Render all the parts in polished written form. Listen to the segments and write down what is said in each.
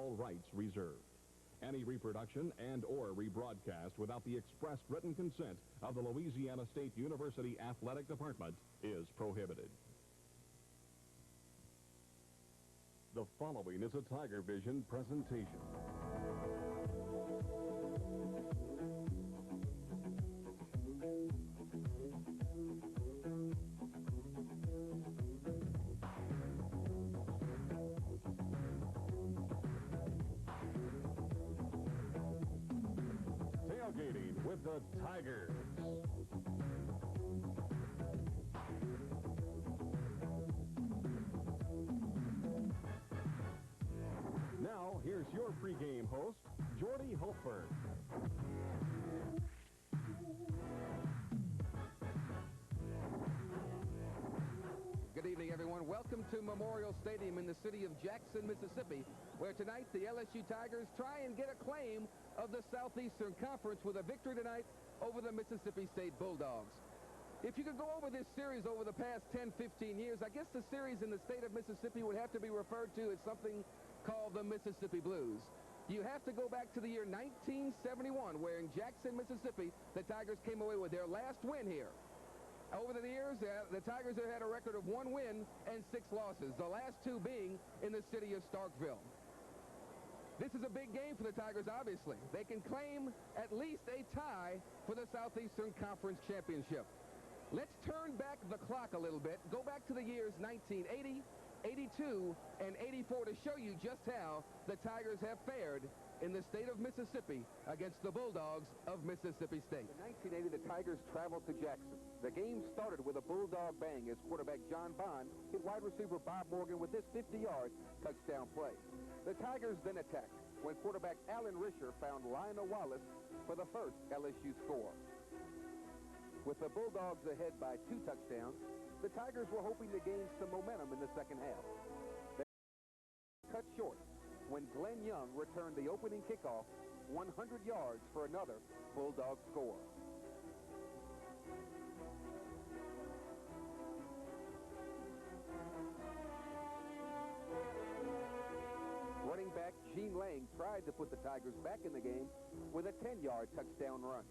All rights reserved. Any reproduction and/or rebroadcast without the express written consent of the Louisiana State University Athletic Department is prohibited. The following is a Tiger Vision presentation. Tailgating with the Tigers. Now, here's your pregame host, Jordy Hultberg. Good evening, everyone. Welcome to Memorial Stadium in the city of Jackson, Mississippi, where tonight the LSU Tigers try and get a claim of the Southeastern Conference with a victory tonight over the Mississippi State Bulldogs. If you could go over this series over the past 10, 15 years, I guess the series in the state of Mississippi would have to be referred to as something called the Mississippi Blues. You have to go back to the year 1971, where in Jackson, Mississippi, the Tigers came away with their last win here. Over the years, the Tigers have had a record of 1 win and 6 losses, the last 2 being in the city of Starkville. This is a big game for the Tigers, obviously. They can claim at least a tie for the Southeastern Conference Championship. Let's turn back the clock a little bit, go back to the years 1980, 82, and 84 to show you just how the Tigers have fared in the state of Mississippi against the Bulldogs of Mississippi State. In 1980, the Tigers traveled to Jackson. The game started with a bulldog bang as quarterback John Bond hit wide receiver Bob Morgan with this 50-yard touchdown play. The Tigers then attacked when quarterback Alan Risher found Lionel Wallace for the first LSU score. With the Bulldogs ahead by 2 touchdowns, the Tigers were hoping to gain some momentum in the second half. They cut short when Glenn Young returned the opening kickoff 100 yards for another Bulldog score. Running back Gene Lang tried to put the Tigers back in the game with a 10-yard touchdown run.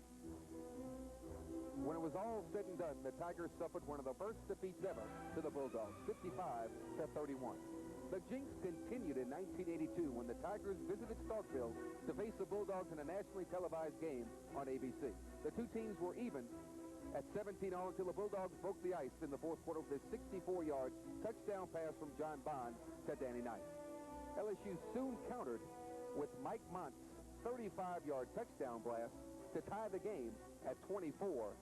When it was all said and done, the Tigers suffered one of the first defeats ever to the Bulldogs, 55-31. The jinx continued in 1982 when the Tigers visited Starkville to face the Bulldogs in a nationally televised game on ABC. The 2 teams were even at 17 all until the Bulldogs broke the ice in the fourth quarter with a 64-yard touchdown pass from John Bond to Danny Knight. LSU soon countered with Mike Mont's 35-yard touchdown blast to tie the game at 24-24.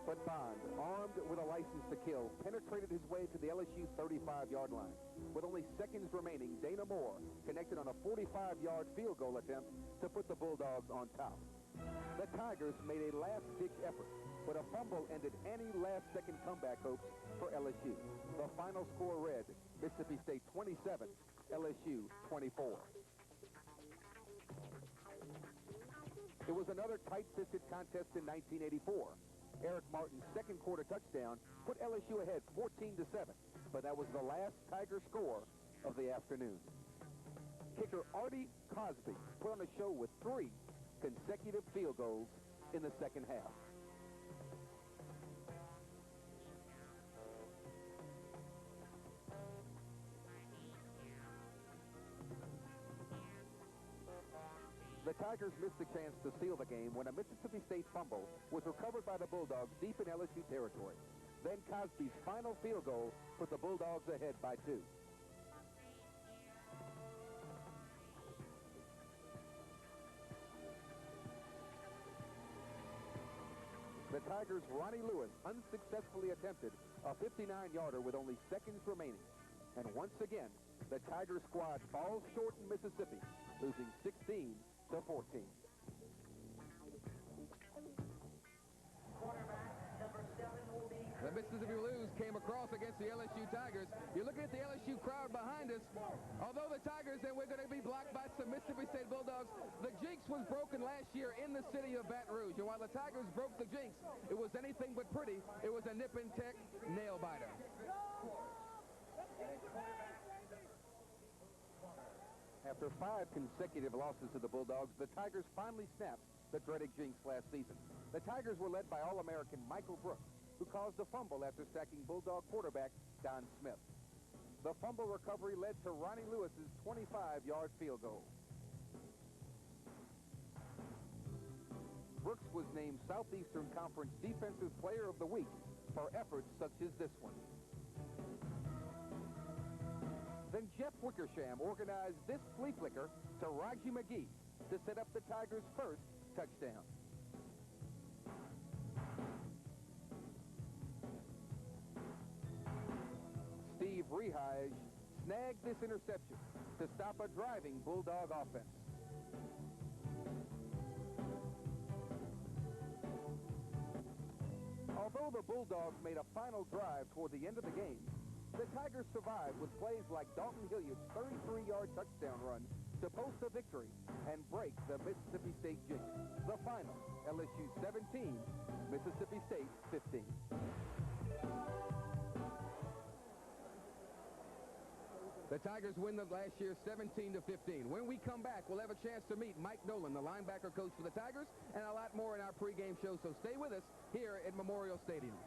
But Bond, armed with a license to kill, penetrated his way to the LSU 35-yard line. With only seconds remaining, Dana Moore connected on a 45-yard field goal attempt to put the Bulldogs on top. The Tigers made a last-ditch effort, but a fumble ended any last-second comeback hopes for LSU. The final score read, Mississippi State 27, LSU 24. It was another tight-fisted contest in 1984. Eric Martin's second quarter touchdown put LSU ahead 14-7, but that was the last Tiger score of the afternoon. Kicker Artie Cosby put on a show with 3 consecutive field goals in the second half. The Tigers missed a chance to seal the game when a Mississippi State fumble was recovered by the Bulldogs deep in LSU territory. Then Cosby's final field goal put the Bulldogs ahead by 2. The Tigers' Ronnie Lewis unsuccessfully attempted a 59-yarder with only seconds remaining. And once again, the Tiger squad falls short in Mississippi, losing 16-14. The Mississippi Blues came across loss against the LSU Tigers. You're looking at the LSU crowd behind us. Although the Tigers, and we're going to be blocked by some Mississippi State Bulldogs, the jinx was broken last year in the city of Baton Rouge. And while the Tigers broke the jinx, it was anything but pretty. It was a nip-and-tuck nail-biter. After 5 consecutive losses to the Bulldogs, the Tigers finally snapped the dreaded jinx last season. The Tigers were led by All-American Michael Brooks, who caused a fumble after sacking Bulldog quarterback Don Smith. The fumble recovery led to Ronnie Lewis's 25-yard field goal. Brooks was named Southeastern Conference Defensive Player of the Week for efforts such as this one. Then Jeff Wickersham organized this flea flicker to Raji McGee to set up the Tigers' first touchdown. Steve Rehige snagged this interception to stop a driving Bulldog offense. Although the Bulldogs made a final drive toward the end of the game, the Tigers survived with plays like Dalton Hilliard's 33-yard touchdown run to post a victory and break the Mississippi State jinx. The final, LSU 17, Mississippi State 15. The Tigers win the last year 17-15. When we come back, we'll have a chance to meet Mike Nolan, the linebacker coach for the Tigers, and a lot more in our pregame show. So stay with us here at Memorial Stadium.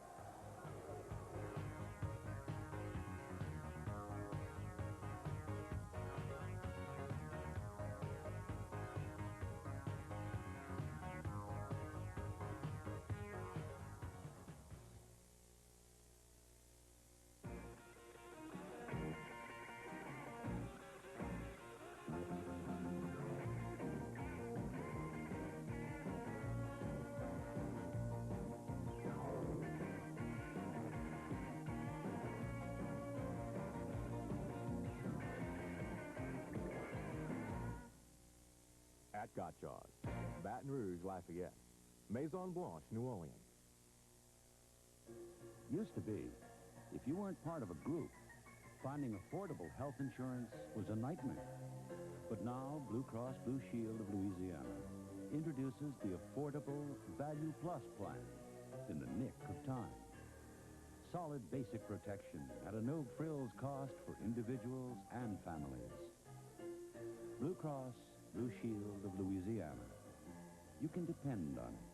At Gottschalk's, Baton Rouge, Lafayette, Maison Blanche, New Orleans. Used to be, if you weren't part of a group, finding affordable health insurance was a nightmare. But now, Blue Cross Blue Shield of Louisiana introduces the Affordable Value Plus plan in the nick of time. Solid basic protection at a no-frills cost for individuals and families. Blue Cross Blue Shield of Louisiana. You can depend on it.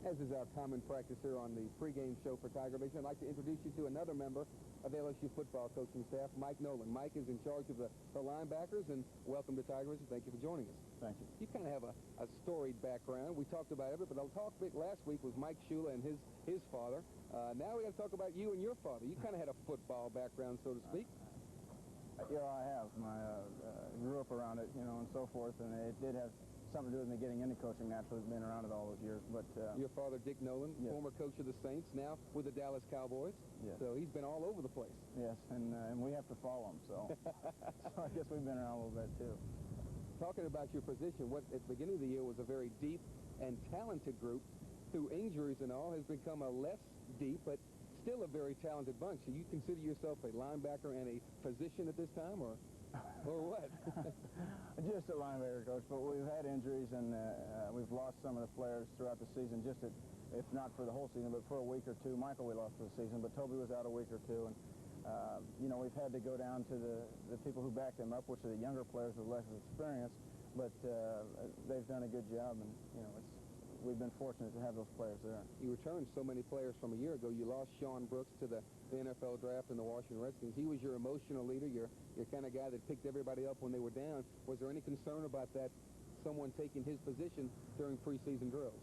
As is our common practice here on the pregame show for Tiger Vision, I'd like to introduce you to another member of the LSU football coaching staff, Mike Nolan. Mike is in charge of the linebackers, and welcome to Tiger Vision. Thank you for joining us. Thank you. You kind of have a storied background. We talked about it, but the talk last week was Mike Shula and his father. Now we got to talk about you and your father. You kind of had a football background, so to speak. Yeah, I have. Grew up around it, and so forth, and it did have something to do with me getting into coaching naturally, being around it all those years. But your father, Dick Nolan, yes. Former coach of the Saints, now with the Dallas Cowboys. Yes. So he's been all over the place. Yes, and we have to follow him, so, so I guess we've been around a little bit, too. Talking about your position, what at the beginning of the year was a very deep and talented group, through injuries and all, has become a less deep, but still a very talented bunch. So you consider yourself a linebacker and a physician at this time, or what? Just a linebacker, Coach, but we've had injuries, and we've lost some of the players throughout the season, just if not for the whole season, but for a week or two. Michael we lost for the season, but Toby was out a week or two, and we've had to go down to the people who backed him up, which are the younger players with less experience, but they've done a good job, and we've been fortunate to have those players there. You returned so many players from a year ago. You lost Sean Brooks to the NFL draft in the Washington Redskins. He was your emotional leader, your kind of guy that picked everybody up when they were down. Was there any concern about that, someone taking his position during preseason drills?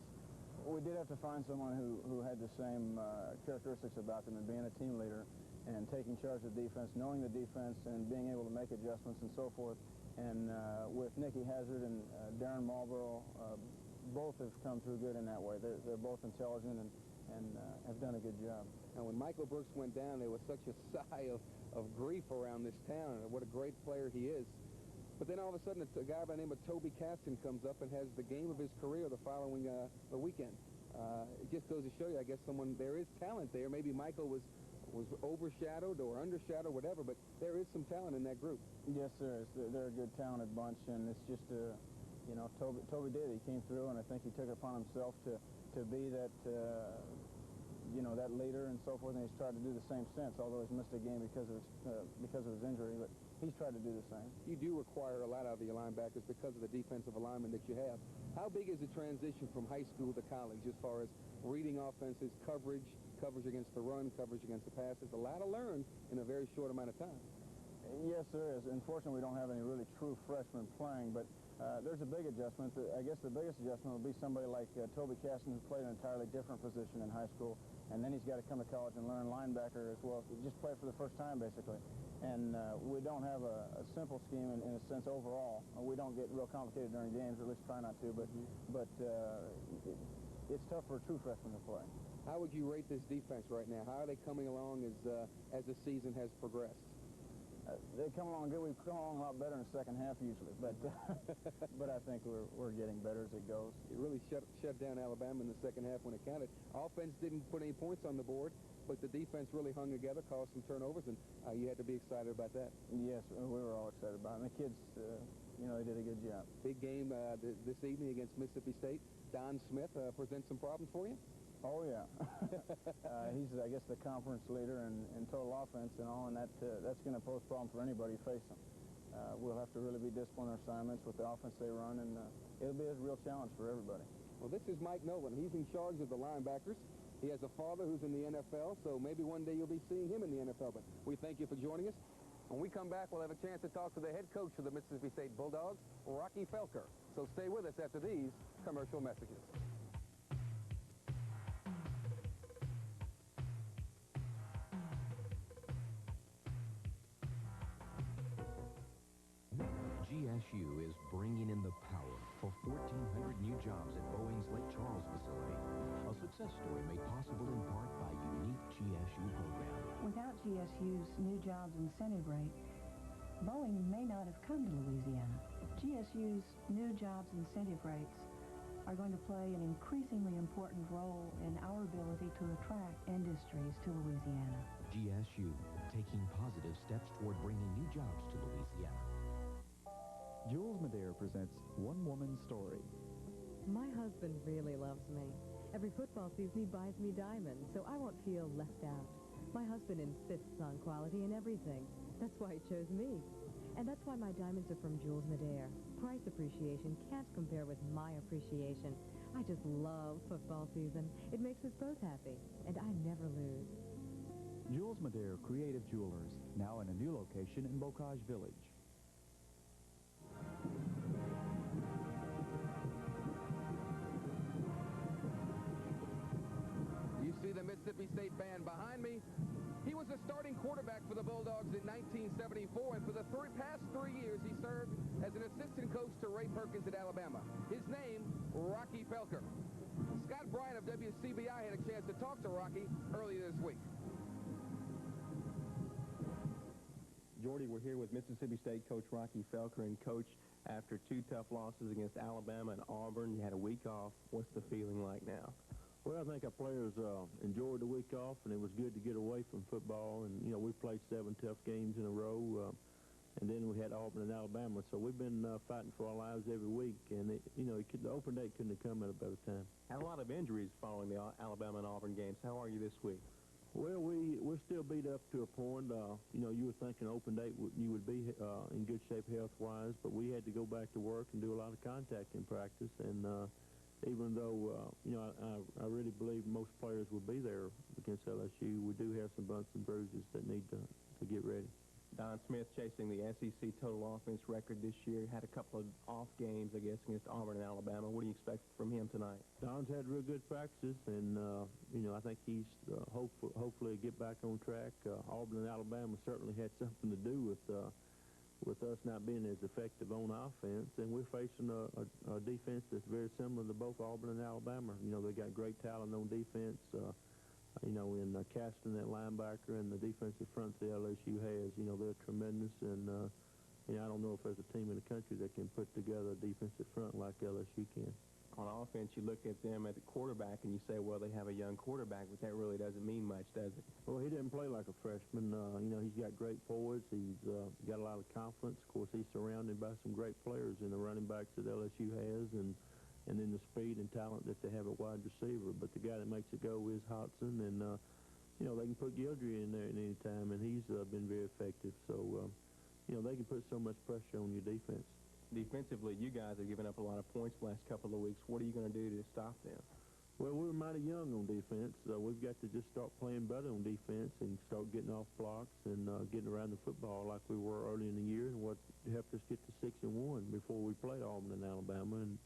We did have to find someone who had the same characteristics about them, and being a team leader and taking charge of the defense, knowing the defense, and being able to make adjustments and so forth. And with Nicky Hazard and Darren Marlborough, both have come through good in that way. They're both intelligent and have done a good job. And when Michael Brooks went down, there was such a sigh of grief around this town. What a great player he is. But then all of a sudden, a guy by the name of Toby Caston comes up and has the game of his career the following weekend. It just goes to show you, I guess, there is talent there. Maybe Michael was overshadowed or undershadowed, whatever, but there is some talent in that group. Yes, there is. They're a good, talented bunch, and it's just, you know, Toby did. He came through, and I think he took it upon himself to be that, you know, that leader and so forth, and he's tried to do the same since, although he's missed a game because of his injury, but he's tried to do the same. You do require a lot out of your linebackers because of the defensive alignment that you have. How big is the transition from high school to college as far as reading offenses, coverage against the run, coverage against the pass? There's a lot to learn in a very short amount of time. Yes, there is. Unfortunately, we don't have any really true freshmen playing, but there's a big adjustment. I guess the biggest adjustment would be somebody like Toby Caston, who played an entirely different position in high school, and then he's got to come to college and learn linebacker as well. Just play for the first time, basically. And we don't have a simple scheme in a sense overall. We don't get real complicated during games, or at least try not to, but it's tough for a true freshman to play. How would you rate this defense right now? How are they coming along as the season has progressed? They come along good. We've come along a lot better in the second half usually, but but I think we're getting better as it goes. It really shut down Alabama in the second half when it counted. Offense didn't put any points on the board, but the defense really hung together, caused some turnovers, and you had to be excited about that. Yes, we were all excited about it. And the kids, you know, they did a good job. Big game this evening against Mississippi State. Don Smith presents some problems for you? Oh, yeah. He's, I guess, the conference leader in total offense and all, and that's going to pose problems for anybody facing. We'll have to really be disciplined in our assignments with the offense they run, and it'll be a real challenge for everybody. Well, this is Mike Nolan. He's in charge of the linebackers. He has a father who's in the NFL, so maybe one day you'll be seeing him in the NFL. But we thank you for joining us. When we come back, we'll have a chance to talk to the head coach of the Mississippi State Bulldogs, Rocky Felker. So stay with us after these commercial messages. GSU is bringing in the power for 1,400 new jobs at Boeing's Lake Charles facility. A success story made possible in part by a unique GSU program. Without GSU's new jobs incentive rate, Boeing may not have come to Louisiana. GSU's new jobs incentive rates are going to play an increasingly important role in our ability to attract industries to Louisiana. GSU, taking positive steps toward bringing new jobs to Louisiana. Jules Madere presents One Woman's Story. My husband really loves me. Every football season he buys me diamonds, so I won't feel left out. My husband insists on quality in everything. That's why he chose me. And that's why my diamonds are from Jules Madere. Price appreciation can't compare with my appreciation. I just love football season. It makes us both happy, and I never lose. Jules Madere Creative Jewelers, now in a new location in Bocage Village. You see the Mississippi State band behind me. He was a starting quarterback for the Bulldogs in 1974, and for the past 3 years, he served as an assistant coach to Ray Perkins at Alabama. His name, Rocky Felker. Scott Bryant of WCBI had a chance to talk to Rocky earlier this week. Jordy, we're here with Mississippi State coach Rocky Felker. And, Coach, after 2 tough losses against Alabama and Auburn, you had a week off. What's the feeling like now? Well, I think our players enjoyed the week off, and it was good to get away from football. And, you know, we played 7 tough games in a row, and then we had Auburn and Alabama. So we've been fighting for our lives every week. And, the open date couldn't have come at a better time. Had a lot of injuries following the Alabama and Auburn games. How are you this week? Well, we're still beat up to a point. You were thinking open date you would be in good shape health-wise, but we had to go back to work and do a lot of contact in practice. And even though, I really believe most players will be there against LSU, we do have some bumps and bruises that need to get ready. Don Smith chasing the SEC total offense record this year. Had a couple of off games, I guess, against Auburn and Alabama. What do you expect from him tonight? Don's had real good practice, and, I think he's hopefully get back on track. Auburn and Alabama certainly had something to do with us not being as effective on offense, and we're facing a defense that's very similar to both Auburn and Alabama. They got great talent on defense, in Caston at linebacker, and the defensive front that LSU has. They're tremendous, and I don't know if there's a team in the country that can put together a defensive front like LSU can. on offense, you look at them at the quarterback and you say, well, they have a young quarterback, but that really doesn't mean much, does it? Well, he didn't play like a freshman. You know, he's got great forwards. He's got a lot of confidence. Of course, he's surrounded by some great players in the running backs that LSU has, and then the speed and talent that they have at wide receiver. But the guy that makes it go is Hodson, and, you know, they can put Gildry in there at any time, and he's been very effective. So, you know, they can put so much pressure on your defense. Defensively, you guys have given up a lot of points the last couple of weeks. What are you going to do to stop them? Well, we're mighty young on defense. We've got to just start playing better on defense and start getting off blocks and getting around the football like we were early in the year, and what helped us get to 6-1 before we played Auburn and Alabama. And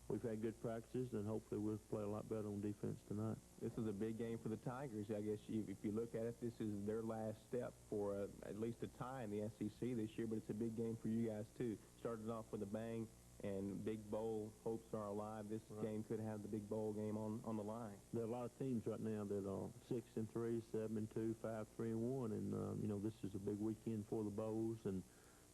we've had good practices, and hopefully we'll play a lot better on defense tonight. This is a big game for the Tigers. I guess if you look at it, this is their last step for at least a tie in the SEC this year, but it's a big game for you guys, too. Started off with a bang, and big bowl hopes are alive. This game could have the big bowl game on the line. There are a lot of teams right now that are 6-3, 7-2, 5-3-1, and you know, this is a big weekend for the bowls, and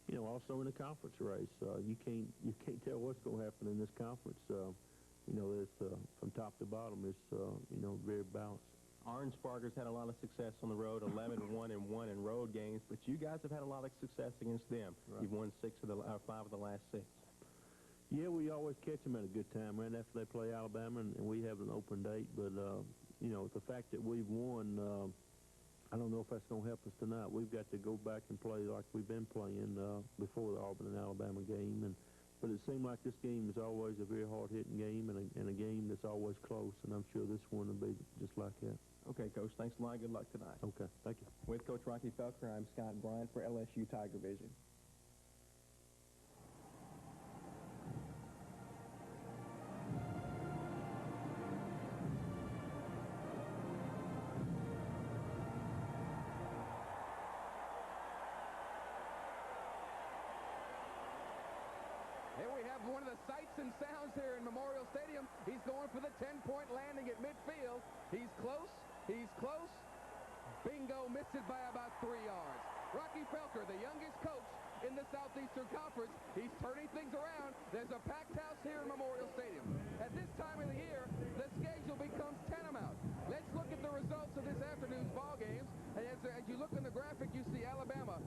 you know, also in the conference race, you can't tell what's going to happen in this conference. You know, it's from top to bottom, it's you know, very balanced. Orange Sparkers had a lot of success on the road, 11-1-1 in road games, but you guys have had a lot of success against them. Right. You've won 5 of the last 6. Yeah, we always catch them at a good time right after they play Alabama, and we have an open date. But, you know, the fact that we've won, I don't know if that's going to help us tonight. We've got to go back and play like we've been playing before the Auburn and Alabama game. But it seemed like this game is always a very hard-hitting game and a game that's always close, and I'm sure this one will be just like that. Okay, Coach, thanks a lot. Good luck tonight. Okay, thank you. With Coach Rocky Felker, I'm Scott Bryant for LSU Tiger Vision. Here we have one of the sights and sounds here in Memorial Stadium. He's going for the 10-point landing at midfield. He's close. He's close. Bingo, missed it by about 3 yards. Rocky Felker, the youngest coach in the Southeastern Conference. He's turning things around. There's a packed house here in Memorial Stadium. At this time of the year, the schedule becomes tantamount. Let's look at the results of this afternoon's ball games. And as you look in the graphic, you see Alabama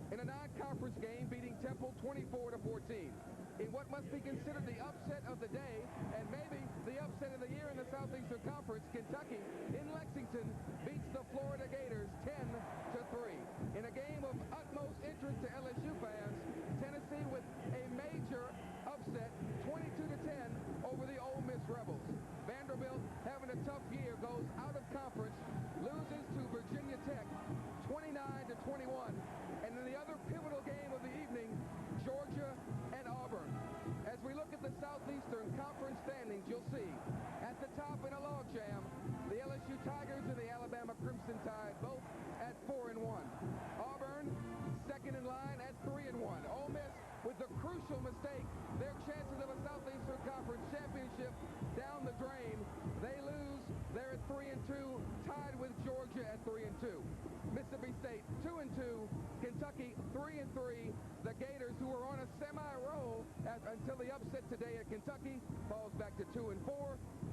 in a non-conference game beating Temple 24-14. In what must be considered the upset of the day, and maybe the upset of the year in the Southeastern Conference, Kentucky in Lexington beats the Florida Gators 10-3. In a game of utmost interest to LSU fans, Tennessee with a major upset, 22-10 over the Ole Miss Rebels. Vanderbilt, having a tough year, goes out of conference, loses to Virginia Tech 29-21. And in the other pivotal game of the evening, Georgia and Auburn. As we look at the Southeastern Conference standings, you'll see at the top in a logjam, the LSU Tigers and the Alabama Crimson Tide, both at 4-1. Auburn, second in line at 3-1. Ole Miss, with the crucial mistake, their chances of a Southeastern Conference championship down the drain. They lose. They're at 3-2, tied with Georgia at 3-2. Mississippi State 2-2. Kentucky 3-3. The Gators, who were on a semi-roll until the upset today at Kentucky, falls back to 2-4.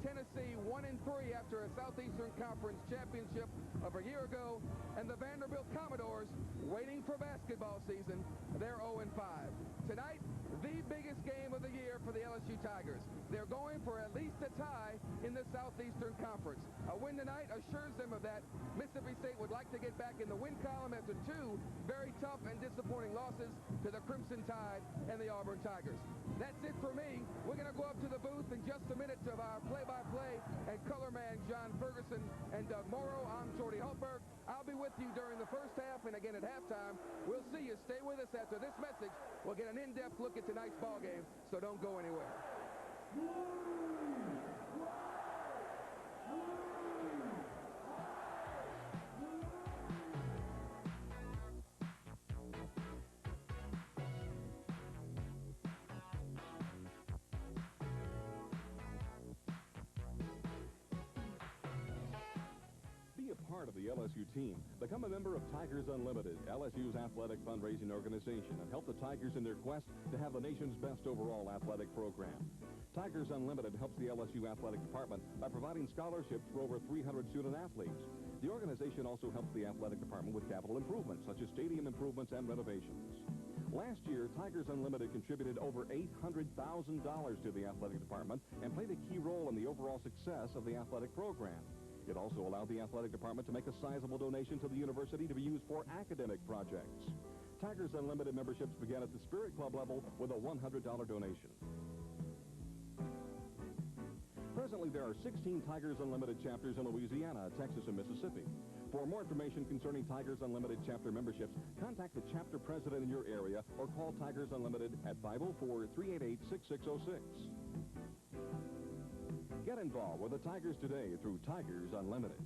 Tennessee 1-3 after a Southeastern Conference championship of a year ago. And the Vanderbilt Commodores, waiting for basketball season, they're 0-5. Tonight, the biggest game of the year for the LSU Tigers. They're going for at least a tie in the Southeastern Conference. A win tonight assures them of that. Mississippi State would like to get back in the win column after 2 very tough and disappointing losses to the Crimson Tide and the Auburn Tigers. That's it for me. We're going to go up to the booth in just a minute to our play-by-play and color man John Ferguson and Doug Morrow. I'm Jordy Hultberg. I'll be with you during the first half and again at halftime. We'll see you. Stay with us after this message. We'll get an in-depth look at tonight's ball game, so don't go anywhere. Be a part of the LSU team. Become a member of Tigers Unlimited, LSU's athletic fundraising organization, and help the Tigers in their quest to have the nation's best overall athletic program. Tigers Unlimited helps the LSU Athletic Department by providing scholarships for over 300 student athletes. The organization also helps the athletic department with capital improvements, such as stadium improvements and renovations. Last year, Tigers Unlimited contributed over $800,000 to the athletic department and played a key role in the overall success of the athletic program. It also allowed the athletic department to make a sizable donation to the university to be used for academic projects. Tigers Unlimited memberships began at the Spirit Club level with a $100 donation. Presently, there are 16 Tigers Unlimited chapters in Louisiana, Texas, and Mississippi. For more information concerning Tigers Unlimited chapter memberships, contact the chapter president in your area or call Tigers Unlimited at 504-388-6606. Get involved with the Tigers today through Tigers Unlimited.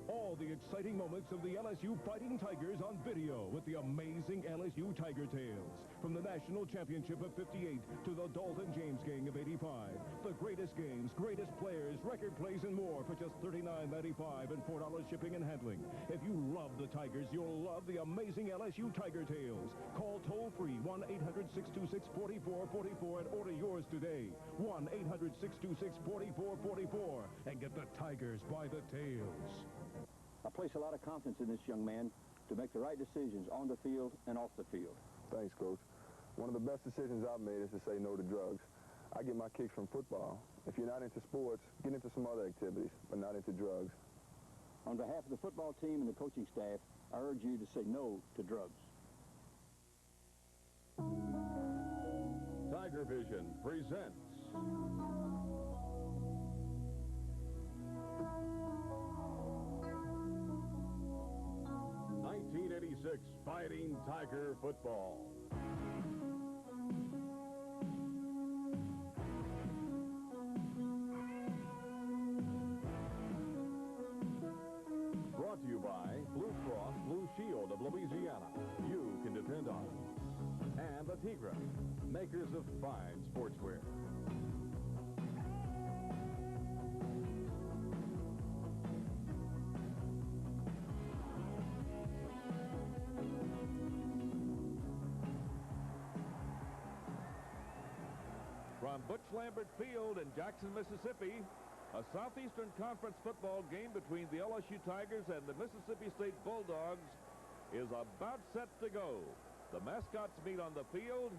All the exciting moments of the LSU Fighting Tigers on video with the amazing LSU Tiger Tales. From the National Championship of '58 to the Dalton James Gang of '85. The greatest games, greatest players, record plays, and more for just $39.95 and $4 shipping and handling. If you love the Tigers, you'll love the amazing LSU Tiger Tales. Call toll-free 1-800-626-4444 and order yours today. 1-800-626-4444 and get the Tigers by the tails. I place a lot of confidence in this young man to make the right decisions on the field and off the field. Thanks, Coach. One of the best decisions I've made is to say no to drugs. I get my kicks from football. If you're not into sports, get into some other activities, but not into drugs. On behalf of the football team and the coaching staff, I urge you to say no to drugs. Tiger Vision presents '86 Fighting Tiger Football. Brought to you by Blue Cross Blue Shield of Louisiana. You can depend on it. And the Tigra, makers of fine sportswear. From Butch Lambert Field in Jackson, Mississippi, a Southeastern Conference football game between the LSU Tigers and the Mississippi State Bulldogs is about set to go. The mascots meet on the field.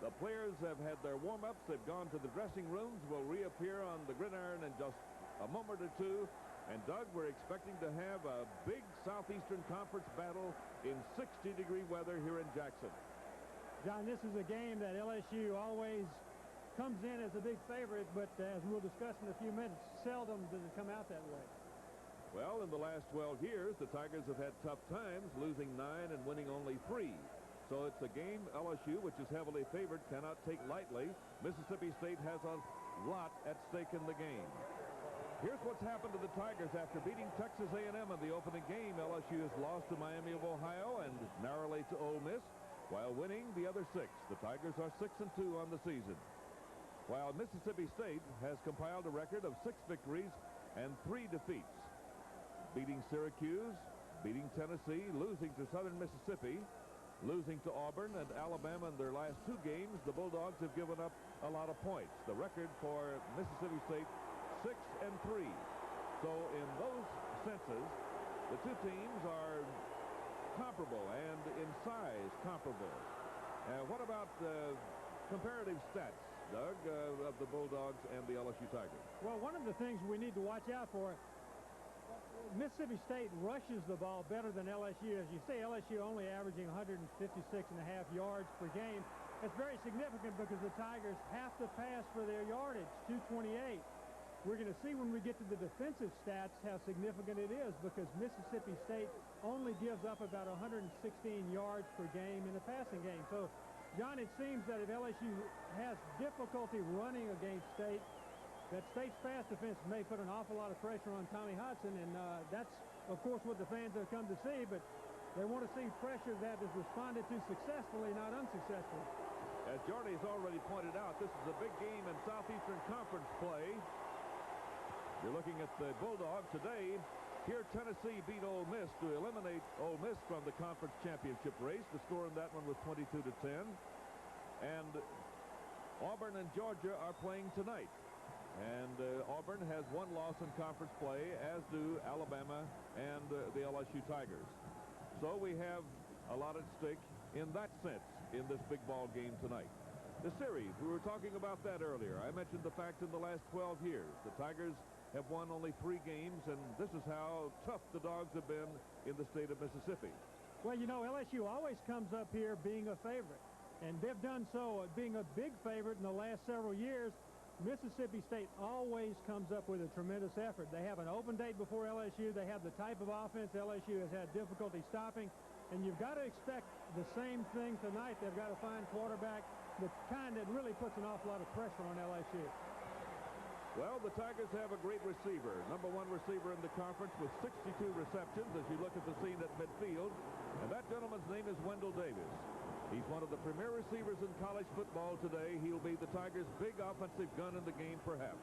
The players have had their warm-ups. They've gone to the dressing rooms, will reappear on the gridiron in just a moment or two. And, Doug, we're expecting to have a big Southeastern Conference battle in 60-degree weather here in Jackson. John, this is a game that LSU always comes in as a big favorite, but as we'll discuss in a few minutes, seldom does it come out that way. Well, in the last 12 years, the Tigers have had tough times, losing 9 and winning only 3. So it's a game LSU, which is heavily favored, cannot take lightly. Mississippi State has a lot at stake in the game. Here's what's happened to the Tigers after beating Texas A&M in the opening game. LSU has lost to Miami of Ohio and narrowly to Ole Miss, while winning the other 6. The Tigers are 6-2 on the season, while Mississippi State has compiled a record of 6 victories and 3 defeats, beating Syracuse, beating Tennessee, losing to Southern Mississippi, losing to Auburn and Alabama in their last 2 games. The Bulldogs have given up a lot of points. The record for Mississippi State, 6-3. So in those senses, the two teams are comparable and in size comparable. What about comparative stats, Doug, of the Bulldogs and the LSU Tigers? Well, one of the things we need to watch out for, Mississippi State rushes the ball better than LSU. As you say, LSU only averaging 156.5 yards per game. That's very significant because the Tigers have to pass for their yardage, 228. We're going to see when we get to the defensive stats how significant it is, because Mississippi State only gives up about 116 yards per game in the passing game. So, John, it seems that if LSU has difficulty running against State, that State's pass defense may put an awful lot of pressure on Tommy Hudson, and that's, of course, what the fans have come to see, but they want to see pressure that is responded to successfully, not unsuccessfully. As Jordy's already pointed out, this is a big game in Southeastern Conference play. You're looking at the Bulldogs today. Here, Tennessee beat Ole Miss to eliminate Ole Miss from the conference championship race. The score in that one was 22-10. And Auburn and Georgia are playing tonight. And Auburn has one loss in conference play, as do Alabama and the LSU Tigers. So we have a lot at stake in that sense in this big ball game tonight. The series, we were talking about that earlier. I mentioned the fact in the last 12 years, the Tigers have won only 3 games, and this is how tough the Dogs have been in the state of Mississippi. Well, you know, LSU always comes up here being a favorite, and they've done so being a big favorite in the last several years. Mississippi State always comes up with a tremendous effort. They have an open date before LSU. They have the type of offense LSU has had difficulty stopping, and you've got to expect the same thing tonight. They've got to find quarterback, the kind that really puts an awful lot of pressure on LSU. Well, the Tigers have a great receiver, number 1 receiver in the conference with 62 receptions as you look at the scene at midfield, and that gentleman's name is Wendell Davis. He's one of the premier receivers in college football today. He'll be the Tigers' big offensive gun in the game, perhaps.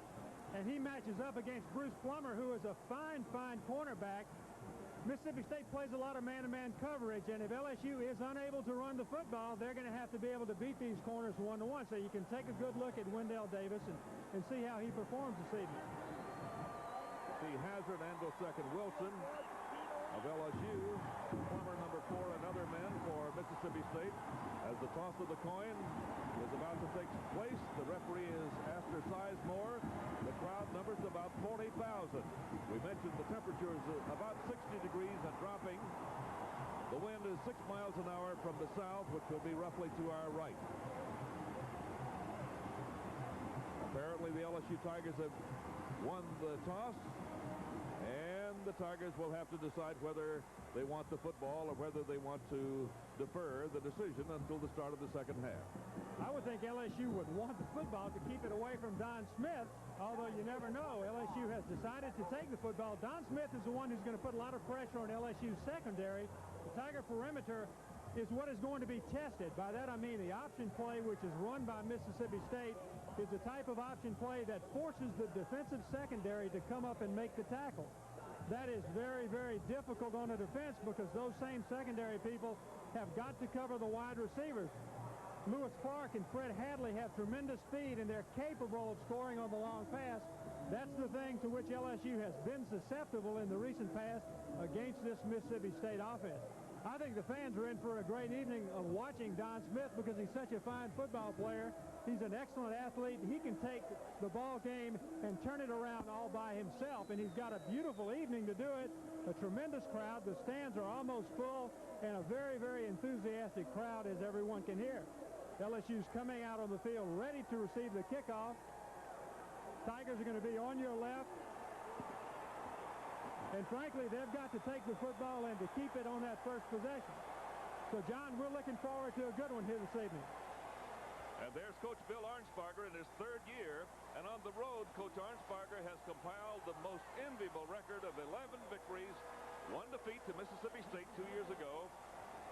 And he matches up against Bruce Plummer, who is a fine cornerback. Mississippi State plays a lot of man-to-man coverage, and if LSU is unable to run the football, they're going to have to be able to beat these corners one-to-one. So you can take a good look at Wendell Davis and see how he performs this evening. The Hazard and the second Wilson of LSU. Plummer, number 4, another man for Mississippi State. As the toss of the coin is about to take place, the referee is Astor Sizemore. The crowd numbers about 40,000. We mentioned the temperature is about 60 degrees and dropping. The wind is 6 miles an hour from the south, which will be roughly to our right. Apparently the LSU Tigers have won the toss, and the Tigers will have to decide whether they want the football or whether they want to defer the decision until the start of the second half. I would think LSU would want the football to keep it away from Don Smith, although you never know. LSU has decided to take the football. Don Smith is the one who's going to put a lot of pressure on LSU's secondary. The Tiger perimeter is what is going to be tested. By that I mean the option play, which is run by Mississippi State, is the type of option play that forces the defensive secondary to come up and make the tackle. That is very, very difficult on a defense because those same secondary people have got to cover the wide receivers. Lewis Clark and Fred Hadley have tremendous speed, and they're capable of scoring on the long pass. That's the thing to which LSU has been susceptible in the recent past against this Mississippi State offense. I think the fans are in for a great evening of watching Don Smith because he's such a fine football player. He's an excellent athlete. He can take the ball game and turn it around all by himself, and he's got a beautiful evening to do it. A tremendous crowd. The stands are almost full, and a very, very enthusiastic crowd, as everyone can hear. LSU's coming out on the field ready to receive the kickoff. Tigers are going to be on your left. And frankly, they've got to take the football and to keep it on that first possession. So, John, we're looking forward to a good one here this evening. And there's Coach Bill Arnsparger in his 3rd year. And on the road, Coach Arnsparger has compiled the most enviable record of 11 victories, 1 defeat to Mississippi State 2 years ago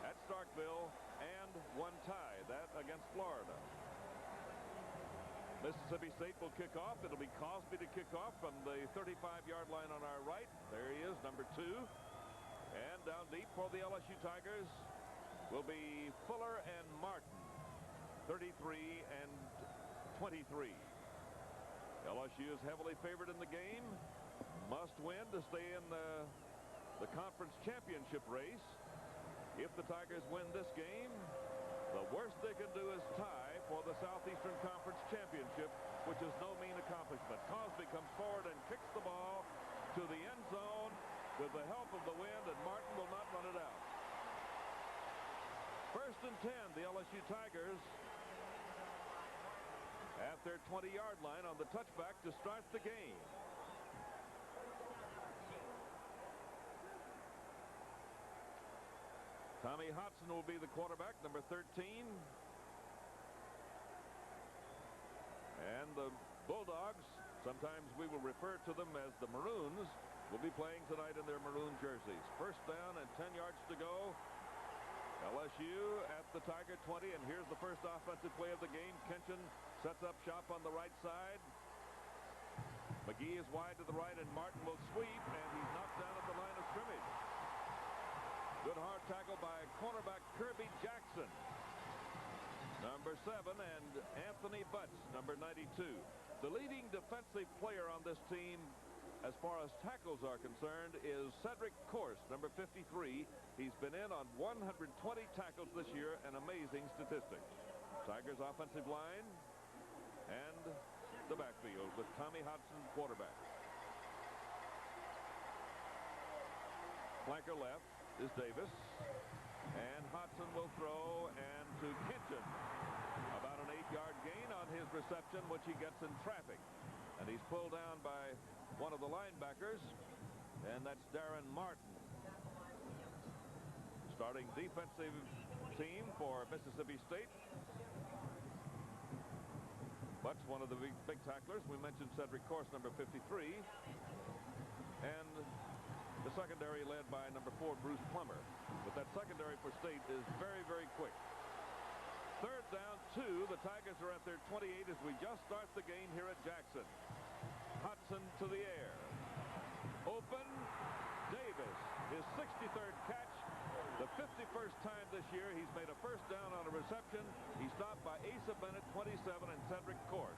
at Starkville, and 1 tie, that against Florida. Mississippi State will kick off. It'll be Cosby to kick off from the 35-yard line on our right. There he is, number 2. And down deep for the LSU Tigers will be Fuller and Martin, 33 and 23. LSU is heavily favored in the game. Must win to stay in the conference championship race. If the Tigers win this game, the worst they can do is tie for the Southeastern Conference Championship, which is no mean accomplishment. Cosby comes forward and kicks the ball to the end zone with the help of the wind, and Martin will not run it out. 1st and 10, the LSU Tigers at their 20-yard line on the touchback to start the game. Tommy Hodson will be the quarterback, number 13. And the Bulldogs, sometimes we will refer to them as the Maroons, will be playing tonight in their maroon jerseys. 1st down and 10 yards to go. LSU at the Tiger 20, and here's the first offensive play of the game. Kenshin sets up shop on the right side. McGee is wide to the right, and Martin will sweep, and he's knocked down at the line of scrimmage. Good hard tackle by cornerback Kirby Jackson. number 7, and Anthony Butts, number 92. The leading defensive player on this team, as far as tackles are concerned, is Cedric Corse, number 53. He's been in on 120 tackles this year, an amazing statistic. Tigers offensive line and the backfield with Tommy Hodson, quarterback. Flanker left is Davis, and Hodson will throw, and to Kitchen. About an 8-yard gain on his reception, which he gets in traffic. And he's pulled down by one of the linebackers, and that's Darren Martin. Starting defensive team for Mississippi State. Butts, one of the big tacklers. We mentioned Cedric Corse, number 53. And the secondary led by number 4, Bruce Plummer. But that secondary for State is very, very quick. Third down, 2. The Tigers are at their 28 as we just start the game here at Jackson. Hodson to the air. Open. Davis, his 63rd catch. The 51st time this year he's made a first down on a reception. He's stopped by Asa Bennett, 27, and Cedric Corse.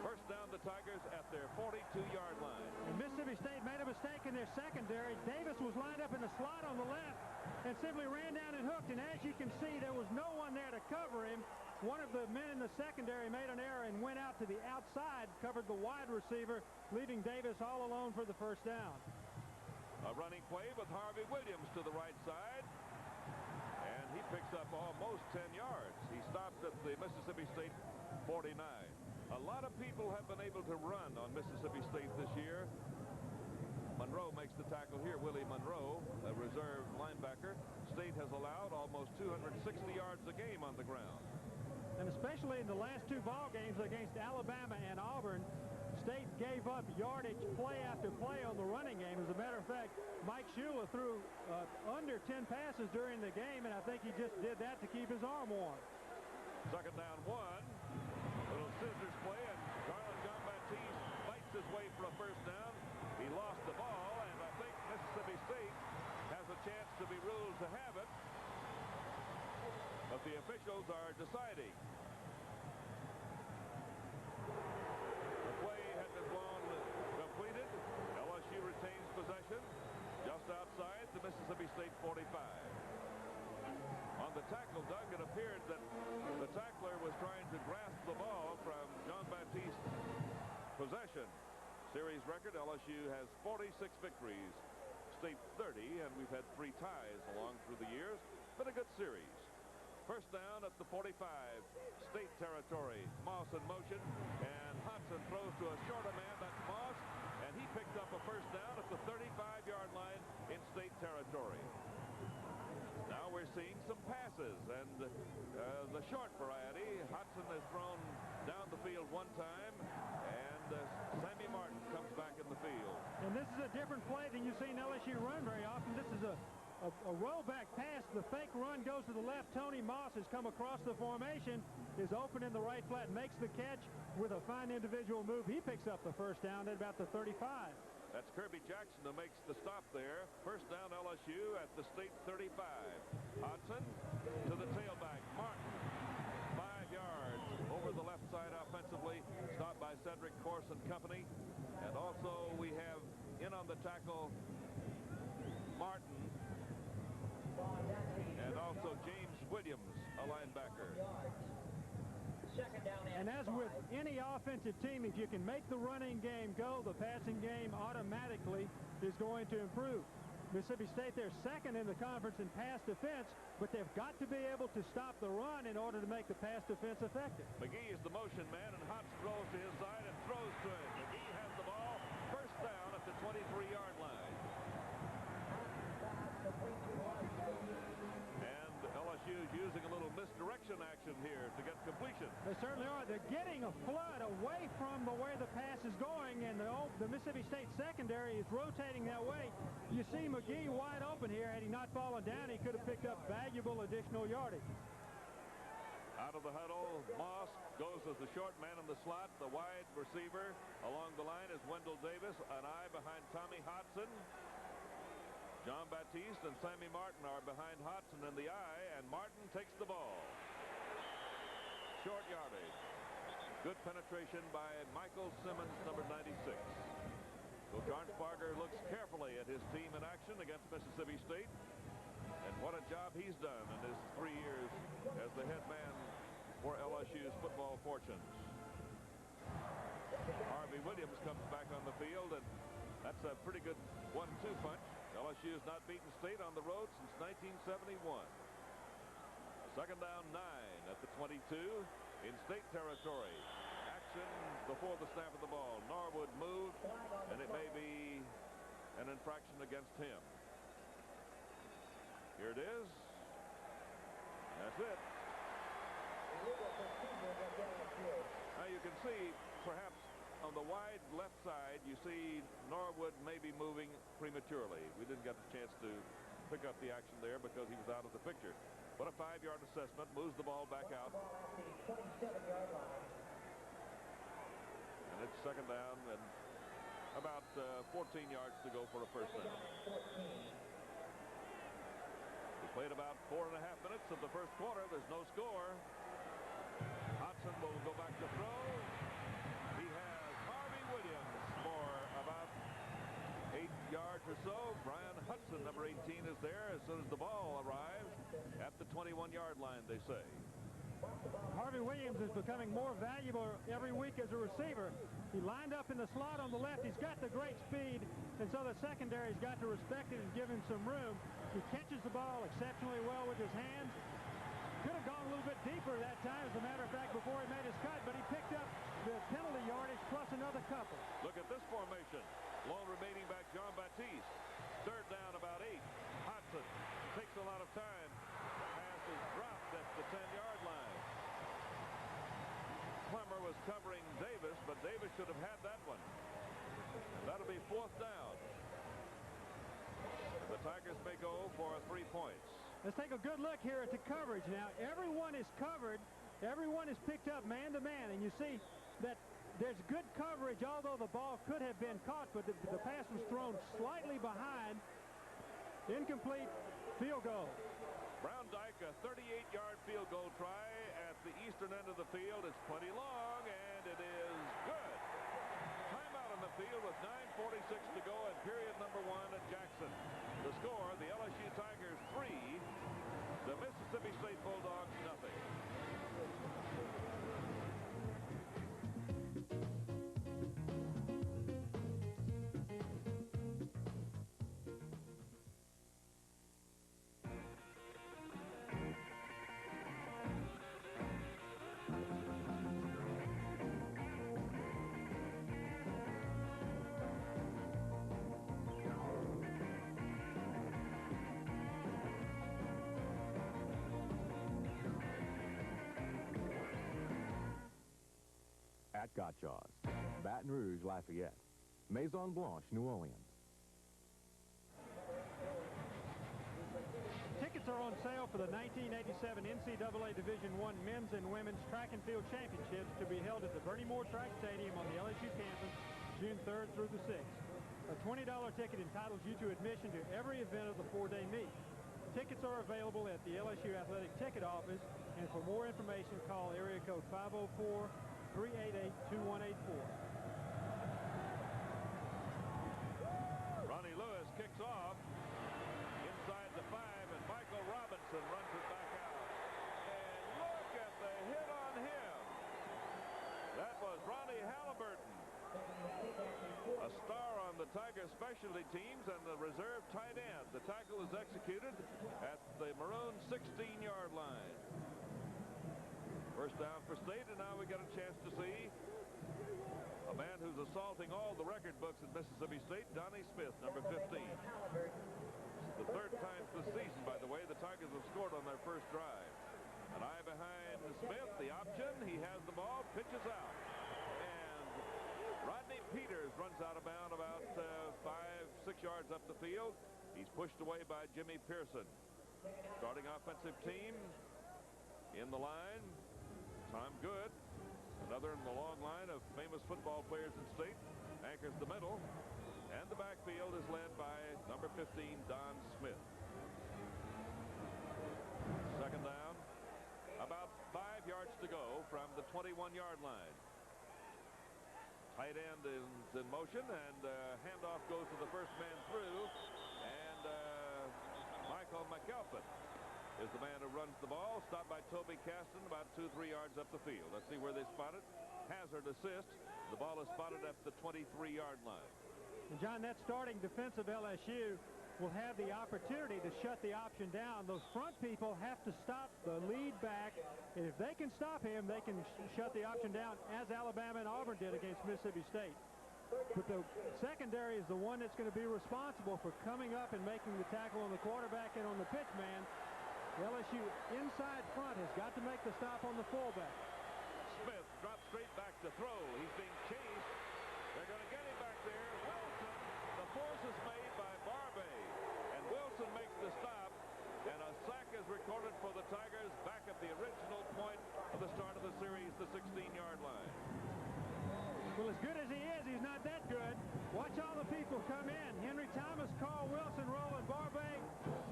First down, the Tigers at their 42-yard line. And Mississippi State made a mistake in their secondary. Davis was lined up in the slot on the left and simply ran down and hooked. And as you can see, there was no one there to cover him. One of the men in the secondary made an error and went out to the outside, covered the wide receiver, leaving Davis all alone for the first down. A running play with Harvey Williams to the right side. And he picks up almost 10 yards. He stopped at the Mississippi State 49. A lot of people have been able to run on Mississippi State this year. Monroe makes the tackle here. Willie Monroe, a reserve linebacker. State has allowed almost 260 yards a game on the ground. And especially in the last 2 ball games against Alabama and Auburn, State gave up yardage play after play on the running game. As a matter of fact, Mike Shula threw under 10 passes during the game, and I think he just did that to keep his arm warm. Second down, 1. Little scissors play, and John Baptiste fights his way for a first down. He lost the ball, and I think Mississippi State has a chance to be ruled to have it. But the officials are deciding. The play had been blown completed. LSU retains possession just outside the Mississippi State 45. On the tackle, Doug, it appeared that the tackler was trying to grasp the ball from John Baptiste's possession. Series record, LSU has 46 victories, State 30, and we've had 3 ties along through the years. Been a good series. First down at the 45, State territory. Moss in motion, and Hodson throws to a shorter man. That's Moss, and he picked up a first down at the 35-yard line in State territory. Now we're seeing some passes, and the short variety. Hodson has thrown down the field 1 time, and Sammy Martin comes back in the field. And this is a different play than you've seen LSU run very often. This is a rollback pass. The fake run goes to the left. Tony Moss has come across the formation, is open in the right flat, makes the catch with a fine individual move. He picks up the first down at about the 35. That's Kirby Jackson who makes the stop there. First down, LSU at the State 35. Hodson to the tailback. Martin, 5 yards over the left side offensively. Stopped by Cedric Corse and company. And also we have in on the tackle Martin. And also James Williams, a linebacker. And as with any offensive team, if you can make the running game go, the passing game automatically is going to improve. Mississippi State, they're second in the conference in pass defense, but they've got to be able to stop the run in order to make the pass defense effective. McGee is the motion man, and Hodson rolls to his side and throws to him. McGee has the ball. First down at the 23-yard line. And LSU is using a little misdirection action here to get completion. They certainly are. They're getting a flood away from where the pass is going, and the Mississippi State secondary is rotating that way. You see McGee wide open here. Had he not fallen down, he could have picked up valuable additional yardage. Out of the huddle, Moss goes as the short man in the slot. The wide receiver along the line is Wendell Davis. An eye behind Tommy Hodson. John Baptiste and Sammy Martin are behind Hodson in the eye, and Martin takes the ball. short yardage. Good penetration by Michael Simmons, number 96. Coach Arnsparger looks carefully at his team in action against Mississippi State. And what a job he's done in his 3 years as the head man for LSU's football fortunes. Harvey Williams comes back on the field, and that's a pretty good 1-2 punch. LSU has not beaten State on the road since 1971. Second down 9 at the 22 in State territory. Action before the snap of the ball. Norwood moved, and it may be an infraction against him. Here it is. That's it. Now you can see, perhaps on the wide left side, you see Norwood maybe moving prematurely. We didn't get the chance to pick up the action there because he was out of the picture. But a 5-yard assessment moves the ball back out. And it's second down and about 14 yards to go for a first down. We played about 4.5 minutes of the first quarter. There's no score. Hodson will go back to throw. He has Harvey Williams for about 8 yards or so. Brian Hudson, number 18, is there as soon as the ball arrives at the 21-yard line, they say. Harvey Williams is becoming more valuable every week as a receiver. He lined up in the slot on the left. He's got the great speed, and so the secondary's got to respect it and give him some room. He catches the ball exceptionally well with his hands. Could have gone a little bit deeper that time, as a matter of fact, before he made his cut, but he picked up the penalty yardage plus another couple. Look at this formation. Lone remaining back, John Baptiste. Third down, about 8. Hodson takes a lot of time. Pass is dropped at the 10-yard line. Clemmer was covering Davis, but Davis should have had that one. And that'll be 4th down. The Tigers may go for 3 points. Let's take a good look here at the coverage now. Everyone is covered. Everyone is picked up man to man, and you see that there's good coverage, although the ball could have been caught, but the pass was thrown slightly behind. Incomplete, field goal. Brown Dyke, a 38-yard field goal try at the eastern end of the field. It's plenty long, and it is good. Timeout on the field with 9:46 to go in period number 1 at Jackson. The score, the LSU Tigers 3, the Mississippi State Bulldogs nothing. At Gottschalk's, Baton Rouge, Lafayette, Maison Blanche, New Orleans. Tickets are on sale for the 1987 NCAA Division I Men's and Women's Track and Field Championships to be held at the Bernie Moore Track Stadium on the LSU campus June 3rd through the 6th. A $20 ticket entitles you to admission to every event of the 4-day meet. Tickets are available at the LSU Athletic Ticket Office, and for more information, call area code 504-388-2184. Ronnie Lewis kicks off inside the 5, and Michael Robinson runs it back out. And look at the hit on him. That was Ronnie Halliburton, a star on the Tiger specialty teams and the reserve tight end. The tackle was executed at the Maroon 16-yard line. First down for State, and now we get a chance to see a man who's assaulting all the record books at Mississippi State, Donnie Smith, number 15. The 3rd time this season, by the way, the Tigers have scored on their first drive. An eye behind Smith, the option. He has the ball, pitches out. And Rodney Peters runs out of bounds about 5-6 yards up the field. He's pushed away by Jimmy Pearson. Starting offensive team in the line. Tom Good, another in the long line of famous football players in State, anchors the middle, and the backfield is led by number 15, Don Smith. Second down, about 5 yards to go from the 21-yard line. Tight end is in motion, and handoff goes to the first man through, and Michael McAlpin is the man who runs the ball. Stopped by Toby Caston about 2-3 yards up the field. Let's see where they spot it. Hazard assist. The ball is spotted at the 23-yard line. And John, that starting defensive LSU will have the opportunity to shut the option down. Those front people have to stop the lead back, and if they can stop him, they can shut the option down, as Alabama and Auburn did against Mississippi State. But the secondary is the one that's going to be responsible for coming up and making the tackle on the quarterback and on the pitch man. The LSU inside front has got to make the stop on the fullback. Smith drops straight back to throw. He's being chased. They're going to get him back there. Wilson, the force is made by Barbay. And Wilson makes the stop. And a sack is recorded for the Tigers back at the original point of the start of the series, the 16-yard line. Well, as good as he is, he's not that good. Watch all the people come in. Henry Thomas, Carl Wilson, Roland Barbay.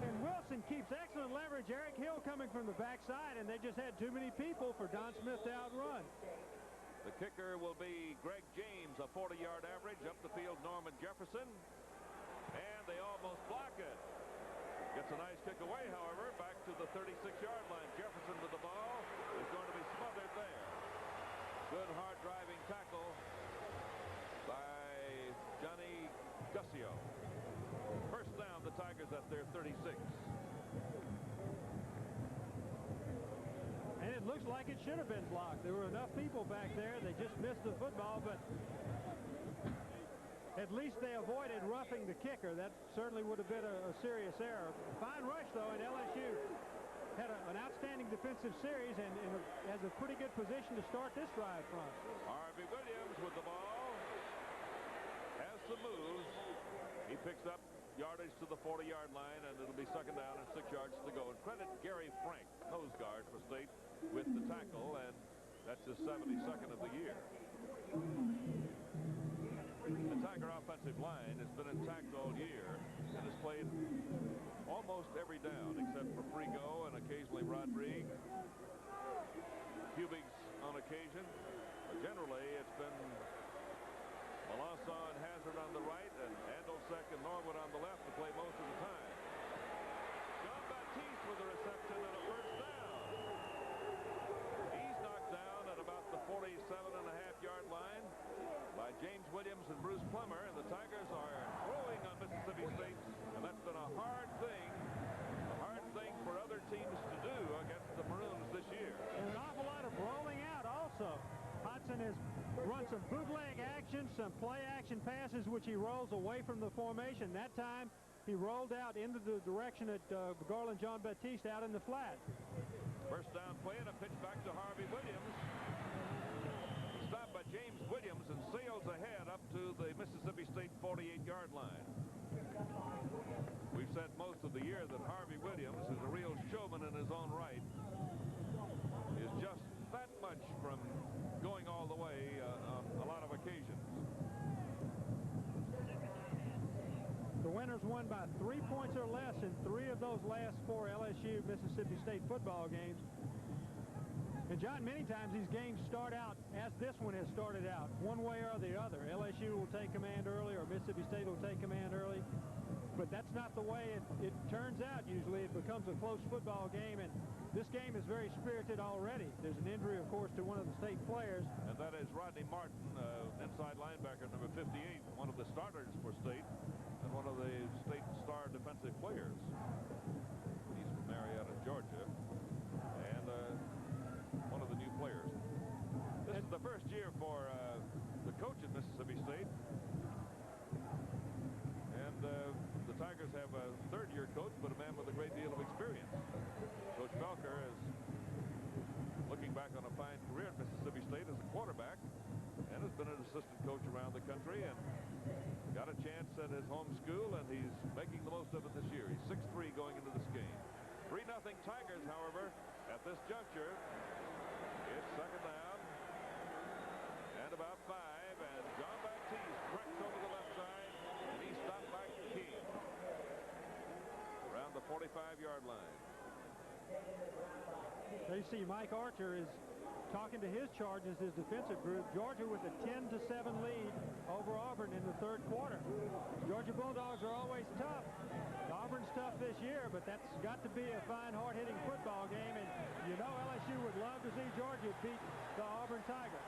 And Wilson keeps excellent leverage. Eric Hill coming from the backside, and they just had too many people for Don Smith to outrun. The kicker will be Greg James, a 40-yard average. Up the field, Norman Jefferson. And they almost block it. Gets a nice kick away, however, back to the 36-yard line. Jefferson with the ball is going to be smothered there. Good hard driving tackle by Johnny Guscio. First down, the Tigers at their 36. And it looks like it should have been blocked. There were enough people back there. They just missed the football, but at least they avoided roughing the kicker. That certainly would have been a serious error. Fine rush, though, and LSU had an outstanding defensive series and has a pretty good position to start this drive from. Harvey Williams with the ball. Has some moves. He picks up yardage to the 40-yard line, and it'll be second down and 6 yards to go. And credit Gary Frank, nose guard for State, with the tackle, and that's his 72nd of the year. The Tiger offensive line has been intact all year and has played almost every down except for Frigo and occasionally Rodrigue. Cubics on occasion. But generally, it's been Malasa and Hazard on the right and Andolsek and Norwood on the left to play most of the time. John Baptiste with the reception and a first down. He's knocked down at about the 47.5-yard line by James Williams and Bruce Plummer, and the Tigers are throwing on Mississippi State, and that's been a hard thing for other teams to do against the Maroons this year. And an awful lot of rolling out also. Hodson has run some bootleg action, some play action passes, which he rolls away from the formation. That time, he rolled out into the direction at Garland John Baptiste out in the flat. First down play and a pitch back to Harvey Williams. Stopped by James Williams and sails ahead up to the Mississippi State 48-yard line. We've said most of the year that Harvey Williams, who's a real showman in his own right, is just that much from going all the way on a lot of occasions. The winners won by 3 points or less in 3 of those last 4 LSU Mississippi State football games. And John, many times these games start out as this one has started out, one way or the other. LSU will take command early or Mississippi State will take command early. But that's not the way it turns out usually. It becomes a close football game, and this game is very spirited already. There's an injury, of course, to one of the State players. And that is Rodney Martin, inside linebacker, number 58, one of the starters for State and one of the State star defensive players. He's from Marietta, Georgia, and one of the new players. This is the first year for the coach at Mississippi State. And the Tigers have a third-year coach, but a man with a great deal of experience. Coach Belker is looking back on a fine career at Mississippi State as a quarterback and has been an assistant coach around the country and got a chance at his home school, and he's making the most of it this year. He's 6'3" going into this game. 3-0 Tigers, however, at this juncture. It's second down and about 5, and John Baptiste cracks over the left side, and he's stopped by King around the 45-yard line. There you see Mike Archer is talking to his Chargers, his defensive group. Georgia with a 10-7 lead over Auburn in the third quarter. Georgia Bulldogs are always tough. Auburn's tough this year, but that's got to be a fine, hard-hitting football game, and you know LSU would love to see Georgia beat the Auburn Tigers.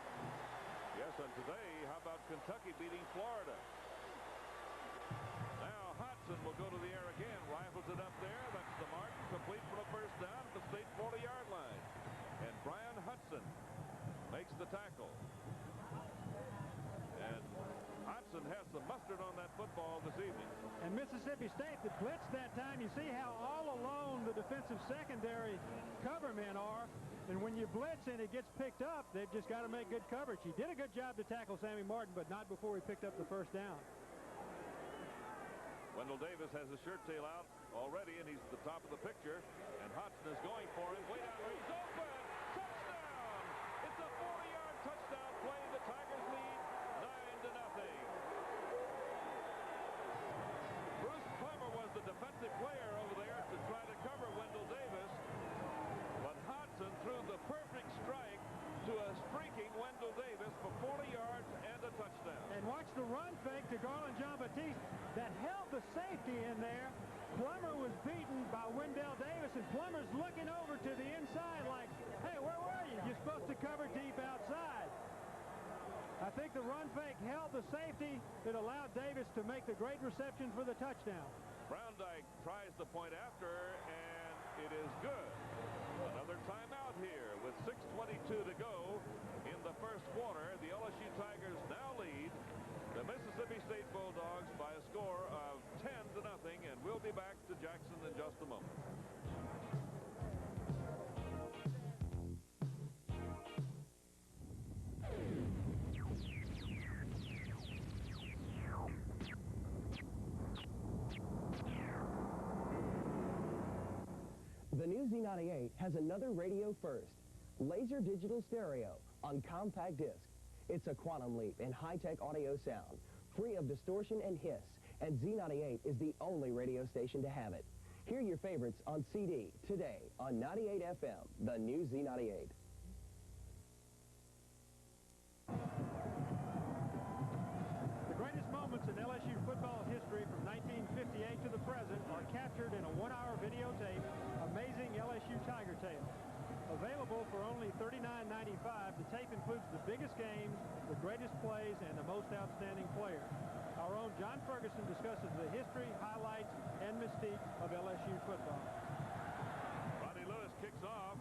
Yes, and today, how about Kentucky beating Florida? Now Hodson will go to the air again, rifles it up there. That's the mark, complete for a first down at the state 40-yard line. And Brian Hudson makes the tackle. And Hudson has some mustard on that football this evening. And Mississippi State, the blitz that time, you see how all alone the defensive secondary cover men are. And when you blitz and it gets picked up, they've just got to make good coverage. He did a good job to tackle Sammy Martin, but not before he picked up the first down. Wendell Davis has his shirt tail out already, and he's at the top of the picture. And Hodson is going for him. Way down, he's open! Touchdown! It's a 40-yard touchdown play. The Tigers lead 9-0. Bruce Plummer was the defensive player over there to try to cover Wendell Davis. But Hodson threw the perfect strike to a streaking Wendell Davis for 40 yards and a touchdown. And watch the run fake to Garland Jean-Baptiste that held the safety in there. Plummer was beaten by Wendell Davis, and Plummer's looking over to the inside like, hey, where were you? You're supposed to cover deep outside. I think the run fake held the safety that allowed Davis to make the great reception for the touchdown. Browndyke tries the point after, and it is good. Another timeout here with 6:22 to go in the first quarter. The LSU Tigers now lead the Mississippi State Bulldogs by a score of 10-0, and we'll be back to Jackson in just a moment. The new Z98 has another radio first, laser digital stereo on compact disc. It's a quantum leap in high-tech audio sound, free of distortion and hiss, and Z98 is the only radio station to have it. Hear your favorites on CD today on 98 FM, the new Z98. The greatest moments in LSU football history from 1958 to the present are captured in a one-hour videotape, Amazing LSU Tiger Tales. Available for only $39.95, the tape includes the biggest games, the greatest plays, and the most outstanding players. Our own John Ferguson discusses the history, highlights, and mystique of LSU football. Ronnie Lewis kicks off.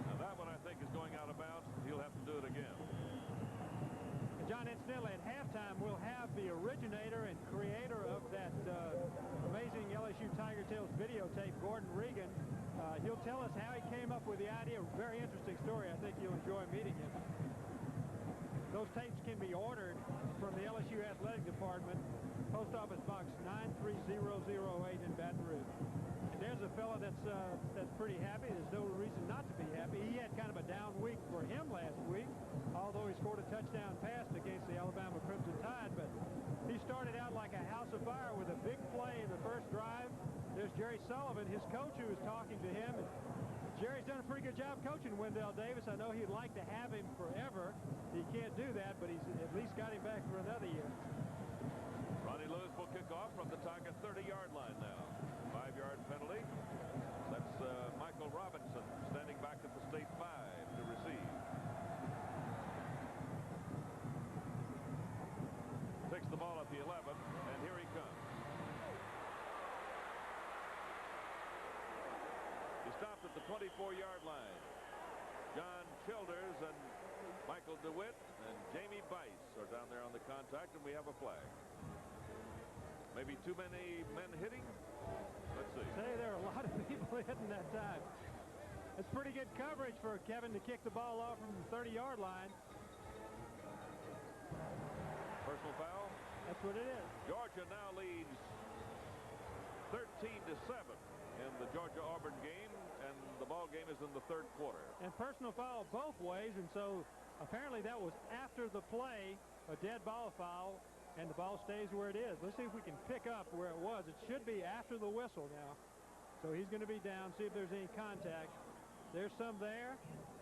Now that one I think is going out of bounds. He'll have to do it again. And John, incidentally, at halftime, we'll have the originator and creator of that amazing LSU Tiger Tales videotape, Gordon Regan. He'll tell us how he came up with the idea. Very interesting story. I think you'll enjoy meeting him. Those tapes can be ordered from the LSU Athletic Department, Post Office Box 93008 in Baton Rouge. And there's a fella that's pretty happy. There's no reason not to be happy. He had kind of a down week for him last week, although he scored a touchdown pass against the Alabama Crimson Tide. But he started out like a house of fire with a big play in the first drive. There's Jerry Sullivan, his coach, who was talking to him. And Jerry's done a pretty good job coaching Wendell Davis. I know he'd like to have him forever. He can't do that, but he's at least got him back for another year. Ronnie Lewis will kick off from the Tiger 30-yard line now. 5-yard penalty. That's Michael Robinson standing back at the state 5 to receive. Takes the ball at the 11, and here he comes. He stopped at the 24-yard line. John Childers and Michael DeWitt and Jamie Bice are down there on the contact, and we have a flag. Maybe too many men hitting? Let's see. Say there are a lot of people hitting that time. It's pretty good coverage for Kevin to kick the ball off from the 30-yard line. Personal foul? That's what it is. Georgia now leads 13-7 in the Georgia-Auburn game, and the ball game is in the third quarter. And personal foul both ways, and so apparently that was after the play, a dead ball foul, and the ball stays where it is. Let's see if we can pick up where it was. It should be after the whistle now. So he's going to be down, see if there's any contact. There's some there.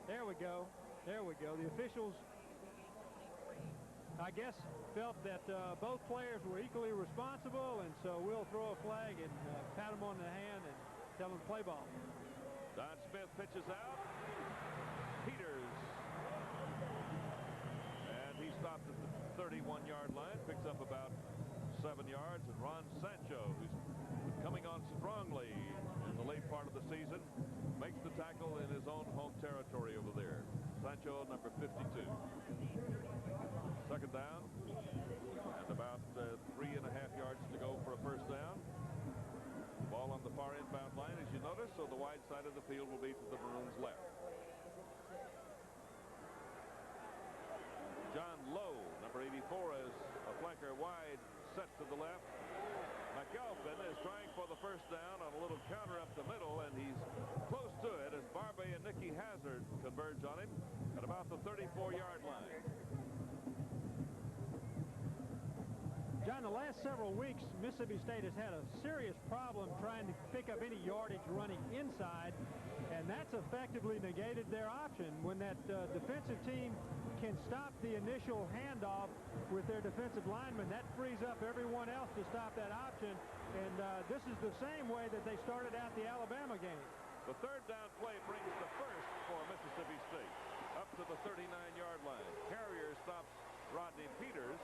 There we go. There we go. The officials, I guess, felt that both players were equally responsible, and so we'll throw a flag and pat them on the hand and tell them to play ball. Don Smith pitches out. Peters. And he stopped at the 31-yard line, picks up about 7 yards, and Ron Sancho, who's coming on strongly in the late part of the season, makes the tackle in his own home territory over there. Sancho, number 52. Second down, and about 3.5 yards to go for a first down. Ball on the far inbound line, as you notice, so the wide side of the field will be to the Maroons' left. John Lowe, number 84, is a flanker wide, set to the left. McAlpin is trying for the first down on a little counter up the middle, and he's close to it as Barbe and Nicky Hazard converge on him at about the 34-yard line. John, the last several weeks, Mississippi State has had a serious problem trying to pick up any yardage running inside, and that's effectively negated their option. When that defensive team can stop the initial handoff with their defensive lineman, that frees up everyone else to stop that option, and this is the same way that they started out the Alabama game. The third down play brings the first for Mississippi State up to the 39-yard line. Carrier stops Rodney Peters.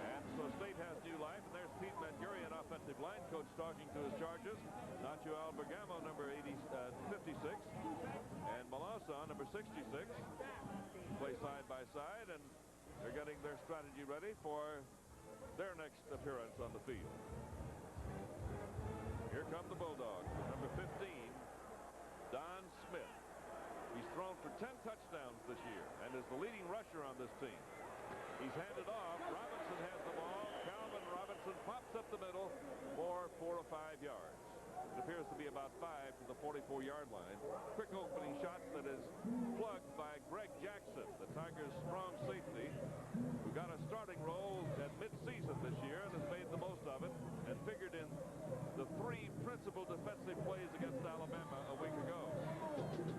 And so State has new life, and there's Pete Medgurian, offensive line coach, talking to his Chargers. Nacho Albergamo, number 56, and Malasa, number 66, play side by side, and they're getting their strategy ready for their next appearance on the field. Here come the Bulldogs with number 15, Don Smith. He's thrown for 10 touchdowns this year and is the leading rusher on this team. He's handed off. Robinson has the ball. Calvin Robinson pops up the middle for 4 or 5 yards. It appears to be about 5 to the 44-yard line. Quick opening shot that is plugged by Greg Jackson, the Tigers' strong safety, who got a starting role at mid-season this year and has made the most of it and figured in the 3 principal defensive plays against Alabama a week ago.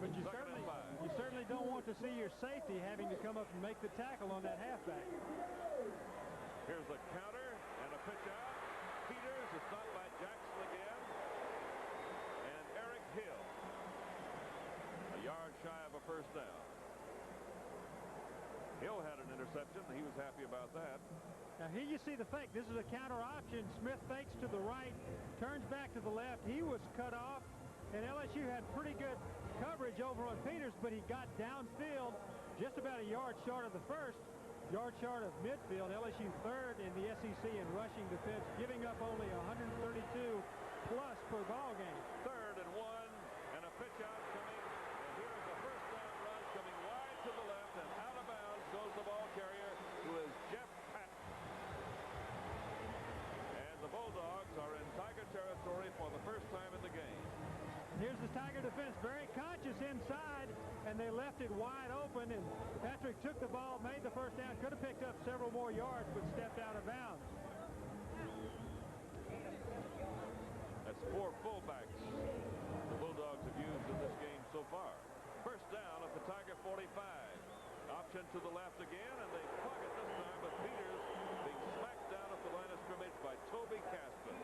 But you certainly don't want to see your safety having to come up and make the tackle on that halfback. Here's a counter and a pitch out. Peters is stopped by Jackson again. And Eric Hill, a yard shy of a first down. Hill had an interception. He was happy about that. Now here you see the fake. This is a counter option. Smith fakes to the right, turns back to the left. He was cut off, and LSU had pretty good coverage over on Peters, but he got downfield just about a yard short of the first, yard short of midfield. LSU third in the SEC in rushing defense, giving up only 132 plus per ball game. 3rd and 1, and a pitch out coming. And here's a first down run coming wide to the left, and out of bounds goes the ball carrier, who is Jeff Patton. And the Bulldogs are in Tiger territory for the first time in the game. Here's the Tiger defense, very conscious inside, and they left it wide open, and Patrick took the ball, made the first down, could have picked up several more yards, but stepped out of bounds. That's 4 fullbacks the Bulldogs have used in this game so far. First down at the Tiger 45. Option to the left again, and they plug it this time with Peters being smacked down at the line of scrimmage by Toby Caston,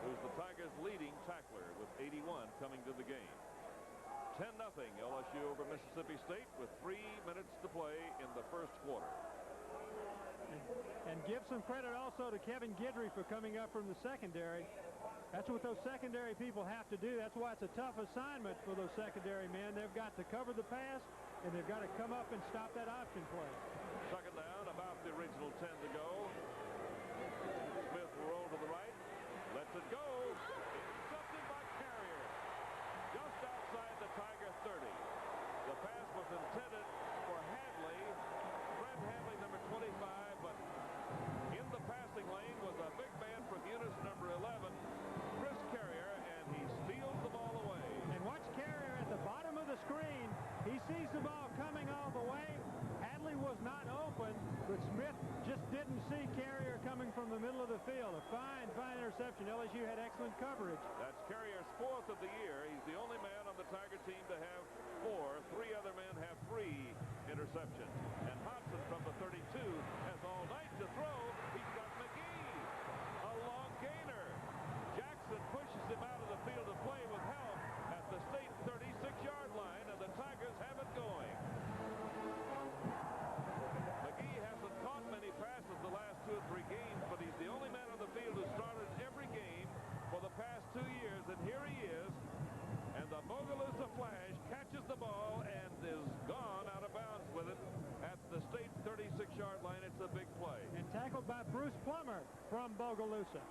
who's the Tigers' leading tackler with 81 coming to the game. 10-0 LSU over Mississippi State with 3 minutes to play in the first quarter. And give some credit also to Kevin Guidry for coming up from the secondary. That's what those secondary people have to do. That's why it's a tough assignment for those secondary men. They've got to cover the pass, and they've got to come up and stop that option play. Second down, about the original 10 to go. Smith will roll to the right. Lets it go. Intercepted by Carrier. Just outside the Tiger 30. The pass was intended for Hadley. Fred Hadley, number 25, but in the passing lane was a big man from Eunice, number 11, Chris Carrier, and he steals the ball away. And watch Carrier at the bottom of the screen. He sees the ball coming all the way. Hadley was not open, but Smith just didn't see Carrier coming from the middle of the field. A fine interception. LSU had excellent coverage. That's Carrier's 4th of the year. He's the only man on the Tiger team to have 4. 3 other men have 3 interceptions. And Hodson from the 32 has all night to throw. He's got McGee. A long gainer. Jackson pushes him out of the field of play with help at the state 36-yard line, and the Tigers have it going. McGee hasn't caught many passes the last 2 or 3 games, but he's the only man on the field who started every game for the past 2 years, and here he is. And the Bogalusa Flash catches the ball and is gone out of bounds with it at the state 36-yard line. It's a big play. And tackled by Bruce Plummer from Bogalusa.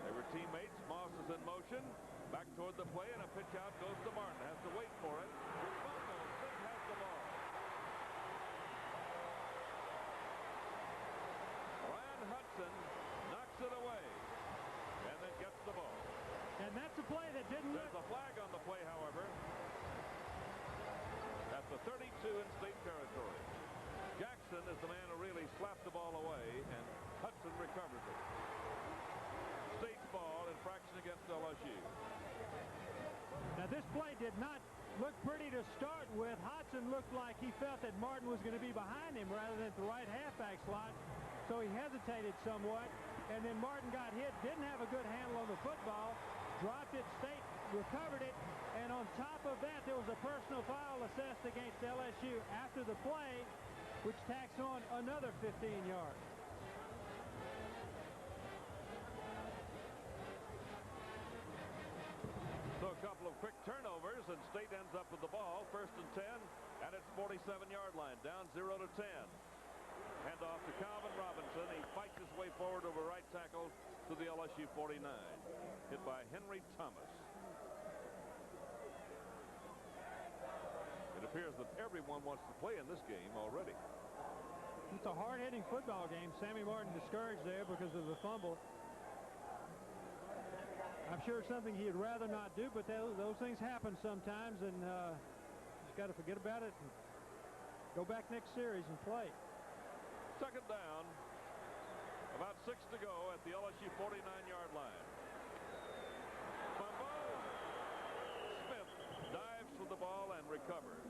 They were teammates. Moss is in motion. Back toward the play, and a pitch out goes to Martin. Has to wait for it. State has the ball. Ryan Hudson knocks it away and then gets the ball. And that's a play that didn't There's a flag on the play, however. At the 32 in state territory. Jackson is the man who really slapped the ball away, and Hudson recovers it. State's ball, infraction against LSU. Now this play did not look pretty to start with. Hodson looked like he felt that Martin was going to be behind him rather than at the right halfback slot, so he hesitated somewhat, and then Martin got hit, didn't have a good handle on the football, dropped it. State recovered it, and on top of that there was a personal foul assessed against LSU after the play, which tacks on another 15 yards. So a couple of quick turnovers, and State ends up with the ball. 1st and 10 at its 47-yard line. Down 0 to 10. Hand off to Calvin Robinson. He fights his way forward over right tackle to the LSU 49. Hit by Henry Thomas. It appears that everyone wants to play in this game already. It's a hard-hitting football game. Sammy Martin discouraged there because of the fumble. I'm sure it's something he'd rather not do, but those things happen sometimes, and just got to forget about it and go back next series and play. 2nd down. About 6 to go at the LSU 49-yard line. Fumble. Smith dives for the ball and recovers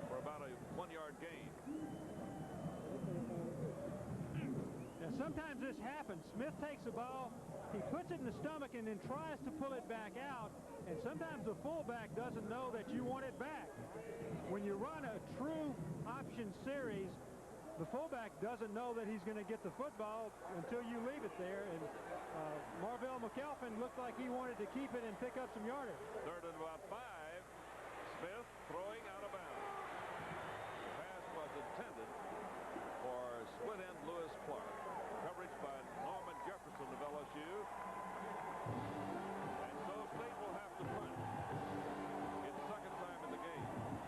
for about a 1-yard gain. Now, sometimes this happens. Smith takes the ball, he puts it in the stomach and then tries to pull it back out, and sometimes the fullback doesn't know that you want it back. When you run a true option series, the fullback doesn't know that he's going to get the football until you leave it there, and Marvell McElphin looked like he wanted to keep it and pick up some yardage. 3rd and about 5. Smith throwing out of bounds. The pass was intended for split end Lewis Clark. Coverage by Norman Jefferson of LSU. And so State will have to punt. It's 2nd time in the game.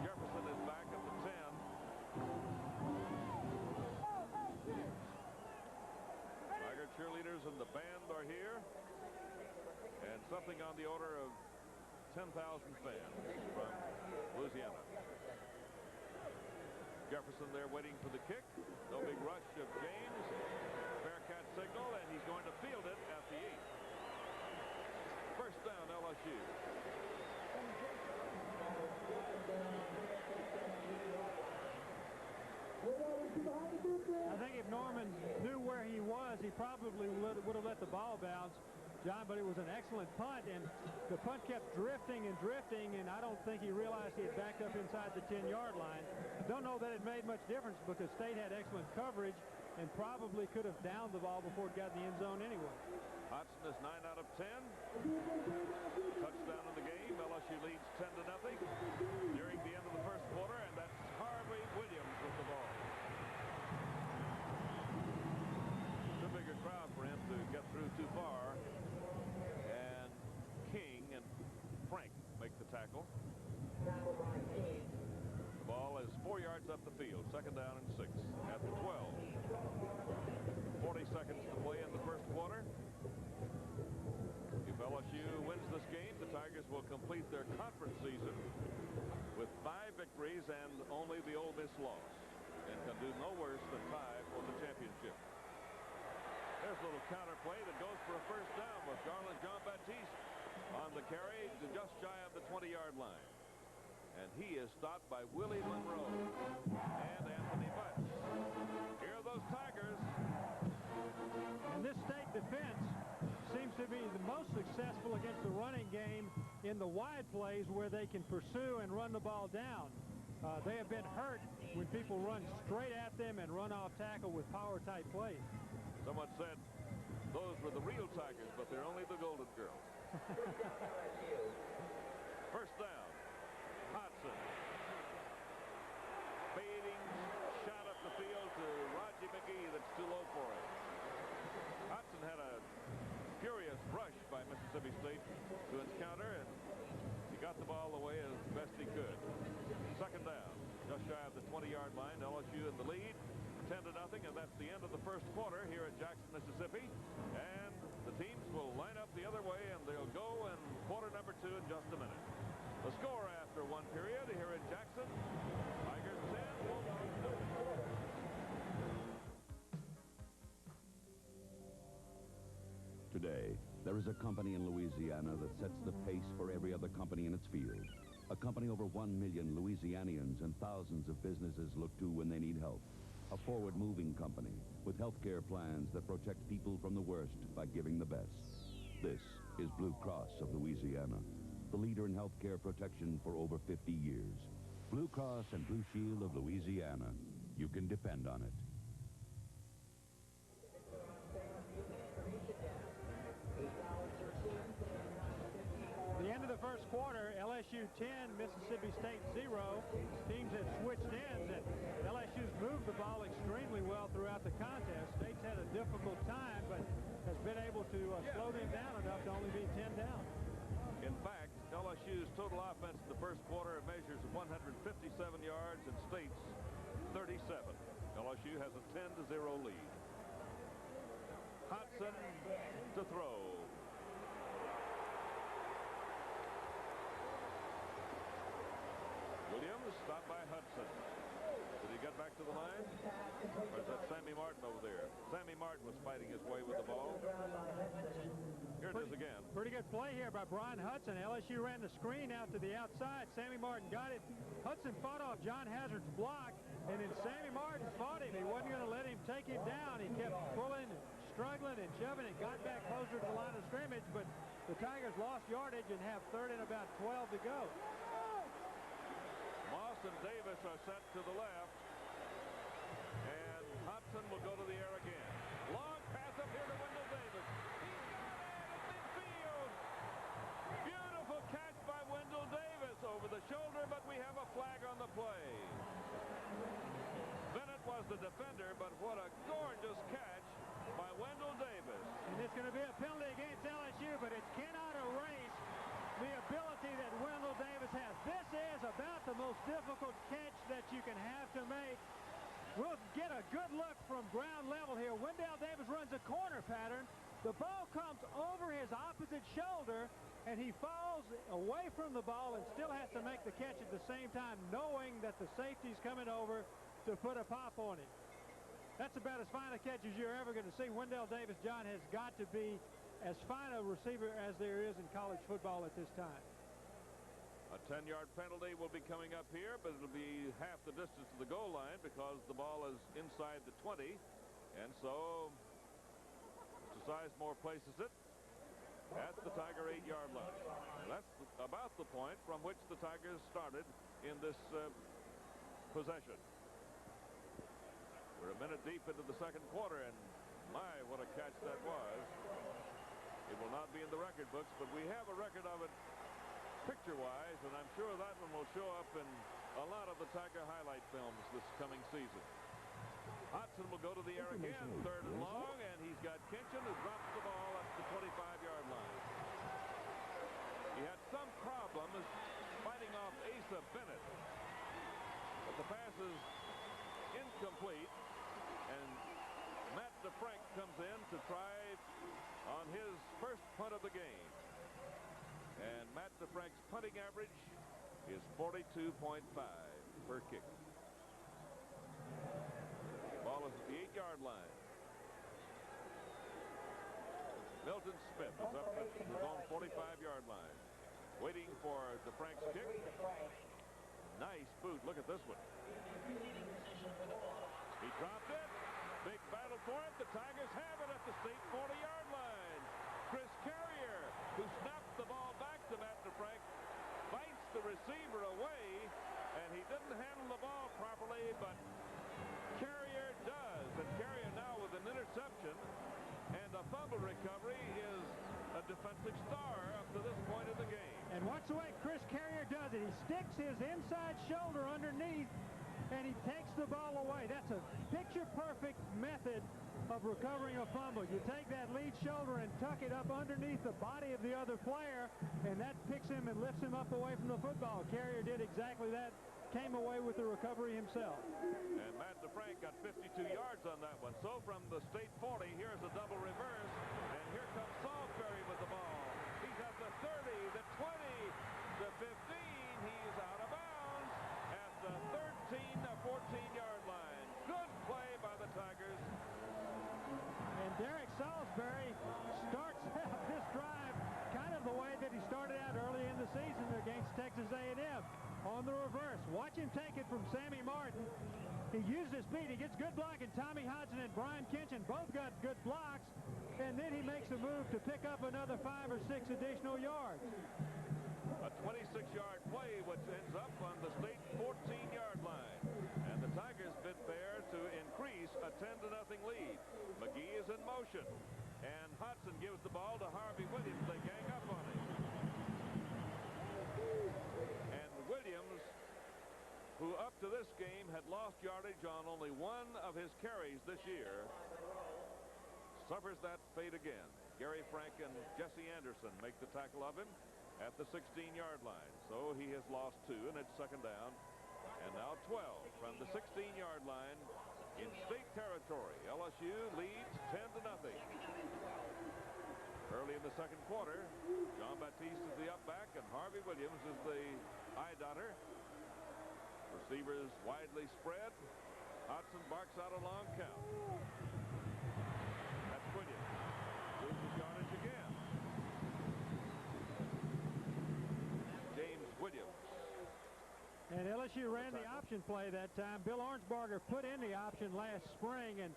Jefferson is back at the 10. Tiger cheerleaders and the band are here. And something on the order of 10,000 fans from Louisiana. Jefferson there waiting for the kick. No big rush of James. Bearcat signal, and he's going to field it at the 8. 1st down, LSU. I think if Norman knew where he was, he probably would have let the ball bounce, John, but it was an excellent punt, and the punt kept drifting and drifting, and I don't think he realized he had backed up inside the 10-yard line. Don't know that it made much difference because State had excellent coverage and probably could have downed the ball before it got in the end zone anyway. Hodson is 9 out of 10. Touchdown in the game. LSU leads 10 to nothing during the end of the 1st quarter, and that's Harvey Williams with the ball. Too big a crowd for him to get through too far. And King and Frank make the tackle. The ball is 4 yards up the field. 2nd down and 6 at the 12. 40 seconds to play in the 1st quarter. If LSU wins this game, the Tigers will complete their conference season with 5 victories and only the Ole Miss loss, and can do no worse than tie for the championship. There's the carry to just shy of the 20-yard line. And he is stopped by Willie Monroe and Anthony Butch. Here are those Tigers. And this state defense seems to be the most successful against the running game in the wide plays where they can pursue and run the ball down. They have been hurt when people run straight at them and run off tackle with power-type plays. Someone said those were the real Tigers, but they're only the Golden Girls. First down, Hodson. Fading shot up the field to Raji McGee that's too low for him. Hodson had a furious rush by Mississippi State to encounter, and he got the ball away as best he could. Second down, just shy of the 20-yard line. LSU in the lead, 10-0, and that's the end of the first quarter here at Jackson, Mississippi. And the teams will line up the other way, and they'll go in quarter number 2 in just a minute. The score after one period here in Jackson, Tigers 10. Today, there is a company in Louisiana that sets the pace for every other company in its field. A company over 1 million Louisianians and thousands of businesses look to when they need help. A forward-moving company with health care plans that protect people from the worst by giving the best. This is Blue Cross of Louisiana, the leader in health care protection for over 50 years. Blue Cross and Blue Shield of Louisiana. You can depend on it. The end of the first quarter, LSU 10, Mississippi State 0. Teams have switched ends, and LSU's moved the ball extremely well throughout the contest. State's had a difficult time, but has been able to slow them down enough to only be 10 down. In fact, LSU's total offense in the first quarter measures 157 yards and State's 37. LSU has a 10-0 lead. Hodson to throw. Williams stopped by Hudson. Did he get back to the line? Or is that Sammy Martin over there? Sammy Martin was fighting his way with the ball. Here it is again. Pretty good play here by Brian Hudson. LSU ran the screen out to the outside. Sammy Martin got it. Hudson fought off John Hazard's block, and then Sammy Martin fought him. He wasn't going to let him take him down. He kept pulling, struggling, and shoving, and got back closer to the line of scrimmage, but the Tigers lost yardage and have third and about 12 to go. Moss and Davis are set to the left. And Hodson will go to the air again. Long pass up here to Wendell Davis. He's got it at midfield. Beautiful catch by Wendell Davis over the shoulder, but we have a flag on the play. Bennett was the defender, but what a gorgeous catch by Wendell Davis. And it's going to be a penalty against LSU, but it cannot erase the ability that Wendell Davis has. This is about the most difficult catch that you can have to make. We'll get a good look from ground level here. Wendell Davis runs a corner pattern. The ball comes over his opposite shoulder, and he falls away from the ball and still has to make the catch at the same time, knowing that the safety's coming over to put a pop on it. That's about as fine a catch as you're ever going to see. Wendell Davis, John, has got to be as fine a receiver as there is in college football at this time. A 10-yard penalty will be coming up here, but it'll be half the distance to the goal line because the ball is inside the 20. And so Mr. Sizemore places it at the Tiger 8-yard line. That's about the point from which the Tigers started in this possession. We're a minute deep into the second quarter, and my, what a catch that was. It will not be in the record books, but we have a record of it picture-wise, and I'm sure that one will show up in a lot of the Tiger highlight films this coming season. Hodson will go to the air again, third and long, and he's got Kinchin, who drops the ball at the 25-yard line. He had some problems fighting off Asa Bennett, but the pass is incomplete, and Matt DeFrank comes in to try on his first punt of the game. And Matt DeFrank's punting average is 42.5 per kick. Ball is at the 8-yard line. Milton Smith is up at his own 45-yard line. Waiting for DeFrank's kick. Nice boot. Look at this one. He dropped it. Big battle for it. The Tigers have it at the state 40-yard line. Chris Carrier, who snapped the ball back to Matt DeFrank, bites the receiver away, and he didn't handle the ball properly, but Carrier does. And Carrier now with an interception and a fumble recovery is a defensive star up to this point of the game. And watch the way Chris Carrier does it. He sticks his inside shoulder underneath, and he takes the ball away. That's a picture-perfect method of recovering a fumble. You take that lead shoulder and tuck it up underneath the body of the other player, and that picks him and lifts him up away from the football. Carrier did exactly that, came away with the recovery himself. And Matt DeFrank got 52 yards on that one. So from the state 40, here's a double reverse, and here comes Salisbury with the ball. He's at the 30, the 20, the 15. He's out of bounds at the 13, 14-yard line. Good play by the Tigers. And Derek Salisbury starts out this drive kind of the way that he started out early in the season against Texas A&M. On the reverse. Watch him take it from Sammy Martin. He used his speed. He gets good blocking. Tommy Hodgson and Brian Kinchin both got good blocks. And then he makes a move to pick up another 5 or 6 additional yards. A 26-yard play, which ends up on the state 14-yard line. And the Tigers bid fair to increase a 10-0 lead. McGee is in motion. And Hodgson gives the ball to Harvey Williams. They gang up on him. And Williams, who up to this game had lost yardage on only one of his carries this year, suffers that fate again. Gary Frank and Jesse Anderson make the tackle of him at the 16-yard line. So he has lost 2, and it's second down. And now 12 from the 16-yard line in state territory. LSU leads 10-0. Early in the second quarter, John Baptiste is the up back, and Harvey Williams is the eye dotter. Receivers widely spread. Hodgson barks out a long count. That's Williams. Loses yardage again. James Williams. And LSU ran the option play that time. Bill Ornsbarger put in the option last spring, and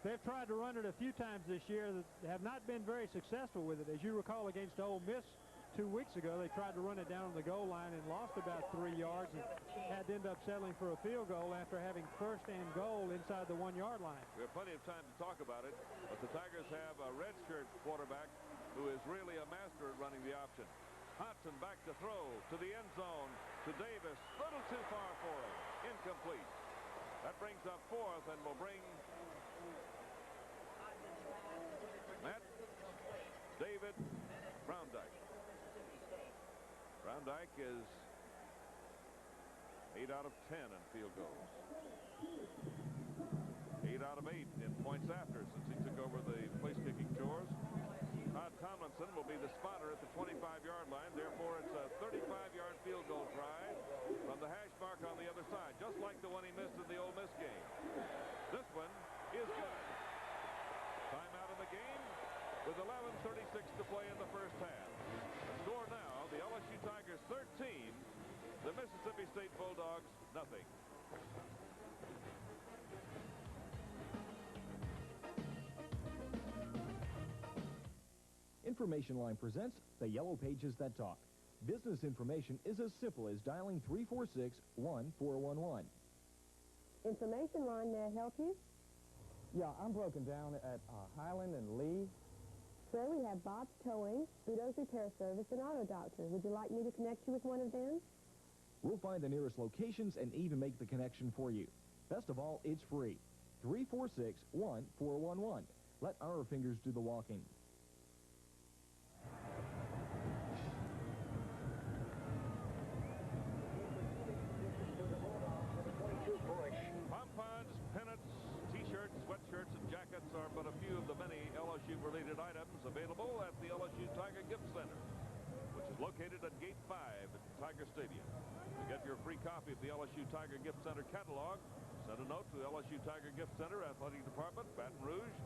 they've tried to run it a few times this year that have not been very successful with it. As you recall, against Ole Miss 2 weeks ago, they tried to run it down on the goal line and lost about 3 yards and had to end up settling for a field goal after having first and goal inside the 1-yard line. We have plenty of time to talk about it, but the Tigers have a redshirt quarterback who is really a master at running the option. Hodgson back to throw to the end zone to Davis. Little too far for him. Incomplete. That brings up 4th and will bring Matt David Browndyke. Browndyke is 8 out of 10 in field goals. 8 out of 8 in points after since he took over the place-kicking chores. Todd Tomlinson will be the spotter at the 25-yard line. Therefore, it's a 35-yard field goal try from the hash mark on the other side, just like the one he missed in the Ole Miss game. This one is good. Timeout of the game with 11:36 to play in the first half. The score now, the LSU Tigers 13, the Mississippi State Bulldogs nothing. Information Line presents the Yellow Pages That Talk. Business information is as simple as dialing 346-1411. Information Line, may I help you? Yeah, I'm broken down at Highland and Lee. Sir, we have Bob's Towing, Budo's Repair Service, and Auto Doctor. Would you like me to connect you with one of them? We'll find the nearest locations and even make the connection for you. Best of all, it's free. 346-1411. Let our fingers do the walking. Pompons, pennants, T-shirts, sweatshirts, and jackets are but a few of the many LSU-related items available at the LSU Tiger Gift Center, which is located at Gate 5 at Tiger Stadium. To get your free copy of the LSU Tiger Gift Center catalog, send a note to the LSU Tiger Gift Center, Athletic Department, Baton Rouge,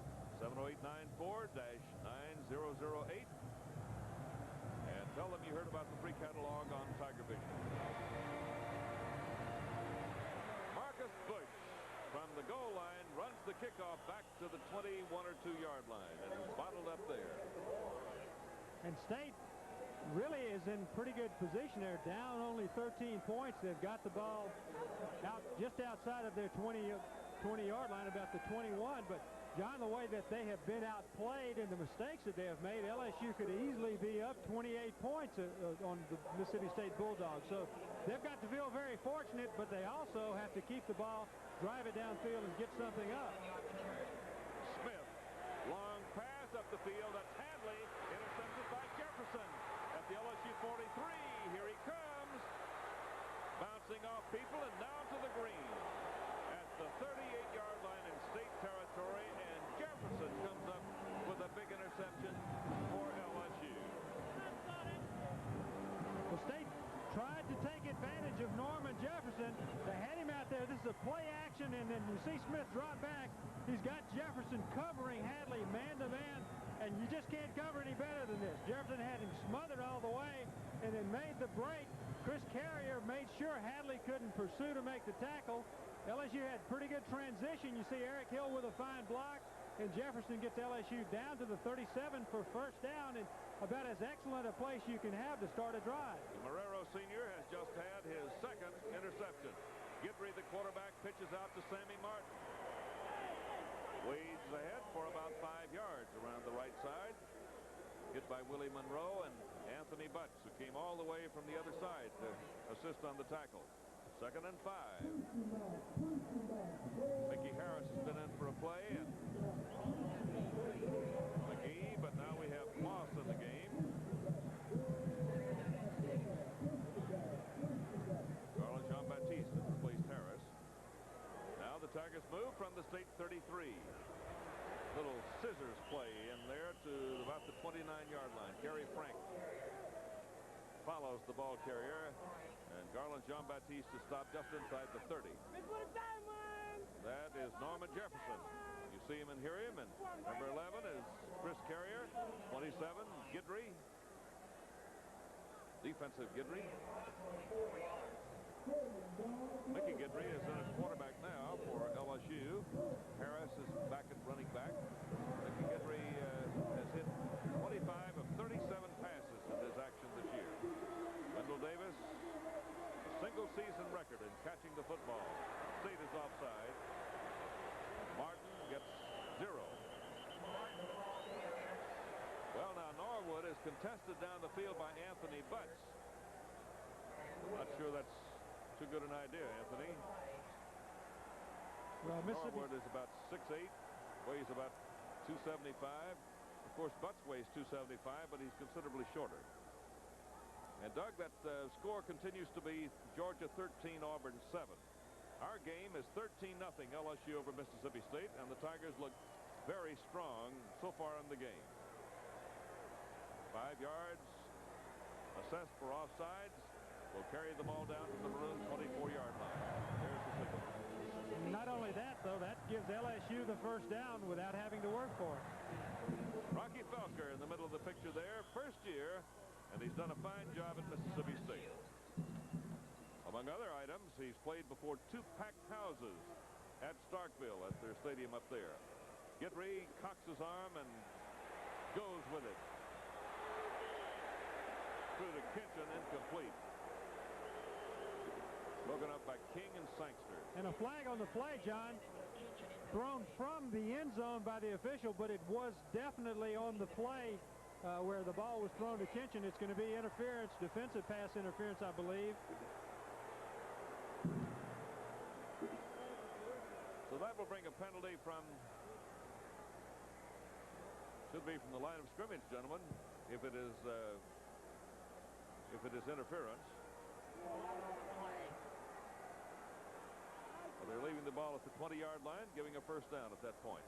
70894-9008. And Tell them you heard about the free catalog on Tiger Vision. Marcus Bush from the goal line runs the kickoff back to the 21 or 2 yard line and is bottled up there. And State really is in pretty good position. They're down only 13 points. They've got the ball out just outside of their 20-yard line, about the 21. But, John, the way that they have been outplayed and the mistakes that they have made, LSU could easily be up 28 points on the Mississippi State Bulldogs. So they've got to feel very fortunate, but they also have to keep the ball, drive it downfield, and get something up. Smith, long pass up the field. That's Hadley, intercepted by Jefferson. At the LSU 43, here he comes, bouncing off people and down to the green at the 38-yard line in State territory, and Jefferson comes up with a big interception for LSU. Well, State tried to take advantage of Norman Jefferson. They had him out there. This is a play action, and then you see Smith drop back. He's got Jefferson covering Hadley man-to-man, and you just can't cover any better than this. Jefferson had him smothered all the way and then made the break. Chris Carrier made sure Hadley couldn't pursue to make the tackle. LSU had pretty good transition. You see Eric Hill with a fine block, and Jefferson gets LSU down to the 37 for first down, and about as excellent a place you can have to start a drive. Marrero Sr. has just had his second interception. Guidry, the quarterback, pitches out to Sammy Martin. Wades ahead for about 5 yards around the right side. Hit by Willie Monroe and Anthony Butts, who came all the way from the other side to assist on the tackle. 2nd and 5. Mickey Harris has been in for a play, and McGee, but now we have Moss in the game. Garland Jean-Baptiste has replaced Harris. Now the Tigers move from the State 33. Little scissors play in there to about the 29-yard line. Gary Frank follows the ball carrier, and Garland Jean-Baptiste is stopped just inside the 30. That is Norman Jefferson. You see him and hear him, and number 11 is Chris Carrier. 27, Guidry. Defensive Guidry. Mickey Guidry is in at quarterback now for LSU. Harris is back at running back. Mickey Guidry has hit 25 of 37 passes in his action this year. Wendell Davis, a single season record in catching the football. State is offside. Martin gets 0. Well, now Norwood is contested down the field by Anthony Butts. I'm not sure that's too good an idea, Anthony. Well, Norwood is about 6'8", weighs about 275. Of course, Butts weighs 275, but he's considerably shorter. And Doug, that score continues to be Georgia 13, Auburn 7. Our game is 13-0 LSU over Mississippi State, and the Tigers look very strong so far in the game. 5 yards, assessed for offsides. Will carry the ball down to the maroon 24-yard line. There's the signal. Not only that, though, that gives LSU the first down without having to work for it. Rocky Felker in the middle of the picture there, first year, and he's done a fine job at Mississippi State. Among other items, he's played before 2 packed houses at Starkville at their stadium up there. Guidry cocks his arm and goes with it. Through to Kitchen, incomplete. Broken up by King and Sangster. And a flag on the play, John. Thrown from the end zone by the official, but it was definitely on the play where the ball was thrown to Kitchen. It's going to be interference, defensive pass interference, I believe. So that will bring a penalty from, should be from the line of scrimmage, gentlemen, if it is interference. Well, they're leaving the ball at the 20-yard line, giving a first down at that point.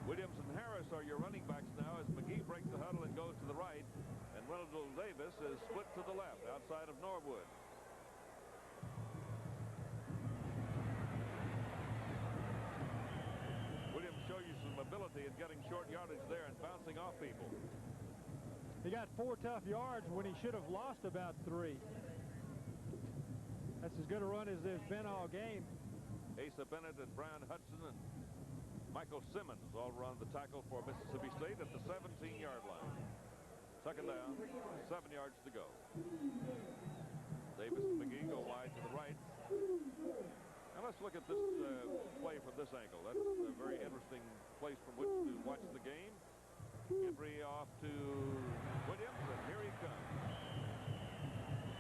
Williams and Harris are your running backs now as McGee breaks the huddle and goes to the right, and Wendell Davis is split to the left. side of Norwood. Williams show you some ability in getting short yardage there and bouncing off people. He got 4 tough yards when he should have lost about 3. That's as good a run as there's been all game. Asa Bennett and Brian Hudson and Michael Simmons all run the tackle for Mississippi State at the 17-yard line. Second down, 7 yards to go. Davis and McGee go wide to the right. Now let's look at this play from this angle. That's a very interesting place from which to watch the game. Embry off to Williams, and here he comes.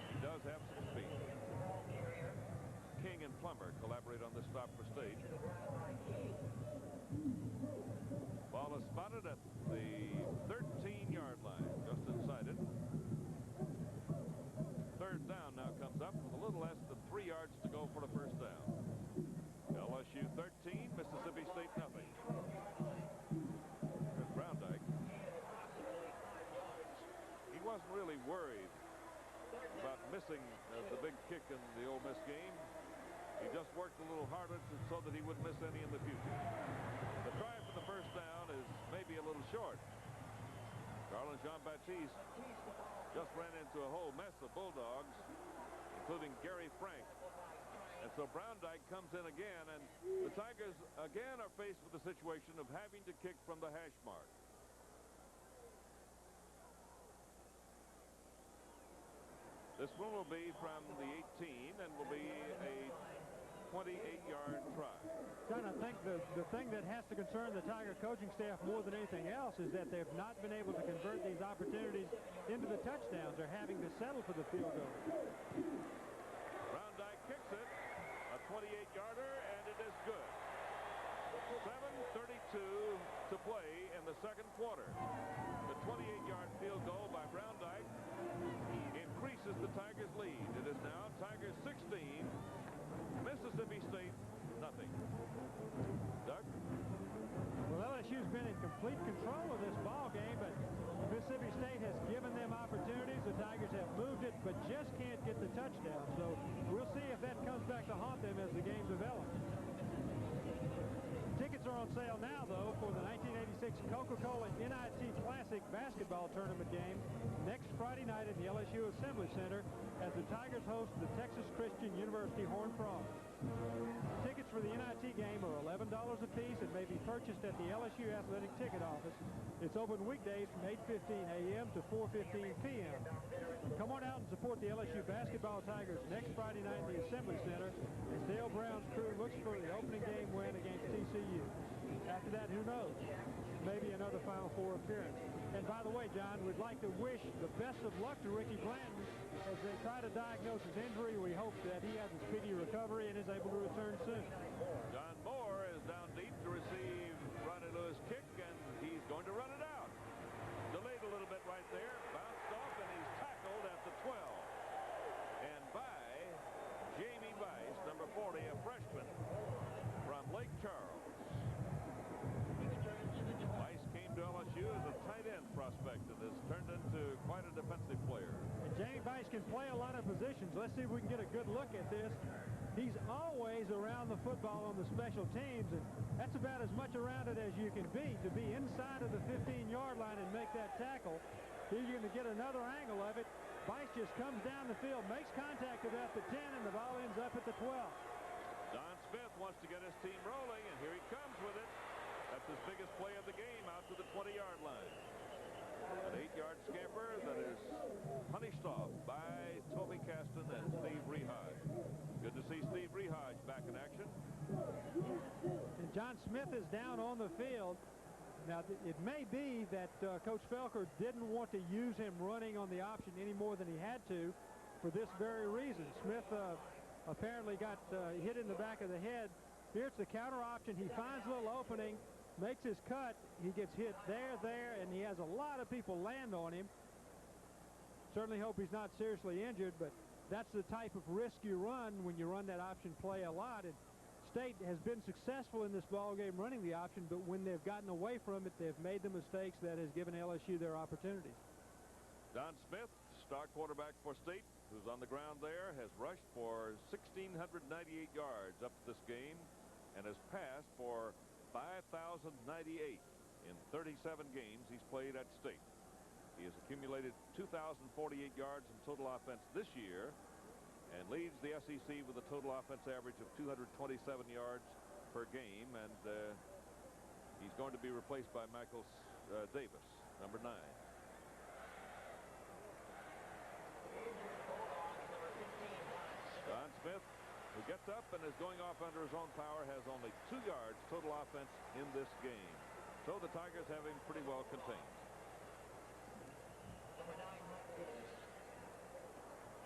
He does have some speed. King and Plummer collaborate on this stop for State. Ball is spotted at the 13-yard line, just inside it. Third down now comes up with a little less than 3 yards to go for the first down. LSU 13, Mississippi State nothing. There's Browndyke. He wasn't really worried about missing the big kick in the Ole Miss game. He just worked a little harder so that he wouldn't miss any in the future. The try for the first down is maybe a little short. Garland Jean-Baptiste just ran into a whole mess of Bulldogs, including Gary Frank. And so Browndyke comes in again, and the Tigers again are faced with the situation of having to kick from the hash mark. This one will be from the 18 and will be a 28-yard try. John, I think the thing that has to concern the Tiger coaching staff more than anything else is that they've not been able to convert these opportunities into the touchdowns. They're having to settle for the field goal. Browndyke kicks it, a 28-yarder, and it is good. 7:32 to play in the second quarter. The 28-yard field goal by Browndyke increases the Tigers' lead. It is now Tigers 16, Mississippi State nothing. Doug? Well, LSU's been in complete control of this ball game, but Mississippi State has given them opportunities. The Tigers have moved it, but just can't get the touchdown. So we'll see if that comes back to haunt them as the game develops. Tickets are on sale now, though, for the 1986 Coca-Cola NIT Classic basketball tournament game next Friday night in the LSU Assembly Center as the Tigers host the Texas Christian University Horned Frogs. Tickets for the NIT game are $11 apiece and may be purchased at the LSU Athletic Ticket Office. It's open weekdays from 8:15 a.m. to 4:15 p.m. Come on out and support the LSU basketball Tigers next Friday night in the Assembly Center as Dale Brown's crew looks for the opening game win against TCU. After that, who knows? Maybe another Final Four appearance. And by the way, John, we'd like to wish the best of luck to Ricky Blanton as they try to diagnose his injury. We hope that he has a speedy recovery and is able to return soon. John Moore is down deep to receive Ronnie Lewis' kick, and he's going to run it out. Delayed a little bit right there, bounced off, and he's tackled at the 12. And by Jamie Weiss, number 40, a freshman from Lake Charles. Weiss came to LSU as a tight end prospect and has turned into quite a defensive player. And Jamie Weiss can play a lot of positions. Let's see if we can get a good look at this. He's always around the football on the special teams, and that's about as much around it as you can be. To be inside of the 15-yard line and make that tackle, he's going to get another angle of it. Weiss just comes down the field, makes contact about the 10, and the ball ends up at the 12. Don Smith wants to get his team rolling, and here he comes with it. That's his biggest play of the game, out to the 20-yard line. An 8-yard scamper that is punished off by Toby Caston and Steve Rehage. Good to see Steve Rehage back in action. And John Smith is down on the field. Now, it may be that Coach Felker didn't want to use him running on the option any more than he had to for this very reason. Smith apparently got hit in the back of the head. Here's the counter option. He finds a little opening, makes his cut. He gets hit there, and he has a lot of people land on him. Certainly hope he's not seriously injured, but that's the type of risk you run when you run that option play a lot. And State has been successful in this ball game running the option, but when they've gotten away from it, they've made the mistakes that has given LSU their opportunities. Don Smith star quarterback for State, who's on the ground there, has rushed for 1,698 yards up to this game and has passed for 5,098 in 37 games he's played at State. He has accumulated 2,048 yards in total offense this year and leads the SEC with a total offense average of 227 yards per game, and he's going to be replaced by Michael Davis, number 9. Don Smith, who gets up and is going off under his own power, has only 2 yards total offense in this game. So the Tigers have him pretty well contained.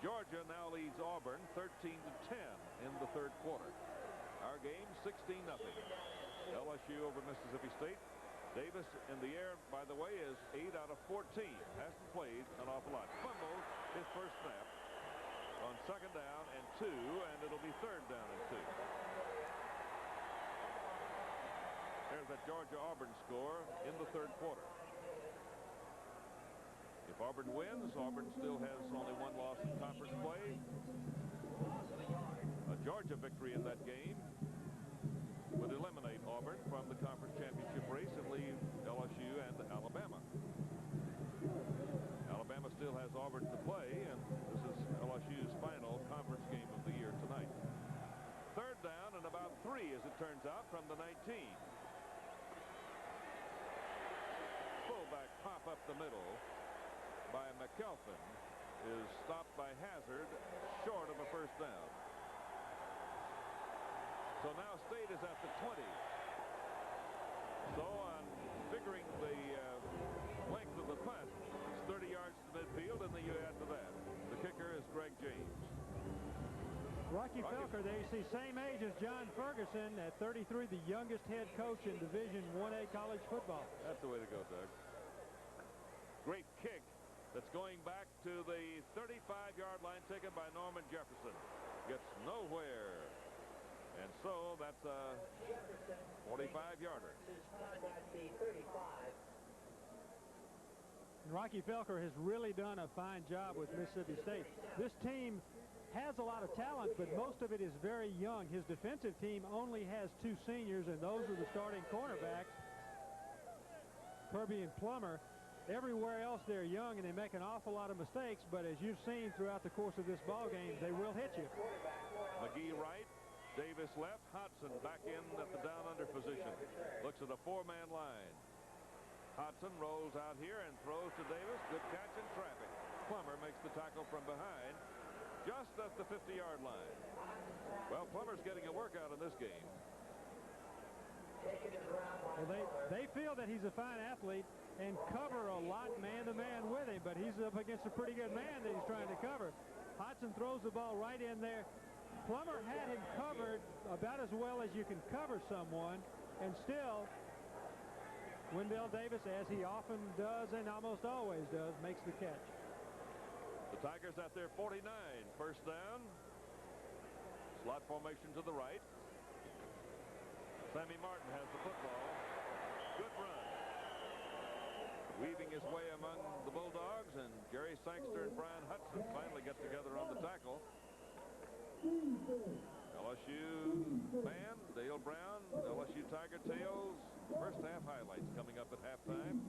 Georgia now leads Auburn 13-10 in the third quarter. Our game 16-0. LSU over Mississippi State. Davis in the air, by the way, is 8 out of 14. Hasn't played an awful lot. Fumbled his first snap on second down and 2, and it'll be third down and 2. There's that Georgia-Auburn score in the third quarter. If Auburn wins, Auburn still has only 1 loss in conference play. A Georgia victory in that game would eliminate Auburn from the conference championship race and leave LSU and Alabama. Alabama still has Auburn to play, and this is LSU's final conference game of the year tonight. Third down and about 3, as it turns out, from the 19. Fullback pop up the middle by McElphin is stopped by Hazard short of a first down. So now State is at the 20. So on figuring the length of the punt, it's 30 yards to midfield, and then you add to that. The kicker is Greg James. Rocky Felker, there you see, same age as John Ferguson at 33, the youngest head coach in Division 1A college football. That's the way to go, Doug. Great kick that's going back to the 35-yard line taken by Norman Jefferson. Gets nowhere. And so that's a 45-yarder. Rocky Felker has really done a fine job with Mississippi State. This team has a lot of talent, but most of it is very young. His defensive team only has 2 seniors, and those are the starting cornerbacks, Kirby and Plummer. Everywhere else they're young, and they make an awful lot of mistakes, but as you've seen throughout the course of this ball game, they will hit you. McGee right, Davis left, Hodson back in at the down-under position. Looks at a 4-man line. Hodson rolls out here and throws to Davis. Good catch in traffic. Plummer makes the tackle from behind, just at the 50-yard line. Well, Plummer's getting a workout in this game. Well, they feel that he's a fine athlete and cover a lot man-to-man with him, but he's up against a pretty good man that he's trying to cover. Hodson throws the ball right in there. Plummer had him covered about as well as you can cover someone, and still Wendell Davis, as he often does and almost always does, makes the catch. The Tigers at their 49. First down. Slot formation to the right. Sammy Martin has the football. Good run. Weaving his way among the Bulldogs, and Jerry Sangster and Brian Hudson finally get together on the tackle. LSU band, Dale Brown, LSU Tiger Tales. First half highlights coming up at halftime,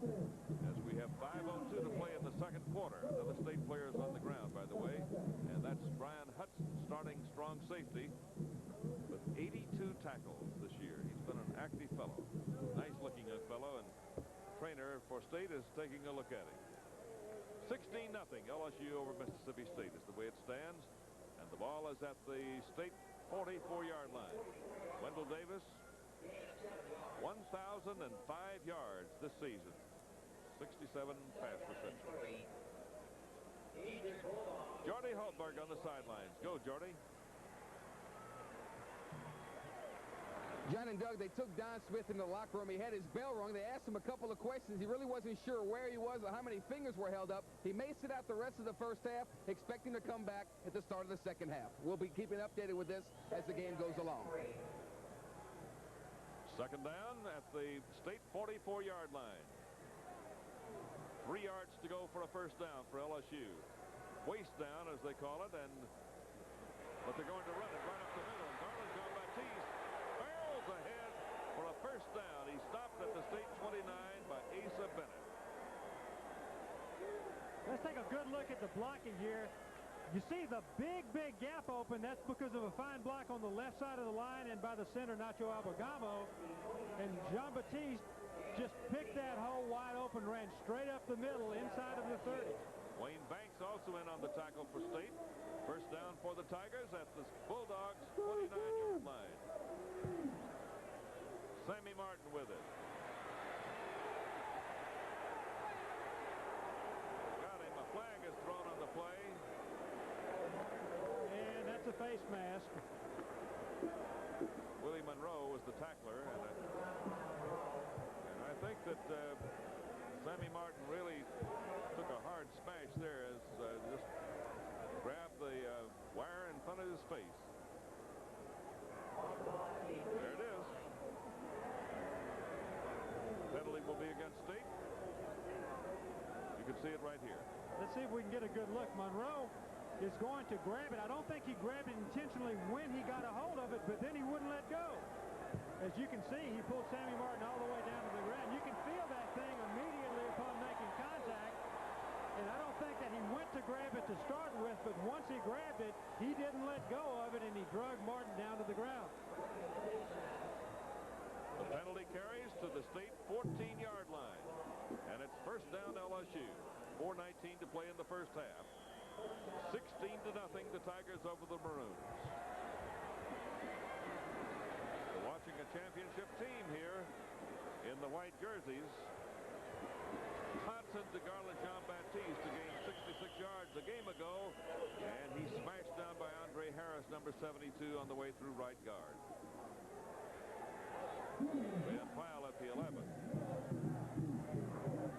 as we have 5:02 to play in the second quarter. Another State player is on the ground, by the way, and that's Brian Hudson, starting strong safety with 82 tackles this year. He's been an active fellow. Nice-looking young fellow, and trainer for State is taking a look at him. 16-0 LSU over Mississippi State is the way it stands, and the ball is at the State 44-yard line. Wendell Davis, 1,005 yards this season, 67 pass receptions. Jordy Hultberg on the sidelines. Go, Jordy. John and Doug, they took Don Smith into the locker room. He had his bell rung. They asked him a couple of questions. He really wasn't sure where he was or how many fingers were held up. He may sit out the rest of the first half, expecting to come back at the start of the second half. We'll be keeping updated with this as the game goes along. Second down at the State 44-yard line. 3 yards to go for a first down for LSU. waist down, as they call it, but they're going to run it right up the middle. Garland Jean-Baptiste barrels ahead for a first down. He stopped at the state 29 by Asa Bennett. Let's take a good look at the blocking here. You see the big gap open. That's because of a fine block on the left side of the line and by the center, Nacho Albergamo. And Jean-Baptiste just picked that hole wide open, ran straight up the middle inside of the 30. Wayne Banks also in on the tackle for state. First down for the Tigers at the Bulldogs' 29-yard line. Sammy Martin with it. Got him. A flag is thrown on the play. And that's a face mask. Willie Monroe was the tackler. And I think that Sammy Martin really took a hard smash there as just grabbed the wire in front of his face. There it is. Penalty will be against state. You can see it right here. Let's see if we can get a good look. Monroe is going to grab it. I don't think he grabbed it intentionally when he got a hold of it, but then he wouldn't let go. As you can see, he pulled Sammy Martin all the way down to the ground. You can feel that thing immediately upon making contact. And I don't think that he went to grab it to start with, but once he grabbed it, he didn't let go of it, and he dragged Martin down to the ground. The penalty carries to the state 14-yard line. And it's first down LSU. 4:19 to play in the first half. 16-0, the Tigers over the Maroons. We're watching a championship team here in the white jerseys. Hodson to Garland Jean-Baptiste to gain 66 yards a game ago, and he's smashed down by Andre Harris, number 72, on the way through right guard. Van Pyle at the 11.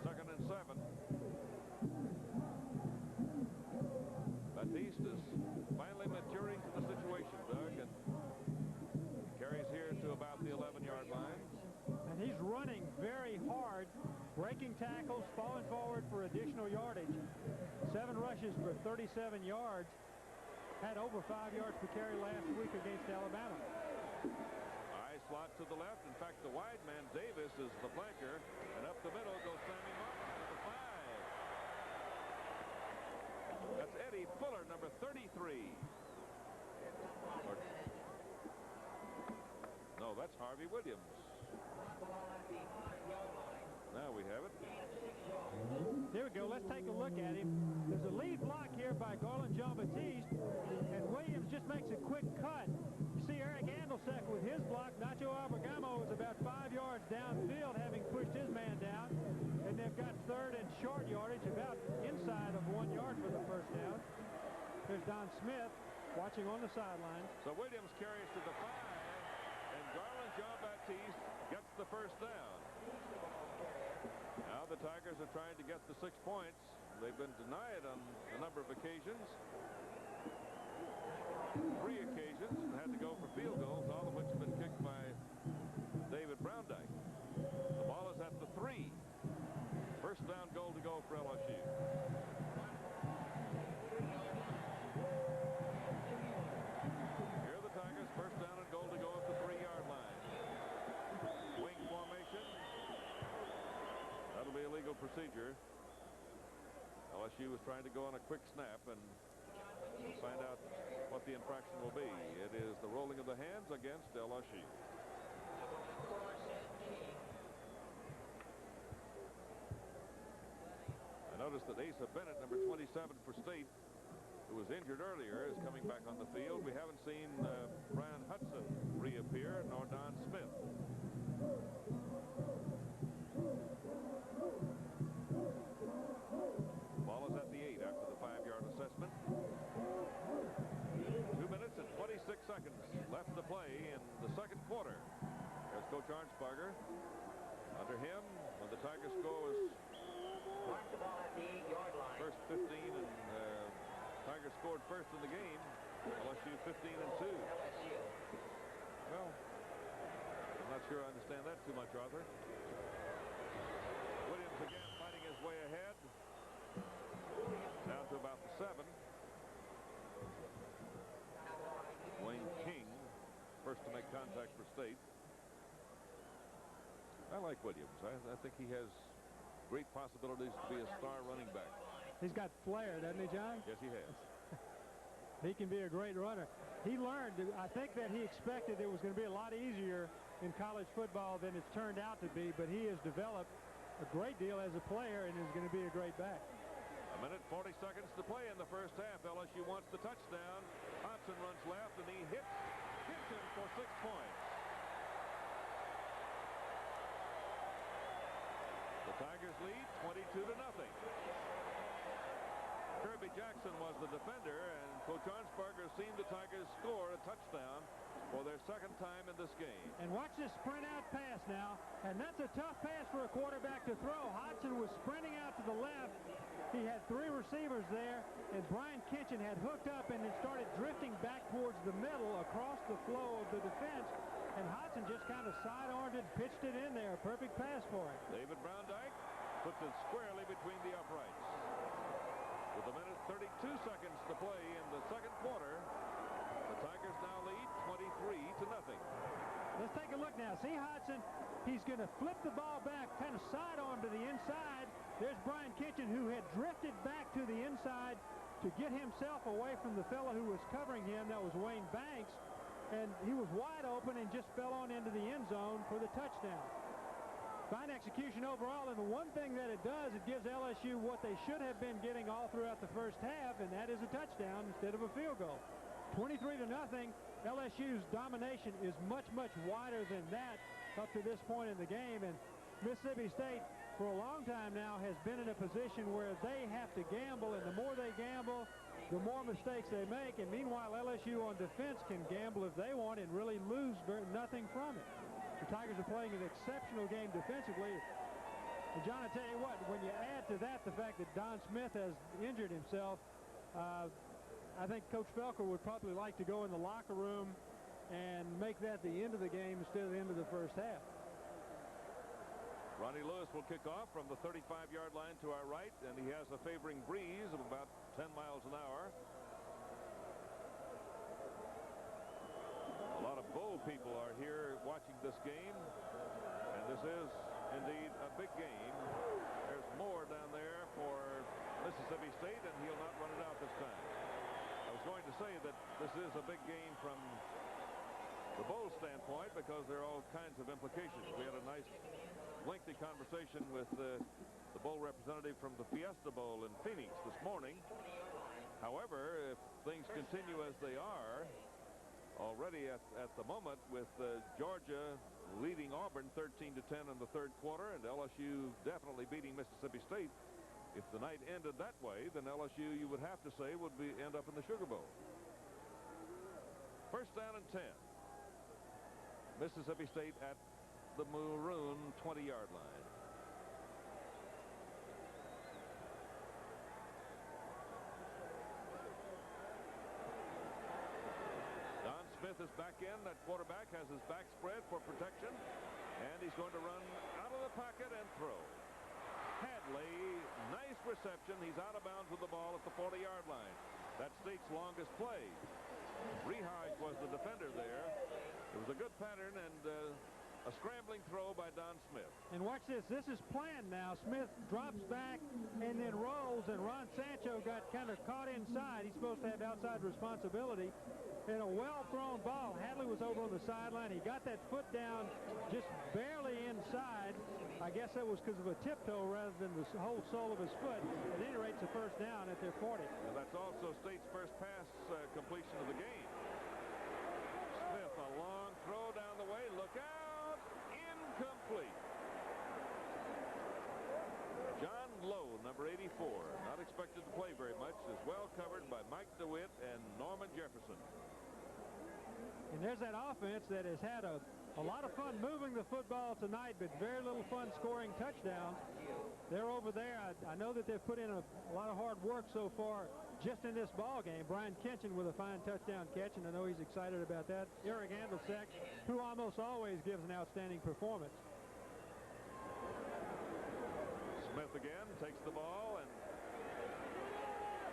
2nd and 7. Baptiste is finally maturing to the situation, Doug, and carries here to about the 11-yard line. And he's running very hard, breaking tackles, falling forward for additional yardage. 7 rushes for 37 yards. Had over 5 yards per carry last week against Alabama. I slot to the left. In fact, the wide man, Davis, is the flanker. And up the middle goes Sammy Martin, number 5. That's Eddie Fuller, number 33. No, that's Harvey Williams. Now we have it. Here we go. Let's take a look at him. There's a lead block here by Garland Jean-Baptiste, and Williams just makes a quick cut. You see Eric Andelsek with his block. Nacho Albergamo is about 5 yards downfield, having pushed his man down. And they've got 3rd and short yardage, about inside of 1 yard for the first down. There's Don Smith watching on the sideline. So Williams carries to the 5, and Garland Jean-Baptiste gets the first down. Now the Tigers are trying to get the 6 points. They've been denied on a number of occasions. 3 occasions, and had to go for field goals, all of which have been kicked by David Browndyke. The ball is at the 3. First down goal to go for LSU. Here are the Tigers, first down and goal to go at the 3-yard line. Wing formation. That'll be a legal procedure. LSU was trying to go on a quick snap, and we'll find out what the infraction will be. It is the rolling of the hands against LSU. I noticed that Asa Bennett, number 27 for state, who was injured earlier, is coming back on the field. We haven't seen Brian Hudson reappear, nor Don Smith. Ball is at the 8 after the 5-yard assessment. 2 minutes and 26 seconds left to play in the second quarter. There's Coach Arnsparger. Under him, when the Tigers score is first 15, and Tigers scored first in the game. LSU 15-2. Well, I'm not sure I understand that too much, Arthur. Williams again fighting his way ahead. Down to about the 7. Mike Williams. I think he has great possibilities to be a star running back. He's got flair, doesn't he, John? Yes, he has. He can be a great runner. He learned, I think that he expected it was going to be a lot easier in college football than it's turned out to be, but he has developed a great deal as a player and is going to be a great back. A minute, 40 seconds to play in the first half. LSU wants the touchdown. Hodgson runs left, and he hits Kitchen for 6 points. The Tigers lead 22-0. Kirby Jackson was the defender, and Coach Arnsparger has seen the Tigers score a touchdown for their second time in this game. And watch this sprint out pass now, and that's a tough pass for a quarterback to throw. Hodgson was sprinting out to the left. He had 3 receivers there, and Brian Kitchen had hooked up and then started drifting back towards the middle across the flow of the defense, and Hodgson just kind of side-armed it, pitched it in there. A perfect pass for him. David Browndyke puts it squarely between the uprights. With a minute 32 seconds to play in the second quarter, the Tigers now lead 23-0. Let's take a look now. See Hodgson, he's going to flip the ball back, kind of sidearm to the inside. There's Brian Kitchen, who had drifted back to the inside to get himself away from the fellow who was covering him. That was Wayne Banks, and he was wide open and just fell on into the end zone for the touchdown. Fine execution overall, and the one thing that it does, it gives LSU what they should have been getting all throughout the first half, and that is a touchdown instead of a field goal. 23-0. LSU's domination is much, much wider than that up to this point in the game, and Mississippi State, for a long time now, has been in a position where they have to gamble, and the more they gamble, the more mistakes they make, and meanwhile, LSU on defense can gamble if they want and really lose nothing from it. The Tigers are playing an exceptional game defensively. And John, I tell you what, when you add to that the fact that Don Smith has injured himself, I think Coach Felker would probably like to go in the locker room and make that the end of the game instead of the end of the first half. Ronnie Lewis will kick off from the 35-yard line to our right, and he has a favoring breeze of about 10 miles an hour. A lot of Bowl people are here watching this game, and this is indeed a big game. There's more down there for Mississippi State, and he'll not run it out this time. I was going to say that this is a big game from the Bowl standpoint because there are all kinds of implications. We had a nice lengthy conversation with the Bowl representative from the Fiesta Bowl in Phoenix this morning. However, if things continue as they are, already at the moment with Georgia leading Auburn 13-10 in the third quarter and LSU definitely beating Mississippi State, if the night ended that way, then LSU, you would have to say, would end up in the Sugar Bowl. First down and 10. Mississippi State at the maroon 20-yard line. Don Smith is back in. That quarterback has his back spread for protection, and he's going to run out of the pocket and throw. Hadley, nice reception. He's out of bounds with the ball at the 40-yard line. That's State's longest play. Rehage was the defender there. It was a good pattern and a scrambling throw by Don Smith. And watch this. This is planned now. Smith drops back and then rolls, and Ron Sancho got kind of caught inside. He's supposed to have outside responsibility. And a well-thrown ball. Hadley was over on the sideline. He got that foot down just barely inside. I guess that was because of a tiptoe rather than the whole sole of his foot. At any rate, it's a first down at their 40. And that's also State's first pass completion of the game. Smith, a long throw down the way. Look out! Incomplete. John Lowe, number 84, not expected to play very much, is well covered by Mike DeWitt and Norman Jefferson. And there's that offense that has had a lot of fun moving the football tonight, but very little fun scoring touchdowns. They're over there. I know that they've put in a lot of hard work so far just in this ball game. Brian Kitchen with a fine touchdown catch, and I know he's excited about that. Eric Andelsek, who almost always gives an outstanding performance. Smith again takes the ball and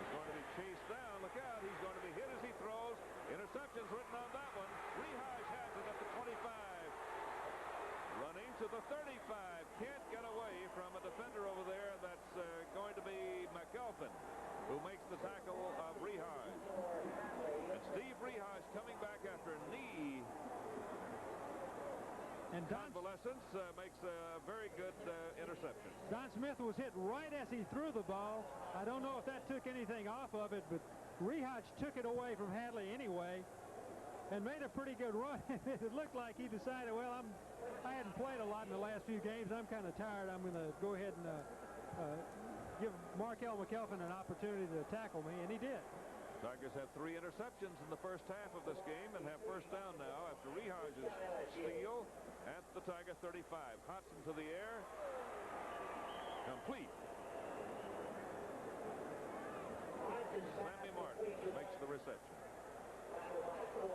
he's going to be chased down. Look out, he's going to be hit as he throws. Interceptions written on that one. Rehage has it at the 25. Running to the 35. Can't get away from a defender over there. That's going to be McElphin, who makes the tackle of Rehage. And Steve Rehage coming back after knee and convalescence makes a very good interception. Don Smith was hit right as he threw the ball. I don't know if that took anything off of it, but Rehage took it away from Hadley anyway and made a pretty good run. It looked like he decided, well, I hadn't played a lot in the last few games. I'm kind of tired. I'm going to go ahead and give Markel McElphin an opportunity to tackle me, and he did. Tigers have 3 interceptions in the first half of this game and have first down now after Rehage's steal at the Tiger 35. Hodson to the air. Complete. Sammy Martin makes the reception.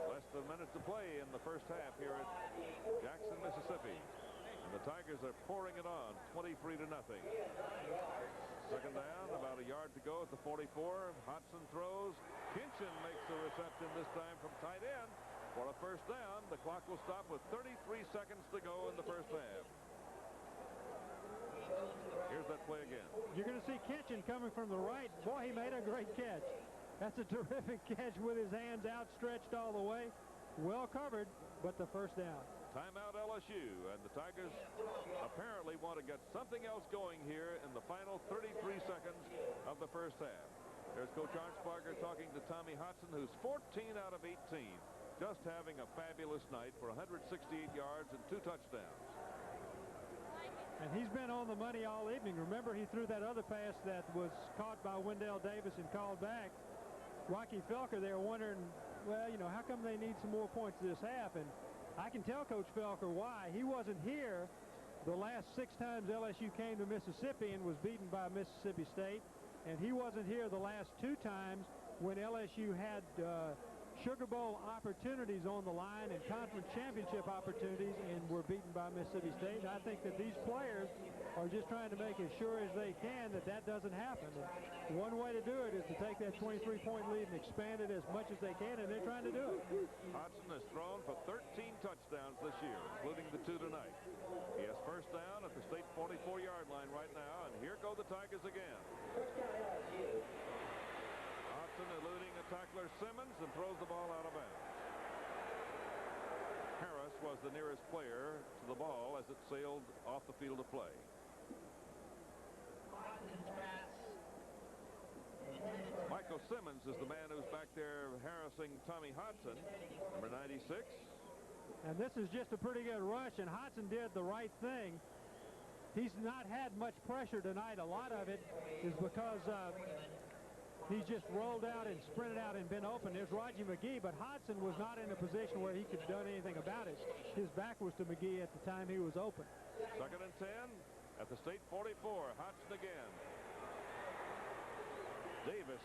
Less than a minute to play in the first half here at Jackson, Mississippi. And the Tigers are pouring it on, 23-0. Second down, about a yard to go at the 44. Hodson throws. Kinchin makes the reception this time from tight end for a first down. The clock will stop with 33 seconds to go in the first half. Here's that play again. You're going to see Kinchin coming from the right. Boy, he made a great catch. That's a terrific catch with his hands outstretched all the way. Well covered, but the first down. Timeout LSU, and the Tigers apparently want to get something else going here in the final 33 seconds of the first half. There's Coach Arnsparger talking to Tommy Hodson, who's 14 out of 18, just having a fabulous night for 168 yards and 2 touchdowns. And he's been on the money all evening. Remember, he threw that other pass that was caught by Wendell Davis and called back. Rocky Felker there wondering, well, you know, how come they need some more points this half? And I can tell Coach Felker why. He wasn't here the last 6 times LSU came to Mississippi and was beaten by Mississippi State. And he wasn't here the last 2 times when LSU had Sugar Bowl opportunities on the line and conference championship opportunities and were beaten by Mississippi State. And I think that these players are just trying to make as sure as they can that that doesn't happen. And one way to do it is to take that 23-point lead and expand it as much as they can, and they're trying to do it. Hodson has thrown for 13 touchdowns this year, including the 2 tonight. He has first down at the state 44-yard line right now, and here go the Tigers again. Hodson eluding a tackler Simmons and throws the ball out of bounds. Harris was the nearest player to the ball as it sailed off the field of play. Michael Simmons is the man who's back there harassing Tommy Hodson, number 96. And this is just a pretty good rush, and Hodson did the right thing. He's not had much pressure tonight. A lot of it is because he's just rolled out and sprinted out and been open. There's Raji McGee, but Hodson was not in a position where he could have done anything about it. His back was to McGee at the time he was open. Second and 10 at the state 44. Hodson again. Davis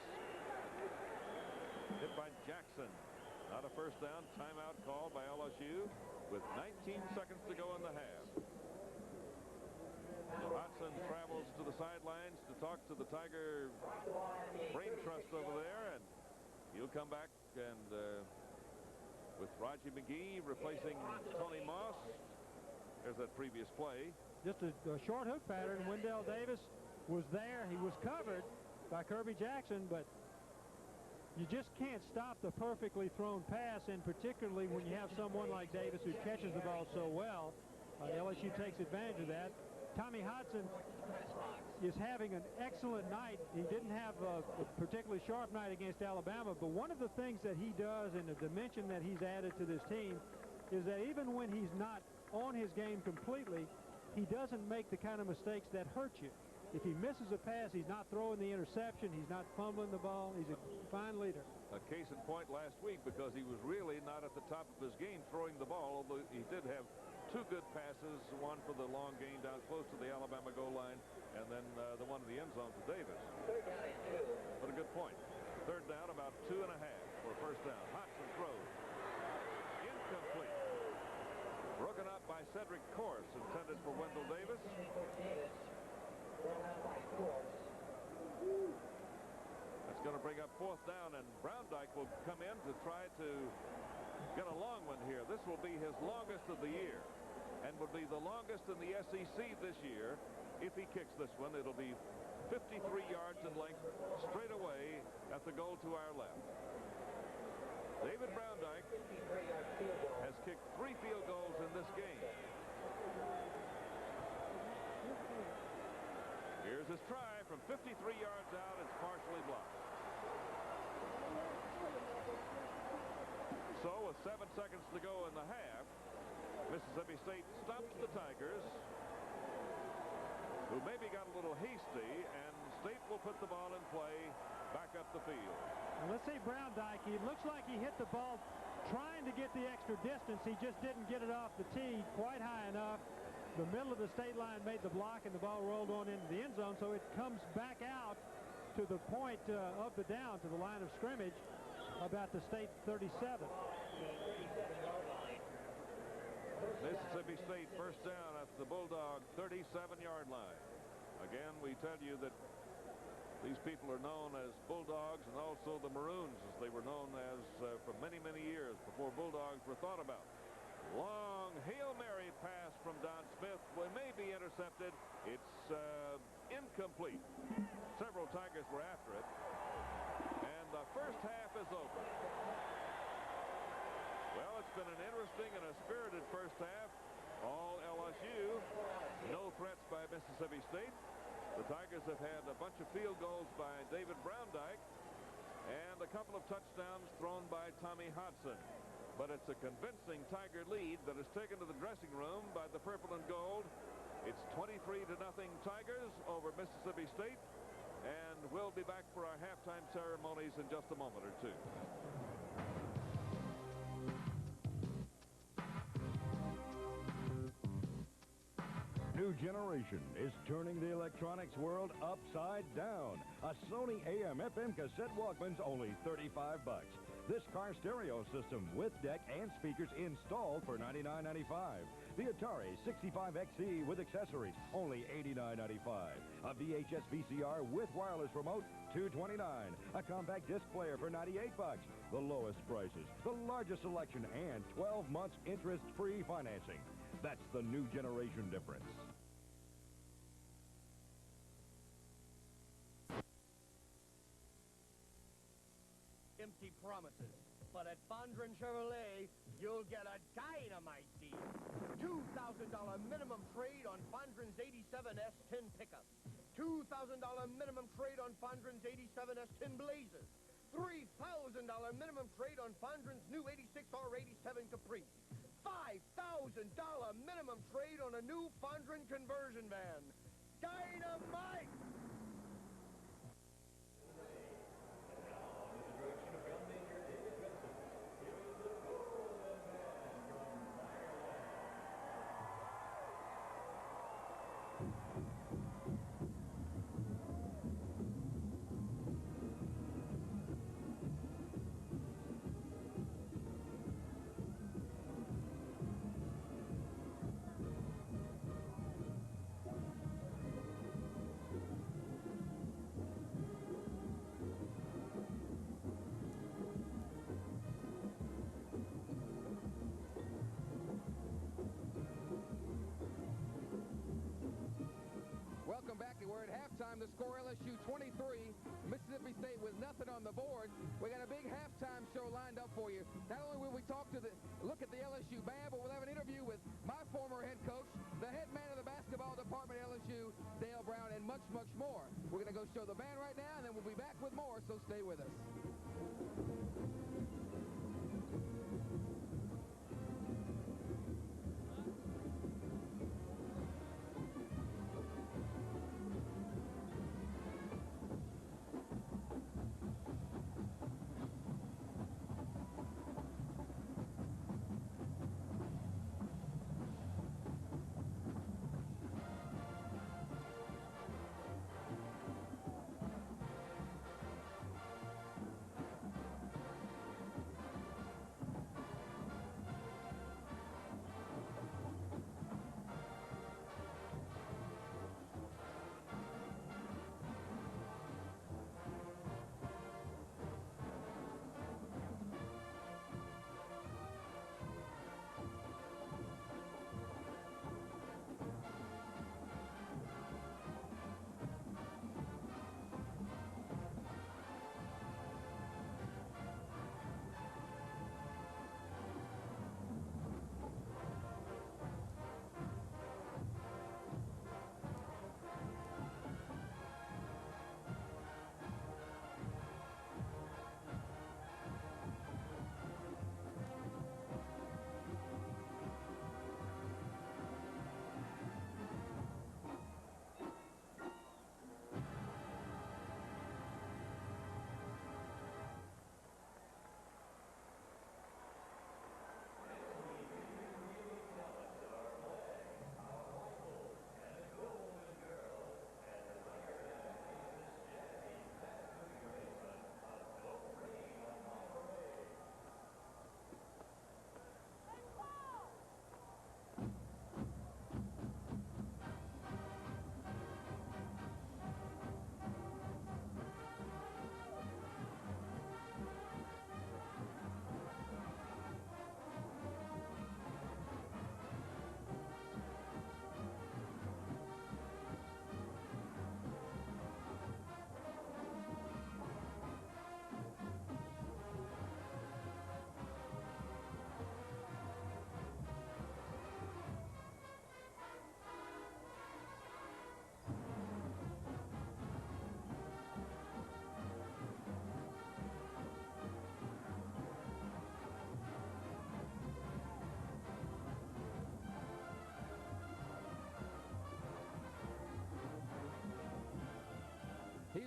hit by Jackson. Not a first down. Timeout called by LSU with 19 seconds to go in the half. Hodson travels to the sidelines to talk to the Tiger Brain Trust over there, and he'll come back and with Raji McGee replacing Tony Moss. There's that previous play. Just a short hook pattern. Wendell Davis was there. He was covered by Kirby Jackson, but you just can't stop the perfectly thrown pass, and particularly when you have someone like Davis who catches the ball so well. LSU takes advantage of that. Tommy Hodson is having an excellent night. He didn't have a particularly sharp night against Alabama, but one of the things that he does and the dimension that he's added to this team is that even when he's not on his game completely, he doesn't make the kind of mistakes that hurt you. If he misses a pass, he's not throwing the interception. He's not fumbling the ball. He's a fine leader. A case in point last week, because he was really not at the top of his game throwing the ball, although he did have 2 good passes, one for the long gain down close to the Alabama goal line, and then the one in the end zone to Davis. But a good point. Third down, about 2.5 for a first down. Hodson throws. Incomplete. Broken up by Cedric Course, intended for Wendell Davis. That's going to bring up 4th down, and Browndyke will come in to try to get a long one here. This will be his longest of the year. And and would be the longest in the SEC this year. If he kicks this one, it'll be 53 yards in length straight away at the goal to our left. David Browndyke has kicked 3 field goals in this game. Here's his try from 53 yards out. It's partially blocked. So with 7 seconds to go in the half, Mississippi State stops the Tigers, who maybe got a little hasty, and State will put the ball in play back up the field. And let's see Browndyke. It looks like he hit the ball trying to get the extra distance. He just didn't get it off the tee quite high enough. The middle of the state line made the block, and the ball rolled on into the end zone, so it comes back out to the point of the down, to the line of scrimmage, about the state 37. Mississippi State first down at the Bulldog 37-yard line. Again, we tell you that these people are known as Bulldogs and also the Maroons, as they were known as for many, many years before Bulldogs were thought about. Long Hail Mary pass from Don Smith. Well, may be intercepted. It's incomplete. Several Tigers were after it. And the first half is over. Well, it's been an interesting and a spirited first half. All LSU. No threats by Mississippi State. The Tigers have had a bunch of field goals by David Browndyke and a couple of touchdowns thrown by Tommy Hodson. But it's a convincing Tiger lead that is taken to the dressing room by the purple and gold. It's 23-0 Tigers over Mississippi State. And we'll be back for our halftime ceremonies in just a moment or two. New generation is turning the electronics world upside down. A Sony AM/FM cassette Walkman's only $35. This car stereo system with deck and speakers installed for $99.95. The Atari 65XE with accessories, only $89.95. A VHS VCR with wireless remote, $229. A compact disc player for $98. The lowest prices, the largest selection, and 12 months interest-free financing. That's the new generation difference. Empty promises. But at Fondren Chevrolet, you'll get a dynamite deal. $2,000 minimum trade on Fondren's 87 S10 pickup. $2,000 minimum trade on Fondren's 87 S10 Blazers. $3,000 minimum trade on Fondren's new 86 or 87 Caprice. $5,000 minimum trade on a new Fondren conversion van. Dynamite! Welcome back. We're at halftime. The score LSU 23, Mississippi State with nothing on the board. We got a big halftime show lined up for you. Not only will we look at the LSU band, but we'll have an interview with my former head coach, the head man of the basketball department at LSU, Dale Brown, and much, much more. We're going to go show the band right now, and then we'll be back with more, so stay with us.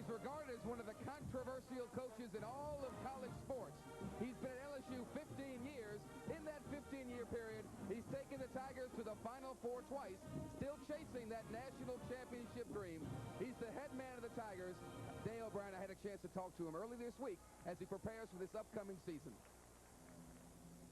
regarded as one of the controversial coaches in all of college sports. He's been at LSU 15 years. In that 15-year period, he's taken the Tigers to the Final Four twice, still chasing that national championship dream. He's the head man of the Tigers. Dale Brown, I had a chance to talk to him early this week as he prepares for this upcoming season.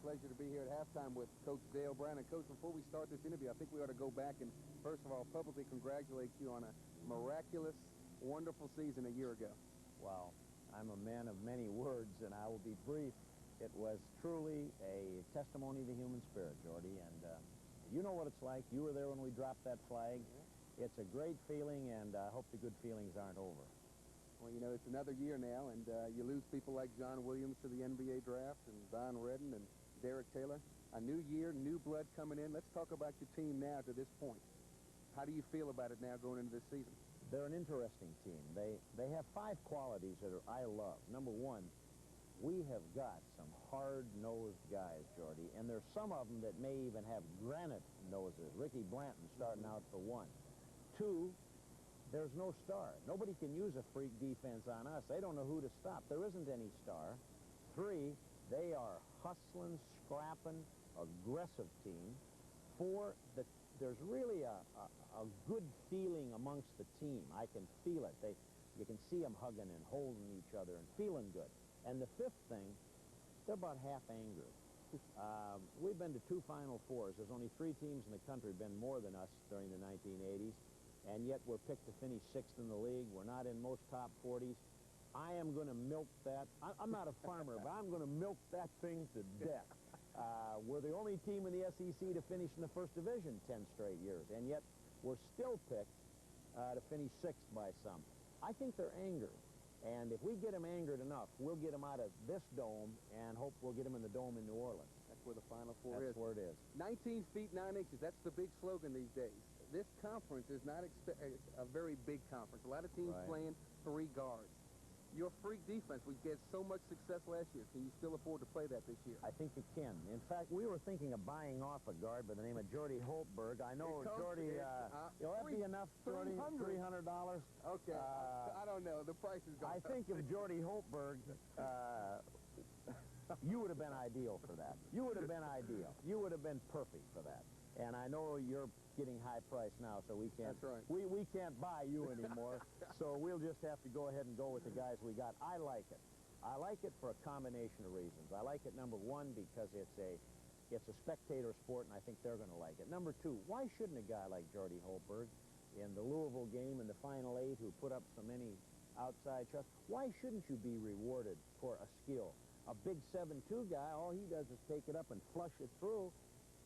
Pleasure to be here at halftime with Coach Dale Brown. And, Coach, before we start this interview, I think we ought to go back and, first of all, publicly congratulate you on a miraculous, wonderful season a year ago. Well, I'm a man of many words, and I will be brief. It was truly a testimony to the human spirit, Jordy, and you know what it's like. You were there when we dropped that flag. Yeah. It's a great feeling, and I hope the good feelings aren't over. Well, you know, it's another year now, and you lose people like John Williams to the NBA draft, and Don Redden, and Derek Taylor. A new year, new blood coming in. Let's talk about your team now to this point. How do you feel about it now going into this season? They're an interesting team. They have 5 qualities that I love. Number one, we have got some hard-nosed guys, Jordy, and there's some of them that may even have granite noses. Ricky Blanton starting out for 1. 2, there's no star. Nobody can use a freak defense on us. They don't know who to stop. There isn't any star. 3, they are hustling, scrapping, aggressive team. 4, there's really a good feeling amongst the team. I can feel it. You can see them hugging and holding each other and feeling good. And the 5th thing, they're about half angry. We've been to 2 Final Fours. There's only 3 teams in the country been more than us during the 1980s, and yet we're picked to finish 6th in the league. We're not in most top 40s. I am going to milk that. I'm not a farmer, but I'm going to milk that thing to death. We're the only team in the SEC to finish in the first division 10 straight years, and yet we're still picked to finish 6th by some. I think they're angered, and if we get them angered enough, we'll get them out of this dome and hope we'll get them in the dome in New Orleans. That's where the Final Four is. That's where it is. 19 feet 9 inches. That's the big slogan these days. This conference is not a very big conference. A lot of teams playing 3 guards. Your freak defense, we get so much success last year. Can you still afford to play that this year? I think you can. In fact, we were thinking of buying off a guard by the name of Jordy Holtberg. I know, Jordy, will that be enough, Jordy? $300? Okay. I don't know. The price is going I think if Jordy Holtberg, you would have been ideal for that. You would have been ideal. You would have been perfect for that. And I know you're getting high price now, so we can't. That's right. We can't buy you anymore. So we'll just have to go ahead and go with the guys we got. I like it. I like it for a combination of reasons. I like it, number 1, because it's a spectator sport, and I think they're going to like it. Number 2, why shouldn't a guy like Jordy Holtberg in the Louisville game in the Final 8 who put up so many outside shots, why shouldn't you be rewarded for a skill? A big 7'2" guy, all he does is take it up and flush it through.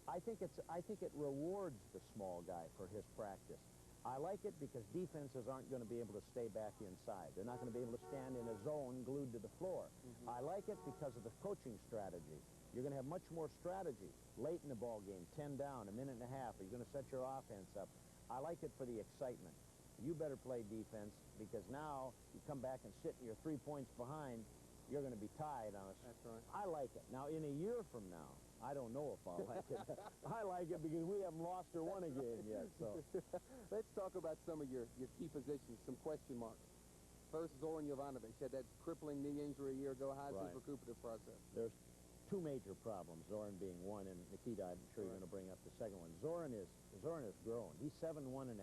I think it rewards the small guy for his practice. I like it because defenses aren't going to be able to stay back inside. They're not going to be able to stand in a zone glued to the floor. I like it because of the coaching strategy. You're going to have much more strategy late in the ball game, 10 down, a minute and a half. You're going to set your offense up. I like it for the excitement. You better play defense because now you come back and sit and you're 3 points behind. You're going to be tied on us. That's right. I like it. Now, in a year from now, I don't know if I'll like it. I like it because we haven't lost or won a game yet. So let's talk about some of your key positions, some question marks. First, Zoran Jovanovic had that crippling knee injury a year ago. How's his recuperative process? There's 2 major problems, Zoran being one, and Nikita, I'm sure you're going to bring up the second one. Zoran is grown. He's 7'1.5".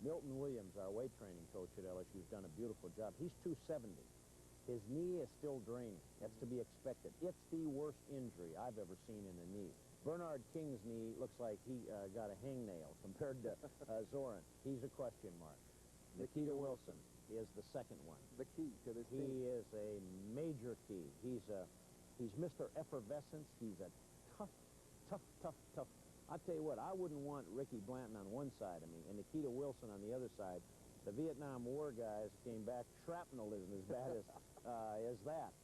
Milton Williams, our weight training coach at LSU, has done a beautiful job. He's 270. His knee is still draining. That's to be expected. It's the worst injury I've ever seen in a knee. Bernard King's knee looks like he got a hangnail compared to Zoran. He's a question mark. Nikita Wilson is the second one. The key to this team. He is a major key. He's Mr. Effervescence. He's a tough. I'll tell you what, I wouldn't want Ricky Blanton on one side of me and Nikita Wilson on the other side. The Vietnam War guys came back. Shrapnel isn't as bad as that.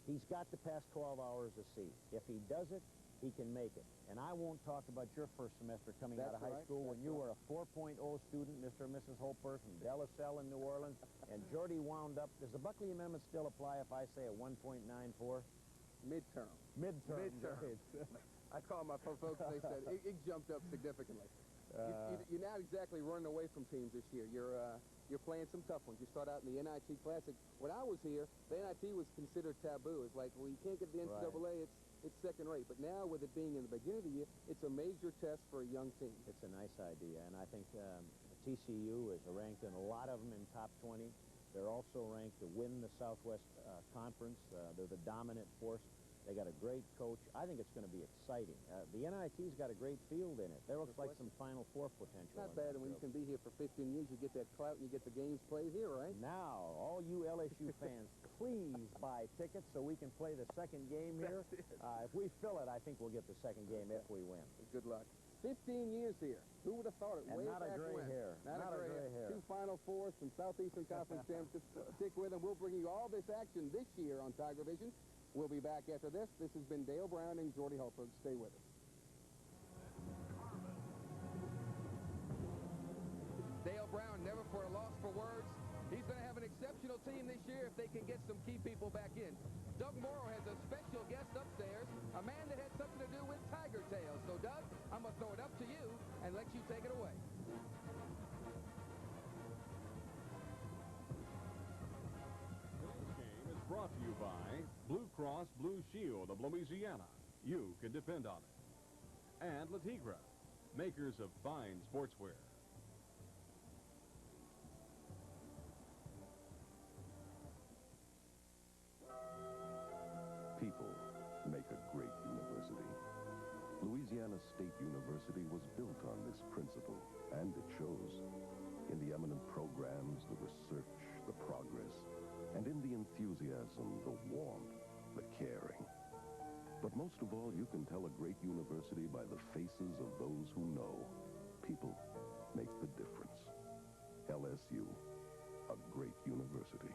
He's got to pass 12 hours of sea. If he does it, he can make it. And I won't talk about your first semester coming out of high school when you were a 4.0 student, Mr. and Mrs. Holper from De La Salle in New Orleans, and Jordy wound up. Does the Buckley Amendment still apply if I say a 1.94? Midterm. I called my folks, they said it jumped up significantly. You're not exactly running away from teams this year. You're you're playing some tough ones. You start out in the NIT Classic. When I was here, the NIT was considered taboo. It's like, well, you can't get the NCAA. It's second rate. But now, with it being in the beginning of the year, it's a major test for a young team. It's a nice idea, and I think TCU is ranked in a lot of them in top 20. They're also ranked to win the Southwest Conference. They're the dominant force. They got a great coach. I think it's going to be exciting. The NIT's got a great field in it. There looks like some Final Four potential. Not bad, and when you can be here for 15 years, you get that clout and you get the games played here, right? Now, all you LSU fans, please buy tickets so we can play the second game here. If we fill it, I think we'll get the second game if we win. Good luck. 15 years here. Who would have thought it? And way not a back gray when. hair. Not a gray hair. 2 Final Fours, some Southeastern Conference championships. Stick with them. We'll bring you all this action this year on Tiger Vision. We'll be back after this. This has been Dale Brown and Jordy Hultberg. Stay with us. Dale Brown, never for a loss for words. He's going to have an exceptional team this year if they can get some key people back in. Doug Morrow has a special guest upstairs, a man that had something to do with Tiger Tails. So, Doug, I'm going to throw it up to you and let you take it away. Brought to you by Blue Cross Blue Shield of Louisiana. You can depend on it. And La Tigra, makers of fine sportswear. People make a great university. Louisiana State University was built on this principle, and it shows in the eminent programs, the research, the progress, and in the enthusiasm, the warmth, the caring. But most of all, you can tell a great university by the faces of those who know. People make the difference. LSU, a great university.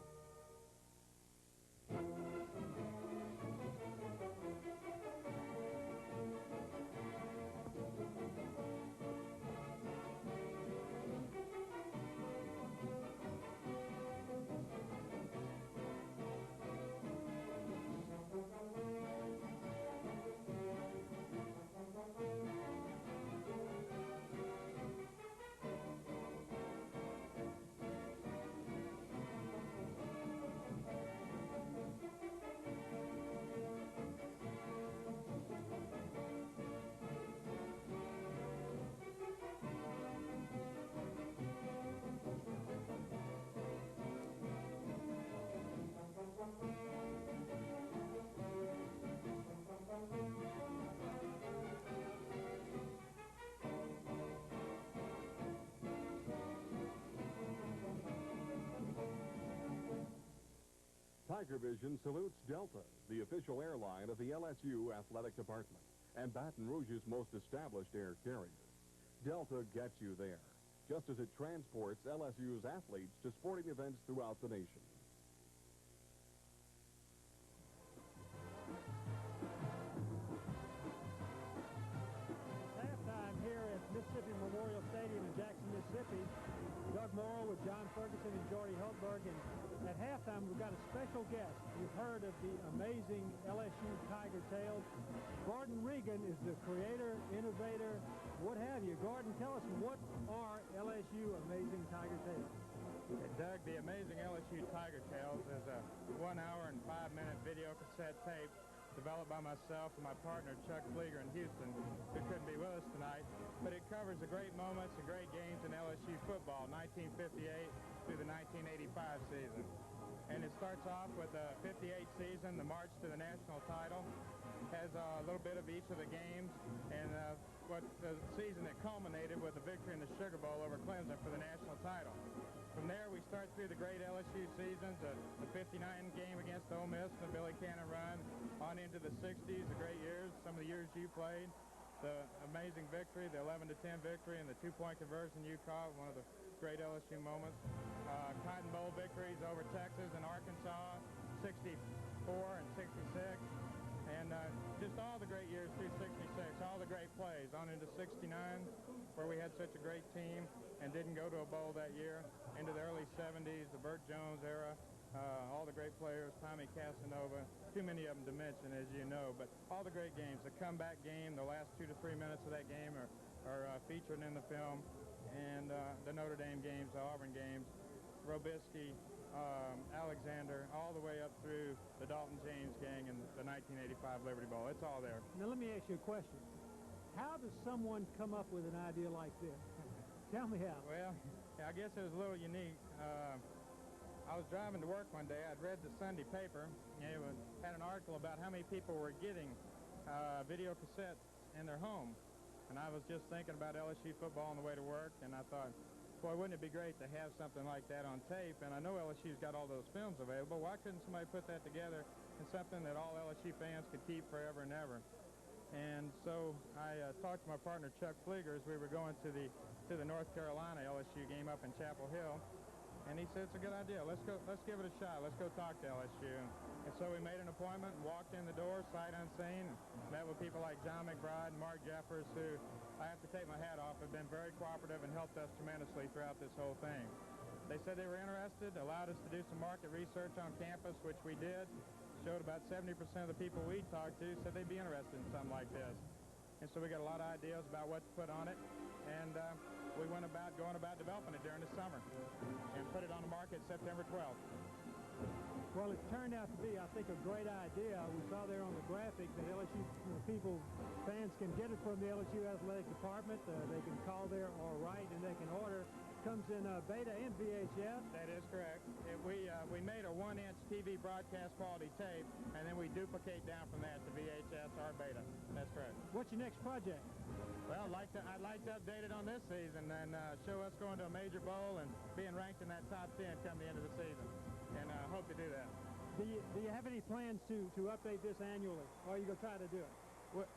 Tiger Vision salutes Delta, the official airline of the LSU Athletic Department, and Baton Rouge's most established air carrier. Delta gets you there, just as it transports LSU's athletes to sporting events throughout the nation. Halftime here at Mississippi Memorial Stadium in Jackson, Mississippi. Doug Morrow with John Ferguson and Jordy Hultberg, and at halftime we've got a special guest. You've heard of the amazing LSU Tiger Tails. Gordon Regan is the creator, innovator, what have you. Gordon, tell us, what are LSU Amazing Tiger Tails? Doug, the Amazing LSU Tiger Tails is a 1 hour and 5 minute video cassette tape developed by myself and my partner Chuck Flieger in Houston, who couldn't be with us tonight. But it covers the great moments and great games in LSU football, 1958 through the 1985 season. And it starts off with the 58 season, the march to the national title. Has a little bit of each of the games, and what the season that culminated with the victory in the Sugar Bowl over Clemson for the national title. From there, we start through the great LSU seasons, the 59 game against Ole Miss, the Billy Cannon run, on into the 60s, the great years, some of the years you played, the amazing victory, the 11-10 victory, and the 2-point conversion you caught, one of the great LSU moments. Cotton Bowl victories over Texas and Arkansas, 64 and 66. And just all the great years through 66, all the great plays on into 69, where we had such a great team and didn't go to a bowl that year, into the early 70s, the Burt Jones era, all the great players, Tommy Casanova, too many of them to mention, as you know, but all the great games. The comeback game, the last 2 to 3 minutes of that game are featured in the film, and the Notre Dame games, the Auburn games, Robisky, Alexander, all the way up through the Dalton James gang and the 1985 Liberty Bowl. It's all there. Now, let me ask you a question. How does someone come up with an idea like this? Tell me how. Well, I guess it was a little unique. I was driving to work one day. I'd read the Sunday paper, and it had an article about how many people were getting video cassettes in their home. And I was just thinking about LSU football on the way to work, and I thought, boy, wouldn't it be great to have something like that on tape? And I know LSU's got all those films available. Why couldn't somebody put that together in something that all LSU fans could keep forever and ever? And so I talked to my partner Chuck Flieger as we were going to the North Carolina LSU game up in Chapel Hill, and he said it's a good idea. Let's give it a shot. Let's go talk to LSU. And so we made an appointment and walked in the door, sight unseen, and met with people like John McBride and Mark Jeffers, who I have to take my hat off, have been very cooperative and helped us tremendously throughout this whole thing. They said they were interested, allowed us to do some market research on campus, which we did. Showed about 70% of the people we talked to said they'd be interested in something like this. And so we got a lot of ideas about what to put on it, and we went about going about developing it during the summer and put it on the market September 12th. Well, it turned out to be, I think, a great idea. We saw there on the graphic that LSU fans can get it from the LSU Athletic Department. They can call there or write, and they can order. Comes in beta and VHS. That is correct. We made a 1-inch TV broadcast quality tape, and then we duplicate down from that to VHS or beta. That's correct. What's your next project? Well, I'd like to update it on this season and show us going to a major bowl and being ranked in that top 10 come the end of the season. And I hope to do that. Do you have any plans to update this annually, or are you going to try to do it?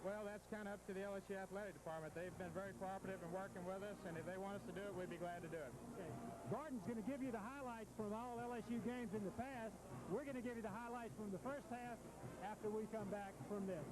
Well, that's kind of up to the LSU Athletic Department. They've been very cooperative in working with us, and if they want us to do it, we'd be glad to do it. Okay. Gordon's going to give you the highlights from all LSU games in the past. We're going to give you the highlights from the first half after we come back from this.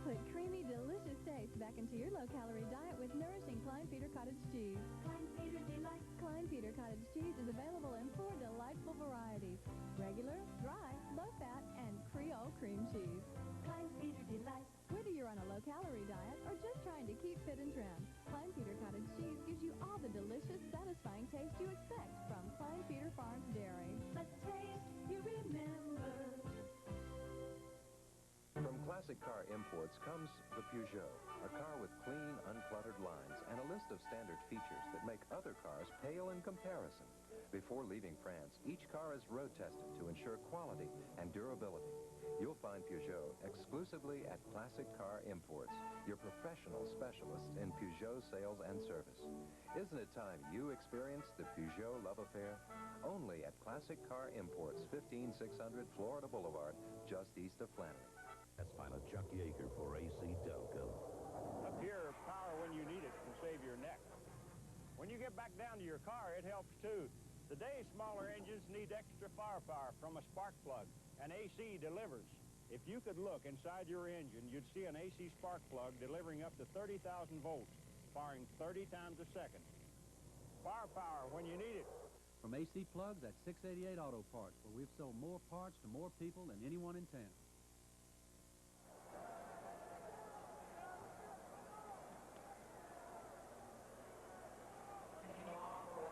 Put creamy, delicious taste back into your low-calorie diet with nourishing Kleinfeeder cottage cheese. Kleinfeeder Delight. Kleinfeeder cottage cheese is available in 4 delightful varieties: regular, dry, low-fat, and Creole cream cheese. Kleinfeeder Delight. Whether you're on a low-calorie diet or just trying to keep fit and trim, Kleinfeeder cottage cheese gives you all the delicious, satisfying taste you expect from Kleinfeeder Farms Dairy. The taste you remember. From Classic Car Imports comes the Peugeot, a car with clean, uncluttered lines and a list of standard features that make other cars pale in comparison. Before leaving France, each car is road tested to ensure quality and durability. You'll find Peugeot exclusively at Classic Car Imports, your professional specialists in Peugeot sales and service. Isn't it time you experienced the Peugeot love affair? Only at Classic Car Imports, 15600 Florida Boulevard, just east of Flannery. Let's find a Chuck Yeager for AC Delco. Up here, power when you need it can save your neck. When you get back down to your car, it helps too. Today's smaller engines need extra firepower from a spark plug, and AC delivers. If you could look inside your engine, you'd see an AC spark plug delivering up to 30,000 volts, firing 30 times a second. Firepower when you need it. From AC Plugs at 688 Auto Parts, where we've sold more parts to more people than anyone in town.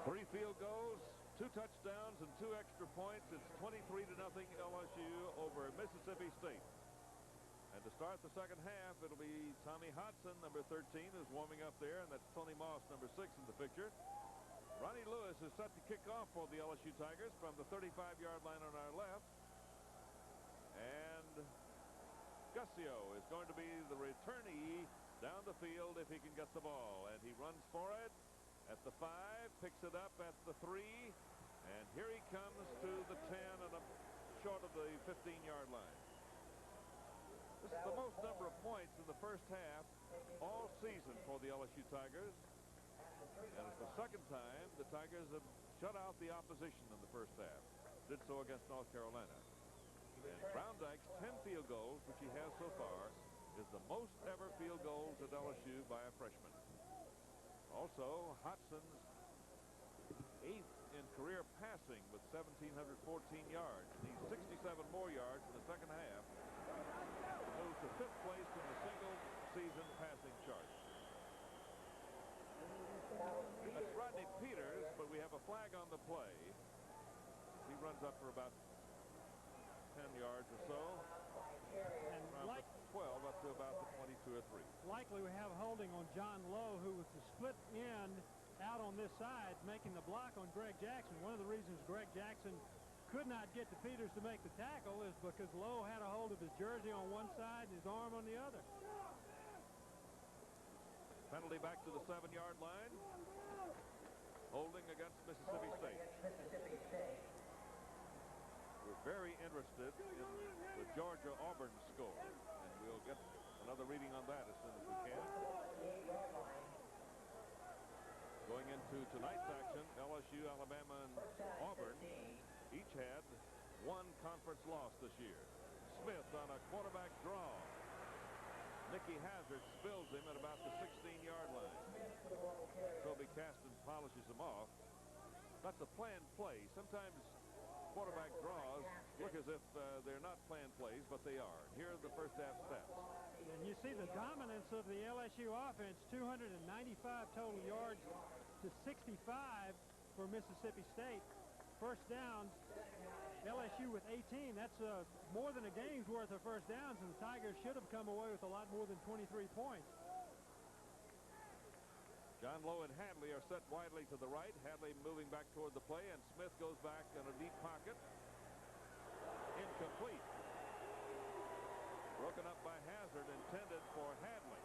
3 field goals, 2 touchdowns, and 2 extra points. It's 23-0 LSU over Mississippi State. And to start the second half, it'll be Tommy Hodson, number 13, who's warming up there, and that's Tony Moss, number 6, in the picture. Ronnie Lewis is set to kick off for the LSU Tigers from the 35-yard line on our left. And Guscio is going to be the returnee down the field if he can get the ball. And he runs for it at the 5, picks it up at the 3, and here he comes to the 10 and short of the 15-yard line. This is the most number of points in the first half all season for the LSU Tigers. And it's the second time the Tigers have shut out the opposition in the first half. Did so against North Carolina. And Brown Dyke's 10 field goals, which he has so far, is the most ever field goals at LSU by a freshman. Also, Hodson's 8th in in career passing with 1,714 yards. Needs 67 more yards in the second half to move to 5th place in the single-season passing chart. That's Rodney Peters, but we have a flag on the play. He runs up for about 10 yards or so. And from 12 up to about the 22 or 3. Likely we have holding on John Lowe, who was the split end out on this side, making the block on Greg Jackson. One of the reasons Greg Jackson could not get to Peters to make the tackle is because Lowe had a hold of his jersey on one side and his arm on the other. Penalty back to the 7-yard line. Holding against Mississippi State. We're very interested in the Georgia-Auburn score, and we'll get another reading on that as soon as we can. Going into tonight's action, LSU, Alabama, and Auburn each had one conference loss this year. Smith on a quarterback draw. Nicky Hazard spills him at about the 16-yard line. Toby Caston polishes him off. That's a planned play. Sometimes quarterback draws look as if they're not planned plays, but they are. Here are the first half stats. And you see the dominance of the LSU offense, 295 total yards to 65 for Mississippi State. First downs, LSU with 18. That's more than a game's worth of first downs, and the Tigers should have come away with a lot more than 23 points. John Lowe and Hadley are set widely to the right. Hadley moving back toward the play, and Smith goes back in a deep pocket. Incomplete. Broken up by Hazard, intended for Hadley.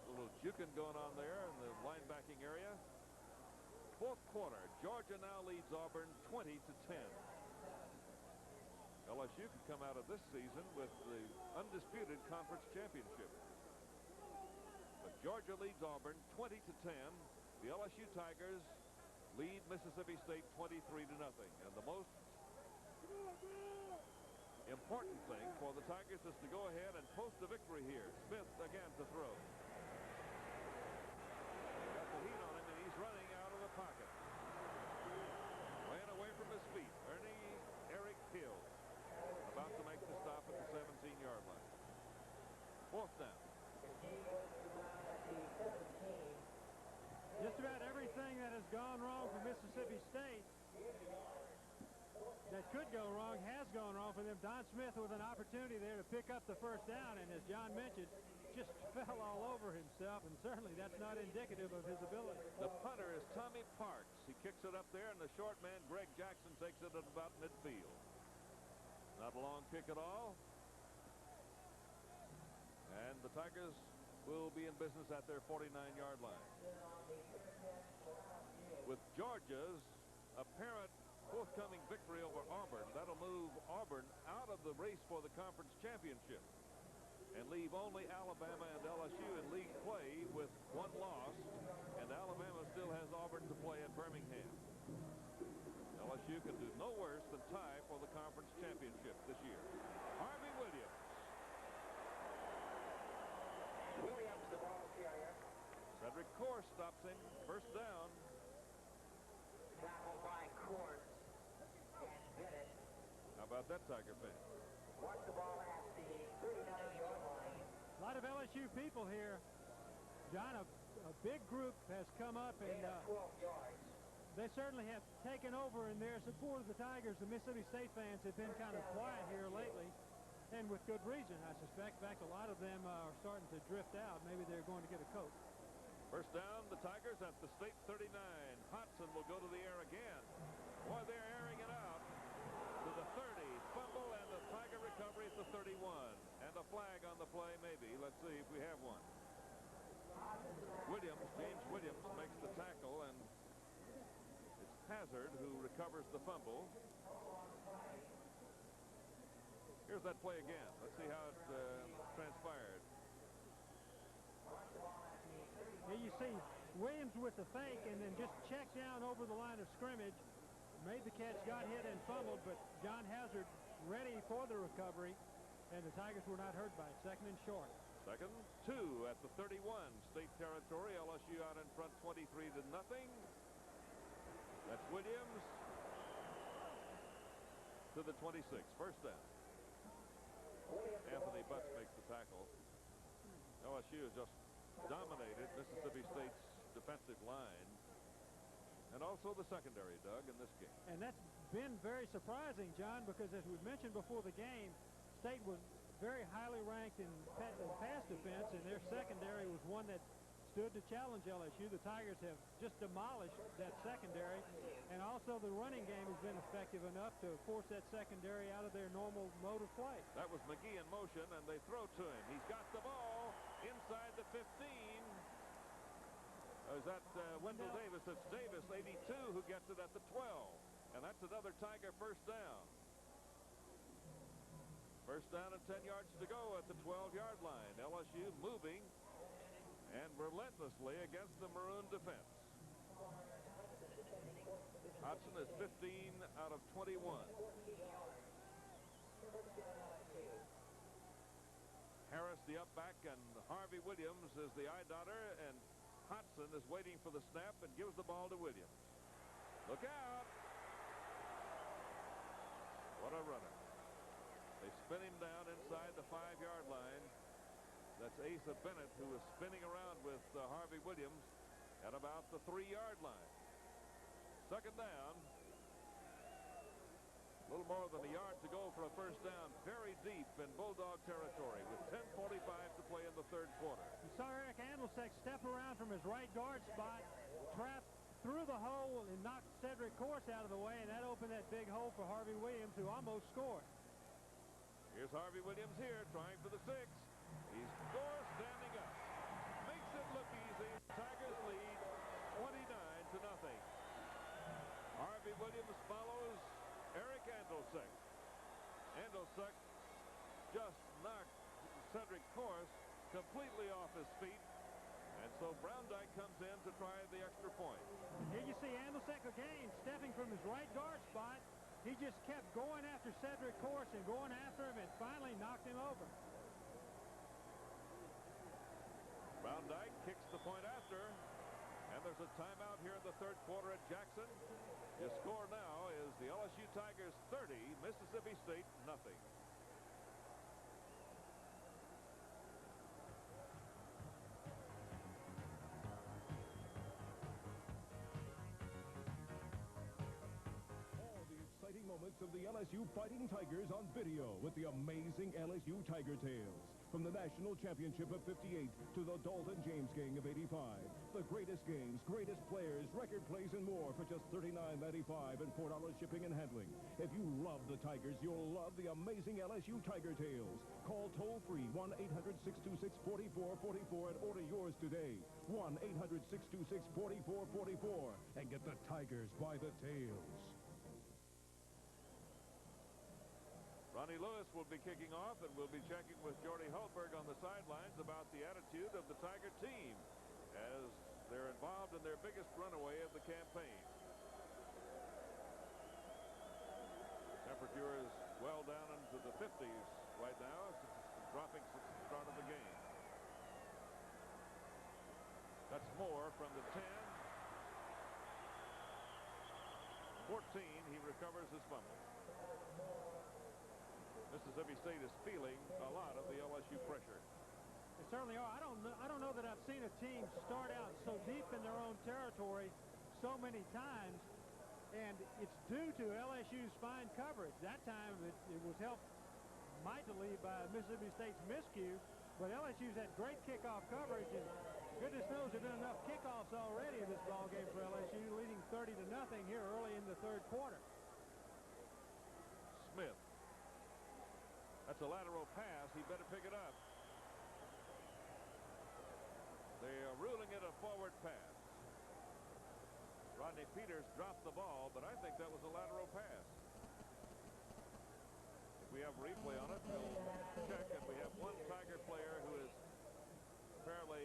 A little juking going on there in the linebacking area. Fourth quarter, Georgia now leads Auburn 20-10. LSU could come out of this season with the undisputed conference championship. But Georgia leads Auburn 20-10. The LSU Tigers lead Mississippi State 23-0. And the most important thing for the Tigers is to go ahead and post a victory here. Smith again to throw. Got the heat on him, and he's running out of the pocket. Ran away from his feet. Eric Hill about to make the stop at the 17-yard line. Fourth down. Just about everything that has gone wrong for Mississippi State that could go wrong has gone wrong for them. Don Smith with an opportunity there to pick up the first down, and as John mentioned, just fell all over himself, and certainly that's not indicative of his ability. The punter is Tommy Parks. He kicks it up there, and the short man, Greg Jackson, takes it at about midfield. Not a long kick at all. And the Tigers will be in business at their 49-yard line. With Georgia's apparent forthcoming victory over Auburn, that'll move Auburn out of the race for the conference championship and leave only Alabama and LSU in league play with one loss, and Alabama still has Auburn to play at Birmingham. LSU can do no worse than tie for the conference championship this year. Harvey Williams. The ball carrier. Cedric Course stops him. First down. Tackled by Course. And Bennett. How about that, Tiger fan? Watch the ball at the 39-yard line. A lot of LSU people here. John, a big group has come up, and 12 yards. They certainly have taken over in their support of the Tigers. The Mississippi State fans have been kind of quiet here lately, and with good reason, I suspect. In fact, a lot of them are starting to drift out. Maybe they're going to get a coach. First down, the Tigers at the State 39. Hodson will go to the air again. Boy, they're airing it out to the 30. Fumble, and the Tiger recovery at the 31. And a flag on the play, maybe. Let's see if we have one. James Williams makes the tackle, and it's Hazard who recovers the fumble. Here's that play again. Let's see how it transpired. Here you see Williams with the fake, and then just checked down over the line of scrimmage. Made the catch, got hit, and fumbled, but John Hazard ready for the recovery, and the Tigers were not hurt by it. Second and short. Second, 2 at the 31. State territory. LSU out in front 23-0. That's Williams to the 26. First down. Anthony Butts makes the tackle. LSU has just dominated Mississippi State's defensive line and also the secondary, Doug, in this game. And that's been very surprising, John, because as we mentioned before the game, State was very highly ranked in pass defense, and their secondary was one that stood to challenge LSU. The Tigers have just demolished that secondary, and also the running game has been effective enough to force that secondary out of their normal mode of play. That was McGee in motion, and they throw to him. He's got the ball inside the 15. Is that Wendell Davis? It's Davis, 82, who gets it at the 12. And that's another Tiger first down. First down and 10 yards to go at the 12-yard line. LSU moving and relentlessly against the Maroon defense. Hodgson is 15 out of 21. Harris, the up back, and Harvey Williams is the eye dotter, and Hodgson is waiting for the snap and gives the ball to Williams. Look out! What a runner. They spin him down inside the 5-yard line. That's Asa Bennett, who is spinning around with Harvey Williams at about the 3-yard line. Second down. A little more than a yard to go for a first down. Very deep in Bulldog territory with 10:45 to play in the third quarter. You saw Eric Andlesek step around from his right guard spot, trap through the hole, and knocked Cedric Course out of the way, and that opened that big hole for Harvey Williams, who almost scored. Here's Harvey Williams here, trying for the 6. He's Course standing up. Makes it look easy. Tigers lead 29-0. Harvey Williams follows Eric Andlesek. Andlesek just knocked Cedric Course completely off his feet. And so Browndyke comes in to try the extra point. Here you see Andlesek again stepping from his right guard spot. He just kept going after Cedric Course and going after him and finally knocked him over. Browndyke kicks the point after. And there's a timeout here in the third quarter at Jackson. Your score now is the LSU Tigers 30, Mississippi State nothing. All the exciting moments of the LSU Fighting Tigers on video with the amazing LSU Tiger Tales. From the National Championship of '58 to the Dalton James Gang of '85. The greatest games, greatest players, record plays, and more for just $39.95 and $4 shipping and handling. If you love the Tigers, you'll love the amazing LSU Tiger Tales. Call toll-free 1-800-626-4444 and order yours today. 1-800-626-4444 and get the Tigers by the tails. Ronnie Lewis will be kicking off, and we'll be checking with Jordy Hultberg on the sidelines about the attitude of the Tiger team as they're involved in their biggest runaway of the campaign. Temperature is well down into the 50s right now. It's dropping since the start of the game. That's Moore from the 10. 14, he recovers his fumble. Mississippi State is feeling a lot of the LSU pressure. They certainly are. I don't know that I've seen a team start out so deep in their own territory so many times, and it's due to LSU's fine coverage. That time it was helped mightily by Mississippi State's miscue, but LSU's had great kickoff coverage, and goodness knows there have been enough kickoffs already in this ball game for LSU, leading 30-0 here early in the third quarter. Smith. That's a lateral pass. He better pick it up. They are ruling it a forward pass. Rodney Peters dropped the ball, but I think that was a lateral pass. If we have replay on it, we'll check. And we have one Tiger player who has apparently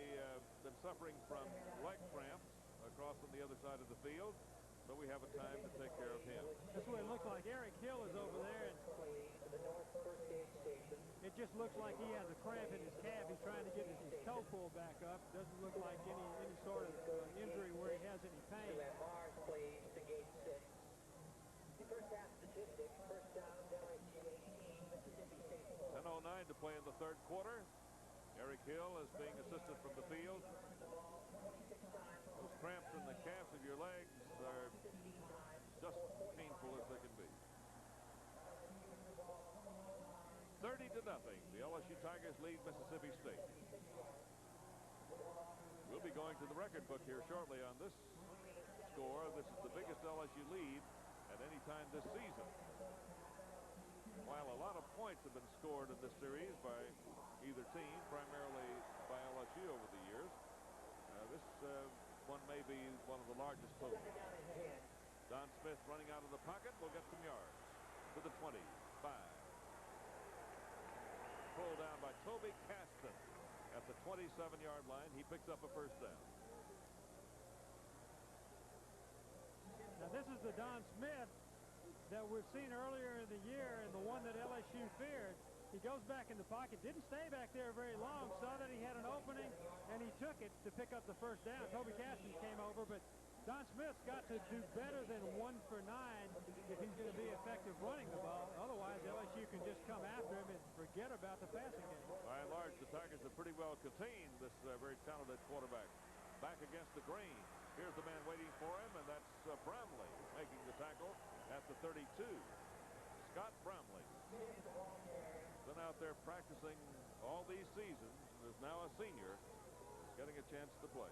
been suffering from leg cramps across on the other side of the field. So we have a time to take care of him. That's what it looked like. Eric Hill is over there. And it it just looks like he has a cramp in his calf. He's trying to get his toe pulled back up. Doesn't look like any sort of injury where he has any pain. Mars, please, to gate 6. The first half statistics, first down, LSU 18, Mississippi State 4. 10:09 to play in the third quarter. Eric Hill is being assisted from the field. Those cramps in the calves of your legs are just painful as they can be. 30-0. The LSU Tigers lead Mississippi State. We'll be going to the record book here shortly on this score. This is the biggest LSU lead at any time this season. While a lot of points have been scored in this series by either team, primarily by LSU over the years, this one may be one of the largest totals. Don Smith running out of the pocket will get some yards to the 25. Pulled down by Toby Caston at the 27-yard line. He picks up a first down. Now this is the Don Smith that we've seen earlier in the year and the one that LSU feared. He goes back in the pocket, didn't stay back there very long, saw that he had an opening, and he took it to pick up the first down. Toby Caston came over, but Don Smith's got to do better than 1 for 9 if he's going to be effective running the ball. Otherwise, LSU can just come after him and forget about the passing game. By and large, the Tigers have pretty well contained this very talented quarterback. Back against the grain. Here's the man waiting for him, and that's Bromley making the tackle at the 32. Scott Bromley. Been out there practicing all these seasons, and is now a senior, getting a chance to play.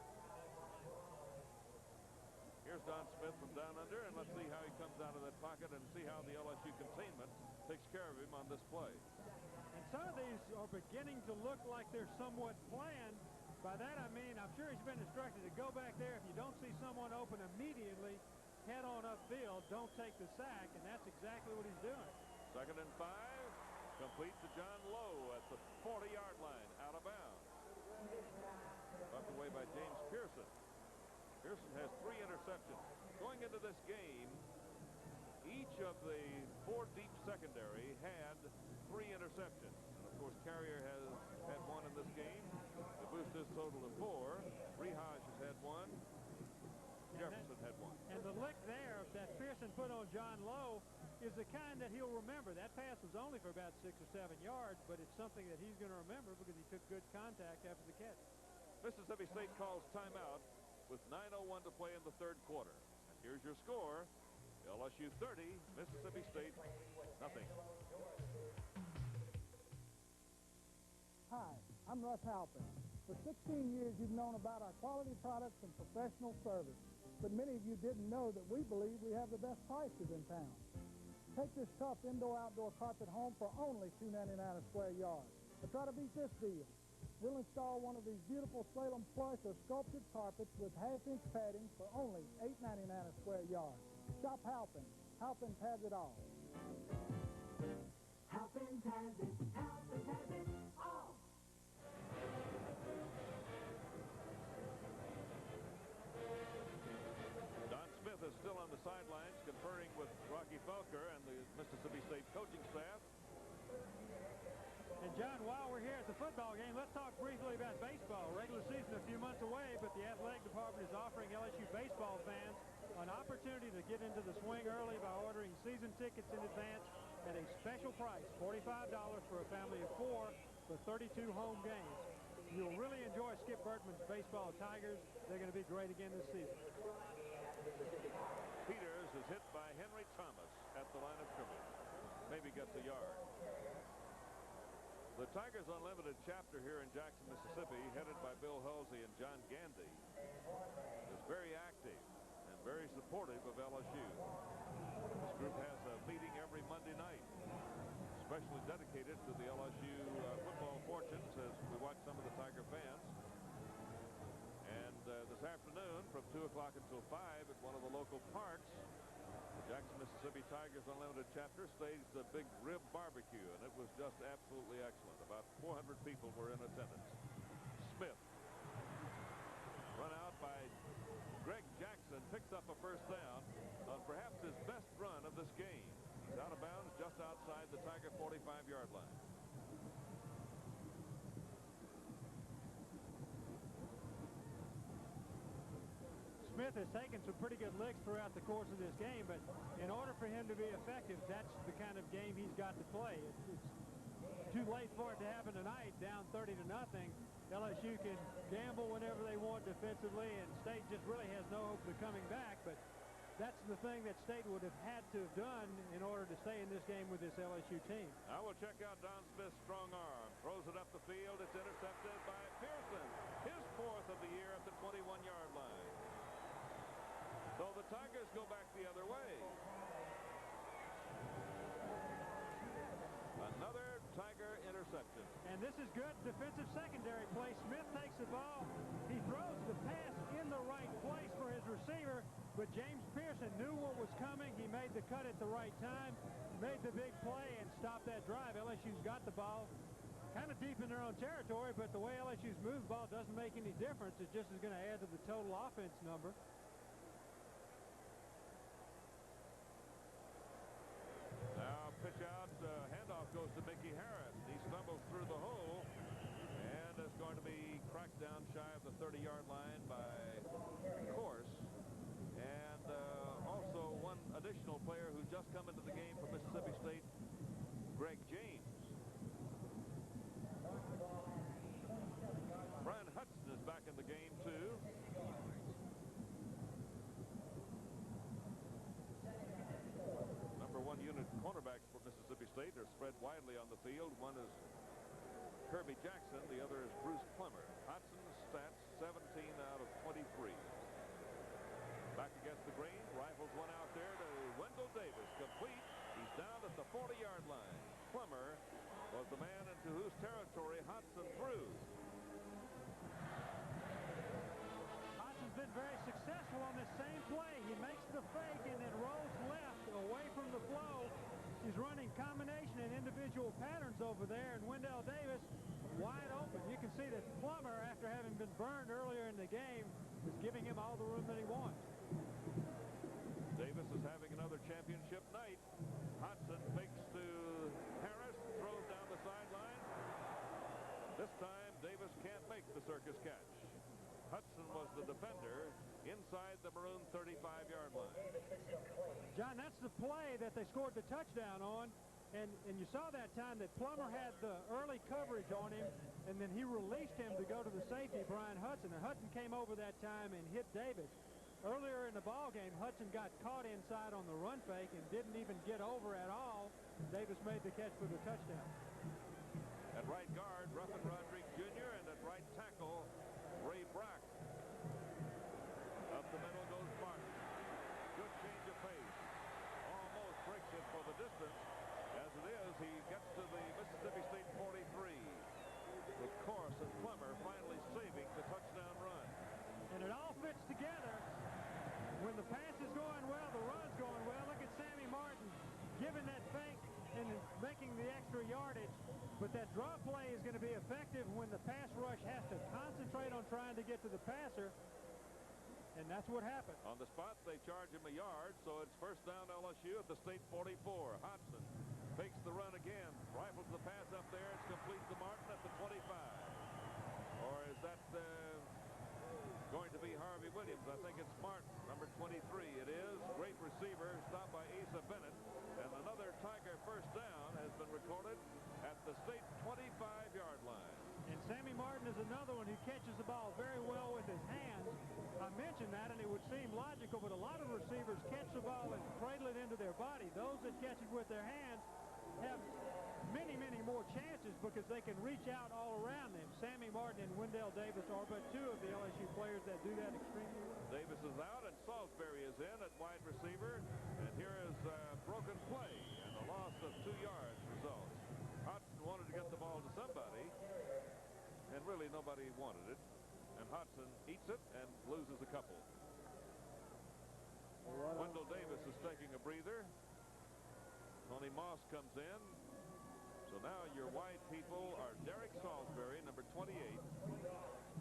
Here's Don Smith from down under, and let's see how he comes out of that pocket and see how the LSU containment takes care of him on this play. And some of these are beginning to look like they're somewhat planned. By that I mean, I'm sure he's been instructed to go back there. If you don't see someone open immediately, head on upfield, don't take the sack, and that's exactly what he's doing. 2nd and 5, complete to John Lowe at the 40-yard line, out of bounds. Bumped away by James Pearson. Pearson has 3 interceptions. Going into this game, each of the 4 deep secondary had 3 interceptions. And of course, Carrier has had 1 in this game to boost his total to 4. Rehaj has had 1. Jefferson had 1. And the lick there that Pearson put on John Lowe is the kind that he'll remember. That pass was only for about 6 or 7 yards, but it's something that he's going to remember because he took good contact after the catch. Mississippi State calls timeout with 9:01 to play in the third quarter. And here's your score. LSU 30, Mississippi State nothing. Hi, I'm Russ Halpin. For 16 years, you've known about our quality products and professional service. But many of you didn't know that we believe we have the best prices in town. Take this tough indoor-outdoor carpet home for only $2.99 a square yard. But try to beat this deal. We'll install one of these beautiful Salem plush or sculpted carpets with half-inch padding for only $8.99 a square yard. Shop Halpin. Halpin has it all. Halpin has it. Halpin has it all. Don Smith is still on the sidelines conferring with Rocky Felker and the Mississippi State coaching staff. And John, while we're here at the football game, let's talk briefly about baseball. Regular season a few months away, but the athletic department is offering LSU baseball fans an opportunity to get into the swing early by ordering season tickets in advance at a special price, $45 for a family of 4 for 32 home games. You'll really enjoy Skip Bertman's baseball Tigers. They're going to be great again this season. Peters is hit by Henry Thomas at the line of scrimmage. Maybe gets a yard. The Tigers Unlimited chapter here in Jackson, Mississippi, headed by Bill Halsey and John Gandy, is very active and very supportive of LSU. This group has a meeting every Monday night, especially dedicated to the LSU football fortunes as we watch some of the Tiger fans. And this afternoon from 2 o'clock until 5 at one of the local parks, the Jackson, Mississippi Tigers Unlimited chapter staged a big rib barbecue, and it was just absolutely excellent. About 400 people were in attendance. Smith, run out by Greg Jackson, picks up a first down on perhaps his best run of this game. He's out of bounds just outside the Tiger 45-yard line. Smith has taken some pretty good licks throughout the course of this game, but in order for him to be effective, that's the kind of game he's got to play. It's too late for it to happen tonight, down 30-0. LSU can gamble whenever they want defensively, and State just really has no hope of coming back, but that's the thing that State would have had to have done in order to stay in this game with this LSU team. I will check out Don Smith's strong arm. Throws it up the field. It's intercepted by Pearson. His 4th of the year at the 21-yard line. So the Tigers go back the other way. Another Tiger interception. And this is good defensive secondary play. Smith takes the ball. He throws the pass in the right place for his receiver, but James Pearson knew what was coming. He made the cut at the right time, made the big play, and stopped that drive. LSU's got the ball kind of deep in their own territory, but the way LSU's moved the ball doesn't make any difference. It just is going to add to the total offense number. Now pitch out, handoff goes to Mickey Harris. He stumbles through the hole and is going to be cracked down shy of the 30-yard line by Course. And also one additional player who just come into the game for Mississippi State, Greg James. Brian Hudson is back in the game too. Number 1 unit cornerbacks for Mississippi State are spread widely on the field. One is Kirby Jackson, the other is Bruce Plummer. Hudson's stats 17 out of 23. Back against the green, rifles one out there to Wendell Davis, complete. He's down at the 40-yard line. Plummer was the man into whose territory Hudson threw. Hudson's been very successful on this same play. He makes the fake and then rolls left away from the flow. He's running combination and individual patterns over there, and Wendell Davis wide open. You can see that Plummer, after having been burned earlier in the game, is giving him all the room that he wants. Davis is having another championship night. Hudson fakes to Harris, throws down the sideline. This time, Davis can't make the circus catch. Hudson was the defender inside the maroon 35-yard line. John, that's the play that they scored the touchdown on. And you saw that time that Plummer had the early coverage on him, and then he released him to go to the safety, Brian Hudson. And Hudson came over that time and hit Davis. Earlier in the ball game, Hudson got caught inside on the run fake and didn't even get over at all. Davis made the catch for the touchdown. At right guard, Ruffin Rodriguez Jr., and at right tackle, Ray Brack. Up the middle goes Martin. Good change of pace. Almost breaks it for the distance. As it is, he gets to the Mississippi State 43. With Course and Plummer finally saving the touchdown run. And it all fits together. When the pass is going well, the run's going well. Look at Sammy Martin giving that fake and making the extra yardage. But that draw play is going to be effective when the pass rush has to concentrate on trying to get to the passer. And that's what happened. On the spot, they charge him a yard, so it's first down LSU at the State 44. Hodgson fakes the run again, rifles the pass up there. It's complete to Martin at the 25. Or is that going to be Harvey Williams? I think it's Martin, number 23. It is. Great receiver, stopped by Asa Bennett. And another Tiger first down has been recorded at the State 25-yard line. And Sammy Martin is another one who catches the ball very well with his hands. I mentioned that, and it would seem logical, but a lot of receivers catch the ball and cradle it into their body. Those that catch it with their hands have many, many more chances because they can reach out all around them. Sammy Martin and Wendell Davis are but two of the LSU players that do that extremely well. Davis is out, and Salisbury is in at wide receiver. And here is a broken play, and a loss of 2 yards results. Hodgson wanted to get the ball to somebody, and really nobody wanted it. And Hodgson eats it and loses a couple. Wendell Davis is taking a breather. Tony Moss comes in. So now your wide people are Derek Salisbury, number 28,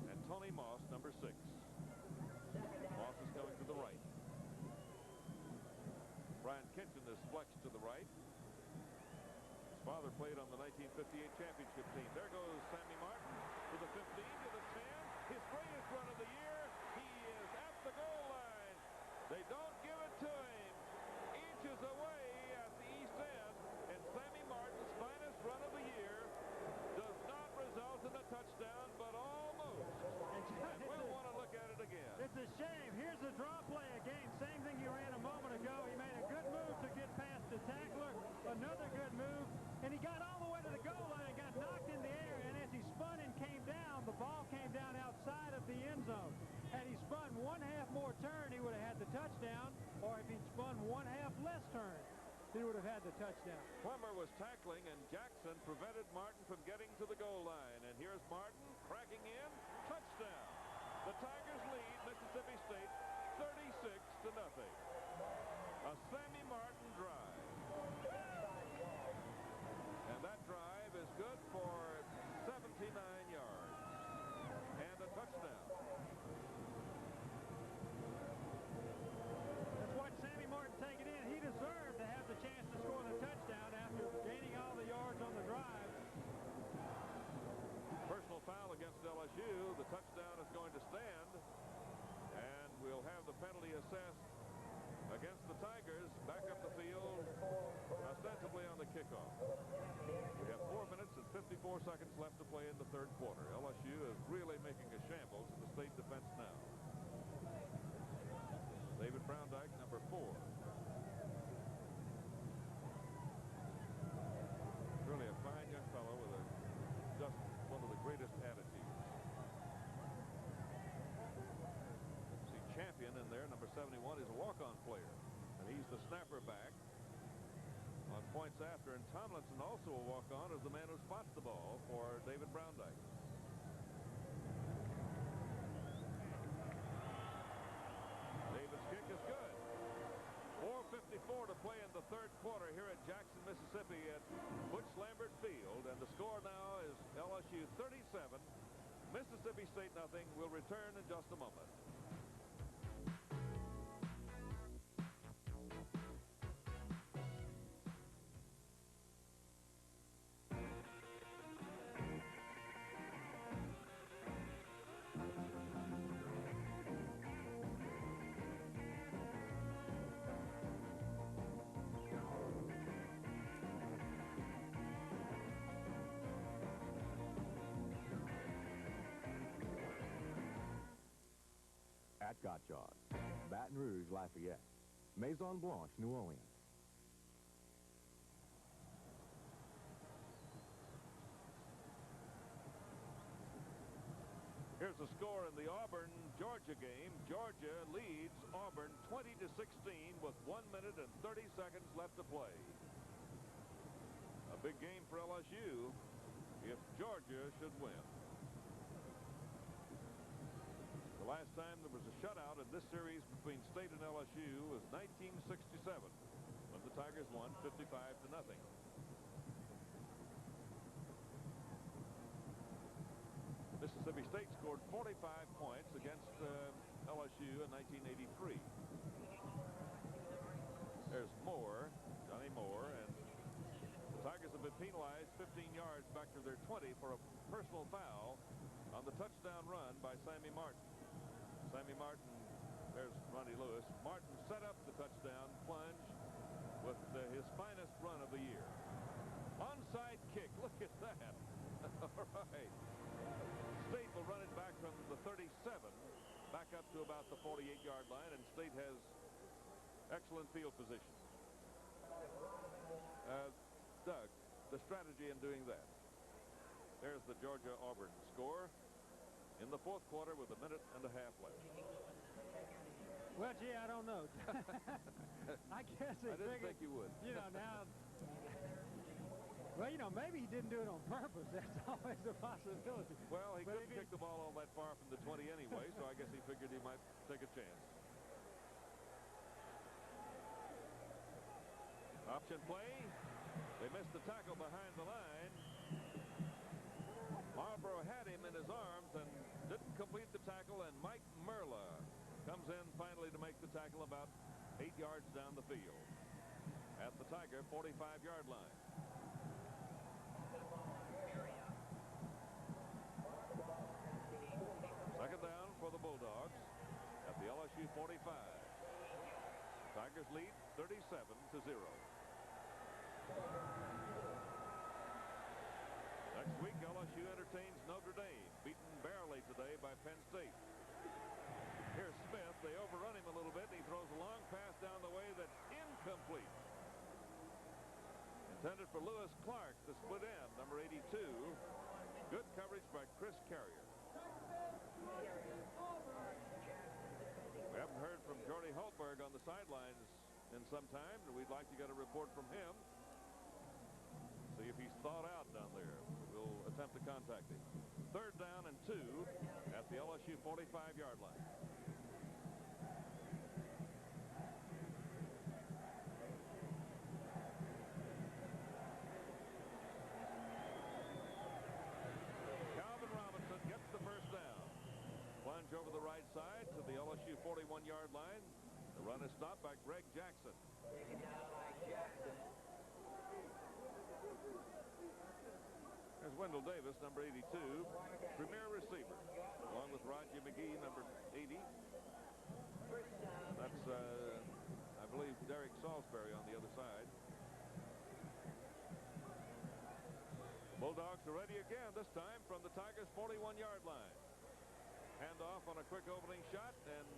and Tony Moss, number 6. Moss is going to the right. Brian Kitchen is flexed to the right. His father played on the 1958 championship team. There goes Sammy Martin to the 15, to the 10. His greatest run of the year. He is at the goal line. They don't give it to him. Inches away at the east end, and Sammy Martin's finest run of the year does not result in a touchdown, but almost. And we'll want to look at it again. It's a shame. Here's the draw play again. Same thing he ran a moment ago. He made a good move to get past the tackler. Another good move. And he got all the way to the goal line and got knocked in the air. And as he spun and came down, the ball came down outside of the end zone. Had he spun 1/2 more turn, he would have had the touchdown. Or if he'd spun 1/2 less turn, he would have had the touchdown. Plummer was tackling, and Jackson prevented Martin from getting to the goal line. And here's Martin cracking in. Touchdown. The Tigers lead Mississippi State 36-0. A Sammy Martin drive. And that drive is good for 79 yards and a touchdown. Let's watch Sammy Martin take it in. He deserved to have the chance to score the touchdown after gaining all the yards on the drive. Personal foul against LSU. The touchdown is going to stand. And we'll have the penalty assessed against the Tigers back up the field, ostensibly on the kickoff. We have 4 minutes and 54 seconds left to play in the third quarter. LSU is really making a shambles in the state defense now. David Browndyke, number 4. Really a fine young fellow with just one of the greatest attitudes. See Champion in there, number 71, is a walk-on player, and he's the snapper back on points after. And Tomlinson, also a walk-on, is the man who spots the ball for David Browndyke. David's kick is good. 4:54 to play in the third quarter here at Jackson, Mississippi at Butch Lambert Field. And the score now is LSU 37, Mississippi State nothing. We'll return in just a moment. At Gottschalk, Baton Rouge, Lafayette, Maison Blanche, New Orleans. Here's the score in the Auburn-Georgia game. Georgia leads Auburn 20-16 with 1 minute and 30 seconds left to play. A big game for LSU if Georgia should win. The last time there was a shutout in this series between State and LSU was 1967, when the Tigers won 55-0. Mississippi State scored 45 points against LSU in 1983. There's Moore, Johnny Moore, and the Tigers have been penalized 15 yards back to their 20 for a personal foul on the touchdown run by Sammy Martin. Sammy Martin, there's Ronnie Lewis. Martin set up the touchdown plunge with his finest run of the year. Onside kick, look at that. All right. State will run it back from the 37 back up to about the 48-yard line, and State has excellent field position. Doug, the strategy in doing that. There's the Georgia-Auburn score in the fourth quarter with 1.5 minutes left. Well, gee, I don't know. I guess I didn't think you would. You know, now, well, you know, maybe he didn't do it on purpose. That's always a possibility. Well, he couldn't kick the ball all that far from the 20 anyway, so I guess he figured he might take a chance. Option play. They missed the tackle behind the line. Marlboro had him in his arms and didn't complete the tackle, and Mike Merla comes in finally to make the tackle about 8 yards down the field at the Tiger 45-yard line. Second down for the Bulldogs at the LSU 45. Tigers lead 37-0. Next week, LSU entertains Notre Dame, beaten barely today by Penn State. Here's Smith. They overrun him a little bit, and he throws a long pass down the way that's incomplete. Intended for Lewis Clark, the split end, number 82. Good coverage by Chris Carrier. We haven't heard from Jordy Holtberg on the sidelines in some time, and we'd like to get a report from him. See if he's thawed out down there. We'll attempt to contact him. 3rd down and 2 at the LSU 45-yard line. Calvin Robinson gets the first down. Plunge over the right side to the LSU 41-yard line. The run is stopped by Greg Jackson. There's Wendell Davis, number 82, premier receiver, along with Roger McGee, number 80. That's, I believe, Derek Salisbury on the other side. Bulldogs are ready again, this time from the Tigers' 41-yard line. Handoff on a quick opening shot, and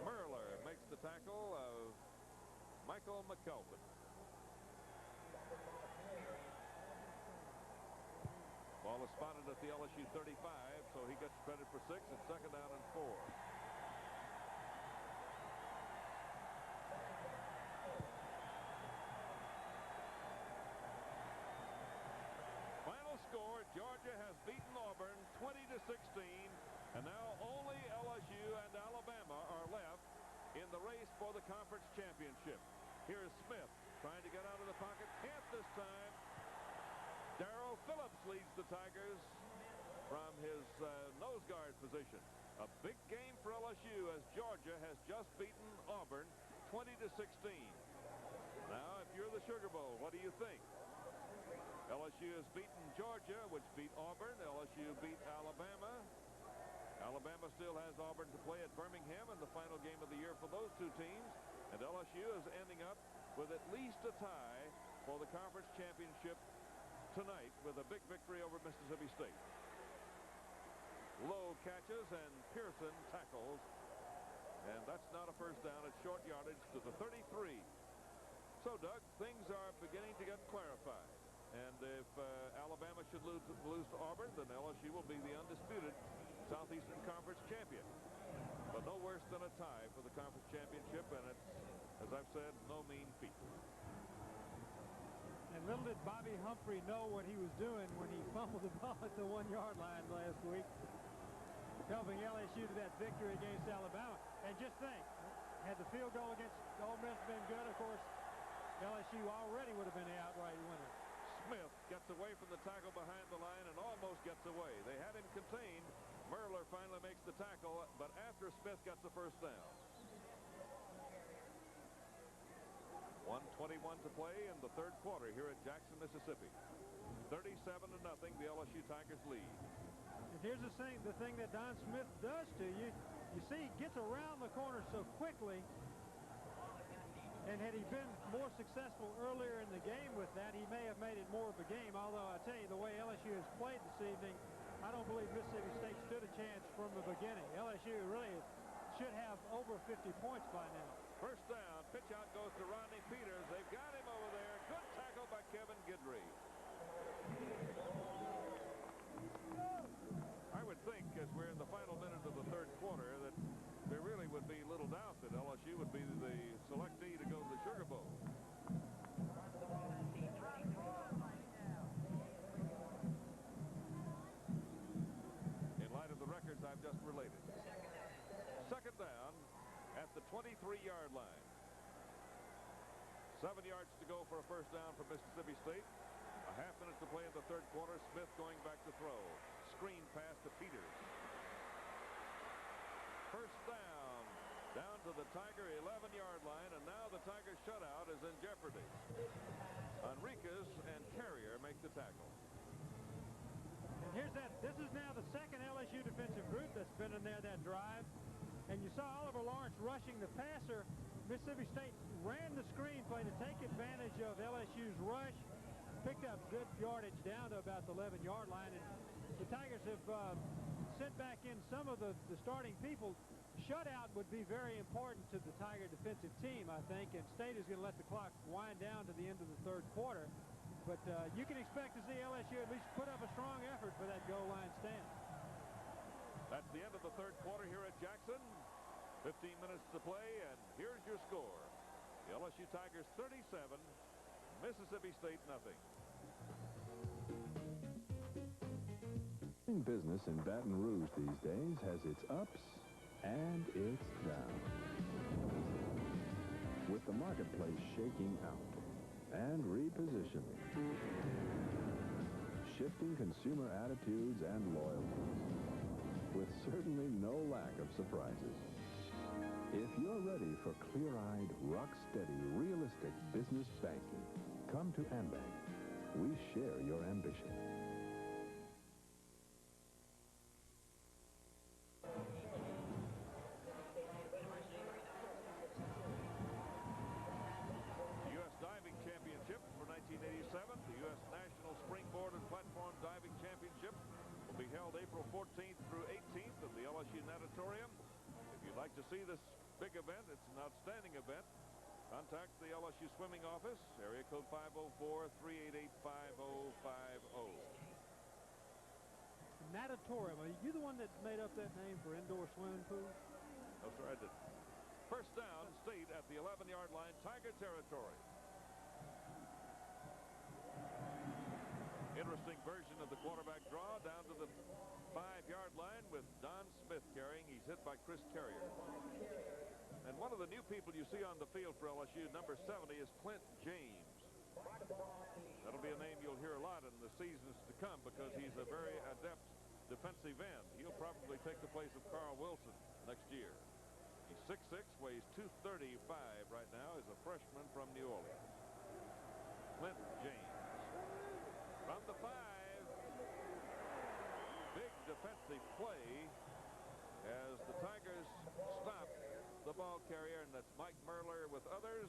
Merler makes the tackle of Michael McKelvin. Ball is spotted at the LSU 35, so he gets credit for 6. It's 2nd down and 4. Final score, Georgia has beaten Auburn 20-16, and now only LSU and Alabama are left in the race for the conference championship. Here's Smith trying to get out of the pocket. Can't this time. Darrell Phillips leads the Tigers from his nose guard position. A big game for LSU as Georgia has just beaten Auburn 20-16. Now, if you're the Sugar Bowl, what do you think? LSU has beaten Georgia, which beat Auburn. LSU beat Alabama. Alabama still has Auburn to play at Birmingham in the final game of the year for those two teams. And LSU is ending up with at least a tie for the conference championship tonight with a big victory over Mississippi State. Low catches and Pearson tackles, and that's not a first down. It's short yardage to the 33. So, Doug, things are beginning to get clarified, and if Alabama should lose to Auburn, then LSU will be the undisputed Southeastern Conference champion. But no worse than a tie for the conference championship, and it's, as I've said, no mean feat. And little did Bobby Humphrey know what he was doing when he fumbled the ball at the 1-yard line last week, helping LSU to that victory against Alabama. And just think, had the field goal against Ole Miss been good, of course, LSU already would have been the outright winner. Smith gets away from the tackle behind the line and almost gets away. They had him contained. Merler finally makes the tackle, but after Smith gets the first down. 1:21 to play in the 3rd quarter here at Jackson, Mississippi. 37-0, the LSU Tigers lead. And here's the thing that Don Smith does to you. You see, he gets around the corner so quickly, and had he been more successful earlier in the game with that, he may have made it more of a game. Although, I tell you, the way LSU has played this evening, I don't believe Mississippi State stood a chance from the beginning. LSU really should have over 50 points by now. First down, pitch out goes to Rodney Peters. They've got him over there. Good tackle by Kevin Guidry. I would think, as we're in the final minute of the 3rd quarter, that there really would be little doubt that LSU would be the selectee to go to the Sugar Bowl. In light of the records I've just related. 2nd down at the 23-yard line. 7 yards to go for a first down for Mississippi State. A half minute to play in the 3rd quarter. Smith going back to throw. Screen pass to Peters. First down. Down to the Tiger 11-yard line, and now the Tiger shutout is in jeopardy. Enriquez and Carrier make the tackle. And here's that. This is now the 2nd LSU defensive group that's been in there that drive. And you saw Oliver Lawrence rushing the passer. Mississippi State ran the screen play to take advantage of LSU's rush, picked up good yardage down to about the 11-yard line, and the Tigers have sent back in some of the starting people. Shutout would be very important to the Tiger defensive team, I think, and State is going to let the clock wind down to the end of the third quarter. But you can expect to see LSU at least put up a strong effort for that goal line stand. That's the end of the third quarter here at Jackson. 15 minutes to play, and here's your score. The LSU Tigers 37, Mississippi State nothing. Doing business in Baton Rouge these days has its ups and its downs. With the marketplace shaking out and repositioning, shifting consumer attitudes and loyalties, with certainly no lack of surprises. If you're ready for clear-eyed, rock-steady, realistic business banking, come to AmBank. We share your ambition. U.S. Diving Championship for 1987, the U.S. National Springboard and Platform Diving Championship will be held April 14th through 18th at the LSU Natatorium. If you'd like to see this big event, it's an outstanding event, contact the LSU Swimming Office, area code 504-388-5050. Natatorium, are you the one that made up that name for indoor swimming pool? No, sir, I didn't. First down, State at the 11-yard line, Tiger territory. Interesting version of the quarterback draw down to the 5-yard line with Don Smith carrying. He's hit by Chris Carrier. And one of the new people you see on the field for LSU, number 70, is Clint James. That'll be a name you'll hear a lot in the seasons to come because he's a very adept defensive end. He'll probably take the place of Carl Wilson next year. He's 6'6", weighs 235 right now, is a freshman from New Orleans. Clint James. From the 5, big defensive play as the Tigers stop the ball carrier, and that's Mike Merler with others.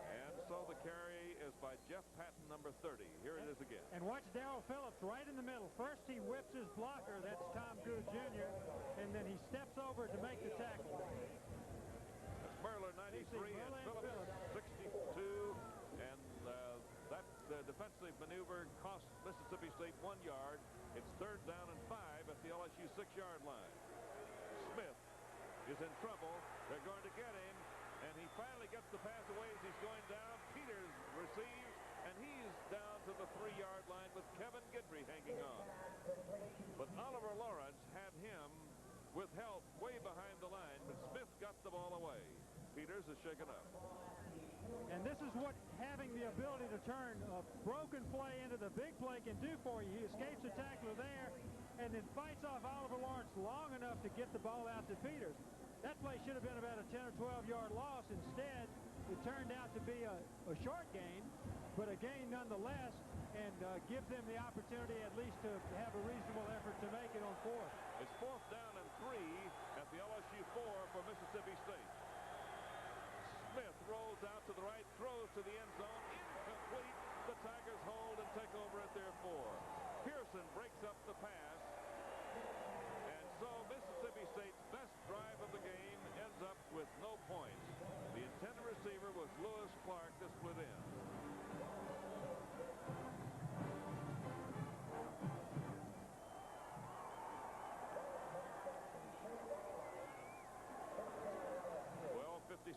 And so the carry is by Jeff Patton, number 30. Here it is again. And watch Darrell Phillips right in the middle. First he whips his blocker, that's Tom Cruise Jr., and then he steps over to make the tackle. That's Merler, 93, and Phillips, 62, and the defensive maneuver cost Mississippi State 1 yard. It's third down and 5 at the LSU 6-yard line. Smith is in trouble. They're going to get him, and he finally gets the pass away as he's going down. Peters receives, and he's down to the 3-yard line with Kevin Guidry hanging on. But Oliver Lawrence had him with help way behind the line, but Smith got the ball away. Peters is shaken up. And this is what having the ability to turn a broken play into the big play can do for you. He escapes the tackler there and then fights off Oliver Lawrence long enough to get the ball out to Peters. That play should have been about a 10 or 12-yard loss. Instead, it turned out to be a short gain, but a gain nonetheless, and gives them the opportunity at least to have a reasonable effort to make it on fourth. It's fourth down and 3 at the LSU 4 for Mississippi State. Smith rolls out to the right, throws to the end zone, incomplete. The Tigers hold and take over at their 4. Pearson breaks up the pass, and so Mississippi State's best drive of the game ends up with no points. The intended receiver was Lewis Clark to split in.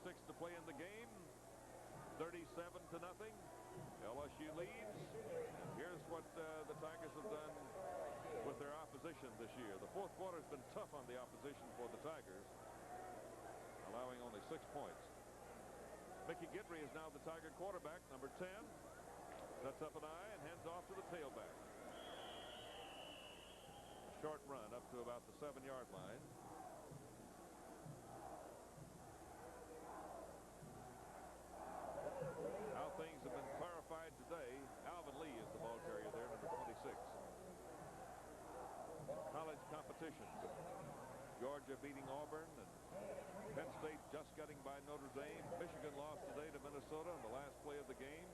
To play in the game, 37-0. LSU leads. And here's what the Tigers have done with their opposition this year. The fourth quarter has been tough on the opposition for the Tigers, allowing only 6 points. Mickey Guidry is now the Tiger quarterback, number 10. Sets up an eye and hands off to the tailback. A short run up to about the 7-yard line. How things have been clarified today. Alvin Lee is the ball carrier there, number 26. College competition. Georgia beating Auburn, and Penn State just getting by Notre Dame. Michigan lost today to Minnesota in the last play of the game.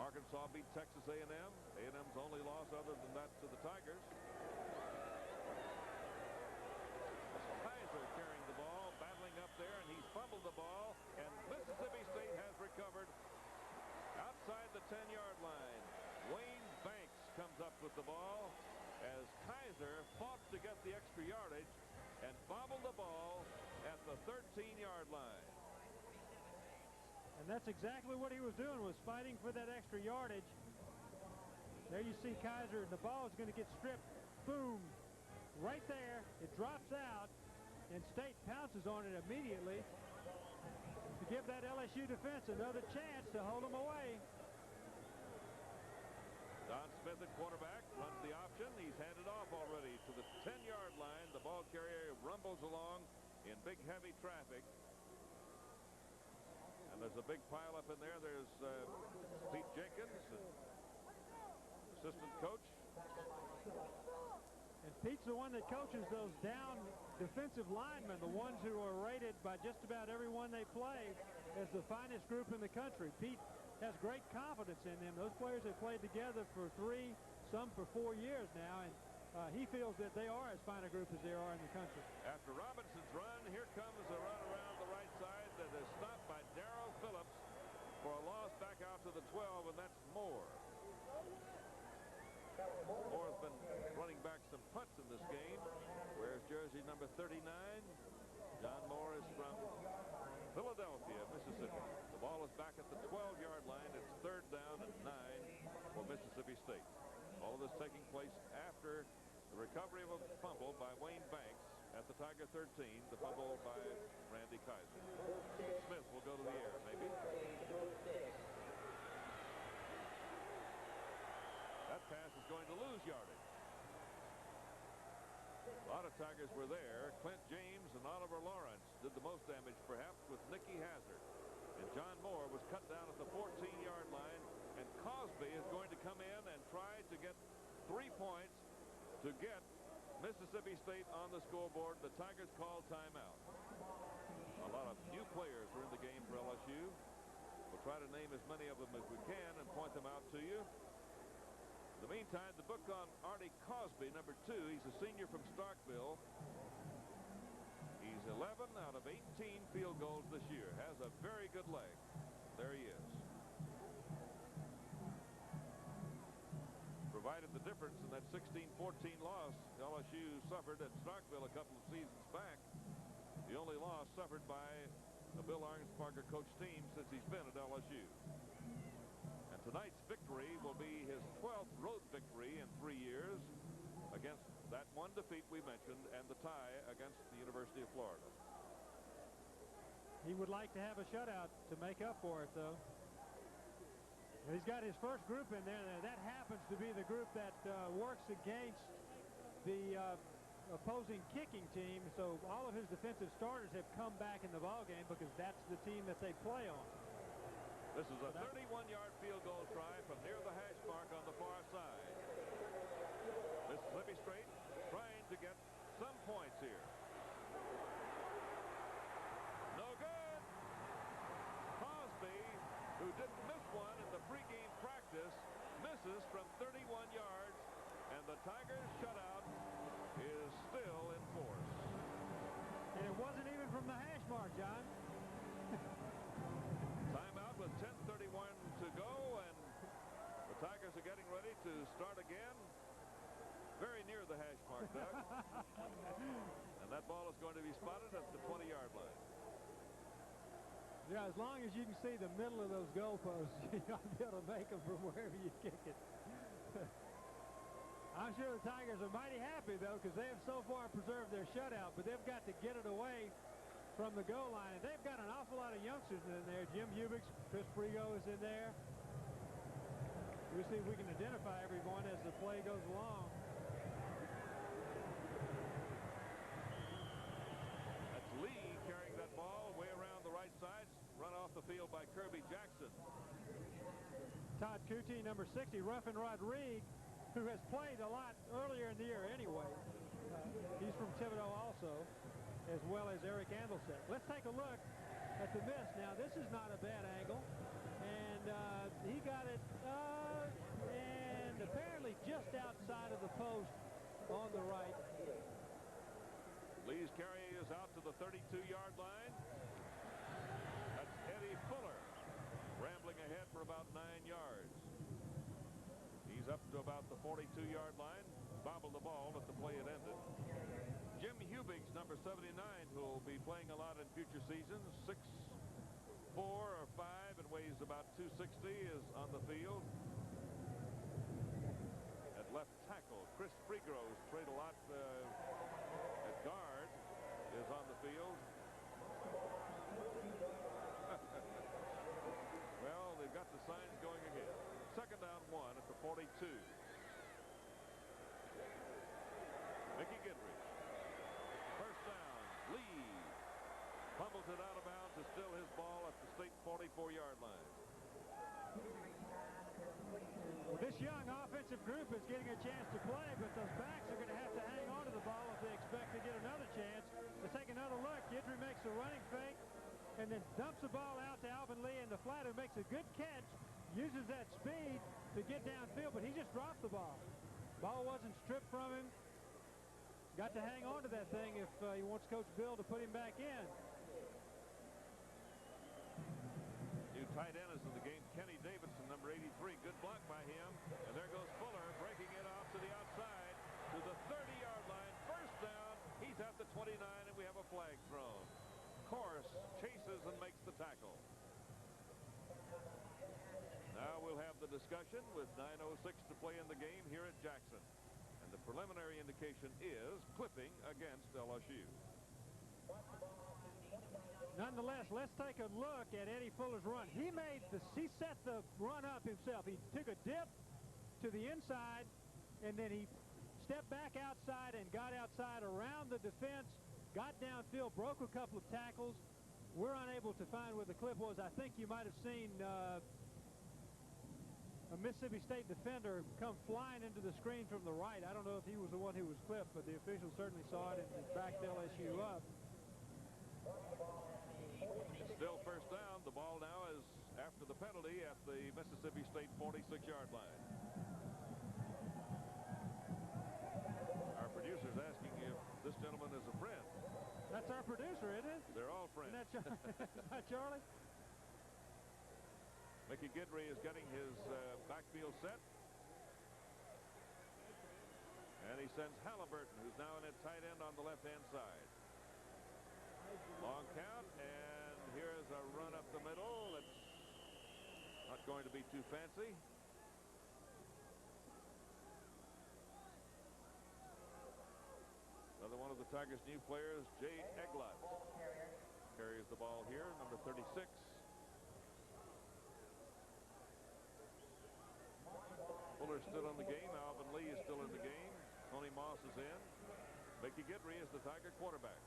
Arkansas beat Texas A&M. A&M's only loss other than that to the Tigers. Kaiser carrying the ball, battling up there, and he's fumbled the ball, and Mississippi State has recovered outside the 10-yard line. Wayne Banks comes up with the ball as Kaiser fought to get the extra yardage and bobbled the ball at the 13-yard line. And that's exactly what he was doing, was fighting for that extra yardage. There you see Kaiser, and the ball is going to get stripped. Boom. Right there. It drops out, and State pounces on it immediately to give that LSU defense another chance to hold them away. Don Smith at quarterback runs the option. He's handed off already to the 10-yard line. The ball carrier rumbles along in big, heavy traffic. And there's a big pile up in there. There's Pete Jenkins, assistant coach. And Pete's the one that coaches those down defensive linemen, the ones who are rated by just about everyone they play as the finest group in the country. Pete has great confidence in them. Those players have played together for 3, some for 4 years now, and he feels that they are as fine a group as there are in the country. After Robinson's run, here comes a run around the right side that is stopped by Darrell Phillips for a loss back out to the 12, and that's Moore. Moore's been running back some punts in this game. Wears jersey number 39. John Moore is from Philadelphia, Mississippi. The ball is back at the 12-yard line. It's 3rd down and 9 for Mississippi State. All of this taking place after the recovery of a fumble by Wayne Banks at the Tiger 13, the fumble by Randy Kaiser. Smith will go to the air, maybe. That pass is going to lose yardage. A lot of Tigers were there. Clint James and Oliver Lawrence did the most damage, perhaps, with Nicky Hazard. And John Moore was cut down at the 14-yard line. And Cosby is going to come in and try to get 3 points to get Mississippi State on the scoreboard. The Tigers call timeout. A lot of new players are in the game for LSU. We'll try to name as many of them as we can and point them out to you. In the meantime, the book on Artie Cosby, number 2. He's a senior from Starkville. He's 11 out of 18 field goals this year. Has a very good leg. There he is. Provided the difference in that 16-14 loss LSU suffered at Starkville a couple of seasons back. The only loss suffered by a Bill Arnsparger coached team since he's been at LSU. And tonight's victory will be his 12th road victory in 3 years against that one defeat we mentioned and the tie against the University of Florida. He would like to have a shutout to make up for it, though. He's got his first group in there. That happens to be the group that works against the opposing kicking team. So all of his defensive starters have come back in the ballgame because that's the team that they play on. This is a 31-yard field goal try from near the hash mark on the far side. Mississippi State trying to get some points here. No good. Cosby, who didn't miss one in the pregame practice, misses from 31 yards, and the Tigers shutout is still in force. And it wasn't even from the hash mark, John. Timeout with 10:31 to go, and the Tigers are getting ready to start again. Very near the hash mark, Doug. And that ball is going to be spotted at the 20-yard line. Yeah, as long as you can see the middle of those goalposts, you'll be able to make them from wherever you kick it. I'm sure the Tigers are mighty happy, though, because they have so far preserved their shutout, but they've got to get it away from the goal line. And they've got an awful lot of youngsters in there. Jim Hubix, Chris Frigo is in there. We'll see if we can identify everyone as the play goes along. That's Lee carrying that ball way around the right side, run off the field by Kirby Jackson. Todd Coutee, number 60, Ruffin Rodriguez, who has played a lot earlier in the year anyway. He's from Thibodeau also, as well as Eric Andelsek. Let's take a look at the miss. Now, this is not a bad angle, and he got it, and apparently just outside of the post on the right. Lee's carry is out to the 32-yard line. That's Eddie Fuller, rambling ahead for about 9 yards. He's up to about the 42-yard line. Bobbled the ball at the play it ended. Jim Hubig's number 79, who will be playing a lot in future seasons, 6'4" or 5 and weighs about 260, is on the field. At left tackle, Chris Freegroves played a lot at guard, is on the field. Well, they've got the signs going again. Second down 1 at the 42. Mickey Goodrich. First down, Lee fumbles it out of bounds. It's still his ball at the state 44-yard line. Well, this young offensive group is getting a chance to play, but those backs are going to have to hang on to the ball if they expect to get another chance. Let's take another look. Guidry makes a running fake and then dumps the ball out to Alvin Lee in the flat, who makes a good catch, uses that speed to get downfield, but he just dropped the ball. Ball wasn't stripped from him. Got to hang on to that thing if he wants Coach Bill to put him back in. New tight end is in the game, Kenny Davidson, number 83. Good block by him. And there goes Fuller, breaking it off to the outside to the 30-yard line. First down. He's at the 29, and we have a flag thrown. Course chases and makes the tackle. Now we'll have the discussion with 9:06 to play in the game here at Jackson. And the preliminary indication is clipping against LSU. Nonetheless, let's take a look at Eddie Fuller's run. He set the run up himself. He took a dip to the inside, and then he stepped back outside and got outside around the defense, got downfield, broke a couple of tackles. We're unable to find where the clip was. I think you might have seen a Mississippi State defender come flying into the screen from the right. I don't know if he was the one who was clipped, but the officials certainly saw it and backed LSU up. Still first down. The ball now is after the penalty at the Mississippi State 46-yard line. Our producer's asking if this gentleman is a friend. That's our producer, isn't it? They're all friends. Isn't that Charlie? Mickey Guidry is getting his backfield set. And he sends Halliburton, who's now in at tight end on the left-hand side. Long count, and here's a run up the middle. That's not going to be too fancy. Another one of the Tigers' new players, Jay Eglot, carries the ball here, number 36. Fuller's still in the game. Alvin Lee is still in the game. Tony Moss is in. Mickey Guidry is the Tiger quarterback.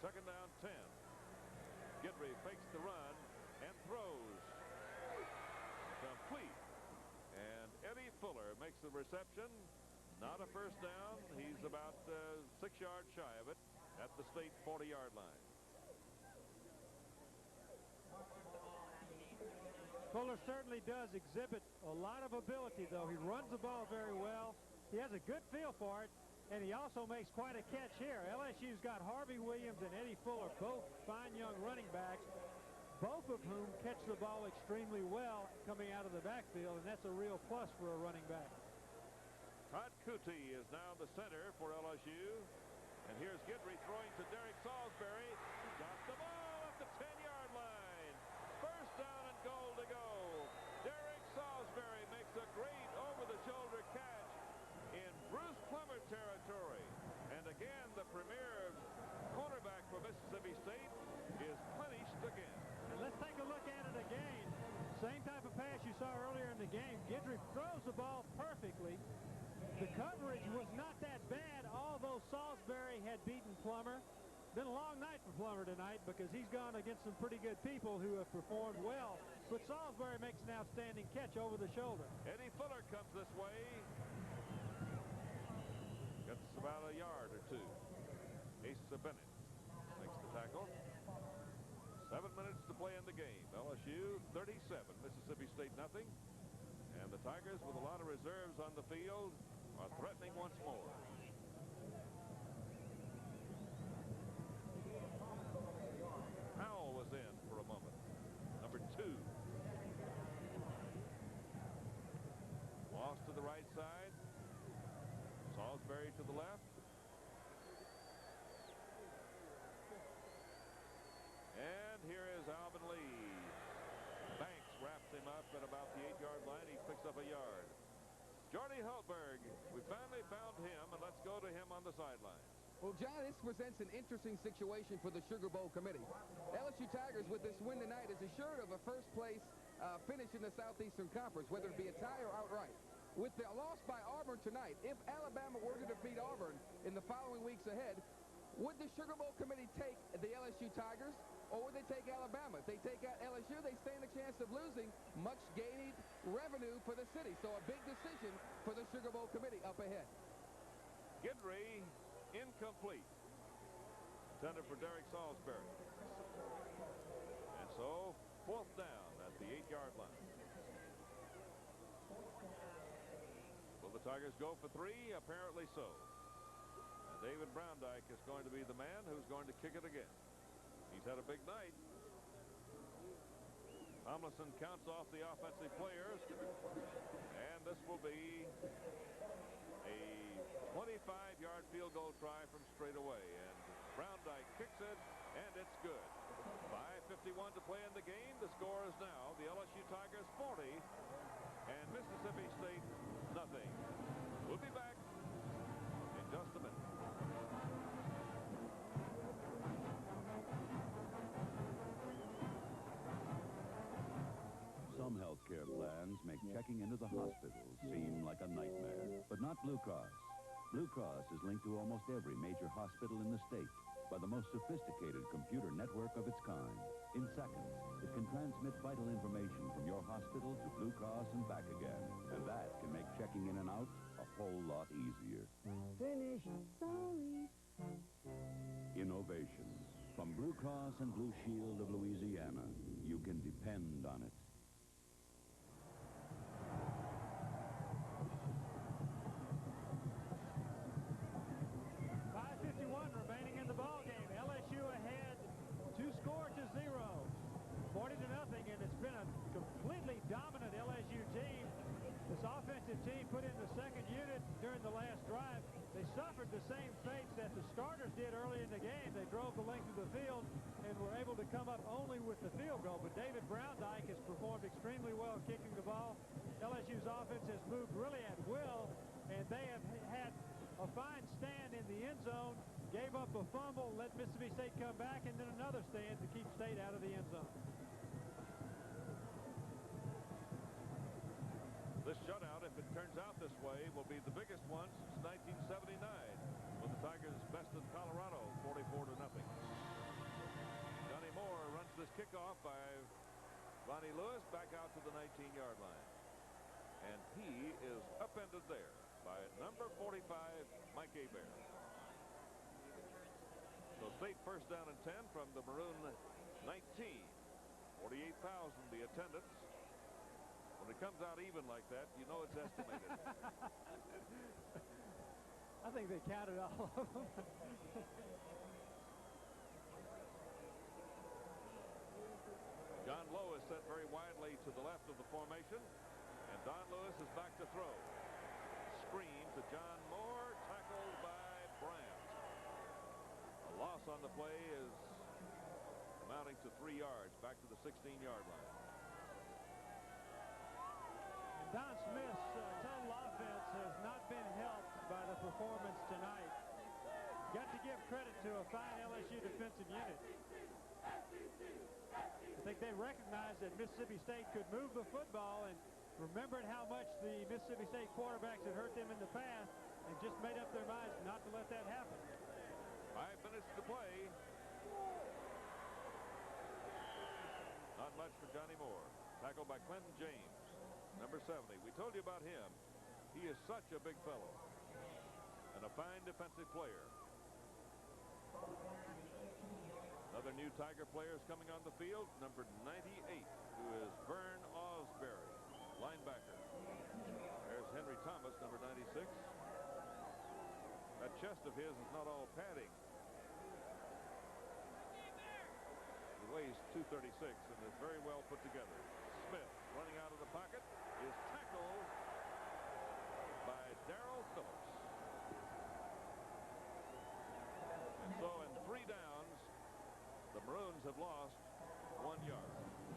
Second down, 10. Guidry fakes the run and throws. Complete. And Eddie Fuller makes the reception. Not a first down. He's about 6 yards shy of it at the state 40-yard line. Fuller certainly does exhibit a lot of ability, though. He runs the ball very well. He has a good feel for it, and he also makes quite a catch here. LSU's got Harvey Williams and Eddie Fuller, both fine young running backs, both of whom catch the ball extremely well coming out of the backfield, and that's a real plus for a running back. Todd Coutee is now the center for LSU. And here's Guidry throwing to Derek Salisbury. Got the ball at the 10-yard line. First down and goal to go. Derek Salisbury makes a great over-the-shoulder catch in Bruce Plummer territory. And again, the premier cornerback for Mississippi State is punished again. And let's take a look at it again. Same type of pass you saw earlier in the game. Guidry throws the ball perfectly. The coverage was not that bad, although Salisbury had beaten Plummer. Been a long night for Plummer tonight because he's gone against some pretty good people who have performed well. But Salisbury makes an outstanding catch over the shoulder. Eddie Fuller comes this way. Gets about a yard or two. Asa Bennett makes the tackle. 7 minutes to play in the game. LSU 37, Mississippi State nothing. And the Tigers, with a lot of reserves on the field, are threatening once more. Powell was in for a moment. Number 2. Moss to the right side. Salisbury to the left. And here is Alvin Lee. Banks wraps him up at about the 8-yard line. He picks up a yard. Jordy Hultberg, we finally found him, and let's go to him on the sideline. Well, John, this presents an interesting situation for the Sugar Bowl committee. LSU Tigers, with this win tonight, is assured of a first-place finish in the Southeastern Conference, whether it be a tie or outright. With the loss by Auburn tonight, if Alabama were to defeat Auburn in the following weeks ahead, would the Sugar Bowl committee take the LSU Tigers, or would they take Alabama? If they take out LSU, they stand a chance of losing much gained revenue for the city. So a big decision for the Sugar Bowl committee up ahead. Gidry, incomplete. Intended for Derek Salisbury. And so, 4th down at the 8-yard line. Will the Tigers go for 3? Apparently so. And David Browndyke is going to be the man who's going to kick it again. He's had a big night. Tomlinson counts off the offensive players. And this will be a 25-yard field goal try from straight away. And Browndyke kicks it, and it's good. 5:51 to play in the game. The score is now the LSU Tigers 40 and Mississippi State nothing. We'll be back in just a minute. Some healthcare plans make checking into the hospital seem like a nightmare, but not Blue Cross. Blue Cross is linked to almost every major hospital in the state by the most sophisticated computer network of its kind. In seconds, it can transmit vital information from your hospital to Blue Cross and back again. And that can make checking in and out a whole lot easier. Finished. Sorry. Innovation. From Blue Cross and Blue Shield of Louisiana, you can depend on it. Remaining in the ball game. LSU ahead 2-0, 40-0, and it's been a completely dominant LSU team. This offensive team put in the second unit during the last drive. They suffered the same fates that the starters did early in the game. They drove the length of the field and were able to come up only with the field goal. But David Browndyke has performed extremely well kicking the ball. LSU's offense has moved really at will, and they have had a fine stand in the end zone. Gave up a fumble, let Mississippi State come back, and then another stand to keep State out of the end zone. This shutout, if it turns out this way, will be the biggest one since 1979, when the Tigers bested Colorado 44-0. Johnny Moore runs this kickoff by Ronnie Lewis back out to the 19-yard line. And he is upended there by number 45, Mike Hebert. So State first down and 10 from the Maroon 19. 48,000 the attendance. When it comes out even like that, you know it's estimated. I think they counted all of them. John Lowe is set very widely to the left of the formation, and Don Lewis is back to throw. Screen to John Moore, tackled by Bryant. A loss on the play is amounting to 3 yards, back to the 16-yard line. Don Smith's total offense has not been helped by the performance tonight. Got to give credit to a fine LSU defensive unit. I think they recognized that Mississippi State could move the football and remembered how much the Mississippi State quarterbacks had hurt them in the past and just made up their minds not to let that happen. 5 minutes to play. Not much for Johnny Moore. Tackled by Clinton James, number 70. We told you about him. He is such a big fellow. and a fine defensive player. Other new Tiger players coming on the field, number 98, who is Vern Osbury, linebacker. There's Henry Thomas, number 96. That chest of his is not all padding. He weighs 236 and is very well put together. Smith, running out of the pocket, is tackled by Darrell Phillips. And so in 3 downs, the Maroons have lost 1 yard.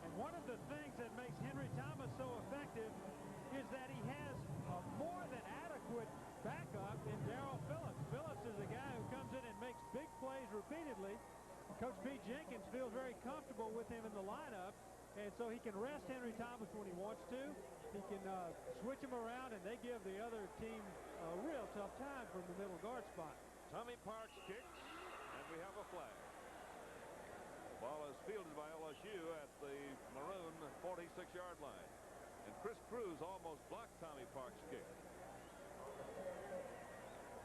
And one of the things that makes Henry Thomas so effective is that he has a more than adequate backup in Darrell Phillips. Phillips is a guy who comes in and makes big plays repeatedly. Coach Pete Jenkins feels very comfortable with him in the lineup, and so he can rest Henry Thomas when he wants to. He can switch him around, and they give the other team a real tough time from the middle guard spot. Tommy Parks kicks, and we have a flag. The ball is fielded by LSU at the Maroon 46-yard line. And Chris Cruz almost blocked Tommy Parks' kick.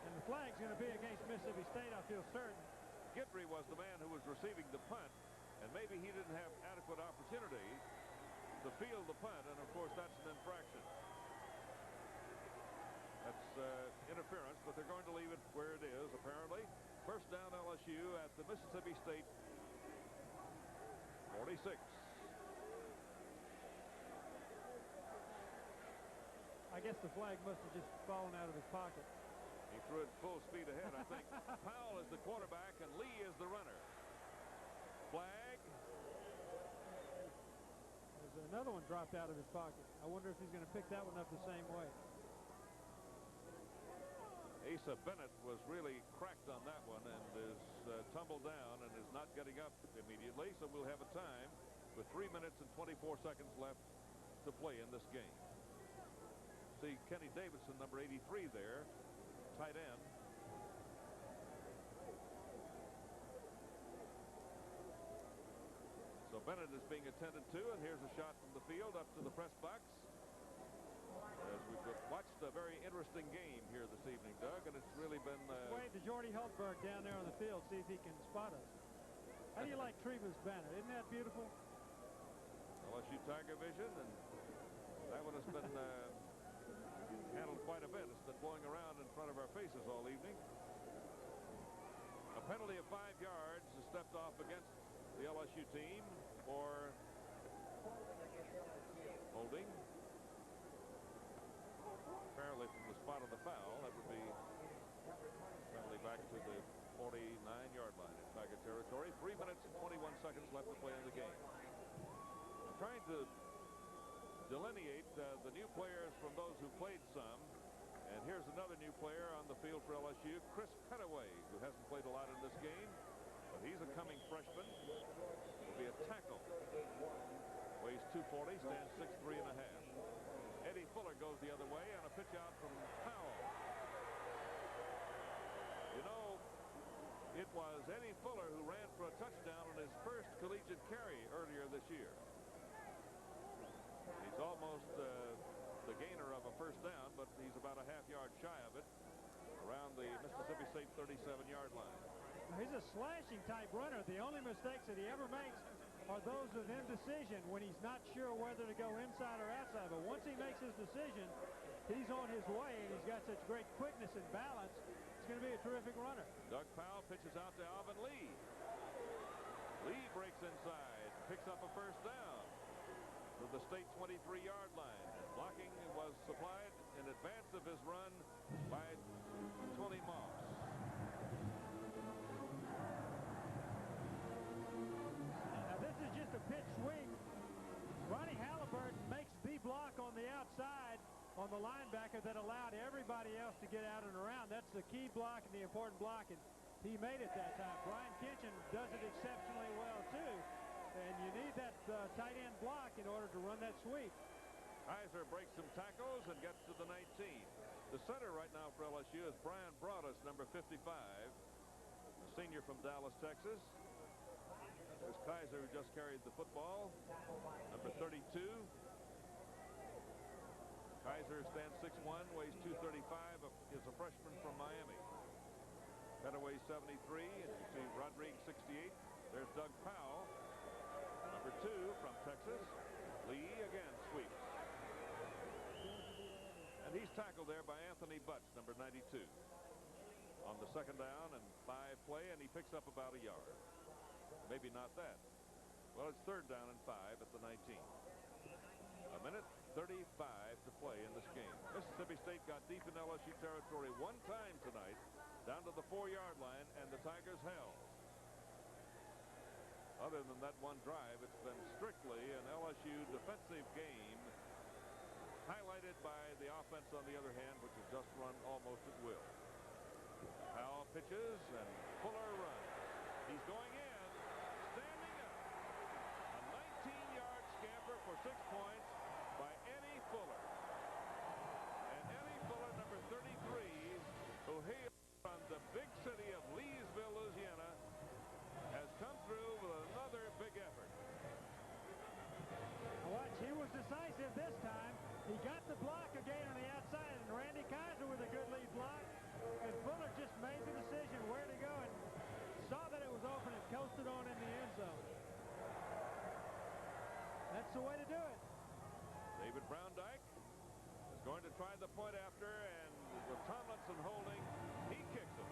And the flag's going to be against Mississippi State, I feel certain. Guidry was the man who was receiving the punt, and maybe he didn't have adequate opportunity to field the punt, and of course that's an infraction. That's interference, but they're going to leave it where it is, apparently. First down LSU at the Mississippi State 46. I guess the flag must have just fallen out of his pocket. He threw it full speed ahead, I think. Powell is the quarterback, and Lee is the runner. Flag. There's another one dropped out of his pocket. I wonder if he's going to pick that one up the same way. Asa Bennett was really cracked on that one and is tumbled down and is not getting up immediately, so we'll have a time with 3 minutes and 24 seconds left to play in this game. See Kenny Davidson, number 83 there, tight end. So Bennett is being attended to, and here's a shot from the field up to the press box. As we've watched a very interesting game here this evening, Doug, and it's really been... Wait to Jordy Hultberg down there on the field, see if he can spot us. How do you like Treva's banner? Isn't that beautiful? LSU Tiger Vision, and that one has been... handled quite a bit. It's been blowing around in front of our faces all evening. A penalty of 5 yards is stepped off against the LSU team for holding. Apparently from the spot of the foul, that would be penalty back to the 49-yard line in Tiger territory. 3 minutes and 21 seconds left to play in the game. I'm trying to delineate the new players from those who played some. And here's another new player on the field for LSU, Chris Petaway, who hasn't played a lot in this game, but he's a coming freshman. Will be a tackle. Weighs 240, stands 6'3 and a half. Eddie Fuller goes the other way on a pitch out from Powell. You know, it was Eddie Fuller who ran for a touchdown on his first collegiate carry earlier this year. He's almost the gainer of a first down, but he's about a half-yard shy of it around the Mississippi State 37-yard line. He's a slashing type runner. The only mistakes that he ever makes are those of indecision when he's not sure whether to go inside or outside. But once he makes his decision, he's on his way, and he's got such great quickness and balance. It's going to be a terrific runner. Doug Powell pitches out to Alvin Lee. Lee breaks inside, picks up a first down to the state 23-yard line. Blocking was supplied in advance of his run by Tony Moss. Now this is just a pitch swing. Ronnie Halliburton makes the block on the outside on the linebacker that allowed everybody else to get out and around. That's the key block and the important block, and he made it that time. Brian Kitchen does it exceptionally well too, and you need that tight end block in order to run that sweep. Kaiser breaks some tackles and gets to the 19. The center right now for LSU is Brian Broadus, number 55, a senior from Dallas, Texas. There's Kaiser, who just carried the football, number 32. Kaiser Spencer stands 6'1", weighs 235, is a freshman from Miami. Petaway 73, and you see Rodriguez 68. There's Doug Powell, number 2 from Texas. Lee again sweeps. And he's tackled there by Anthony Butts, number 92. On the second down and 5 play, and he picks up about a yard. Maybe not that. Well, it's third down and 5 at the 19. A minute 35 to play in this game. Mississippi State got deep in LSU territory one time tonight, down to the 4-yard line, and the Tigers held. Other than that one drive, it's been strictly an LSU defensive game, highlighted by the offense on the other hand, which has just run almost at will. Powell pitches and Fuller runs. He's going in, standing up. A 19-yard scamper for 6 points by Eddie Fuller. And Eddie Fuller, number 33, who hails from the big city of Leesville, Louisiana, has come through with another big effort. Watch, he was decisive this time. He got the block again on the outside, and Randy Kaiser with a good lead block. And Fuller just made the decision where to go and saw that it was open and coasted on in the end zone. That's the way to do it. David Browndyke is going to try the point after, and with Tomlinson holding, he kicks it.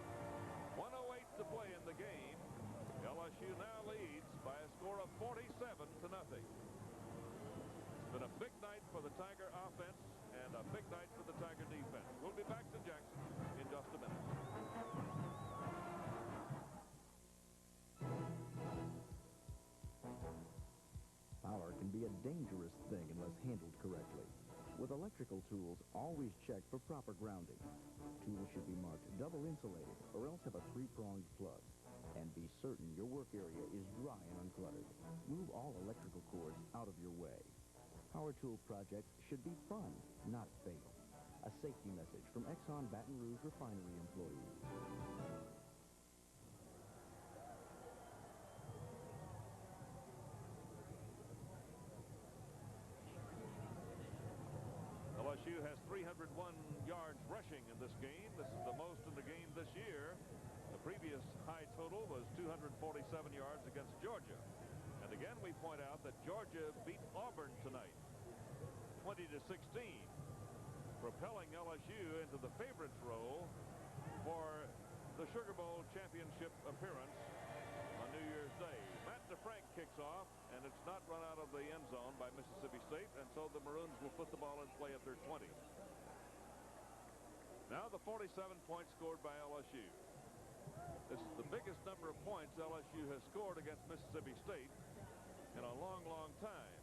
1:08 to play in the game. LSU now leads by a score of 47-0. It's been a big night for the Tiger offense and a big night for the Tiger defense. We'll be back to Jackson in just a minute. Power can be a dangerous thing unless handled correctly. With electrical tools, always check for proper grounding. Tools should be marked double insulated or else have a 3-pronged plug. And be certain your work area is dry and uncluttered. Move all electrical cords out of your way. Power tool projects should be fun, not fatal. A safety message from Exxon Baton Rouge refinery employees. LSU has 301 yards rushing in this game. This is the most in the game this year. The previous high total was 247 yards against Georgia. And again, we point out that Georgia beat Auburn tonight, 20-16, propelling LSU into the favorites role for the Sugar Bowl championship appearance on New Year's Day. Matt DeFrank kicks off, and it's not run out of the end zone by Mississippi State, and so the Maroons will put the ball in play at their 20. Now the 47 points scored by LSU. This is the biggest number of points LSU has scored against Mississippi State in a long, long time.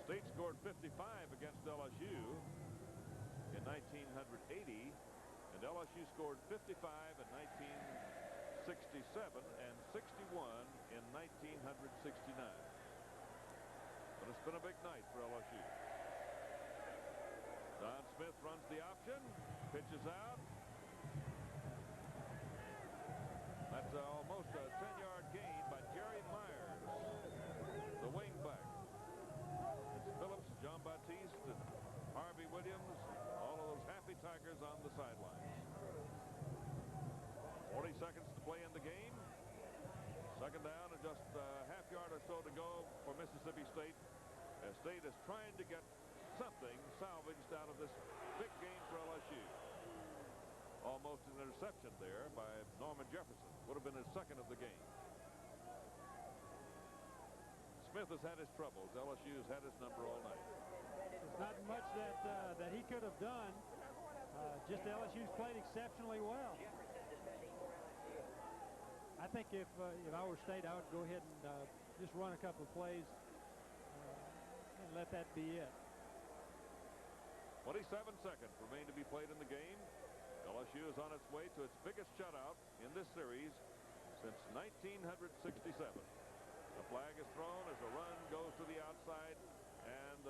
State scored 55 against LSU in 1980, and LSU scored 55 in 1967 and 61 in 1969. But it's been a big night for LSU. Don Smith runs the option, pitches out. That's almost a 10-yard gain by Jerry Myers, the wingback. It's Phillips, John Batiste, and Harvey Williams, all of those happy Tigers on the sidelines. 40 seconds to play in the game. Second down and just a half yard or so to go for Mississippi State. State is trying to get something salvaged out of this big game for LSU. Almost an interception there by Norman Jefferson. Would have been his second of the game. Smith has had his troubles. LSU has had his number all night. There's not much that he could have done. Just LSU's played exceptionally well. I think if I were State, I would go ahead and just run a couple of plays and let that be it. 27 seconds remain to be played in the game. LSU is on its way to its biggest shutout in this series since 1967. A flag is thrown as a run goes to the outside and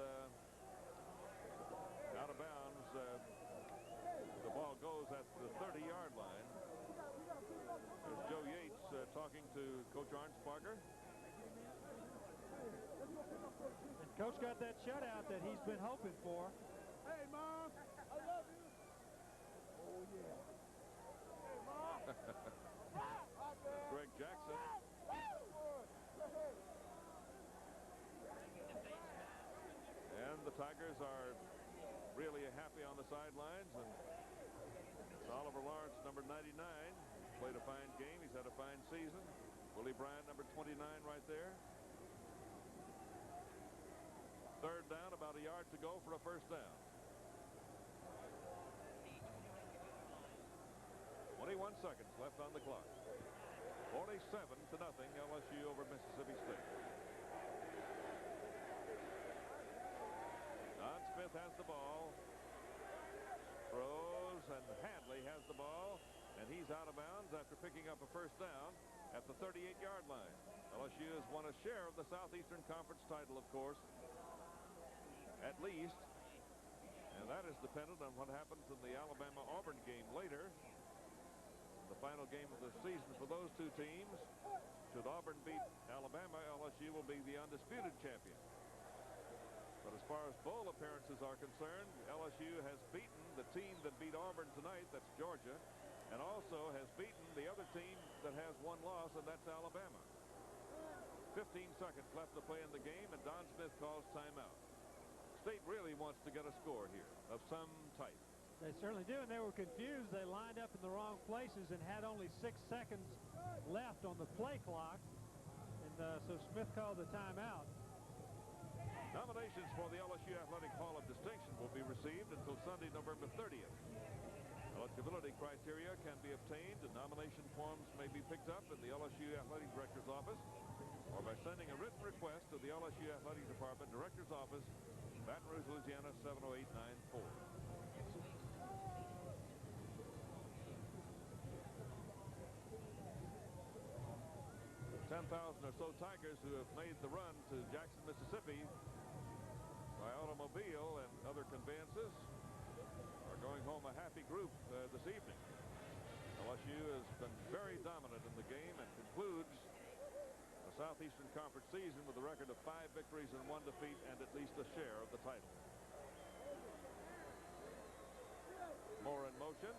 out of bounds. The ball goes at the 30-yard line. There's Joe Yates talking to Coach Arnsparger. And Coach got that shutout that he's been hoping for. Hey, Mom, I love you. Oh, yeah. Hey, Mom. Greg Jackson. And the Tigers are really happy on the sidelines. And Oliver Lawrence, number 99, played a fine game. He's had a fine season. Willie Bryant, number 29, right there. Third down, about a yard to go for a first down. 21 seconds left on the clock. 47-0, LSU over Mississippi State. Don Smith has the ball. Throws, and Hadley has the ball, and he's out of bounds after picking up a first down at the 38-yard line. LSU has won a share of the Southeastern Conference title, of course, at least, and that is dependent on what happens in the Alabama-Auburn game later. The final game of the season for those two teams. Should Auburn beat Alabama, LSU will be the undisputed champion. But as far as bowl appearances are concerned, LSU has beaten the team that beat Auburn tonight, that's Georgia, and also has beaten the other team that has one loss, and that's Alabama. 15 seconds left to play in the game, and Don Smith calls timeout. State really wants to get a score here of some type. They certainly do, and they were confused. They lined up in the wrong places and had only 6 seconds left on the play clock, and so Smith called the timeout. Nominations for the LSU Athletic Hall of Distinction will be received until Sunday, November 30th. Eligibility criteria can be obtained, and nomination forms may be picked up in the LSU Athletic Director's office or by sending a written request to the LSU Athletic Department Director's Office, Baton Rouge, Louisiana 70894. 10,000 or so Tigers who have made the run to Jackson, Mississippi by automobile and other conveyances are going home a happy group this evening. LSU has been very dominant in the game and concludes the Southeastern Conference season with a record of 5 victories and 1 defeat and at least a share of the title. Moore in motion.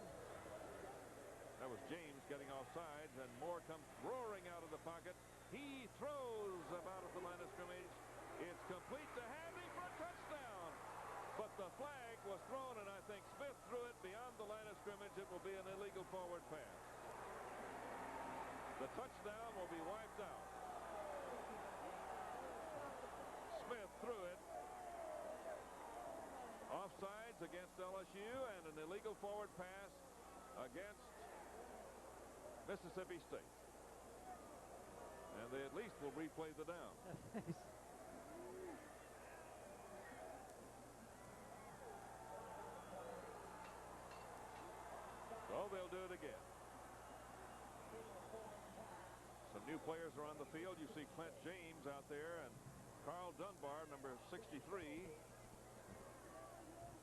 That was James getting off sides, and Moore comes roaring out of the pocket. He throws about at the line of scrimmage. It's complete to Hadley for a touchdown. But the flag was thrown, and I think Smith threw it beyond the line of scrimmage. It will be an illegal forward pass. The touchdown will be wiped out. Smith threw it. Offsides against LSU and an illegal forward pass against Mississippi State. And they at least will replay the down. So they'll do it again. Some new players are on the field. You see Clint James out there and Carl Dunbar, number 63.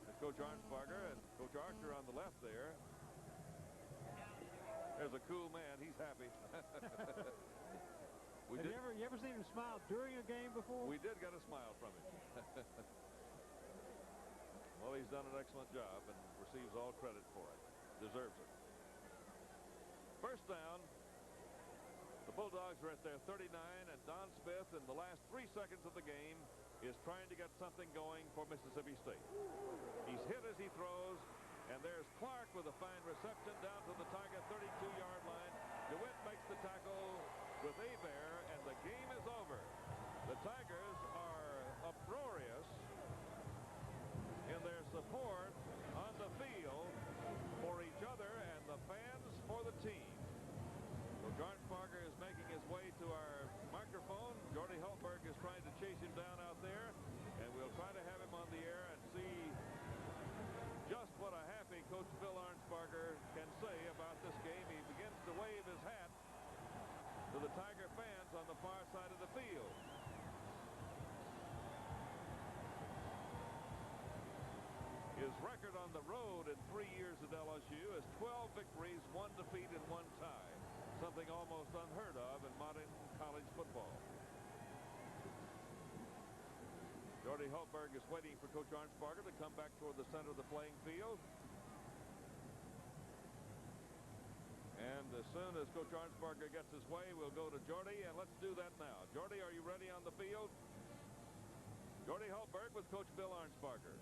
There's Coach Arnsparger and Coach Archer on the left there. There's a cool man. He's happy. You ever seen him smile during a game before? We did get a smile from him. Well, he's done an excellent job and receives all credit for it. Deserves it. First down. The Bulldogs are at their 39, and Don Smith in the last 3 seconds of the game is trying to get something going for Mississippi State. He's hit as he throws. And there's Clark with a fine reception down to the Tiger 32-yard line. DeWitt makes the tackle with Hebert, and the game is over. The Tigers are uproarious in their support on the field for each other and the fans for the team. So Garnsparger is making his way to our microphone. Jordy Hultberg is trying to chase him down out there, and we'll try to have him on the air and see just what a happy Coach Bill Arnsparger can say about this game. He begins to wave his hat to the Tiger fans on the far side of the field. His record on the road in 3 years at LSU is 12 victories, 1 defeat, and 1 tie. Something almost unheard of in modern college football. Jordy Hultberg is waiting for Coach Arnsparger to come back toward the center of the playing field. And as soon as Coach Arnsparger gets his way, we'll go to Jordy, and let's do that now. Jordy, are you ready on the field? Jordy Hultberg with Coach Bill Arnsparger.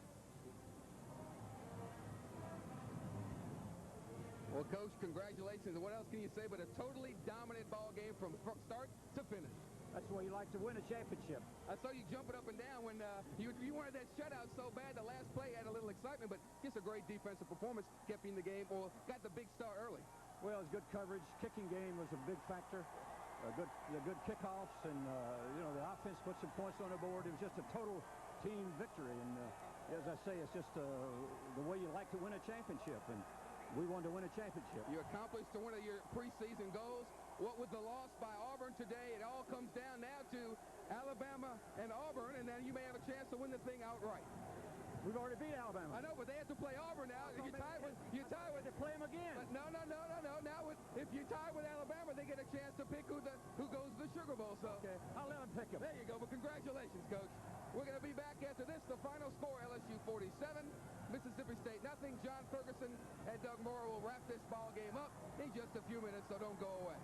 Well, Coach, congratulations. And what else can you say but a totally dominant ball game from start to finish? That's why you like to win a championship. I saw you jumping up and down when you wanted that shutout so bad. The last play had a little excitement, but just a great defensive performance kept you in the game, or got the big start early. Well, it's good coverage. Kicking game was a big factor. Good kickoffs, and the offense put some points on the board. It was just a total team victory, and as I say, it's just the way you like to win a championship, and we wanted to win a championship. You accomplished one of your preseason goals. What with the loss by Auburn today, it all comes down now to Alabama and Auburn, and then you may have a chance to win the thing outright. We've already beat Alabama. I know, but they have to play Auburn now. If you tie with, they play them again. No. Now, if you tie with Alabama, they get a chance to pick who goes to the Sugar Bowl. So okay, I'll let them pick them. There you go. But congratulations, Coach. We're going to be back after this. The final score: LSU 47, Mississippi State nothing. John Ferguson and Doug Moore will wrap this ball game up in just a few minutes. So don't go away.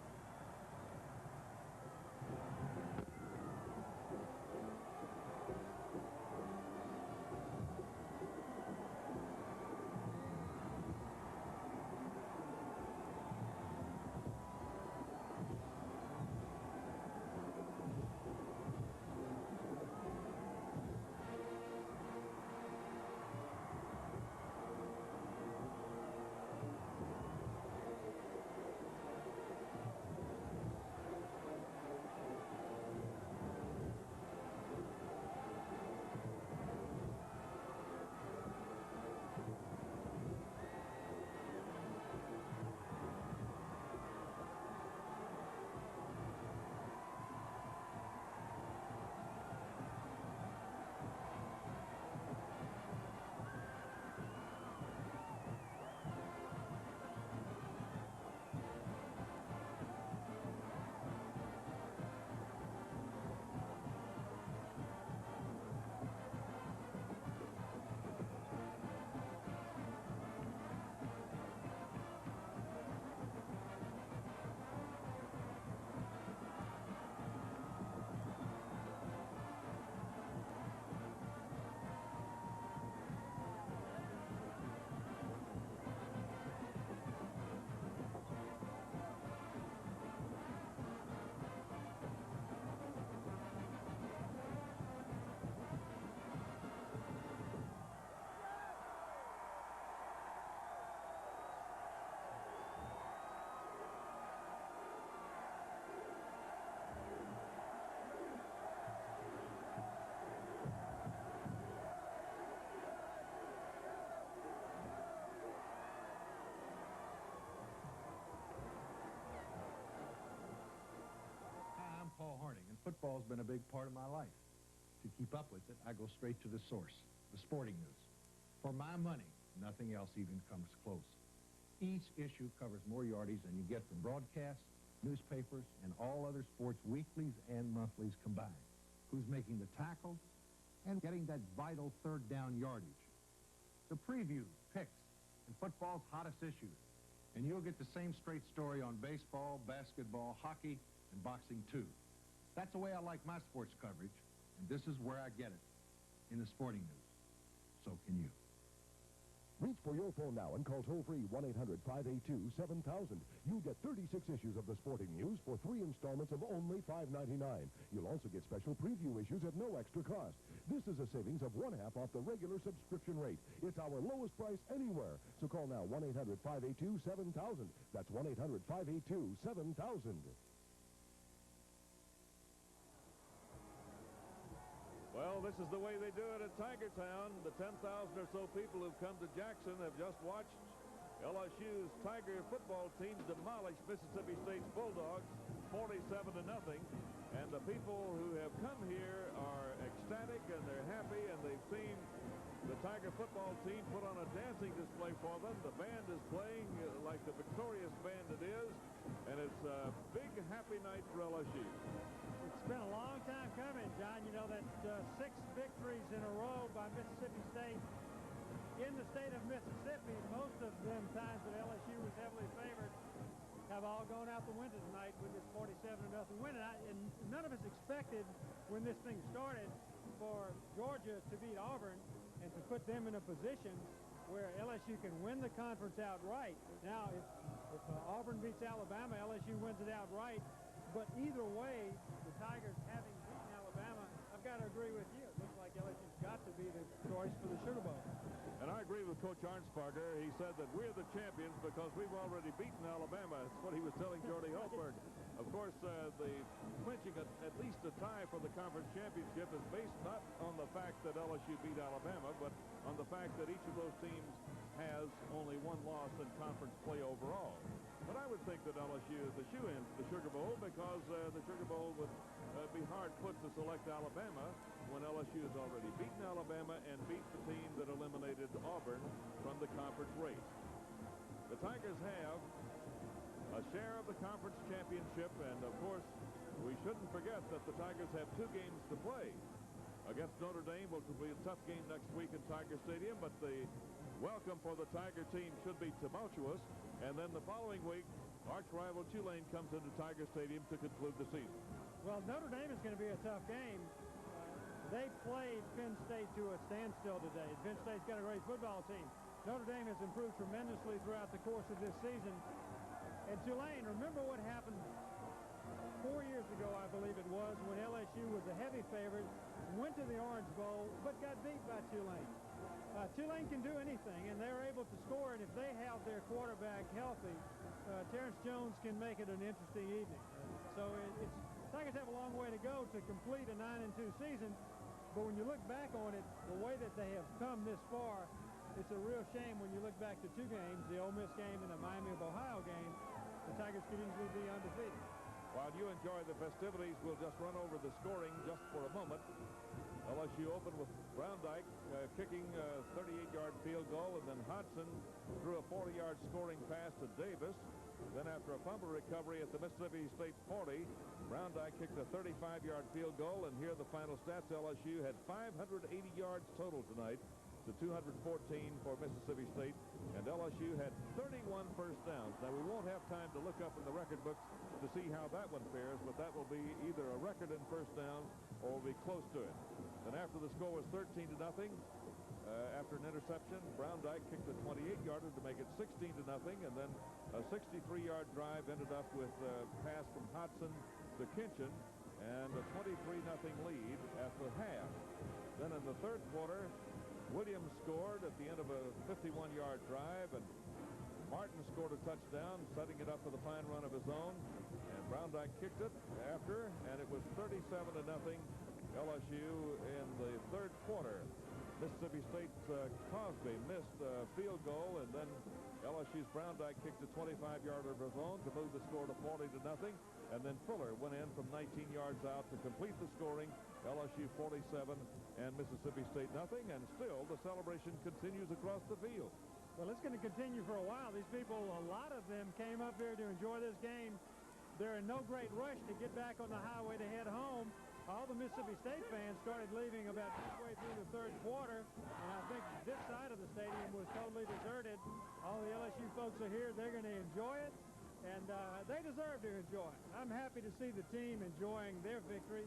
Paul Horning, and football's been a big part of my life. To keep up with it, I go straight to the source, the sporting news. For my money, nothing else even comes close. Each issue covers more yardage than you get from broadcasts, newspapers, and all other sports weeklies and monthlies combined. Who's making the tackle and getting that vital third down yardage. The previews, picks, and football's hottest issues. And you'll get the same straight story on baseball, basketball, hockey, and boxing too. That's the way I like my sports coverage, and this is where I get it, in the sporting news. So can you. Reach for your phone now and call toll-free 1-800-582-7000. You get 36 issues of the sporting news for 3 installments of only $5.99. You'll also get special preview issues at no extra cost. This is a savings of 1/2 off the regular subscription rate. It's our lowest price anywhere. So call now 1-800-582-7000. That's 1-800-582-7000. Well, this is the way they do it at Tiger Town. The 10,000 or so people who've come to Jackson have just watched LSU's Tiger football team demolish Mississippi State's Bulldogs 47-0. And the people who have come here are ecstatic and they're happy, and they've seen the Tiger football team put on a dancing display for them. The band is playing like the victorious band it is, and it's a big happy night for LSU. It's It's been a long time coming, John. You know that 6 victories in a row by Mississippi State in the state of Mississippi, most of them times that LSU was heavily favored, have all gone out the window tonight with this 47-0 win. And none of us expected when this thing started for Georgia to beat Auburn and to put them in a position where LSU can win the conference outright. Now, if Auburn beats Alabama, LSU wins it outright. But either way, the Tigers having beaten Alabama, I've got to agree with you. It looks like LSU's got to be the choice for the Sugar Bowl. And I agree with Coach Arnsparger. He said that we're the champions because we've already beaten Alabama. That's what he was telling Jordy Hultberg. Of course, the clinching at least a tie for the conference championship is based not on the fact that LSU beat Alabama, but on the fact that each of those teams has only one loss in conference play overall. But I would think that LSU is the shoe-in to the Sugar Bowl because the Sugar Bowl would be hard put to select Alabama when LSU has already beaten Alabama and beat the team that eliminated Auburn from the conference race. The Tigers have a share of the conference championship, and of course, we shouldn't forget that the Tigers have 2 games to play. Against Notre Dame, which will be a tough game next week in Tiger Stadium, but the welcome for the Tiger team should be tumultuous. And then the following week, arch rival Tulane comes into Tiger Stadium to conclude the season. Well, Notre Dame is going to be a tough game. They played Penn State to a standstill today. Penn State's got a great football team. Notre Dame has improved tremendously throughout the course of this season. And Tulane, remember what happened 4 years ago, I believe it was, when LSU was a heavy favorite, went to the Orange Bowl, but got beat by Tulane. Tulane can do anything, and they're able to score, and if they have their quarterback healthy, Terrence Jones can make it an interesting evening. So Tigers have a long way to go to complete a 9-2 season, but when you look back on it, the way that they have come this far, it's a real shame when you look back to 2 games, the Ole Miss game and the Miami of Ohio game. The Tigers could easily be undefeated. While you enjoy the festivities, we'll just run over the scoring just for a moment. LSU opened with Browndyke kicking a 38-yard field goal, and then Hodson threw a 40-yard scoring pass to Davis. Then after a fumble recovery at the Mississippi State 40, Browndyke kicked a 35-yard field goal, and here are the final stats. LSU had 580 yards total tonight to 214 for Mississippi State, and LSU had 31 first downs. Now, we won't have time to look up in the record books to see how that one fares, but that will be either a record in first downs or will be close to it. Then after the score was 13-0, after an interception, Browndyke kicked a 28-yarder to make it 16-0, and then a 63-yard drive ended up with a pass from Hodson to Kinchin and a 23-0 lead at the half. Then in the third quarter, Williams scored at the end of a 51-yard drive, and Martin scored a touchdown, setting it up for the fine run of his own. And Browndyke kicked it after, and it was 37-0 LSU in the third quarter. Mississippi State's Cosby missed a field goal, and then LSU's Browndyke kicked a 25-yarder of his own to move the score to 40-0. And then Fuller went in from 19 yards out to complete the scoring. LSU 47 and Mississippi State nothing, and still the celebration continues across the field. Well, it's going to continue for a while. These people, a lot of them came up here to enjoy this game. They're in no great rush to get back on the highway to head home. All the Mississippi State fans started leaving about midway through the third quarter, and I think this side of the stadium was totally deserted. All the LSU folks are here. They're going to enjoy it, and they deserve to enjoy it. I'm happy to see the team enjoying their victory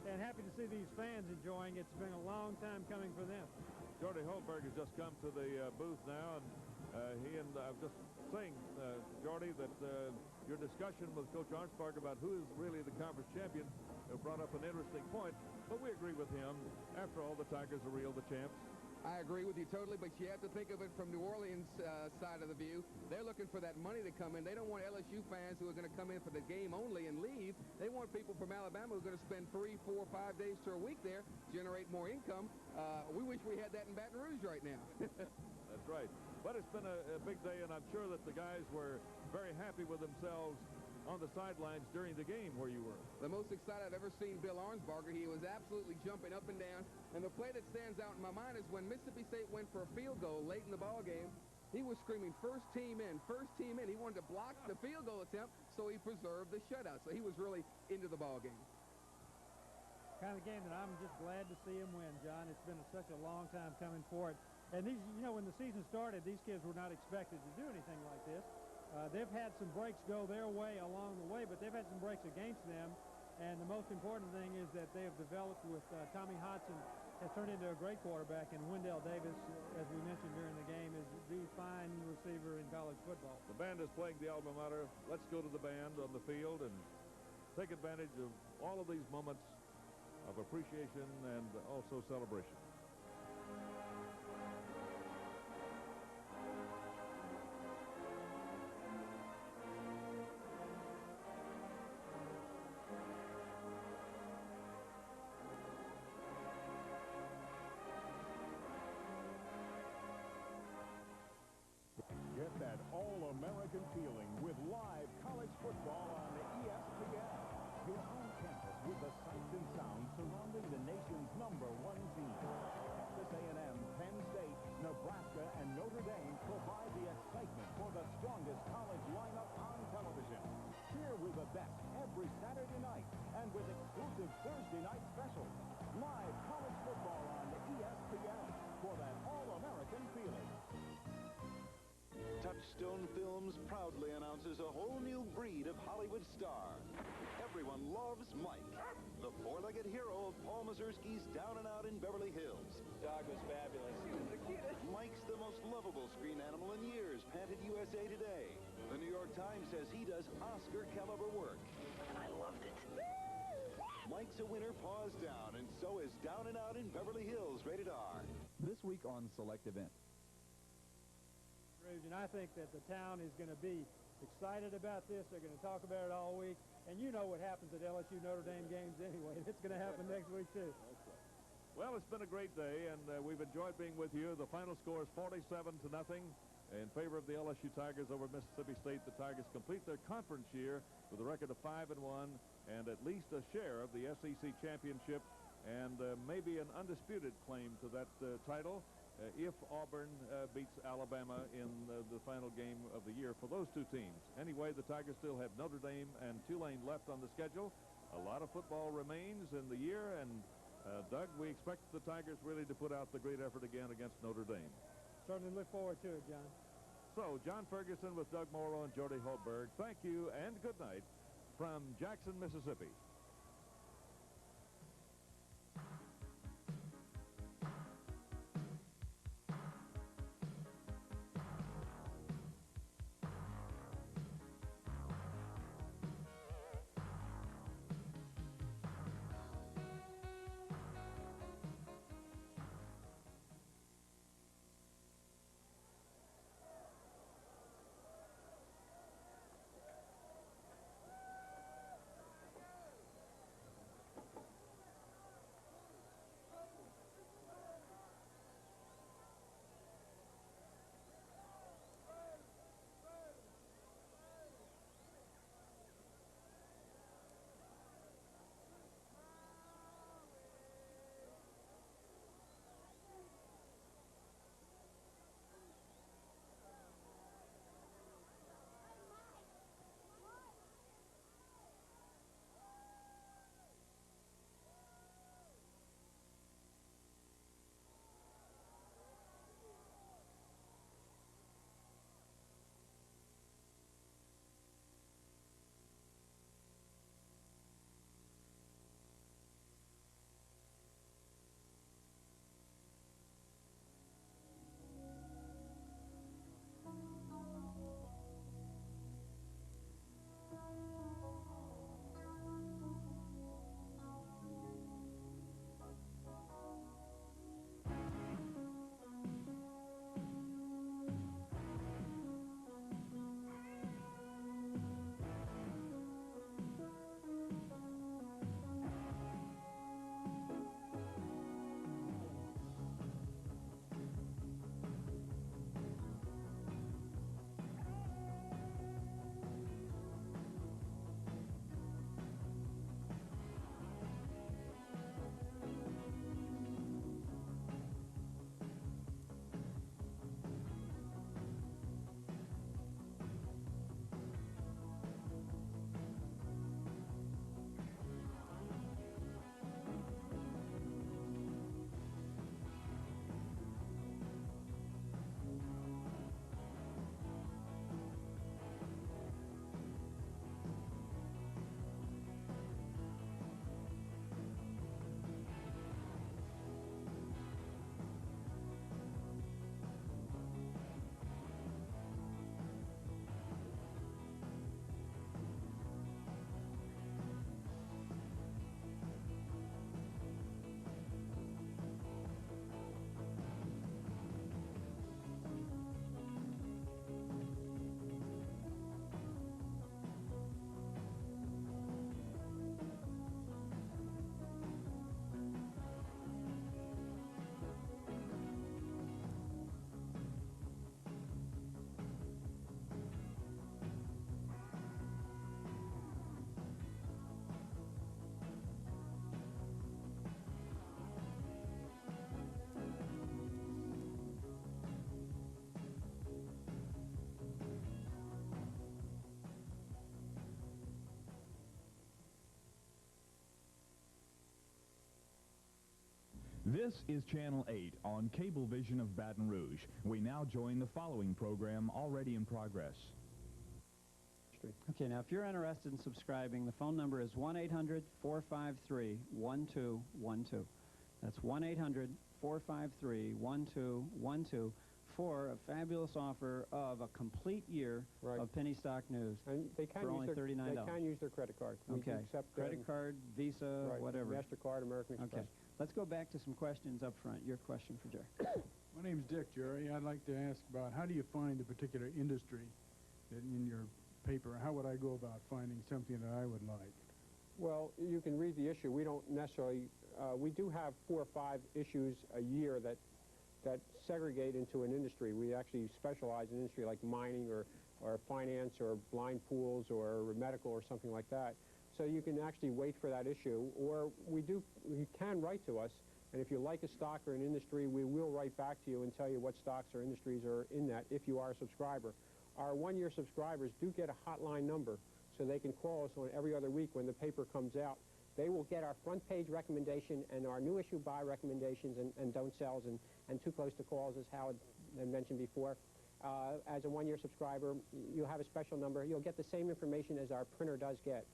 and happy to see these fans enjoying it. It's been a long time coming for them. Jordy Holberg has just come to the booth now, and he and I'm just saying, Jordy, that your discussion with Coach Arnsparger about who is really the conference champion brought up an interesting point, but we agree with him. After all, the Tigers are real, the champs. I agree with you totally, but you have to think of it from New Orleans' side of the view. They're looking for that money to come in. They don't want LSU fans who are going to come in for the game only and leave. They want people from Alabama who are going to spend 3, 4, 5 days to a week there, generate more income. We wish we had that in Baton Rouge right now. That's right. But it's been a big day, and I'm sure that the guys were very happy with themselves on the sidelines during the game where you were. The most excited I've ever seen Bill Arnsparger. He was absolutely jumping up and down. And the play that stands out in my mind is when Mississippi State went for a field goal late in the ball game, he was screaming, first team in, first team in. He wanted to block the field goal attempt, so he preserved the shutout. So he was really into the ball game. kind of game that I'm just glad to see them win, John. It's been such a long time coming for it. And these, you know, when the season started, these kids were not expected to do anything like this. They've had some breaks go their way along the way, but they've had some breaks against them. And the most important thing is that they have developed with Tommy Hodson has turned into a great quarterback, and Wendell Davis, as we mentioned during the game, is the fine receiver in college football. The band is playing the alma mater. Let's go to the band on the field and take advantage of all of these moments of appreciation and also celebration. Get that all-American feeling with live college football on ESPN. Your home campus with the sights and sounds surrounding the nation's #1 team. Texas A&M, Penn State, Nebraska, and Notre Dame provide the excitement for the strongest college lineup on television. Cheer with the best every Saturday night and with exclusive Thursday night specials. Live college football on ESPN for that all-American feeling. Touchstone Films proudly announces a whole new breed of Hollywood star. Everyone loves Mike, the four-legged hero of Paul Mazursky's Down and Out in Beverly Hills. Dog was fabulous. He was the cutest. Mike's the most lovable screen animal in years, panted USA Today. The New York Times says he does Oscar-caliber work. And I loved it. Mike's a winner, paws down, and so is Down and Out in Beverly Hills, rated R. This week on Select Event. And I think that the town is going to be excited about this. They're going to talk about it all week. And you know what happens at LSU Notre Dame games anyway. It's going to happen next week, too. Well, it's been a great day, and we've enjoyed being with you. The final score is 47-0 in favor of the LSU Tigers over Mississippi State. The Tigers complete their conference year with a record of 5-1 and at least a share of the SEC championship and maybe an undisputed claim to that title. If Auburn beats Alabama in the final game of the year for those two teams. Anyway, the Tigers still have Notre Dame and Tulane left on the schedule. A lot of football remains in the year, and Doug, we expect the Tigers really to put out the great effort again against Notre Dame. Certainly look forward to it, John. So, John Ferguson with Doug Morrow and Jody Holberg, thank you and good night from Jackson, Mississippi. This is Channel 8 on Cablevision of Baton Rouge. We now join the following program already in progress. Okay, now if you're interested in subscribing, the phone number is 1-800-453-1212. That's 1-800-453-1212 for a fabulous offer of a complete year of penny stock news and they can for only $39. They can use their credit card. Okay, We accept credit card, Visa, whatever. MasterCard, American Express. Okay, let's go back to some questions up front. Your question for Jerry. My name's Dick, Jerry. I'd like to ask about how do you find a particular industry that in your paper? How would I go about finding something that I would like? Well, you can read the issue. We don't necessarily, we do have 4 or 5 issues a year that segregate into an industry. We actually specialize in industry like mining or finance or blind pools or medical or something like that. So you can actually wait for that issue, or you can write to us, and if you like a stock or an industry, we will write back to you and tell you what stocks or industries are in that if you are a subscriber. Our one-year subscribers do get a hotline number, so they can call us on every other week when the paper comes out. They will get our front page recommendation and our new issue buy recommendations and don't sells and too close to calls, as Howard had mentioned before. As a one-year subscriber, you'll have a special number. You'll get the same information as our printer does get.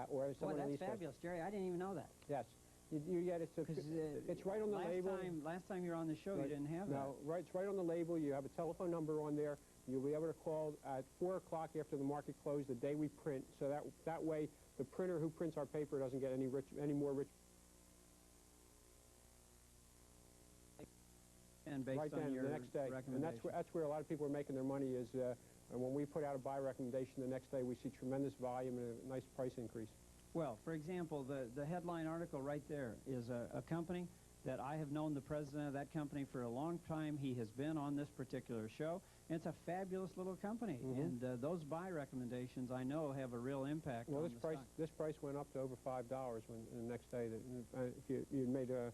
Or as someone Boy, that's fabulous, Jerry. I didn't even know that. Yes. You get it. It's right on the label. Last time you were on the show, you didn't have that. No, right. It's right on the label. You have a telephone number on there. You'll be able to call at 4 o'clock after the market closed the day we print. So that way, the printer who prints our paper doesn't get any more rich. And based right on then, your the next day, and that's where a lot of people are making their money is when we put out a buy recommendation. The next day, we see tremendous volume and a nice price increase. Well, for example, the headline article right there is a company that I have known the president of that company for a long time. He has been on this particular show. And it's a fabulous little company, and those buy recommendations I know have a real impact. Well, on this price went up to over $5 when the next day if you made a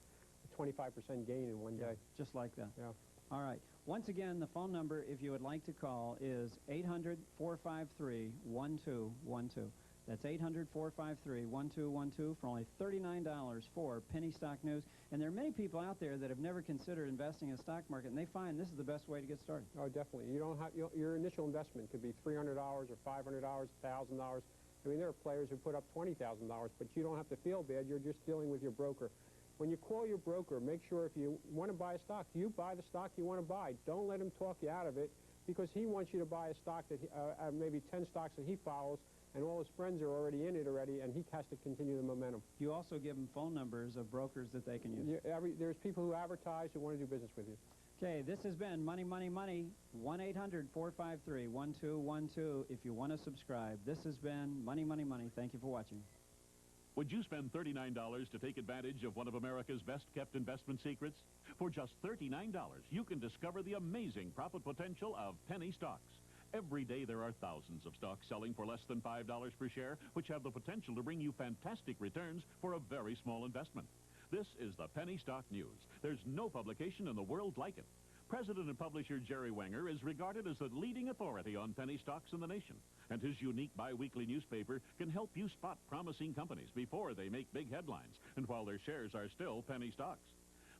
25% gain in one day. Just like that. Yeah. All right. Once again, the phone number, if you would like to call, is 800-453-1212. That's 800-453-1212 for only $39 for penny stock news. And there are many people out there that have never considered investing in the stock market, and they find this is the best way to get started. Oh, definitely. You don't have your initial investment could be $300 or $500, $1,000. I mean, there are players who put up $20,000, but you don't have to feel bad. You're just dealing with your broker. When you call your broker, make sure if you want to buy a stock, you buy the stock you want to buy. Don't let him talk you out of it, because he wants you to buy a stock that maybe 10 stocks that he follows, and all his friends are already in it and he has to continue the momentum. You also give them phone numbers of brokers that they can use. There's people who advertise who want to do business with you. Okay, this has been Money, Money, Money, 1-800-453-1212 if you want to subscribe. This has been Money, Money, Money. Thank you for watching. Would you spend $39 to take advantage of one of America's best-kept investment secrets? For just $39, you can discover the amazing profit potential of penny stocks. Every day there are thousands of stocks selling for less than $5 per share, which have the potential to bring you fantastic returns for a very small investment. This is the Penny Stock News. There's no publication in the world like it. President and publisher Jerry Wenger is regarded as the leading authority on penny stocks in the nation, and his unique bi-weekly newspaper can help you spot promising companies before they make big headlines and while their shares are still penny stocks.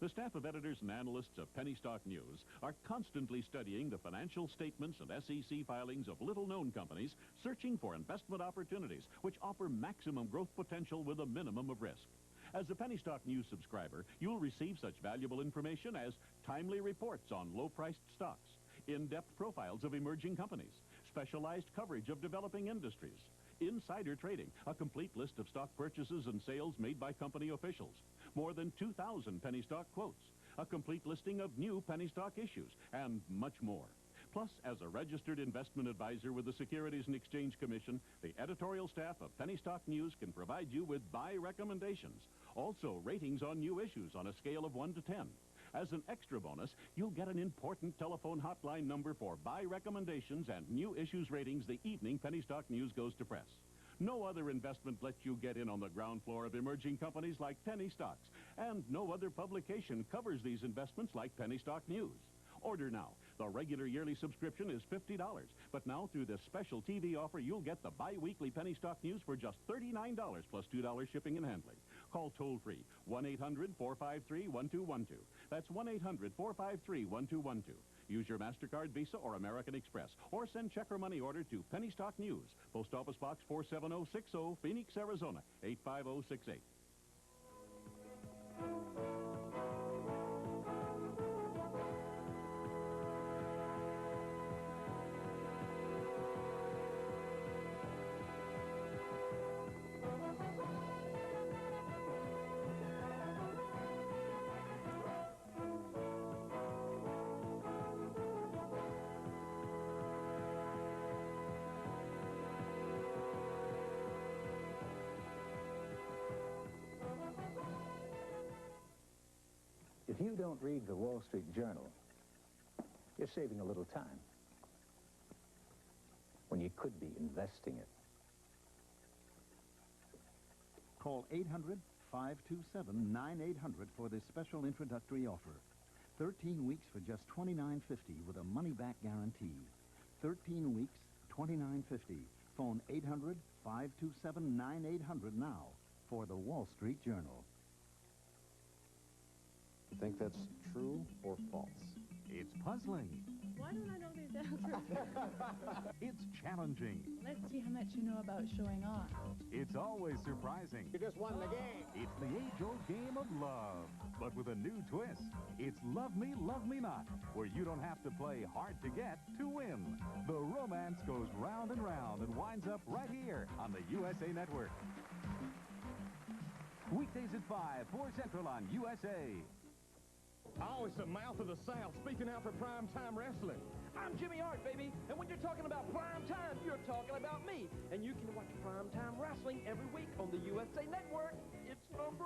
The staff of editors and analysts of Penny Stock News are constantly studying the financial statements and SEC filings of little-known companies, searching for investment opportunities which offer maximum growth potential with a minimum of risk. As a Penny Stock News subscriber, you'll receive such valuable information as timely reports on low-priced stocks, in-depth profiles of emerging companies, specialized coverage of developing industries, insider trading, a complete list of stock purchases and sales made by company officials, more than 2,000 penny stock quotes, a complete listing of new penny stock issues, and much more. Plus, as a registered investment advisor with the Securities and Exchange Commission, the editorial staff of Penny Stock News can provide you with buy recommendations, also ratings on new issues on a scale of 1 to 10. As an extra bonus, you'll get an important telephone hotline number for buy recommendations and new issues ratings the evening Penny Stock News goes to press. No other investment lets you get in on the ground floor of emerging companies like penny stocks, and no other publication covers these investments like Penny Stock News. Order now. The regular yearly subscription is $50, but now through this special TV offer, you'll get the bi-weekly Penny Stock News for just $39 plus $2 shipping and handling. Call toll-free 1-800-453-1212. That's 1-800-453-1212. Use your MasterCard, Visa, or American Express, or send check or money order to Penny Stock News, Post Office Box 47060, Phoenix, Arizona, 85068. If you don't read the Wall Street Journal, you're saving a little time when you could be investing it. Call 800-527-9800 for this special introductory offer. 13 weeks for just $29.50 with a money-back guarantee. 13 weeks, $29.50. Phone 800-527-9800 now for the Wall Street Journal. Think that's true or false? It's puzzling. Why don't I know these answers? It's challenging. Let's see how much you know about showing off. It's always surprising. You just won the game. It's the age-old game of love, but with a new twist. It's Love Me Not, where you don't have to play hard to get to win. The romance goes round and round and winds up right here on the USA Network. Weekdays at 5, 4 Central on USA. Oh, it's the mouth of the South, speaking out for primetime wrestling. I'm Jimmy Hart, baby, and when you're talking about prime time, you're talking about me. And you can watch primetime wrestling every week on the USA Network. It's #1.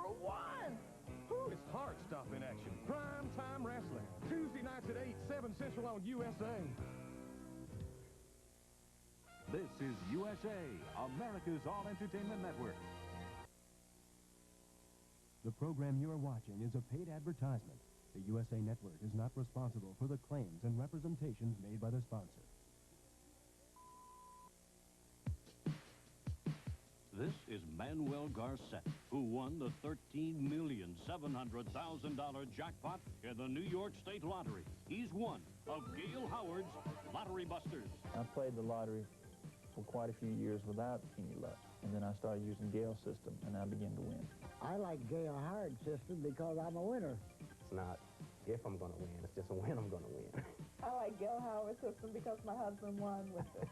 Whew, it's heart-stopping action. Primetime wrestling. Tuesday nights at 8, 7 Central on USA. This is USA, America's all-entertainment network. The program you are watching is a paid advertisement. The USA Network is not responsible for the claims and representations made by the sponsor. This is Manuel Garcet, who won the $13,700,000 jackpot in the New York State Lottery. He's one of Gail Howard's Lottery Busters. I played the lottery for quite a few years without any luck, and then I started using Gail's system, and I began to win. I like Gail Howard's system because I'm a winner. It's not if I'm going to win, it's just when I'm going to win. I like Gail Howard's system because my husband won with it.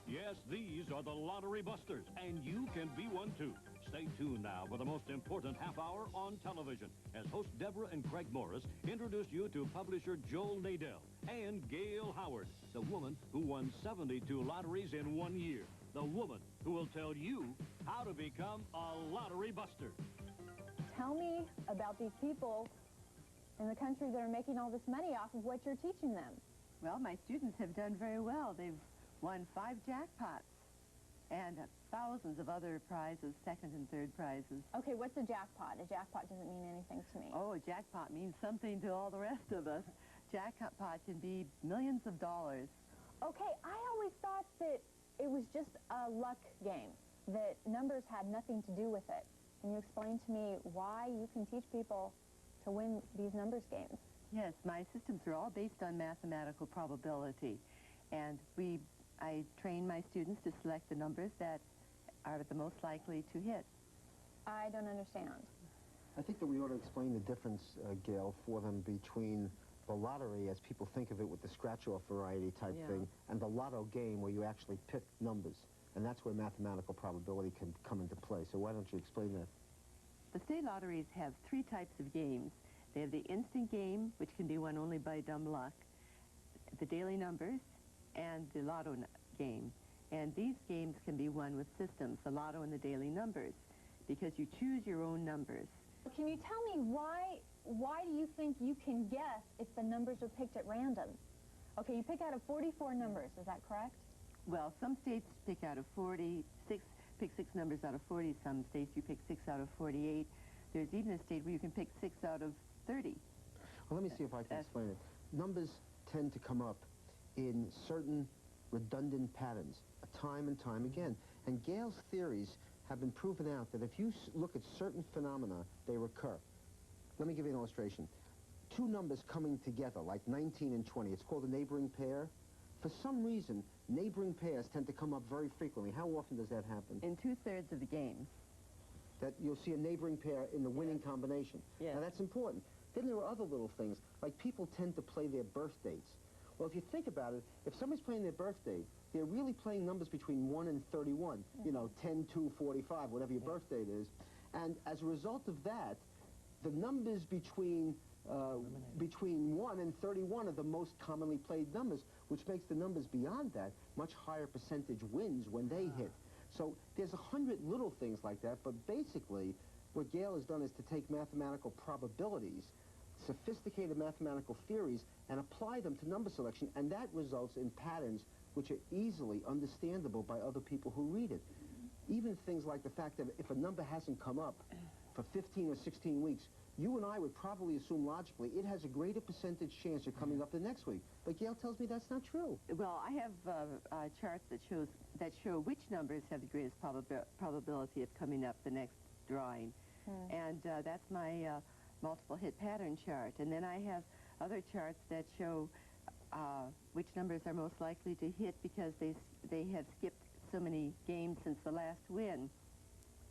Yes, these are the Lottery Busters, and you can be one too. Stay tuned now for the most important half hour on television as host Deborah and Craig Morris introduce you to publisher Joel Nadell and Gail Howard, the woman who won 72 lotteries in 1 year. The woman who will tell you how to become a Lottery Buster. Tell me about these people in the country that are making all this money off of what you're teaching them. Well, my students have done very well. They've won 5 jackpots and thousands of other prizes, second and third prizes. Okay, what's a jackpot? A jackpot doesn't mean anything to me. Oh, a jackpot means something to all the rest of us. Jackpot can be millions of dollars. Okay, I always thought that it was just a luck game, that numbers had nothing to do with it. Can you explain to me why you can teach people to win these numbers games? Yes, my systems are all based on mathematical probability, and I train my students to select the numbers that are the most likely to hit. I don't understand. I think that we ought to explain the difference, Gail, for them between the lottery, as people think of it with the scratch-off variety type thing, and the lotto game where you actually pick numbers. And that's where mathematical probability can come into play. So why don't you explain that? The state lotteries have 3 types of games. They have the instant game, which can be won only by dumb luck, the daily numbers, and the lotto game. And these games can be won with systems, the lotto and the daily numbers, because you choose your own numbers. Can you tell me why do you think you can guess if the numbers are picked at random? Okay, you pick out of 44 numbers, is that correct? Well, some states pick out of 46, pick 6 numbers out of 40. Some states you pick 6 out of 48. There's even a state where you can pick 6 out of 30. Well, let me see if I can explain it. Numbers tend to come up in certain redundant patterns, time and time again. And Gail's theories have been proven out that if you look at certain phenomena, they recur. Let me give you an illustration. Two numbers coming together, like 19 and 20, it's called a neighboring pair. For some reason, neighboring pairs tend to come up very frequently. How often does that happen? In 2/3 of the games. That you'll see a neighboring pair in the winning combination. Yes. Now, that's important. Then there are other little things, like people tend to play their birth dates. Well, if you think about it, if somebody's playing their birthday, they're really playing numbers between 1 and 31. You know, 10, 2, 45, whatever your birth date is. And as a result of that, the numbers between 1 and 31 are the most commonly played numbers, which makes the numbers beyond that much higher percentage wins when they hit. So there's 100 little things like that, but basically what Gail has done is to take mathematical probabilities, sophisticated mathematical theories, and apply them to number selection, and that results in patterns which are easily understandable by other people who read it. Even things like the fact that if a number hasn't come up for 15 or 16 weeks, you and I would probably assume logically it has a greater percentage chance of coming up the next week. But Gail tells me that's not true. Well, I have charts that show which numbers have the greatest probability of coming up the next drawing. And that's my multiple hit pattern chart. And then I have other charts that show which numbers are most likely to hit because they have skipped so many games since the last win.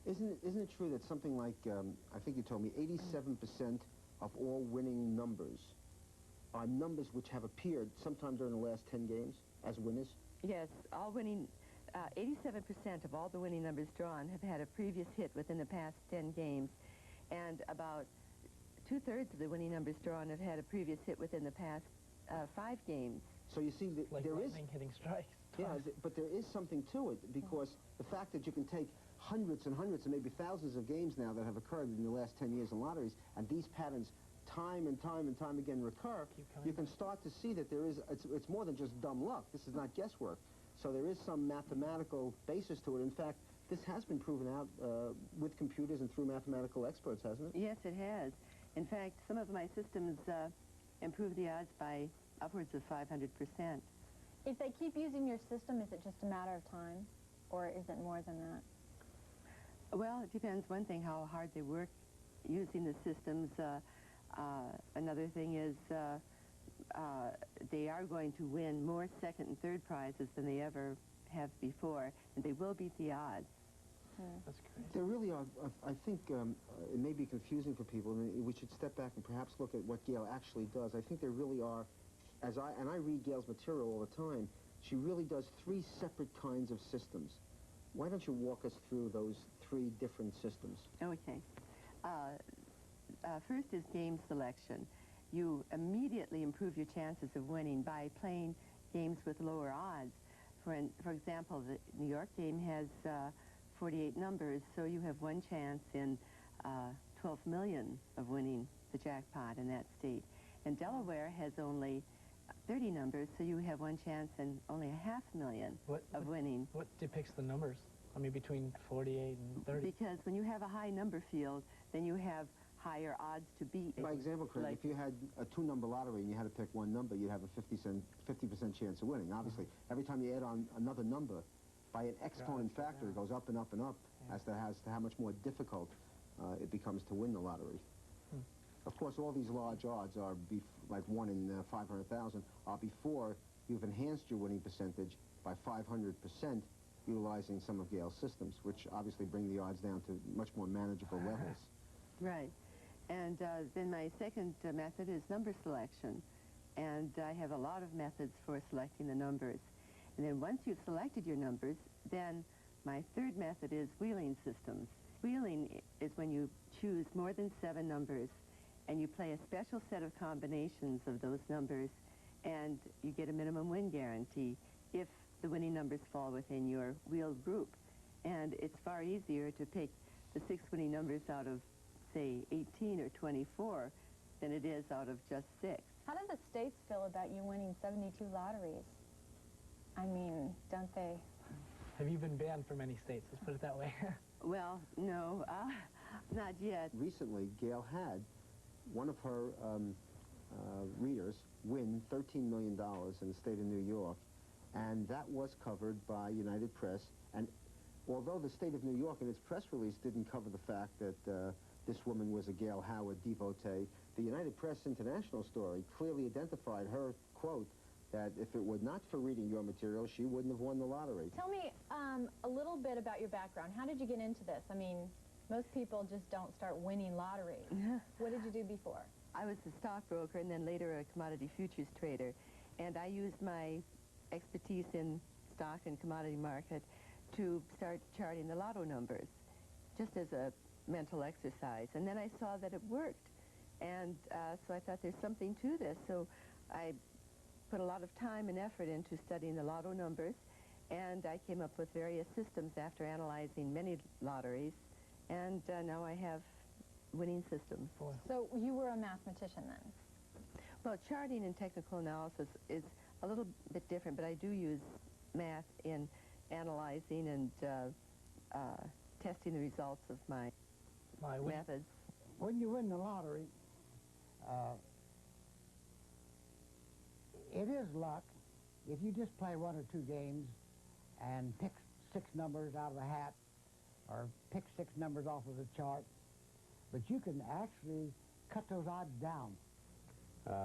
Isn't it true that something like, I think you told me, 87% of all winning numbers are numbers which have appeared sometime during the last 10 games as winners? Yes, all winning, 87% of all the winning numbers drawn have had a previous hit within the past 10 games, and about 2/3 of the winning numbers drawn have had a previous hit within the past 5 games. So you see, like there is... lightning hitting strikes. Yeah, but there is something to it, because the fact that you can take hundreds and hundreds and maybe thousands of games now that have occurred in the last 10 years in lotteries, and these patterns time and time and time again recur, you can start to see that there is, it's more than just dumb luck. This is not guesswork. So there is some mathematical basis to it. In fact, this has been proven out with computers and through mathematical experts, hasn't it? Yes, it has. In fact, some of my systems improve the odds by upwards of 500%. If they keep using your system, is it just a matter of time, or is it more than that? Well, it depends. One thing, how hard they work using the systems. Another thing is they are going to win more second and third prizes than they ever have before, and they will beat the odds. That's great. There really are, I think it may be confusing for people, and we should step back and perhaps look at what Gail actually does. I think there really are, and I read Gail's material all the time, she really does 3 separate kinds of systems. Why don't you walk us through those 3 different systems? Okay. First is game selection. You immediately improve your chances of winning by playing games with lower odds. For example, the New York game has 48 numbers, so you have one chance in 12 million of winning the jackpot in that state. And Delaware has only 30 numbers, so you have one chance in only 500,000 of winning. What depicts the numbers? I mean, between 48 and 30? Because when you have a high number field, then you have higher odds to beat. By example, Craig, if you had a 2-number lottery and you had to pick one number, you'd have a 50% chance of winning. Obviously, every time you add on another number, by an exponent factor, it goes up and up and up as to how much more difficult it becomes to win the lottery. Of course, all these large odds are, like 1 in 500,000, are before you've enhanced your winning percentage by 500%, utilizing some of Gail's systems, which obviously bring the odds down to much more manageable levels. Right. And then my second method is number selection. And I have a lot of methods for selecting the numbers. And then once you've selected your numbers, then my third method is wheeling systems. Wheeling is when you choose more than 7 numbers, and you play a special set of combinations of those numbers, and you get a minimum win guarantee if the winning numbers fall within your wheeled group. And it's far easier to pick the 6 winning numbers out of, say, 18 or 24 than it is out of just 6. How do the states feel about you winning 72 lotteries? I mean, don't they? Have you been banned from any states? Let's put it that way. Well, no, not yet. Recently, Gail had one of her readers win $13 million in the state of New York, and that was covered by United Press, and although the state of New York in its press release didn't cover the fact that this woman was a Gail Howard devotee, the United Press International story clearly identified her, quote, that if it were not for reading your material, she wouldn't have won the lottery. Tell me a little bit about your background. How did you get into this? I mean, most people just don't start winning lottery. What did you do before? I was a stockbroker and then later a commodity futures trader. And I used my expertise in stock and commodity market to start charting the lotto numbers, just as a mental exercise. And then I saw that it worked. And so I thought there's something to this. So I put a lot of time and effort into studying the lotto numbers, and I came up with various systems after analyzing many lotteries, and now I have winning systems. So you were a mathematician then? Well, charting and technical analysis is a little bit different, but I do use math in analyzing and testing the results of my methods. When you win the lottery, it is luck. If you just play one or two games and pick 6 numbers out of a hat or pick 6 numbers off of the chart, but you can actually cut those odds down.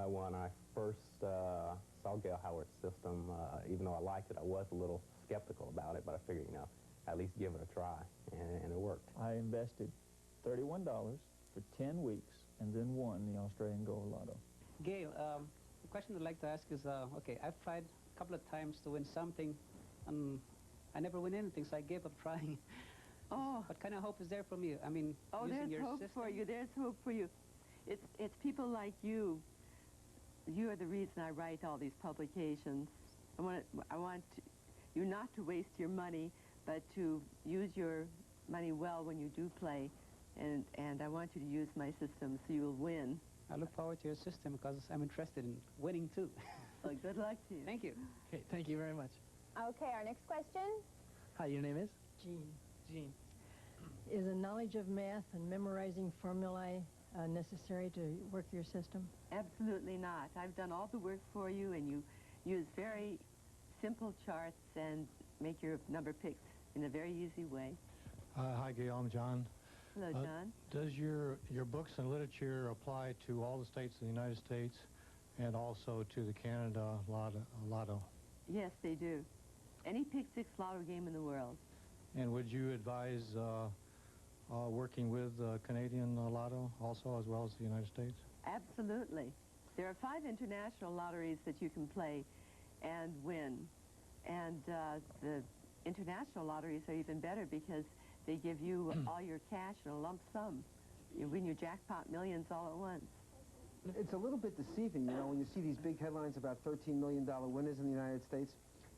When I first saw Gail Howard's system, even though I liked it, I was a little skeptical about it, but I figured, you know, at least give it a try, and it worked. I invested $31 for 10 weeks and then won the Australian Gold Lotto. Gail, the question I'd like to ask is, okay, I've tried a couple of times to win something, and I never win anything, so I gave up trying. Oh. What kind of hope is there from you? I mean, using there's your hope system? for you. There's hope for you. It's people like you. You are the reason I write all these publications. I want you not to waste your money, but to use your money well when you do play, and I want you to use my system so you will win. I look forward to your system because I'm interested in winning too. Well, good luck to you. Thank you. Okay, thank you very much. Okay, our next question. Hi, your name is? Jean. Jean. Is a knowledge of math and memorizing formulae necessary to work your system? Absolutely not. I've done all the work for you, and you use very simple charts and make your number picks in a very easy way. Hi, Gail. I'm John. Hello, John. Does your books and literature apply to all the states of the United States and also to the Canada Lotto? Yes, they do. Any pick-six lotto game in the world. And would you advise working with Canadian Lotto also, as well as the United States? Absolutely. There are 5 international lotteries that you can play and win. And the international lotteries are even better because they give you all your cash in a lump sum. You win your jackpot millions all at once. It's a little bit deceiving, you know, when you see these big headlines about $13 million winners in the United States.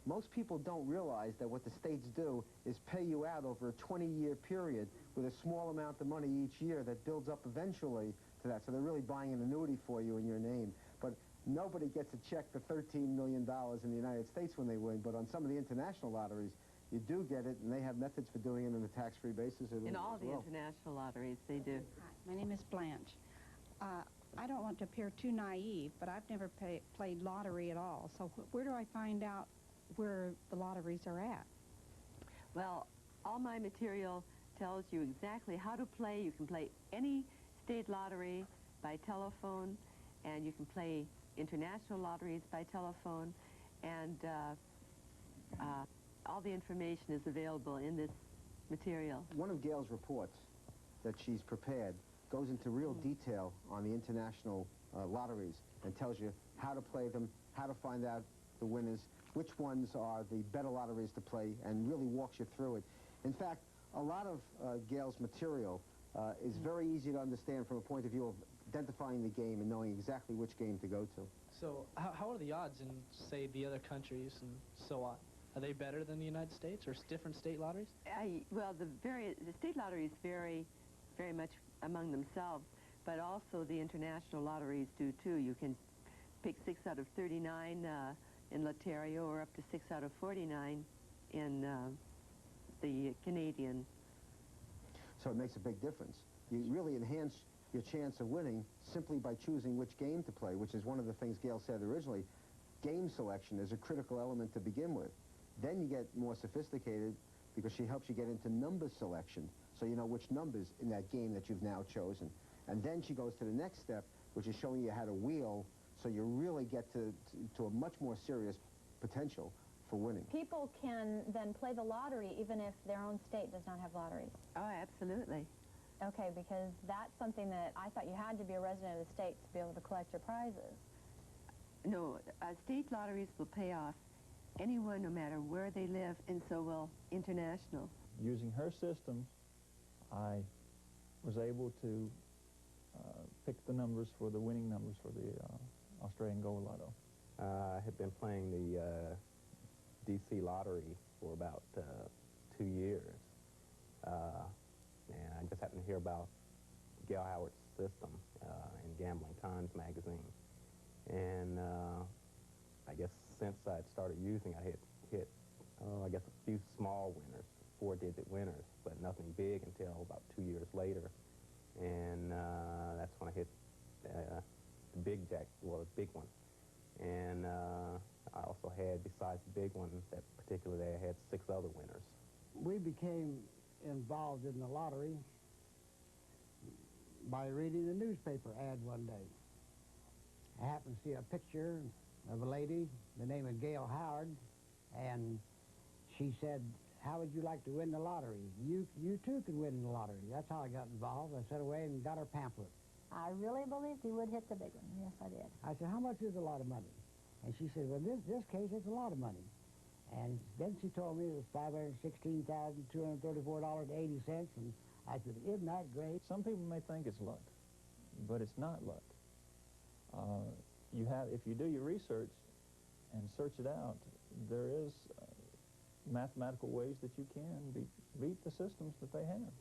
Most people don't realize that what the states do is pay you out over a 20-year period with a small amount of money each year that builds up eventually to that. So they're really buying an annuity for you in your name. But nobody gets a check for $13 million in the United States when they win. But on some of the international lotteries, you do get it, and they have methods for doing it on a tax-free basis. In all the international lotteries, they do. Hi, my name is Blanche. I don't want to appear too naive, but I've never played lottery at all. So where do I find out where the lotteries are at? Well, all my material tells you exactly how to play. You can play any state lottery by telephone, and you can play international lotteries by telephone, and all the information is available in this material. One of Gail's reports that she's prepared goes into real detail on the international lotteries and tells you how to play them, how to find out the winners, which ones are the better lotteries to play, and really walks you through it. In fact, a lot of Gail's material is very easy to understand from a point of view of identifying the game and knowing exactly which game to go to. So how are the odds in, say, the other countries and so on? Are they better than the United States or different state lotteries? Well, the state lotteries vary very much among themselves, but also the international lotteries do too. You can pick 6 out of 39 in Lotterio, or up to 6 out of 49 in the Canadian. So it makes a big difference. You really enhance your chance of winning simply by choosing which game to play, which is one of the things Gail said originally. Game selection is a critical element to begin with. Then you get more sophisticated because she helps you get into number selection, so you know which numbers in that game that you've now chosen. And then she goes to the next step, which is showing you how to wheel, so you really get to a much more serious potential for winning. People can then play the lottery even if their own state does not have lotteries. Oh, absolutely. Okay, because that's something that I thought you had to be a resident of the state to be able to collect your prizes. No, state lotteries will pay off anyone, no matter where they live, and so will international. Using her system, I was able to pick the numbers for the winning numbers for the Australian Gold Lotto. I had been playing the DC lottery for about 2 years. And I just happened to hear about Gail Howard's system in Gambling Times magazine. And I guess since I'd started using, I had hit, I guess, a few small winners, 4-digit winners, but nothing big until about 2 years later. And that's when I hit the big jack, well, the big one. And I also had, besides the big one, that particular day, I had 6 other winners. We became involved in the lottery by reading the newspaper ad one day. I happened to see a picture of a lady, the name of Gail Howard, and she said, "How would you like to win the lottery? You too can win the lottery." That's how I got involved. I sat away and got her pamphlet. I really believed you would hit the big one. Yes, I did. I said, "How much is a lot of money?" And she said, "Well, in this case, it's a lot of money." And then she told me it was $516,234.80, and I said, "Isn't that great?" Some people may think it's luck, but it's not luck. If you do your research and search it out, there is mathematical ways that you can beat the systems that they have.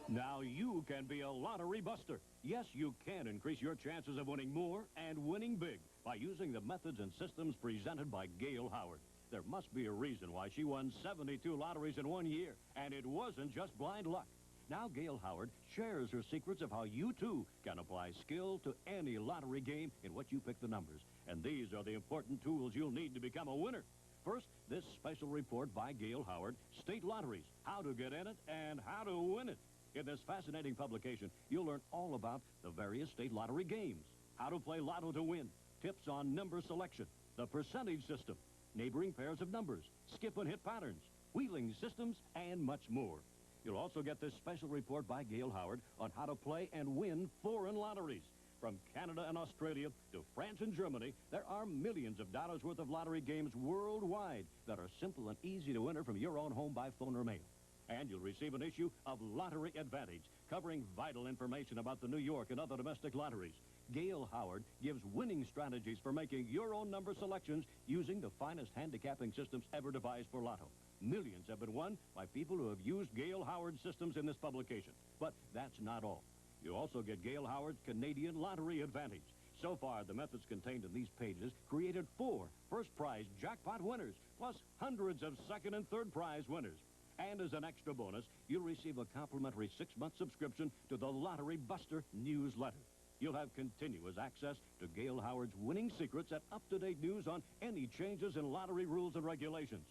Now you can be a lottery buster. Yes, you can increase your chances of winning more and winning big by using the methods and systems presented by Gail Howard. There must be a reason why she won 72 lotteries in 1 year, and it wasn't just blind luck. Now Gail Howard shares her secrets of how you, too, can apply skill to any lottery game in which you pick the numbers. And these are the important tools you'll need to become a winner. First, this special report by Gail Howard, State Lotteries, how to get in it and how to win it. In this fascinating publication, you'll learn all about the various state lottery games, how to play lotto to win, tips on number selection, the percentage system, neighboring pairs of numbers, skip and hit patterns, wheeling systems, and much more. You'll also get this special report by Gail Howard on how to play and win foreign lotteries. From Canada and Australia to France and Germany, there are millions of dollars worth of lottery games worldwide that are simple and easy to enter from your own home by phone or mail. And you'll receive an issue of Lottery Advantage, covering vital information about the New York and other domestic lotteries. Gail Howard gives winning strategies for making your own number selections using the finest handicapping systems ever devised for Lotto. Millions have been won by people who have used Gail Howard systems in this publication. But that's not all. You also get Gail Howard's Canadian Lottery Advantage. So far, the methods contained in these pages created 4 first-prize jackpot winners, plus hundreds of second and third prize winners. And as an extra bonus, you'll receive a complimentary 6-month subscription to the Lottery Buster newsletter. You'll have continuous access to Gail Howard's winning secrets and up-to-date news on any changes in lottery rules and regulations.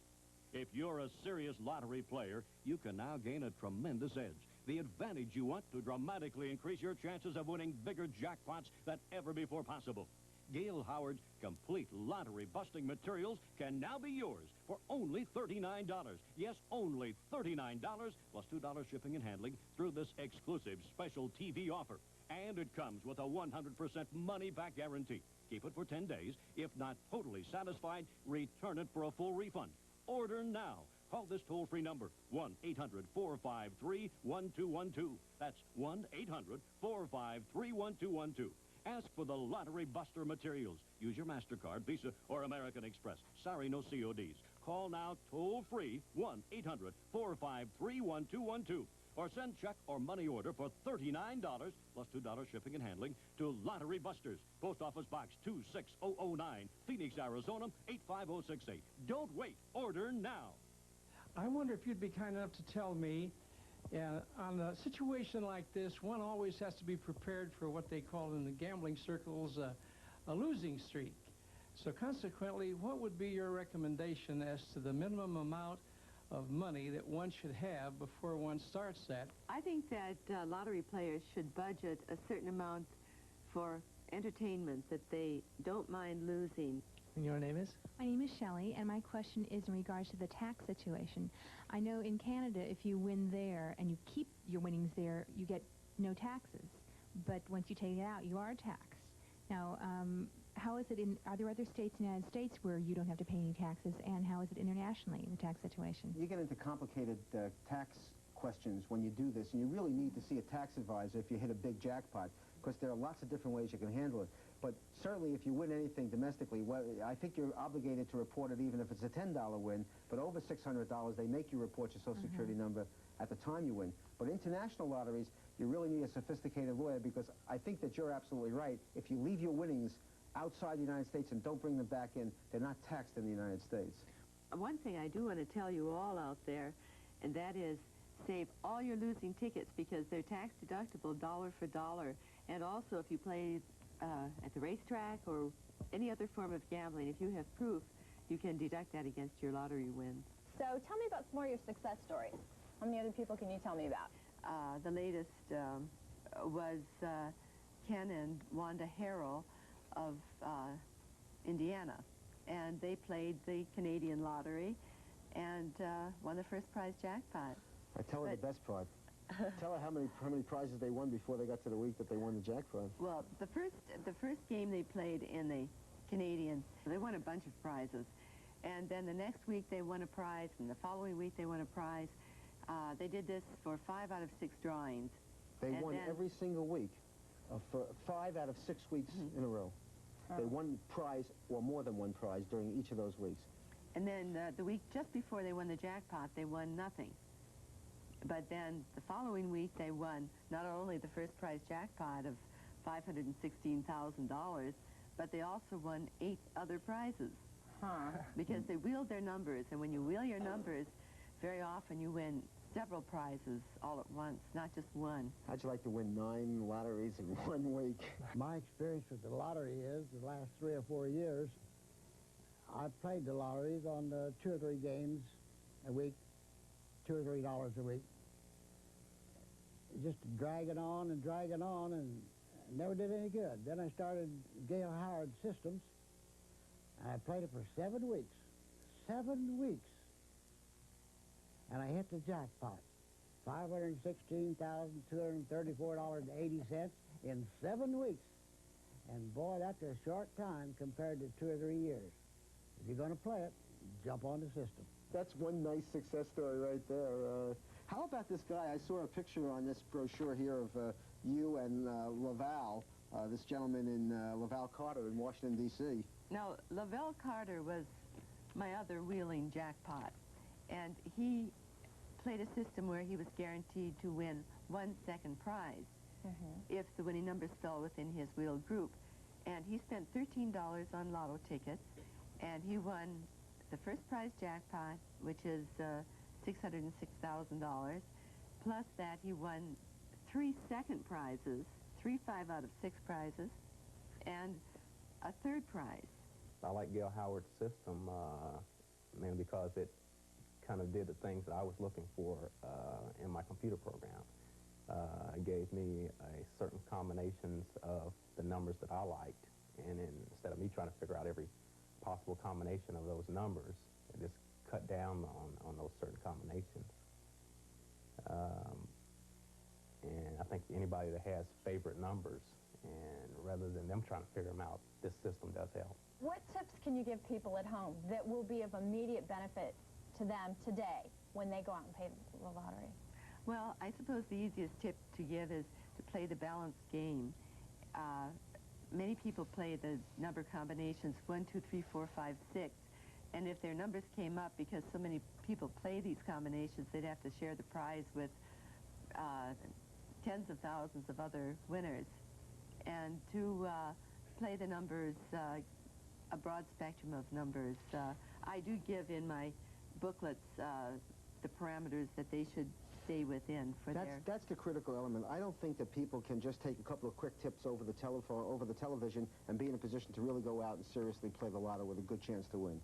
If you're a serious lottery player, you can now gain a tremendous edge, the advantage you want to dramatically increase your chances of winning bigger jackpots than ever before possible. Gail Howard's complete lottery-busting materials can now be yours for only $39. Yes, only $39, plus $2 shipping and handling through this exclusive special TV offer. And it comes with a 100% money-back guarantee. Keep it for 10 days. If not totally satisfied, return it for a full refund. Order now. Call this toll-free number, 1-800-453-1212. That's 1-800-453-1212. Ask for the Lottery Buster materials. Use your MasterCard, Visa, or American Express. Sorry, no CODs. Call now toll-free, 1-800-453-1212. Or send check or money order for $39, plus $2 shipping and handling, to Lottery Busters, Post Office Box 26009, Phoenix, Arizona, 85068. Don't wait. Order now. I wonder if you'd be kind enough to tell me, on a situation like this, one always has to be prepared for what they call in the gambling circles a losing streak. So consequently, what would be your recommendation as to the minimum amount of money that one should have before one starts that? I think that lottery players should budget a certain amount for entertainment that they don't mind losing. And your name is? My name is Shelley, and my question is in regards to the tax situation. I know in Canada, if you win there and you keep your winnings there, you get no taxes. But once you take it out, you are taxed. Now, how is it are there other states in the United States where you don't have to pay any taxes, and how is it internationally, the tax situation? You get into complicated tax questions when you do this, and you really need to see a tax advisor if you hit a big jackpot, because there are lots of different ways you can handle it. But certainly if you win anything domestically, well, I think you're obligated to report it even if it's a $10 win, but over $600, they make you report your Social Security number at the time you win. But international lotteries, you really need a sophisticated lawyer, because I think that you're absolutely right. If you leave your winnings outside the United States and don't bring them back in, they're not taxed in the United States. One thing I do want to tell you all out there, and that is save all your losing tickets, because they're tax deductible dollar for dollar. And also if you play at the racetrack or any other form of gambling, if you have proof, you can deduct that against your lottery wins. So tell me about some more of your success stories. How many other people can you tell me about? The latest was Ken and Wanda Harrell of Indiana, and they played the Canadian lottery and won the first prize jackpot. I tell her the best part. Tell her how many prizes they won before they got to the week that they won the jackpot. Well, the first game they played in the Canadian, they won a bunch of prizes, and then the next week they won a prize, and the following week they won a prize. They did this for 5 out of 6 drawings. They won every single week for 5 out of 6 weeks in a row. They won prize or more than one prize during each of those weeks. And then the week just before they won the jackpot, they won nothing. But then the following week they won not only the first prize jackpot of $516,000, but they also won 8 other prizes. Because they wheeled their numbers, and when you wheel your numbers, very often you win several prizes all at once, not just one. How'd you like to win 9 lotteries in 1 week? My experience with the lottery is the last 3 or 4 years, I've played the lotteries on 2 or 3 games a week, $2 or $3 a week. Just dragging on and never did any good. Then I started Gail Howard Systems, and I played it for 7 weeks. 7 weeks. And I hit the jackpot, $516,234.80 in 7 weeks. And boy, that's a short time compared to 2 or 3 years. If you're going to play it, jump on the system. That's one nice success story right there. How about this guy? I saw a picture on this brochure here of you and Laval, this gentleman in Laval Carter in Washington, D.C. Now, Laval Carter was my other wheeling jackpot, and he played a system where he was guaranteed to win 1 second prize if the winning numbers fell within his wheeled group. And he spent $13 on lotto tickets, and he won the first prize jackpot, which is $606,000. Plus that, he won 3 second prizes, 3 5 out of 6 prizes, and a 3rd prize. I like Gail Howard's system, mainly because it kind of did the things that I was looking for in my computer program. It gave me certain combinations of the numbers that I liked, and instead of me trying to figure out every possible combination of those numbers, it just cut down on those certain combinations. And I think anybody that has favorite numbers, and rather than them trying to figure them out, this system does help. What tips can you give people at home that will be of immediate benefit to them today when they go out and pay the lottery? Well, I suppose the easiest tip to give is to play the balanced game. Many people play the number combinations 1, 2, 3, 4, 5, 6, and if their numbers came up, because so many people play these combinations, they'd have to share the prize with tens of thousands of other winners. And to play the numbers, a broad spectrum of numbers. I do give in my booklets the parameters that they should stay within for That's the critical element. I don't think that people can just take a couple of quick tips over the telephone, over the television, and be in a position to really go out and seriously play the lotto with a good chance to win.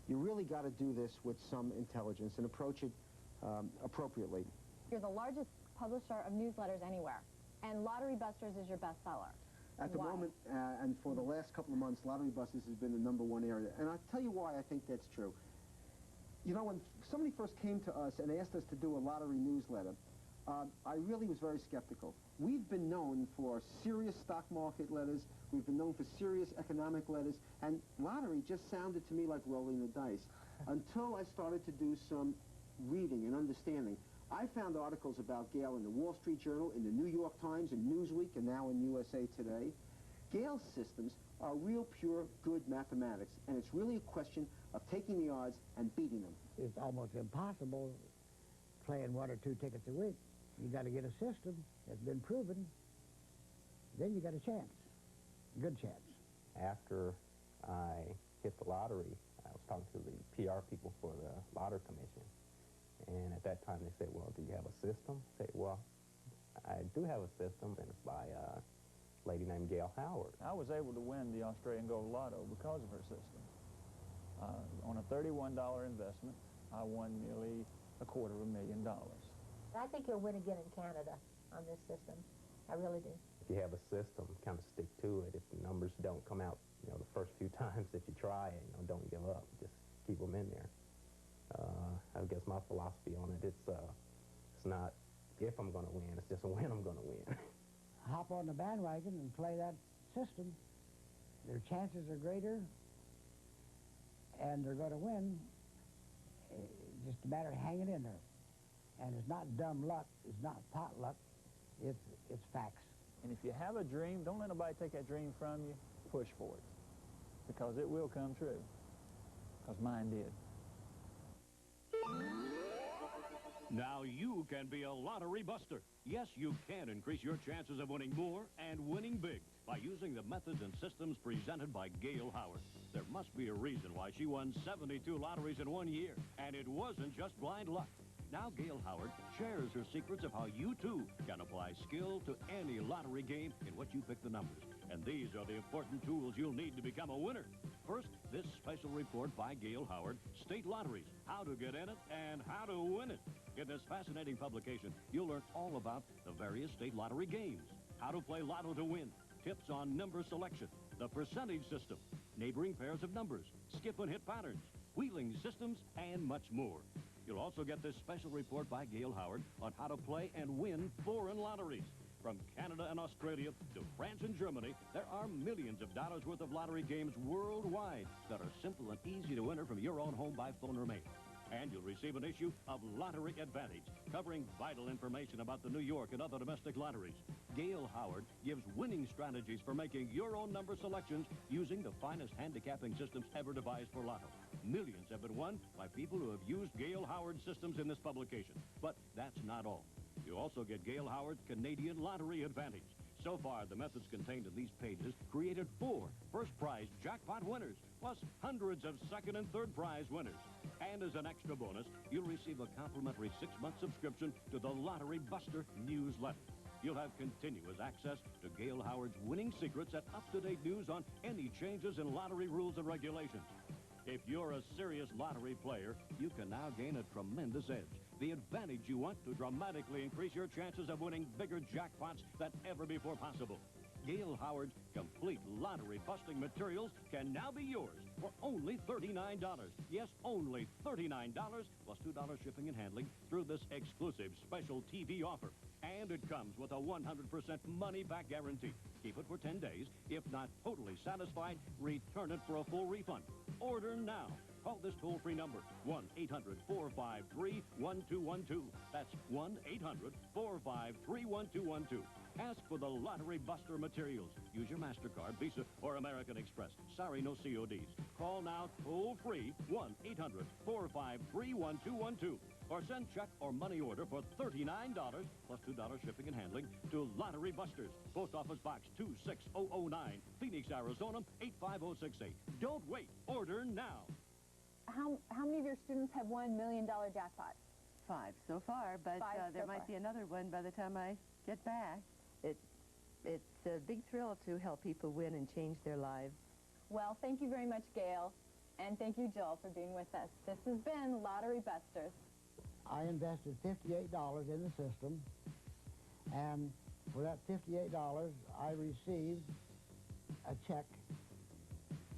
You really got to do this with some intelligence and approach it appropriately. You're the largest publisher of newsletters anywhere, and Lottery Busters is your bestseller. At the moment, and for the last couple of months, Lottery Busters has been the #1 area. And I'll tell you why I think that's true. You know, when somebody first came to us and asked us to do a lottery newsletter, I really was very skeptical. We've been known for serious stock market letters. We've been known for serious economic letters. And lottery just sounded to me like rolling the dice. Until I started to do some reading and understanding. I found articles about Gale in the Wall Street Journal, in the New York Times, in Newsweek, and now in USA Today. Gale's systems are real, pure, good mathematics, and it's really a question of taking the odds and beating them. It's almost impossible playing 1 or 2 tickets a week. You got to get a system that's been proven, then you got a chance, good chance. After I hit the lottery, I was talking to the PR people for the Lottery Commission. And at that time, they said, well, do you have a system? I said, well, I do have a system, and it's by a lady named Gail Howard. I was able to win the Australian Gold Lotto because of her system. On a $31 investment, I won nearly $250,000. I think you'll win again in Canada on this system. I really do. If you have a system, kind of stick to it. If the numbers don't come out, you know, the first few times that you try it, you know, don't give up. Just keep them in there. I guess my philosophy on it, it's not if I'm going to win, it's just when I'm going to win. Hop on the bandwagon and play that system. Their chances are greater, and they're going to win. It's just a matter of hanging in there. And it's not dumb luck, it's not pot luck, it's facts. And if you have a dream, don't let nobody take that dream from you. Push for it, because it will come true, because mine did. Now you can be a lottery buster. Yes, you can increase your chances of winning more and winning big by using the methods and systems presented by Gail Howard. There must be a reason why she won 72 lotteries in 1 year, and it wasn't just blind luck. Now Gail Howard shares her secrets of how you, too, can apply skill to any lottery game in which you pick the numbers. And these are the important tools you'll need to become a winner. First, this special report by Gail Howard, State Lotteries, how to get in it and how to win it. In this fascinating publication, you'll learn all about the various state lottery games, how to play lotto to win, tips on number selection, the percentage system, neighboring pairs of numbers, skip and hit patterns, wheeling systems, and much more. You'll also get this special report by Gail Howard on how to play and win foreign lotteries. From Canada and Australia to France and Germany, there are millions of dollars worth of lottery games worldwide that are simple and easy to enter from your own home by phone or mail. And you'll receive an issue of Lottery Advantage, covering vital information about the New York and other domestic lotteries. Gail Howard gives winning strategies for making your own number selections using the finest handicapping systems ever devised for lotto. Millions have been won by people who have used Gail Howard systems in this publication. But that's not all. You also get Gail Howard's Canadian Lottery Advantage. So far, the methods contained in these pages created 4 first-prize jackpot winners, plus hundreds of second and third prize winners. And as an extra bonus, you'll receive a complimentary 6-month subscription to the Lottery Buster newsletter. You'll have continuous access to Gail Howard's winning secrets and up-to-date news on any changes in lottery rules and regulations. If you're a serious lottery player, you can now gain a tremendous edge. The advantage you want to dramatically increase your chances of winning bigger jackpots than ever before possible. Gail Howard's complete lottery-busting materials can now be yours for only $39. Yes, only $39, plus $2 shipping and handling through this exclusive special TV offer. And it comes with a 100% money-back guarantee. Keep it for 10 days. If not totally satisfied, return it for a full refund. Order now. Call this toll-free number, 1-800-453-1212. That's 1-800-453-1212. Ask for the Lottery Buster materials. Use your MasterCard, Visa, or American Express. Sorry, no CODs. Call now toll-free, 1-800-453-1212. Or send check or money order for $39, plus $2 shipping and handling, to Lottery Busters, Post Office Box 26009, Phoenix, Arizona, 85068. Don't wait. Order now. How many of your students have won $1 million jackpots? 5 so far, but 5 there so might far. be another one by the time I get back. It's a big thrill to help people win and change their lives. Well, thank you very much, Gail. And thank you, Jill, for being with us. This has been Lottery Busters. I invested $58 in the system, and for that $58, I received a check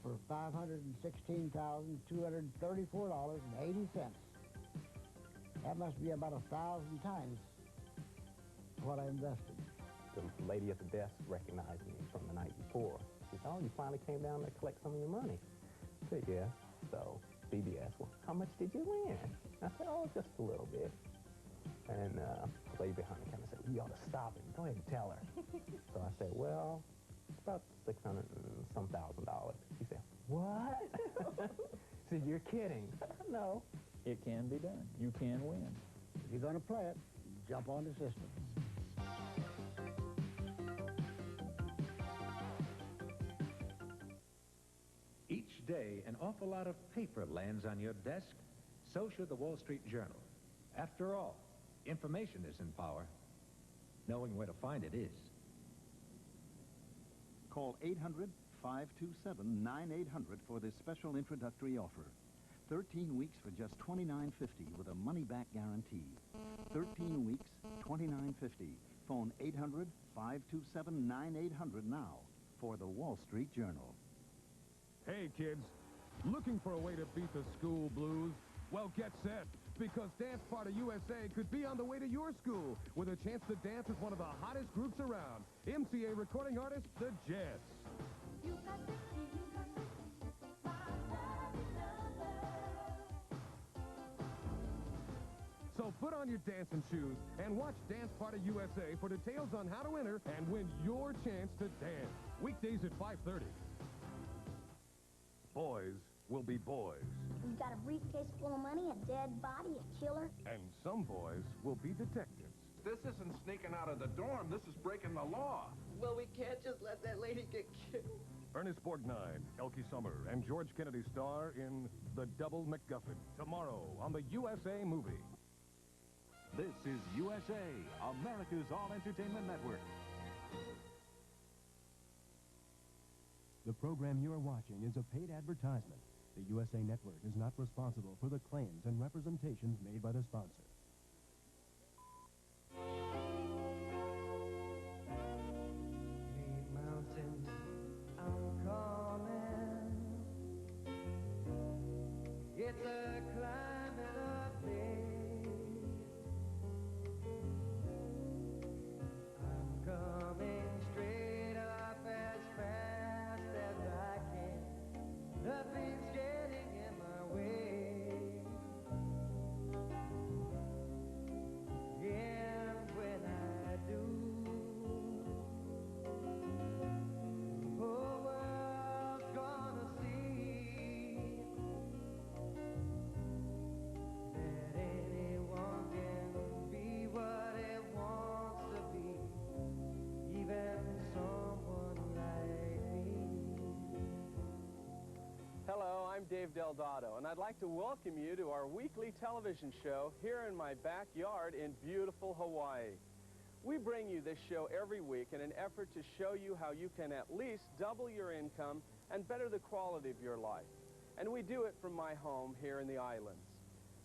for $516,234.80. That must be about 1,000 times what I invested. The lady at the desk recognized me from the night before. She said, "Oh, you finally came down to collect some of your money." I said, "Yeah." So Phoebe asked, "Well, how much did you win?" I said, "Oh, just a little bit." And the lady behind me kind of said, "You ought to stop it. Go ahead and tell her." So I said, "Well, it's about $600 and some thousand. She said, "What?" She said, "You're kidding." I said, "No." It can be done. You can win. If you're going to play it, jump on the system. Each day, an awful lot of paper lands on your desk. So should the Wall Street Journal. After all, information is in power. Knowing where to find it is. Call 800-527-9800 for this special introductory offer. 13 weeks for just $29.50 with a money-back guarantee. 13 weeks, $29.50. Phone 800-527-9800 now for the Wall Street Journal. Hey, kids, looking for a way to beat the school blues? Well, get set, because Dance Party USA could be on the way to your school with a chance to dance with one of the hottest groups around, MCA recording artist, the Jets. So put on your dancing shoes and watch Dance Party USA for details on how to enter and win your chance to dance. Weekdays at 5:30. Boys will be boys, We've got a briefcase full of money, a dead body, a killer. and some boys will be detectives. This isn't sneaking out of the dorm. This is breaking the law. Well, we can't just let that lady get killed. Ernest Borgnine, Elkie Summer, and George Kennedy star in The Double MacGuffin, tomorrow on the USA Movie. This is USA, America's all-entertainment network. The program you are watching is a paid advertisement. The USA Network is not responsible for the claims and representations made by the sponsor. Hey, mountain, I'm coming. It's a climbing up day. I'm coming straight up as fast as I can. Nothing's getting in my way. And when I do, the whole world's gonna see that anyone can be what it wants to be, even someone like me. Hello, I'm Dave Delgado, and I'd like to welcome you to our weekly television show here in my backyard in beautiful Hawaii. We bring you this show every week in an effort to show you how you can at least double your income and better the quality of your life. And we do it from my home here in the islands,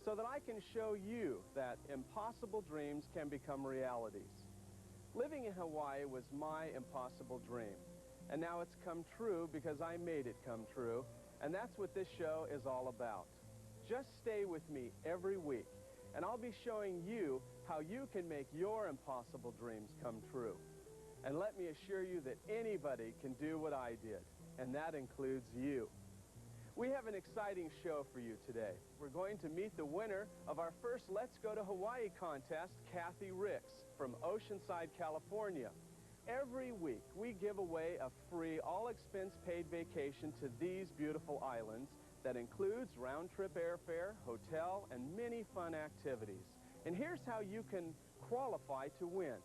so that I can show you that impossible dreams can become realities. Living in Hawaii was my impossible dream, and now it's come true because I made it come true. And that's what this show is all about. Just stay with me every week, and I'll be showing you how you can make your impossible dreams come true. And let me assure you that anybody can do what I did, and that includes you. We have an exciting show for you today. We're going to meet the winner of our first Let's Go to Hawaii contest, Kathy Ricks, from Oceanside, California. Every week, we give away a free, all-expense-paid vacation to these beautiful islands that includes round-trip airfare, hotel, and many fun activities. And here's how you can qualify to win.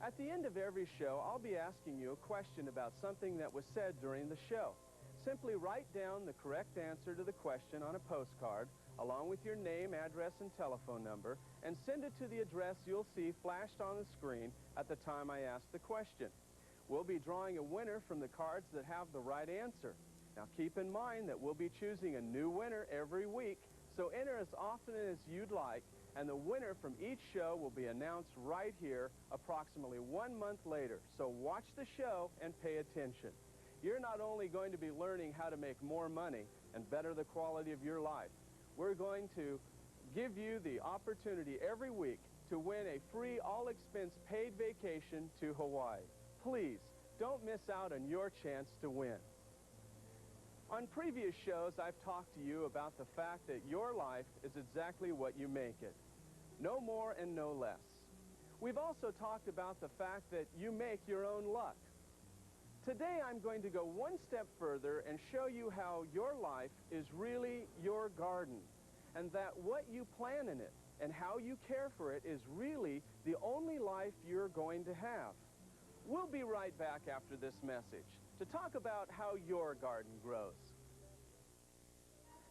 At the end of every show, I'll be asking you a question about something that was said during the show. Simply write down the correct answer to the question on a postcard along with your name, address, and telephone number, and send it to the address you'll see flashed on the screen at the time I ask the question. We'll be drawing a winner from the cards that have the right answer. Now keep in mind that we'll be choosing a new winner every week, so enter as often as you'd like, and the winner from each show will be announced right here approximately 1 month later. So watch the show and pay attention. You're not only going to be learning how to make more money and better the quality of your life, we're going to give you the opportunity every week to win a free all-expense paid vacation to Hawaii. Please, don't miss out on your chance to win. On previous shows, I've talked to you about the fact that your life is exactly what you make it. No more and no less. We've also talked about the fact that you make your own luck. Today, I'm going to go one step further and show you how your life is really your garden, and that what you plant in it and how you care for it is really the only life you're going to have. We'll be right back after this message to talk about how your garden grows.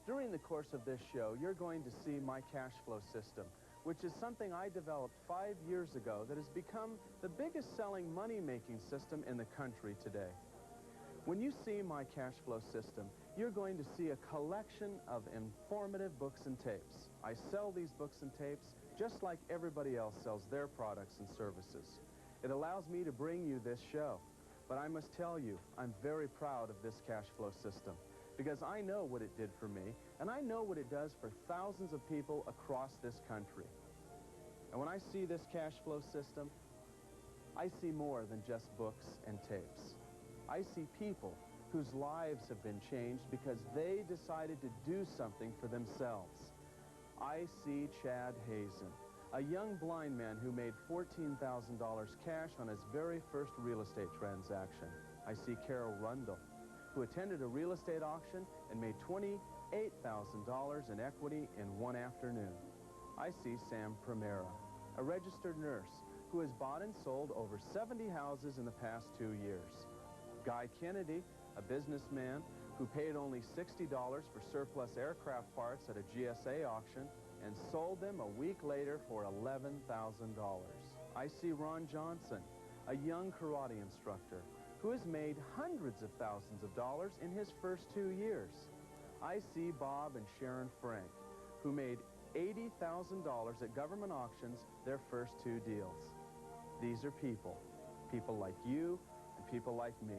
During the course of this show, you're going to see my cash flow system, which is something I developed 5 years ago that has become the biggest selling money-making system in the country today. When you see my cash flow system, you're going to see a collection of informative books and tapes. I sell these books and tapes just like everybody else sells their products and services. It allows me to bring you this show. But I must tell you, I'm very proud of this cash flow system because I know what it did for me, and I know what it does for thousands of people across this country. And when I see this cash flow system, I see more than just books and tapes. I see people whose lives have been changed because they decided to do something for themselves. I see Chad Hazen, a young blind man who made $14,000 cash on his very first real estate transaction. I see Carol Rundle, who attended a real estate auction and made $28,000 in equity in one afternoon. I see Sam Primera, a registered nurse who has bought and sold over 70 houses in the past 2 years. Guy Kennedy, a businessman who paid only $60 for surplus aircraft parts at a GSA auction and sold them a week later for $11,000. I see Ron Johnson, a young karate instructor who has made hundreds of thousands of dollars in his first 2 years. I see Bob and Sharon Frank, who made $80,000 at government auctions their first 2 deals. These are people like you and people like me.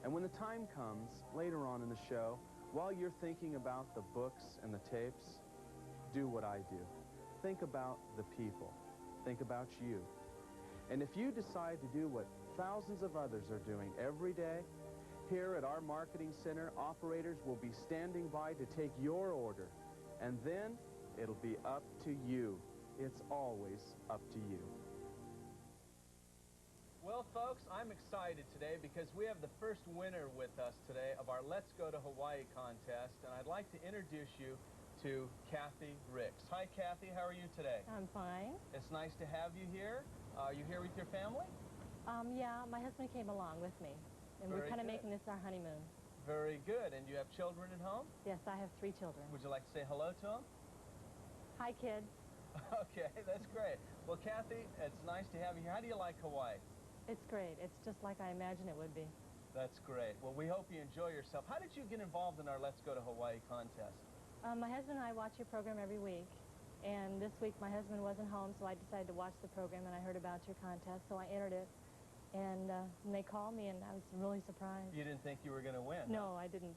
And when the time comes later on in the show, while you're thinking about the books and the tapes, do what I do. Think about the people. Think about you. And if you decide to do what thousands of others are doing every day, here at our marketing center, operators will be standing by to take your order. And then it'll be up to you. It's always up to you. Well, folks, I'm excited today because we have the first winner with us today of our Let's Go to Hawaii contest, and I'd like to introduce you to Kathy Ricks. Hi, Kathy. How are you today? I'm fine. It's nice to have you here. Are you here with your family? Yeah, my husband came along with me, and we're kind of making this our honeymoon. Very good. And you have children at home? Yes, I have 3 children. Would you like to say hello to them? Hi, kids. Okay, that's great. Well, Kathy, it's nice to have you here. How do you like Hawaii? It's great. It's just like I imagined it would be. That's great. Well, we hope you enjoy yourself. How did you get involved in our Let's Go to Hawaii contest? My husband and I watch your program every week, and this week my husband wasn't home, so I decided to watch the program, and I heard about your contest, so I entered it. And they called me, and I was really surprised. You didn't think you were going to win? No, I didn't.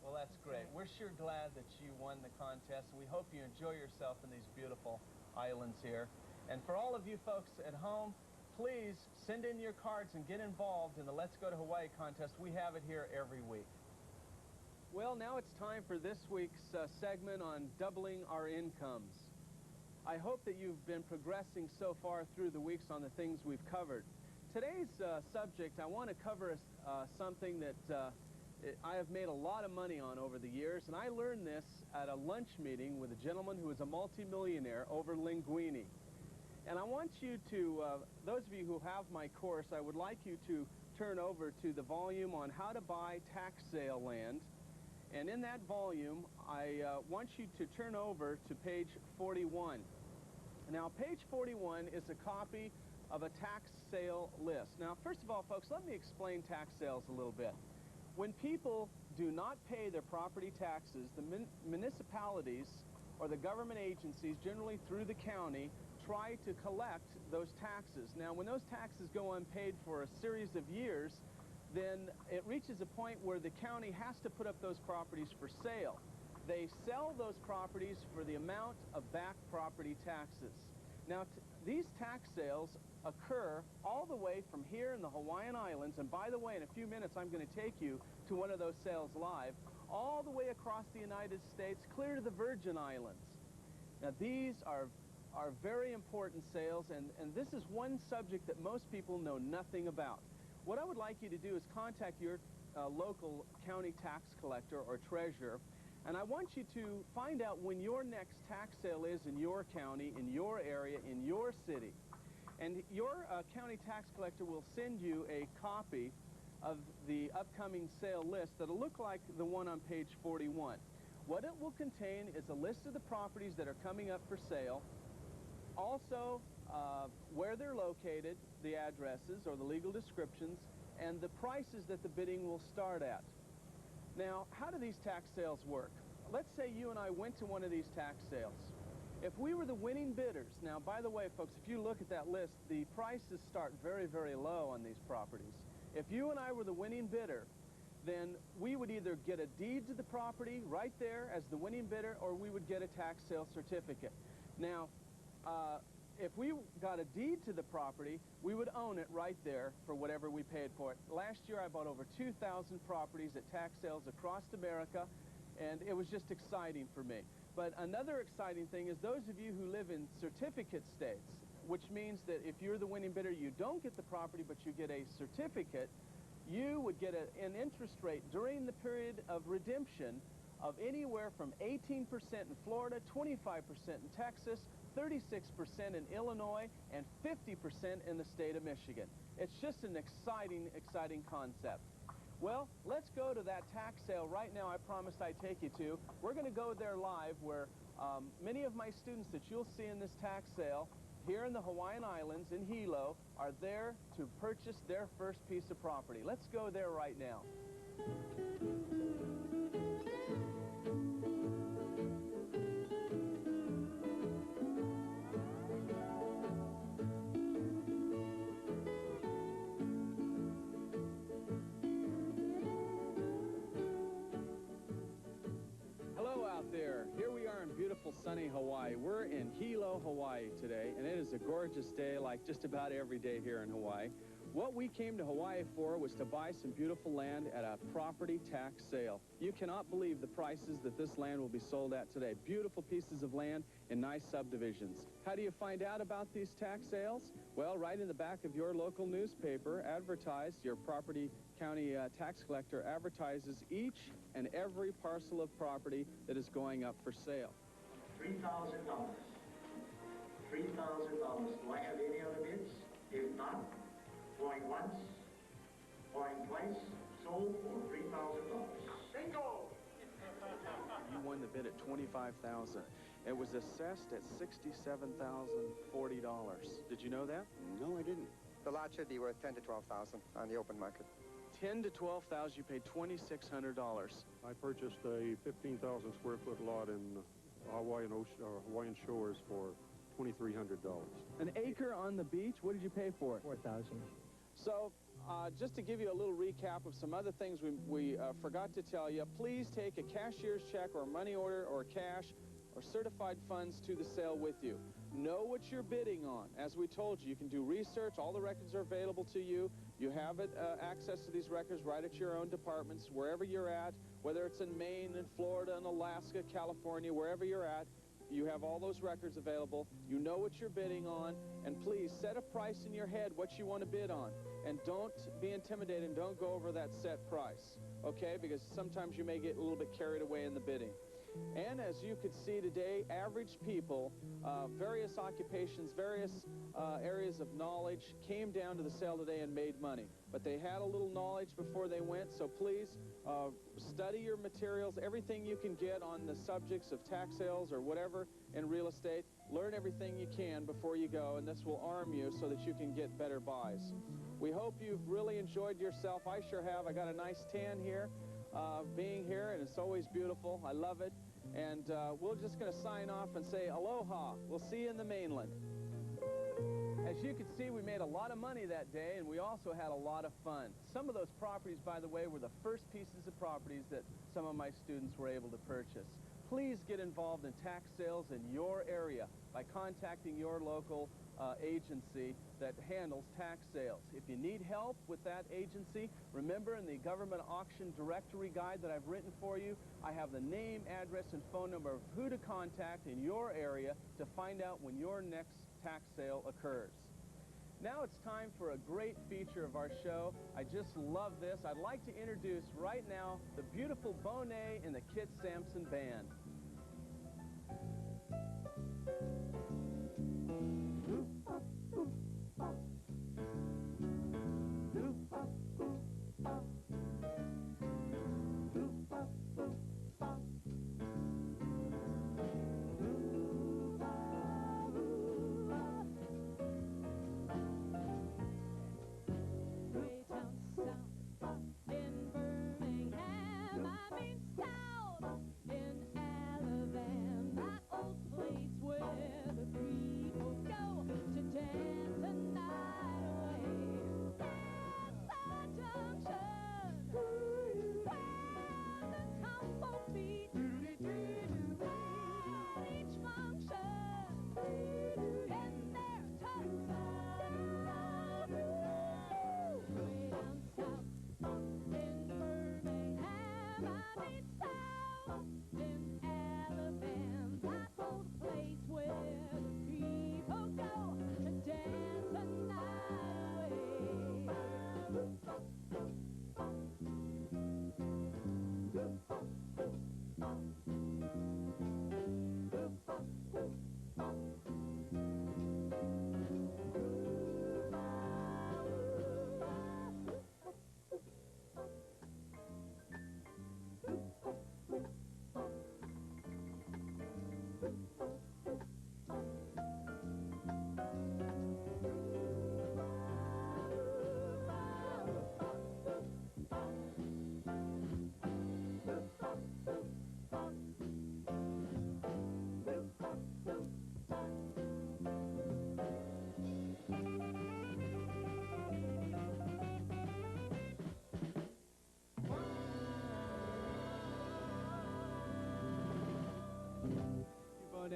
Well, that's great. We're sure glad that you won the contest, and we hope you enjoy yourself in these beautiful islands here. And for all of you folks at home, please send in your cards and get involved in the Let's Go to Hawaii contest. We have it here every week. Well, now it's time for this week's segment on doubling our incomes. I hope that you've been progressing so far through the weeks on the things we've covered. Today's subject, I want to cover something that I have made a lot of money on over the years, and I learned this at a lunch meeting with a gentleman who is a multimillionaire over linguine. And I want you to, those of you who have my course, I would like you to turn over to the volume on how to buy tax sale land. And in that volume, I want you to turn over to page 41. Now, page 41 is a copy of a tax sale list. Now, first of all, folks, let me explain tax sales a little bit. When people do not pay their property taxes, the municipalities or the government agencies, generally through the county, try to collect those taxes. Now, when those taxes go unpaid for a series of years, then it reaches a point where the county has to put up those properties for sale. They sell those properties for the amount of back property taxes. Now, these tax sales occur all the way from here in the Hawaiian Islands, and by the way, in a few minutes I'm going to take you to one of those sales live, all the way across the United States, clear to the Virgin Islands. Now, these are very important sales, and this is one subject that most people know nothing about. What I would like you to do is contact your local county tax collector or treasurer, and I want you to find out when your next tax sale is in your county, in your area, in your city. And your county tax collector will send you a copy of the upcoming sale list that'll look like the one on page 41. What it will contain is a list of the properties that are coming up for sale, also where they're located, the addresses or the legal descriptions, and the prices that the bidding will start at. Now, how do these tax sales work? Let's say you and I went to one of these tax sales. If we were the winning bidders, now, by the way, folks, if you look at that list, the prices start very, very low on these properties. If you and I were the winning bidder, then we would either get a deed to the property right there as the winning bidder, or we would get a tax sale certificate. Now, if we got a deed to the property, we would own it right there for whatever we paid for it. Last year, I bought over 2,000 properties at tax sales across America, and it was just exciting for me. But another exciting thing is those of you who live in certificate states, which means that if you're the winning bidder, you don't get the property, but you get a certificate, you would get an interest rate during the period of redemption of anywhere from 18% in Florida, 25% in Texas, 36% in Illinois, and 50% in the state of Michigan. It's just an exciting, exciting concept. Well, let's go to that tax sale right now I promised I'd take you to. We're going to go there live where many of my students that you'll see in this tax sale here in the Hawaiian Islands in Hilo are there to purchase their first piece of property. Let's go there right now. Sunny Hawaii. We're in Hilo, Hawaii today, and it is a gorgeous day like just about every day here in Hawaii. What we came to Hawaii for was to buy some beautiful land at a property tax sale. You cannot believe the prices that this land will be sold at today. Beautiful pieces of land in nice subdivisions. How do you find out about these tax sales? Well, right in the back of your local newspaper, your property county tax collector advertises each and every parcel of property that is going up for sale. $3,000. $3,000. Do I have any other bids? If not, going once, going twice, sold for $3,000. Bingo! You won the bid at $25,000. It was assessed at $67,040. Did you know that? No, I didn't. The lot should be worth $10,000 to $12,000 on the open market. $10,000 to $12,000. You paid $2,600. I purchased a 15,000 square foot lot in Hawaiian Shores for $2,300. An acre on the beach? What did you pay for it? $4,000. So, just to give you a little recap of some other things we forgot to tell you, please take a cashier's check or money order or cash or certified funds to the sale with you. Know what you're bidding on. As we told you, you can do research. All the records are available to you. You have access to these records right at your own departments, wherever you're at, whether it's in Maine, in Florida, in Alaska, California, wherever you're at. You have all those records available. You know what you're bidding on. And please, set a price in your head what you want to bid on. And don't be intimidated and don't go over that set price, okay? Because sometimes you may get a little bit carried away in the bidding. And as you could see today, average people, various occupations, various areas of knowledge came down to the sale today and made money. But they had a little knowledge before they went, so please study your materials, everything you can get on the subjects of tax sales or whatever in real estate. Learn everything you can before you go, and this will arm you so that you can get better buys. We hope you've really enjoyed yourself. I sure have. I got a nice tan here being here, and it's always beautiful. I love it. And we're just going to sign off and say aloha. We'll see you in the mainland. As you can see, we made a lot of money that day, and we also had a lot of fun. Some of those properties, by the way, were the first pieces of properties that some of my students were able to purchase. Please get involved in tax sales in your area by contacting your local agency that handles tax sales. If you need help with that agency, remember in the government auction directory guide that I've written for you, I have the name, address, and phone number of who to contact in your area to find out when your next tax sale occurs. Now it's time for a great feature of our show. I just love this. I'd like to introduce right now the beautiful Bonet and the Kit Sampson Band.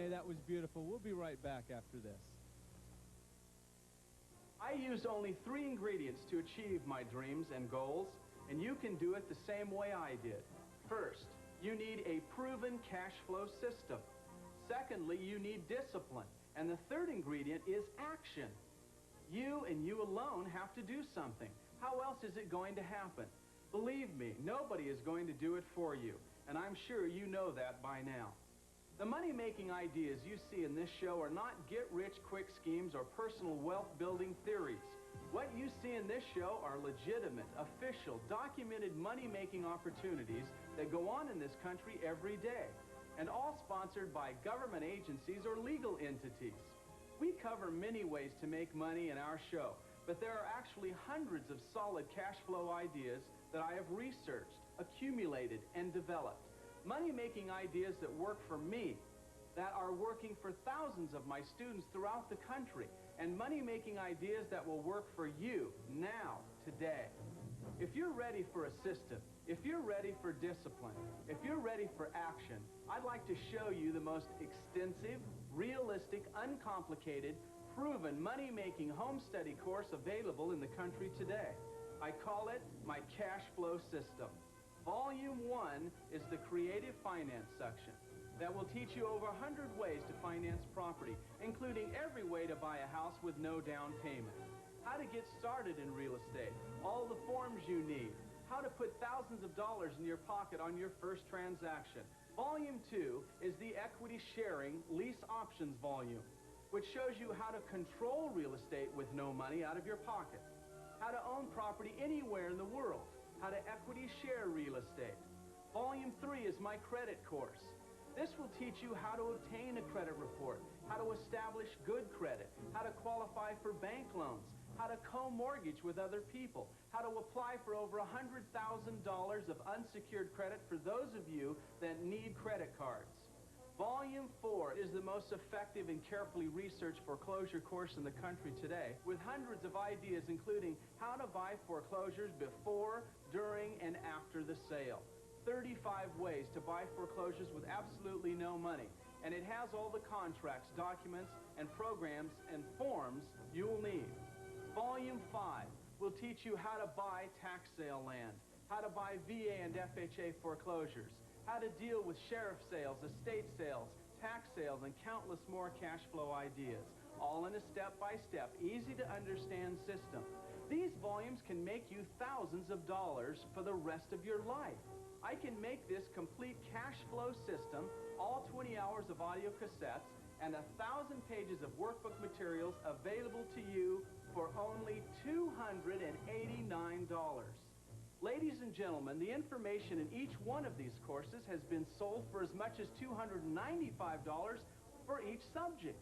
That was beautiful. We'll be right back after this. I used only 3 ingredients to achieve my dreams and goals, and you can do it the same way I did. First, you need a proven cash flow system. Secondly, you need discipline. And the third ingredient is action. You and you alone have to do something. How else is it going to happen? Believe me, nobody is going to do it for you, and I'm sure you know that by now. The money-making ideas you see in this show are not get-rich-quick schemes or personal wealth-building theories. What you see in this show are legitimate, official, documented money-making opportunities that go on in this country every day, and all sponsored by government agencies or legal entities. We cover many ways to make money in our show, but there are actually hundreds of solid cash flow ideas that I have researched, accumulated, and developed. Money-making ideas that work for me, that are working for thousands of my students throughout the country, and money-making ideas that will work for you now, today. If you're ready for a system, if you're ready for discipline, if you're ready for action, I'd like to show you the most extensive, realistic, uncomplicated, proven money-making home study course available in the country today. I call it my cash flow system. Volume 1 is the creative finance section that will teach you over 100 ways to finance property, including every way to buy a house with no down payment, how to get started in real estate, all the forms you need, how to put thousands of dollars in your pocket on your first transaction, Volume 2 is the equity sharing lease options volume, which shows you how to control real estate with no money out of your pocket, how to own property anywhere in the world, how to equity share real estate. Volume 3 is my credit course. This will teach you how to obtain a credit report, how to establish good credit, how to qualify for bank loans, how to co-mortgage with other people, how to apply for over $100,000 of unsecured credit for those of you that need credit cards. Volume 4 is the most effective and carefully researched foreclosure course in the country today, with hundreds of ideas including how to buy foreclosures before, during, and after the sale. 35 ways to buy foreclosures with absolutely no money, and it has all the contracts, documents, and programs and forms you'll need. Volume 5 will teach you how to buy tax sale land, how to buy VA and FHA foreclosures, how to deal with sheriff sales, estate sales, tax sales, and countless more cash flow ideas, all in a step-by-step, easy-to-understand system. These volumes can make you thousands of dollars for the rest of your life. I can make this complete cash flow system, all 20 hours of audio cassettes, and 1,000 pages of workbook materials available to you for only $289. Ladies and gentlemen, the information in each one of these courses has been sold for as much as $295 for each subject.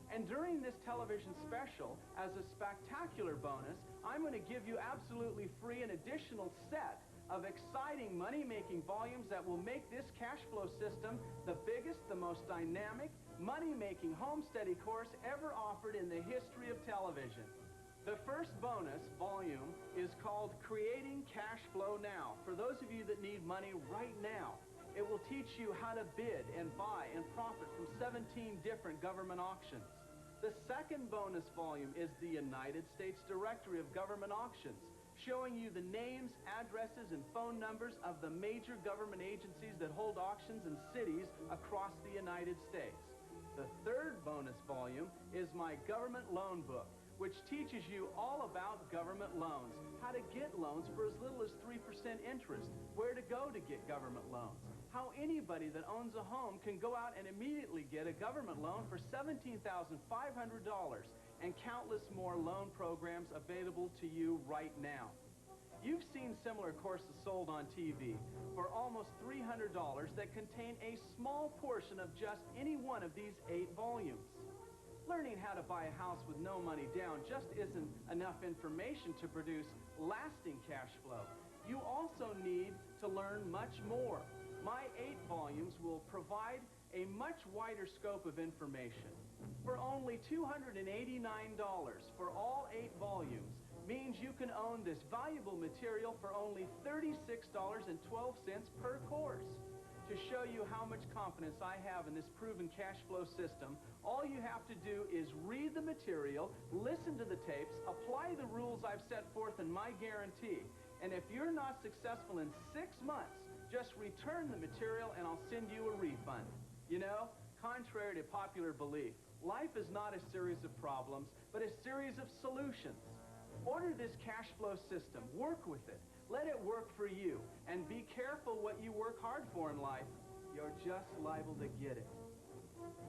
And during this television special, as a spectacular bonus, I'm going to give you absolutely free an additional set of exciting money-making volumes that will make this cash flow system the biggest, the most dynamic, money-making home study course ever offered in the history of television. The first bonus volume is called Creating Cash Flow Now, for those of you that need money right now. It will teach you how to bid and buy and profit from 17 different government auctions. The second bonus volume is the United States Directory of Government Auctions, showing you the names, addresses, and phone numbers of the major government agencies that hold auctions in cities across the United States. The third bonus volume is my government loan book, which teaches you all about government loans, how to get loans for as little as 3% interest, where to go to get government loans, how anybody that owns a home can go out and immediately get a government loan for $17,500, and countless more loan programs available to you right now. You've seen similar courses sold on TV for almost $300 that contain a small portion of just any one of these 8 volumes. Learning how to buy a house with no money down just isn't enough information to produce lasting cash flow. You also need to learn much more. My 8 volumes will provide a much wider scope of information. For only $289 for all 8 volumes means you can own this valuable material for only $36.12 per course. To show you how much confidence I have in this proven cash flow system, all you have to do is read the material, listen to the tapes, apply the rules I've set forth in my guarantee, and if you're not successful in 6 months, just return the material and I'll send you a refund. You know, contrary to popular belief, life is not a series of problems, but a series of solutions. Order this cash flow system, work with it, let it work for you, and be careful what you work hard for in life. You're just liable to get it.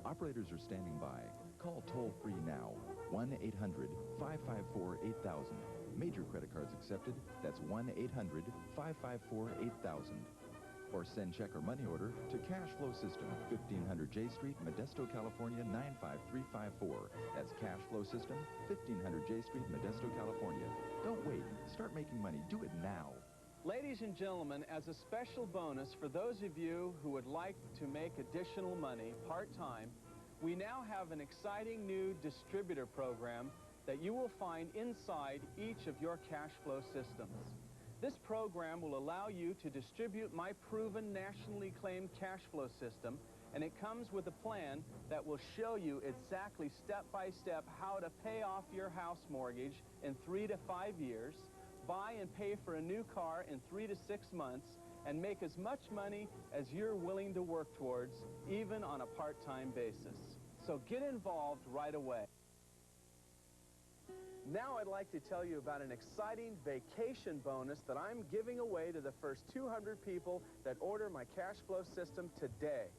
Operators are standing by. Call toll-free now, 1-800-554-8000. Major credit cards accepted. That's 1-800-554-8000. Or send check or money order to Cash Flow System, 1500 J Street, Modesto, California, 95354. That's Cash Flow System, 1500 J Street, Modesto, California. Don't wait. Start making money. Do it now. Ladies and gentlemen, as a special bonus for those of you who would like to make additional money part-time, we now have an exciting new distributor program that you will find inside each of your cash flow systems. This program will allow you to distribute my proven nationally claimed cash flow system, and it comes with a plan that will show you exactly step-by-step how to pay off your house mortgage in 3 to 5 years, buy and pay for a new car in 3 to 6 months, and make as much money as you're willing to work towards, even on a part-time basis. So get involved right away. Now I'd like to tell you about an exciting vacation bonus that I'm giving away to the first 200 people that order my cash flow system today.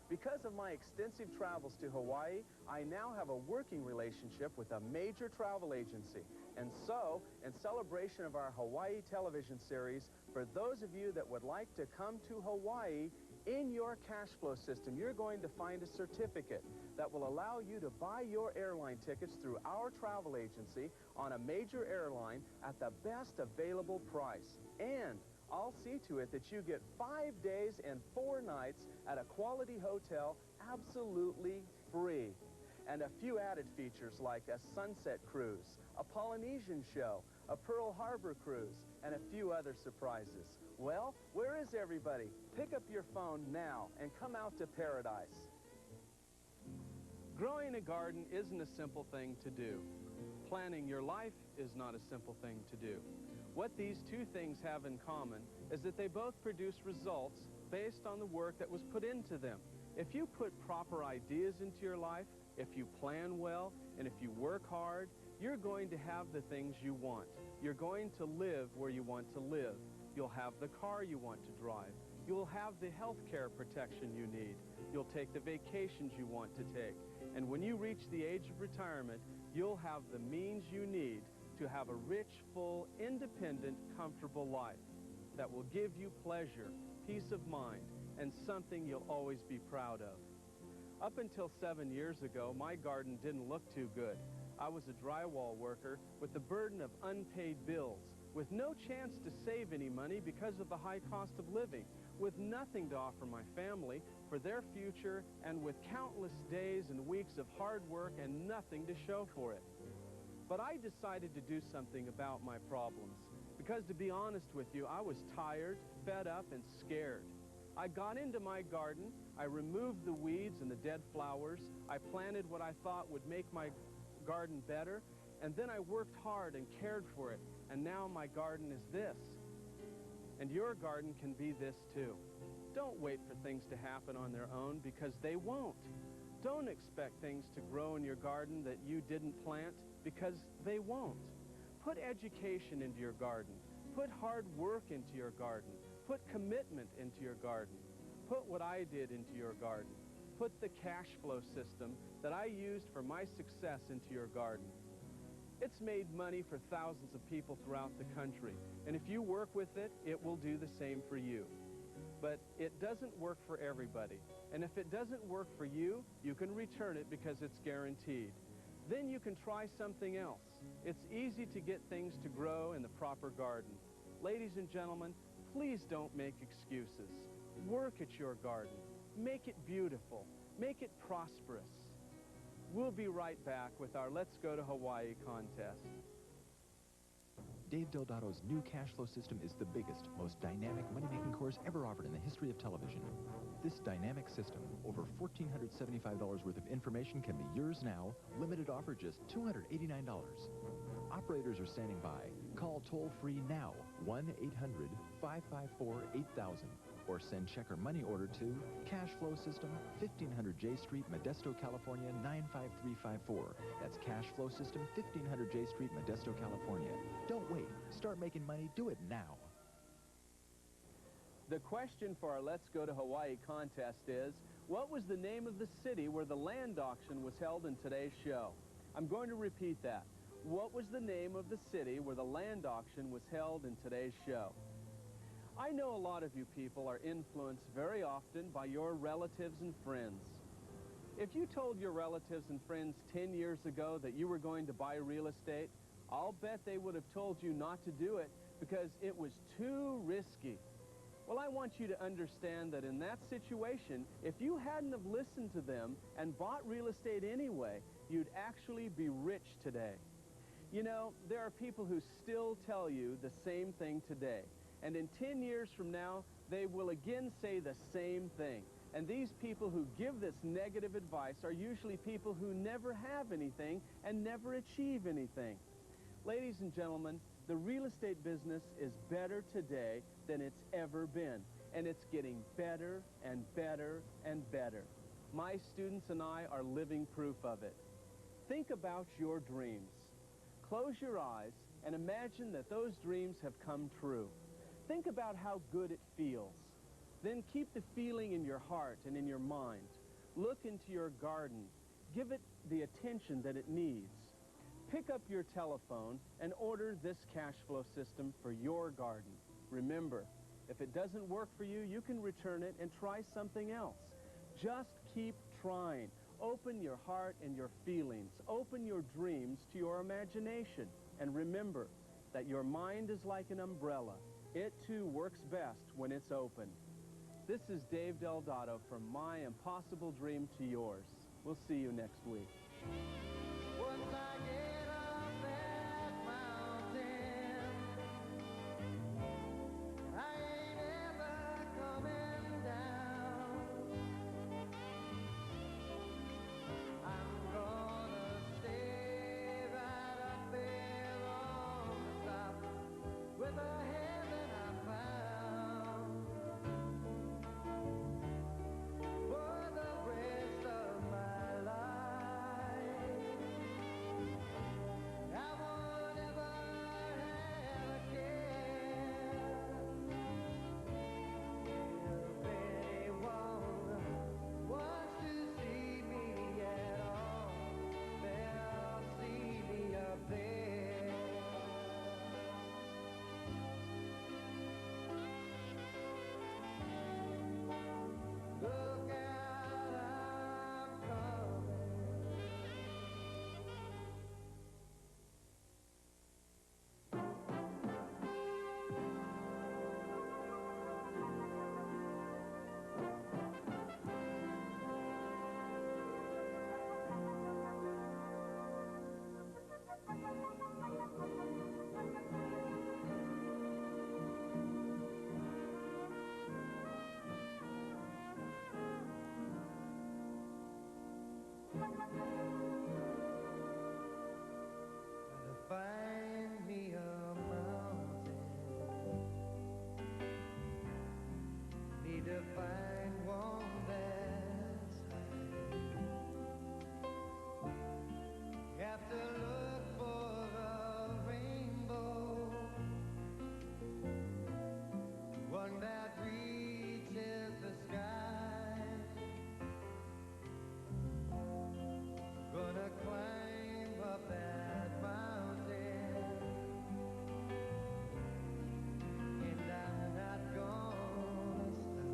Because of my extensive travels to Hawaii, I now have a working relationship with a major travel agency. And so, in celebration of our Hawaii television series, for those of you that would like to come to Hawaii, in your cash flow system, you're going to find a certificate that will allow you to buy your airline tickets through our travel agency on a major airline at the best available price. And I'll see to it that you get 5 days and 4 nights at a quality hotel absolutely free. And a few added features like a sunset cruise, a Polynesian show, a Pearl Harbor cruise, and a few other surprises. Well, where is everybody? Pick up your phone now and come out to paradise. Growing a garden isn't a simple thing to do. Planning your life is not a simple thing to do. What these two things have in common is that they both produce results based on the work that was put into them. If you put proper ideas into your life, if you plan well, and if you work hard, you're going to have the things you want. You're going to live where you want to live. You'll have the car you want to drive. You'll have the health care protection you need. You'll take the vacations you want to take. And when you reach the age of retirement, you'll have the means you need to have a rich, full, independent, comfortable life that will give you pleasure, peace of mind, and something you'll always be proud of. Up until 7 years ago, my garden didn't look too good. I was a drywall worker with the burden of unpaid bills, with no chance to save any money because of the high cost of living, with nothing to offer my family for their future, and with countless days and weeks of hard work and nothing to show for it. But I decided to do something about my problems, because to be honest with you, I was tired, fed up, and scared. I got into my garden, I removed the weeds and the dead flowers, I planted what I thought would make my garden better, and then I worked hard and cared for it, and now my garden is this. And your garden can be this too. Don't wait for things to happen on their own, because they won't. Don't expect things to grow in your garden that you didn't plant, because they won't. Put education into your garden. Put hard work into your garden. Put commitment into your garden. Put what I did into your garden. Put the cash flow system that I used for my success into your garden. It's made money for thousands of people throughout the country, and if you work with it, it will do the same for you. But it doesn't work for everybody, and if it doesn't work for you, you can return it because it's guaranteed. Then you can try something else. It's easy to get things to grow in the proper garden. Ladies and gentlemen, please don't make excuses. Work at your garden. Make it beautiful. Make it prosperous. We'll be right back with our Let's Go to Hawaii contest. Dave Deldato's new cash flow system is the biggest, most dynamic money-making course ever offered in the history of television. This dynamic system, over $1,475 worth of information, can be yours now. Limited offer just $289. Operators are standing by. Call toll-free now, 1-800-554-8000. Or send check or money order to Cash Flow System, 1500 J Street, Modesto, California, 95354. That's Cash Flow System, 1500 J Street, Modesto, California. Don't wait. Start making money. Do it now. The question for our Let's Go to Hawaii contest is, what was the name of the city where the land auction was held in today's show? I'm going to repeat that. What was the name of the city where the land auction was held in today's show? I know a lot of you people are influenced very often by your relatives and friends. If you told your relatives and friends 10 years ago that you were going to buy real estate, I'll bet they would have told you not to do it because it was too risky. Well, I want you to understand that in that situation, if you hadn't have listened to them and bought real estate anyway, you'd actually be rich today. You know, there are people who still tell you the same thing today. And in 10 years from now, they will again say the same thing. And these people who give this negative advice are usually people who never have anything and never achieve anything. Ladies and gentlemen, the real estate business is better today than it's ever been. And it's getting better and better and better. My students and I are living proof of it. Think about your dreams. Close your eyes and imagine that those dreams have come true. Think about how good it feels. Then keep the feeling in your heart and in your mind. Look into your garden. Give it the attention that it needs. Pick up your telephone and order this cash flow system for your garden. Remember, if it doesn't work for you, you can return it and try something else. Just keep trying. Open your heart and your feelings. Open your dreams to your imagination. And remember that your mind is like an umbrella. It too works best when it's open. This is Dave Delgado from My Impossible Dream to Yours. We'll see you next week. Once I get up that mountain, I ain't ever coming down. I'm gonna stay right up there on the top with a heaven I found for the rest of my life. I won't ever have a care if anyone wants to see me at all. They'll see me up there. Look out, I'm coming. Gotta find me a mountain. Need to find one that's high. Have to look for a rainbow, one that reaches the sky. Gonna climb up that mountain, and I'm not gonna stop.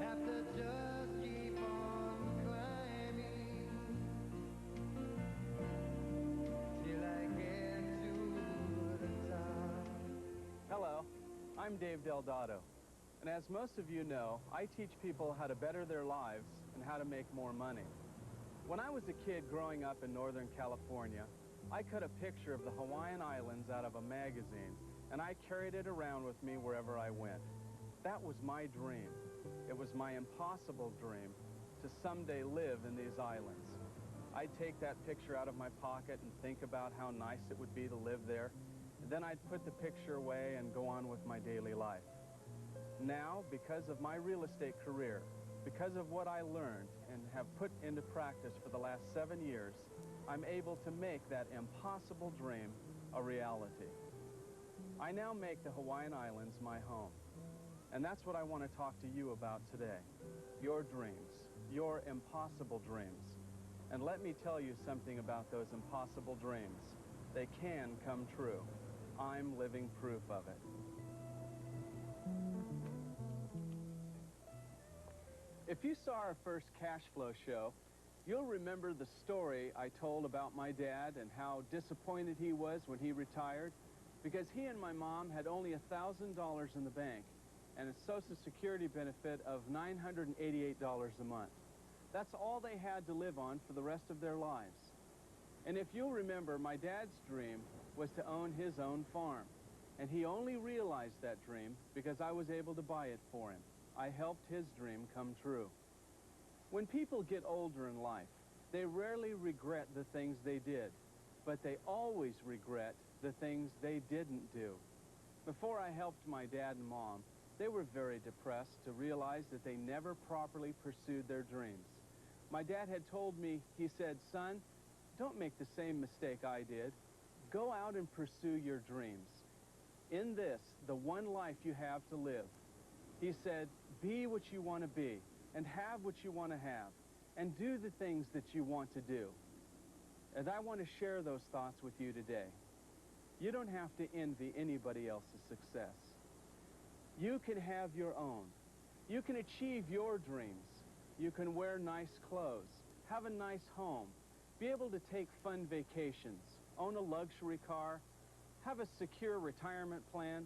Have to just keep on climbing till I get to the top. Hello, I'm Dave Delgado. And as most of you know, I teach people how to better their lives and how to make more money. When I was a kid growing up in Northern California, I cut a picture of the Hawaiian Islands out of a magazine, and I carried it around with me wherever I went. That was my dream. It was my impossible dream to someday live in these islands. I'd take that picture out of my pocket and think about how nice it would be to live there, and then I'd put the picture away and go on with my daily life. Now, because of my real estate career, because of what I learned and have put into practice for the last 7 years, I'm able to make that impossible dream a reality. I now make the Hawaiian Islands my home. And that's what I want to talk to you about today. Your dreams, your impossible dreams. And let me tell you something about those impossible dreams. They can come true. I'm living proof of it. If you saw our first cash flow show, you'll remember the story I told about my dad and how disappointed he was when he retired because he and my mom had only $1,000 in the bank and a Social Security benefit of $988 a month. That's all they had to live on for the rest of their lives. And if you'll remember, my dad's dream was to own his own farm. And he only realized that dream because I was able to buy it for him. I helped his dream come true. When people get older in life, they rarely regret the things they did, but they always regret the things they didn't do. Before I helped my dad and mom, they were very depressed to realize that they never properly pursued their dreams. My dad had told me, he said, son, don't make the same mistake I did. Go out and pursue your dreams. In this, the one life you have to live, he said, be what you want to be and have what you want to have and do the things that you want to do. And I want to share those thoughts with you today. You don't have to envy anybody else's success. You can have your own. You can achieve your dreams. You can wear nice clothes, have a nice home, be able to take fun vacations, own a luxury car, have a secure retirement plan,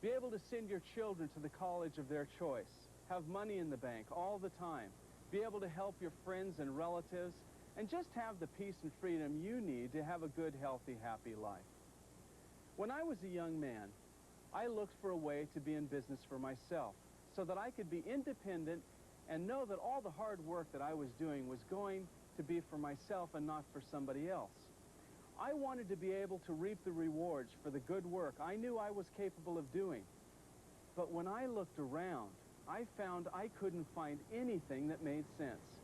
be able to send your children to the college of their choice, have money in the bank all the time, be able to help your friends and relatives, and just have the peace and freedom you need to have a good, healthy, happy life. When I was a young man, I looked for a way to be in business for myself so that I could be independent and know that all the hard work that I was doing was going to be for myself and not for somebody else. I wanted to be able to reap the rewards for the good work I knew I was capable of doing. But when I looked around, I found I couldn't find anything that made sense.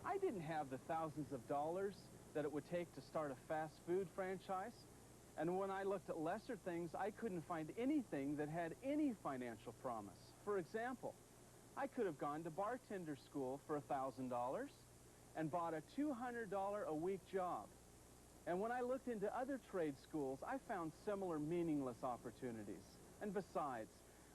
I didn't have the thousands of dollars that it would take to start a fast food franchise. And when I looked at lesser things, I couldn't find anything that had any financial promise. For example, I could have gone to bartender school for $1,000 and bought a $200 a week job. And when I looked into other trade schools, I found similar meaningless opportunities. And besides,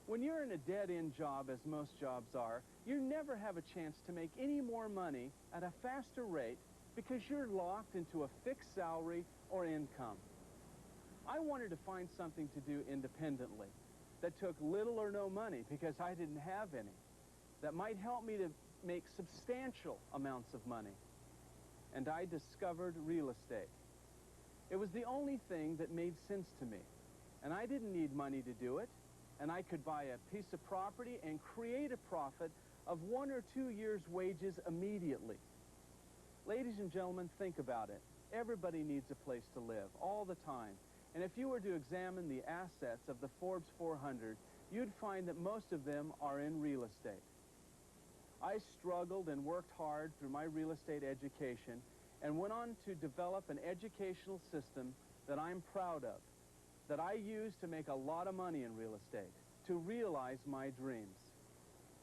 when you're in a dead-end job, as most jobs are, you never have a chance to make any more money at a faster rate because you're locked into a fixed salary or income. I wanted to find something to do independently that took little or no money because I didn't have any, that might help me to make substantial amounts of money. And I discovered real estate. It was the only thing that made sense to me. And I didn't need money to do it. And I could buy a piece of property and create a profit of 1 or 2 years' wages immediately. Ladies and gentlemen, think about it. Everybody needs a place to live all the time. And if you were to examine the assets of the Forbes 400, you'd find that most of them are in real estate. I struggled and worked hard through my real estate education and went on to develop an educational system that I'm proud of, that I use to make a lot of money in real estate, to realize my dreams.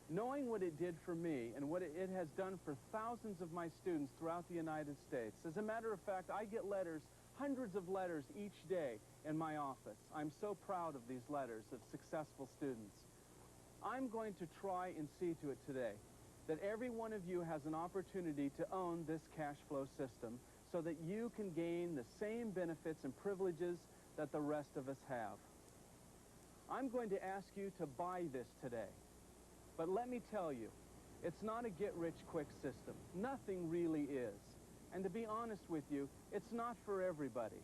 Knowing what it did for me and what it has done for thousands of my students throughout the United States. As a matter of fact, I get letters, hundreds of letters each day in my office. I'm so proud of these letters of successful students. I'm going to try and see to it today that every one of you has an opportunity to own this cash flow system so that you can gain the same benefits and privileges that the rest of us have. I'm going to ask you to buy this today. But let me tell you, it's not a get-rich-quick system. Nothing really is. And to be honest with you, it's not for everybody.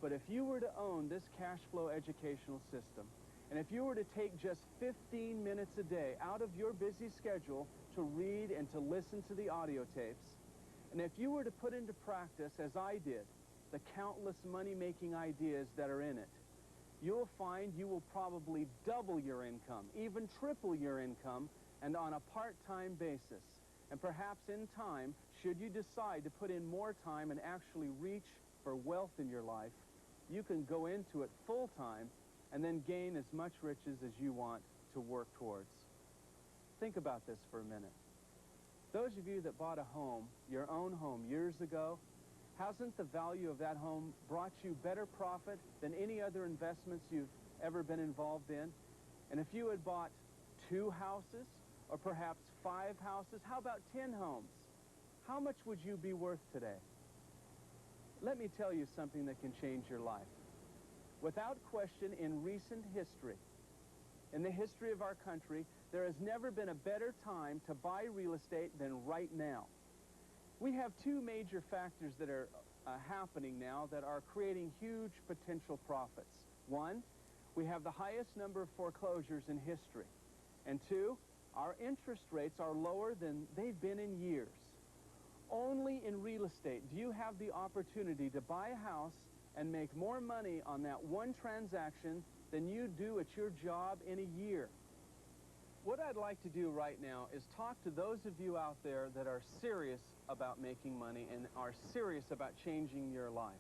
But if you were to own this cash flow educational system, and if you were to take just 15 minutes a day out of your busy schedule to read and to listen to the audio tapes, and if you were to put into practice, as I did, the countless money-making ideas that are in it, you'll find you will probably double your income, even triple your income, and on a part-time basis. And perhaps in time, should you decide to put in more time and actually reach for wealth in your life, you can go into it full-time and then gain as much riches as you want to work towards. Think about this for a minute. Those of you that bought a home, your own home, years ago, hasn't the value of that home brought you better profit than any other investments you've ever been involved in? And if you had bought 2 houses, or perhaps 5 houses, how about 10 homes? How much would you be worth today? Let me tell you something that can change your life. Without question, in recent history, in the history of our country, there has never been a better time to buy real estate than right now. We have 2 major factors that are happening now that are creating huge potential profits. 1, we have the highest number of foreclosures in history. And 2, our interest rates are lower than they've been in years. Only in real estate do you have the opportunity to buy a house and make more money on that one transaction than you do at your job in a year. What I'd like to do right now is talk to those of you out there that are serious about making money and are serious about changing your life.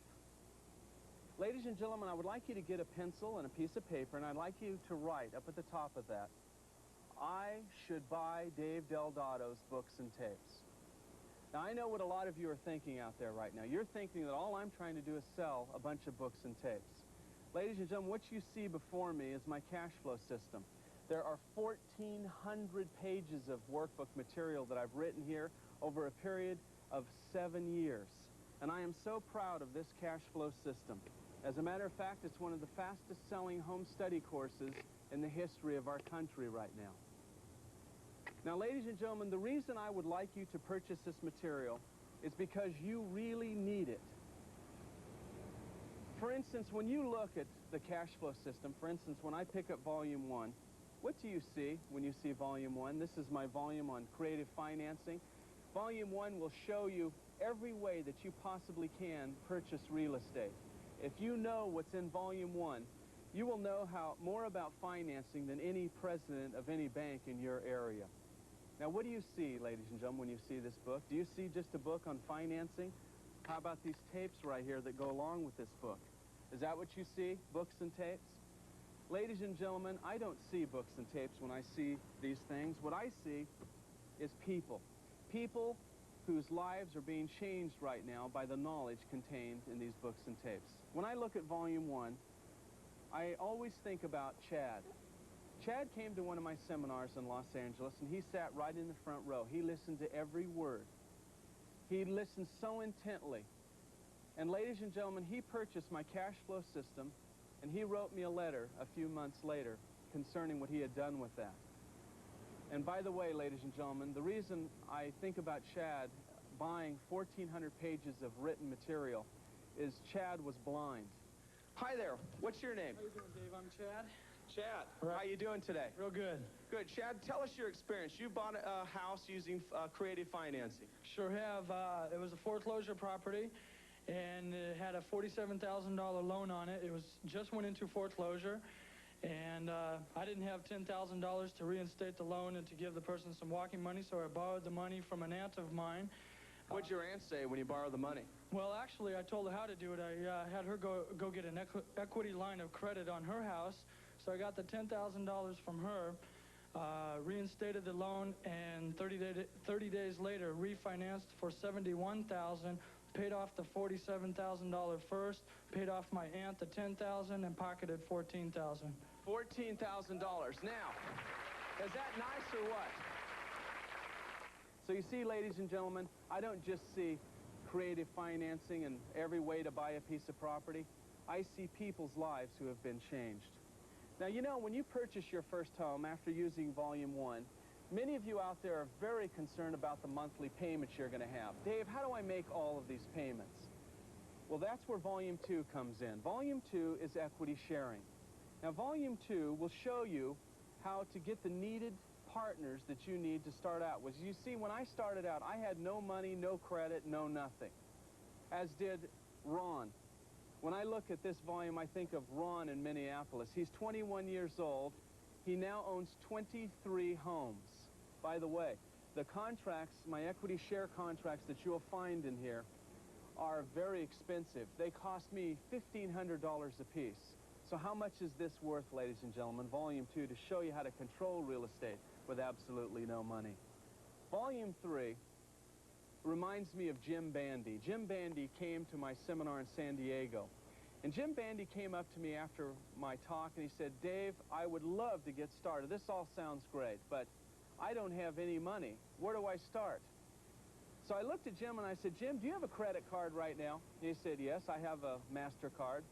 Ladies and gentlemen, I would like you to get a pencil and a piece of paper, and I'd like you to write up at the top of that, I should buy Dave Deldado's books and tapes. Now, I know what a lot of you are thinking out there right now. You're thinking that all I'm trying to do is sell a bunch of books and tapes. Ladies and gentlemen, what you see before me is my cash flow system. There are 1,400 pages of workbook material that I've written here over a period of 7 years. And I am so proud of this cash flow system. As a matter of fact, it's one of the fastest selling home study courses in the history of our country right now. Now, ladies and gentlemen, the reason I would like you to purchase this material is because you really need it. For instance, when you look at the cash flow system, for instance, when I pick up Volume 1, what do you see when you see Volume 1? This is my volume on creative financing. Volume 1 will show you every way that you possibly can purchase real estate. If you know what's in Volume 1, you will know more about financing than any president of any bank in your area. Now, what do you see, ladies and gentlemen, when you see this book? Do you see just a book on financing? How about these tapes right here that go along with this book? Is that what you see, books and tapes? Ladies and gentlemen, I don't see books and tapes when I see these things. What I see is people. People whose lives are being changed right now by the knowledge contained in these books and tapes. When I look at Volume 1, I always think about Chad. Chad came to one of my seminars in Los Angeles, and he sat right in the front row. He listened to every word. He listened so intently. And ladies and gentlemen, he purchased my cash flow system, and he wrote me a letter a few months later concerning what he had done with that. And by the way, ladies and gentlemen, the reason I think about Chad buying 1,400 pages of written material is Chad was blind. Hi there. What's your name? How you doing, Dave? I'm Chad. Chad, how you doing today? Real good. Good. Chad, tell us your experience. You bought a house using creative financing. Sure have. It was a foreclosure property, and it had a $47,000 loan on it. It was just went into foreclosure, and I didn't have $10,000 to reinstate the loan and to give the person some walking money, so I borrowed the money from an aunt of mine. What'd your aunt say when you borrowed the money? Well, actually, I told her how to do it. I had her go get an equity line of credit on her house. So I got the $10,000 from her, reinstated the loan, and 30 days later refinanced for $71,000, paid off the $47,000 first, paid off my aunt the $10,000, and pocketed $14,000. $14,000. Now, is that nice or what? So you see, ladies and gentlemen, I don't just see creative financing and every way to buy a piece of property. I see people's lives who have been changed. Now, you know, when you purchase your first home after using Volume 1, many of you out there are very concerned about the monthly payments you're going to have. Dave, how do I make all of these payments? Well, that's where Volume 2 comes in. Volume 2 is equity sharing. Now, Volume 2 will show you how to get the needed partners that you need to start out with. You see, when I started out, I had no money, no credit, no nothing, as did Ron. When I look at this volume, I think of Ron in Minneapolis. He's 21 years old. He now owns 23 homes. By the way, the contracts, my equity share contracts that you'll find in here are very expensive. They cost me $1,500 a piece. So how much is this worth, ladies and gentlemen? Volume 2, to show you how to control real estate with absolutely no money. Volume 3 reminds me of Jim Bandy. Jim Bandy came to my seminar in San Diego. And Jim Bandy came up to me after my talk and he said, Dave, I would love to get started. This all sounds great, but I don't have any money. Where do I start? So I looked at Jim and I said, Jim, do you have a credit card right now? And he said, yes, I have a MasterCard.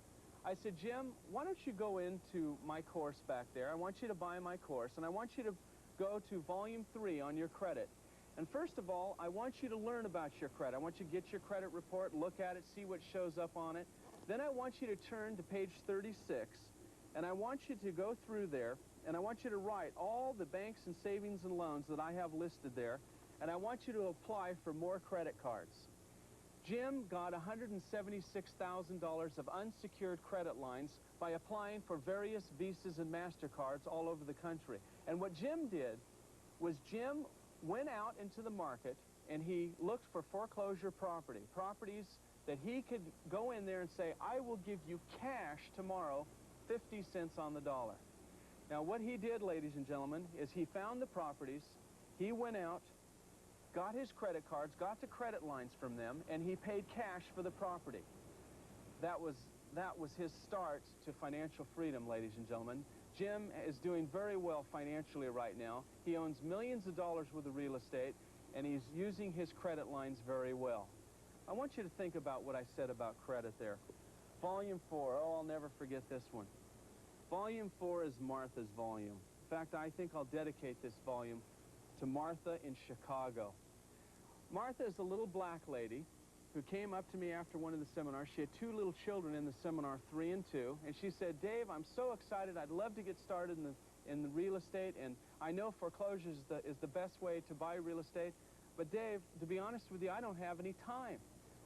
I said, Jim, why don't you go into my course back there? I want you to buy my course, and I want you to go to Volume 3 on your credit. And first of all, I want you to learn about your credit. I want you to get your credit report, look at it, see what shows up on it. Then I want you to turn to page 36, and I want you to go through there, and I want you to write all the banks and savings and loans that I have listed there, and I want you to apply for more credit cards. Jim got $176,000 of unsecured credit lines by applying for various Visas and MasterCards all over the country. And what Jim did was Jim went out into the market and he looked for foreclosure properties that he could go in there and say, I will give you cash tomorrow, 50 cents on the dollar. Now, what he did, ladies and gentlemen, is he found the properties, he went out, got his credit cards, got the credit lines from them, and he paid cash for the property. That was his start to financial freedom, ladies and gentlemen. Jim is doing very well financially right now. He owns millions of dollars worth of real estate, and he's using his credit lines very well. I want you to think about what I said about credit there. Volume 4, oh, I'll never forget this one. Volume 4 is Martha's volume. In fact, I think I'll dedicate this volume to Martha in Chicago. Martha is a little black lady who came up to me after one of the seminars. She had 2 little children in the seminar, 3 and 2, and she said, Dave, I'm so excited. I'd love to get started in the real estate, and I know foreclosure is the best way to buy real estate, but Dave, to be honest with you, I don't have any time.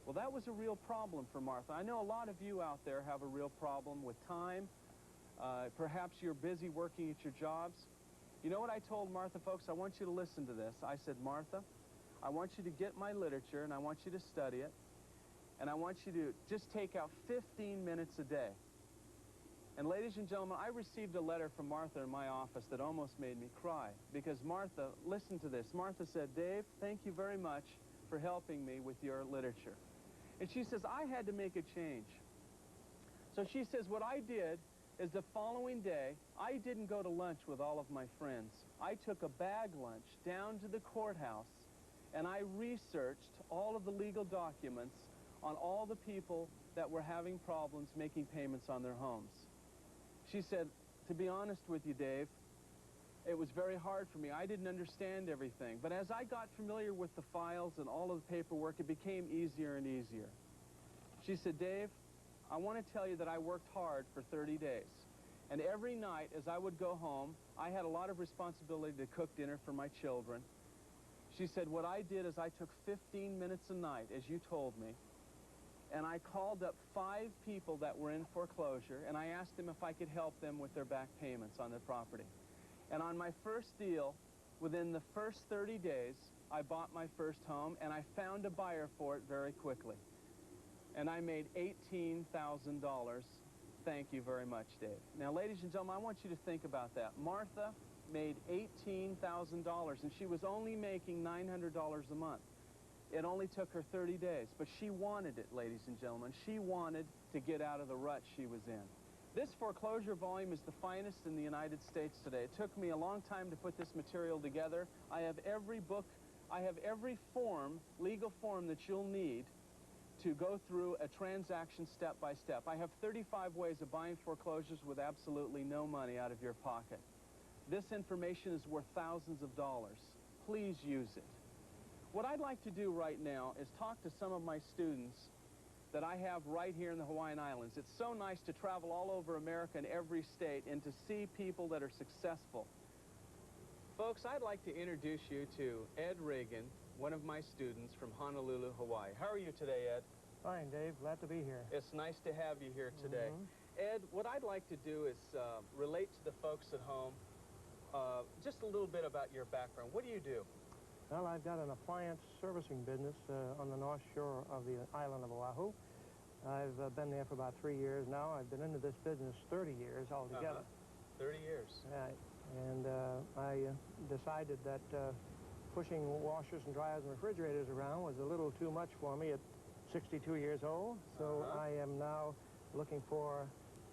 Well, that was a real problem for Martha. I know a lot of you out there have a real problem with time. Perhaps you're busy working at your jobs. You know what I told Martha, folks? I want you to listen to this. I said, Martha, I want you to get my literature, and I want you to study it, and I want you to just take out 15 minutes a day. And ladies and gentlemen, I received a letter from Martha in my office that almost made me cry, because Martha, listen to this. Martha said, Dave, thank you very much for helping me with your literature. And she says, I had to make a change. So she says, what I did is the following day, I didn't go to lunch with all of my friends. I took a bag lunch down to the courthouse, and I researched all of the legal documents on all the people that were having problems making payments on their homes. She said, to be honest with you, Dave, it was very hard for me. I didn't understand everything. But as I got familiar with the files and all of the paperwork, it became easier and easier. She said, Dave, I want to tell you that I worked hard for 30 days. And every night as I would go home, I had a lot of responsibility to cook dinner for my children. She said, what I did is I took 15 minutes a night, as you told me, and I called up 5 people that were in foreclosure, and I asked them if I could help them with their back payments on their property. And on my first deal, within the first 30 days, I bought my first home, and I found a buyer for it very quickly. And I made $18,000. Thank you very much, Dave. Now, ladies and gentlemen, I want you to think about that. Martha made $18,000, and she was only making $900 a month. It only took her 30 days, but she wanted it, ladies and gentlemen. She wanted to get out of the rut she was in. This foreclosure volume is the finest in the United States today. It took me a long time to put this material together. I have every book, I have every form, legal form that you'll need to go through a transaction step by step. I have 35 ways of buying foreclosures with absolutely no money out of your pocket. This information is worth thousands of dollars. Please use it. What I'd like to do right now is talk to some of my students that I have right here in the Hawaiian Islands. It's so nice to travel all over America in every state and to see people that are successful. Folks, I'd like to introduce you to Ed Reagan, one of my students from Honolulu, Hawaii. How are you today, Ed? Fine, Dave. Glad to be here. It's nice to have you here today. Ed, what I'd like to do is relate to the folks at home just a little bit about your background. What do you do? Well, I've got an appliance servicing business on the north shore of the island of Oahu. I've been there for about 3 years now. I've been into this business 30 years altogether. 30 years. Right. And I decided that pushing washers and dryers and refrigerators around was a little too much for me at 62 years old. So I am now looking for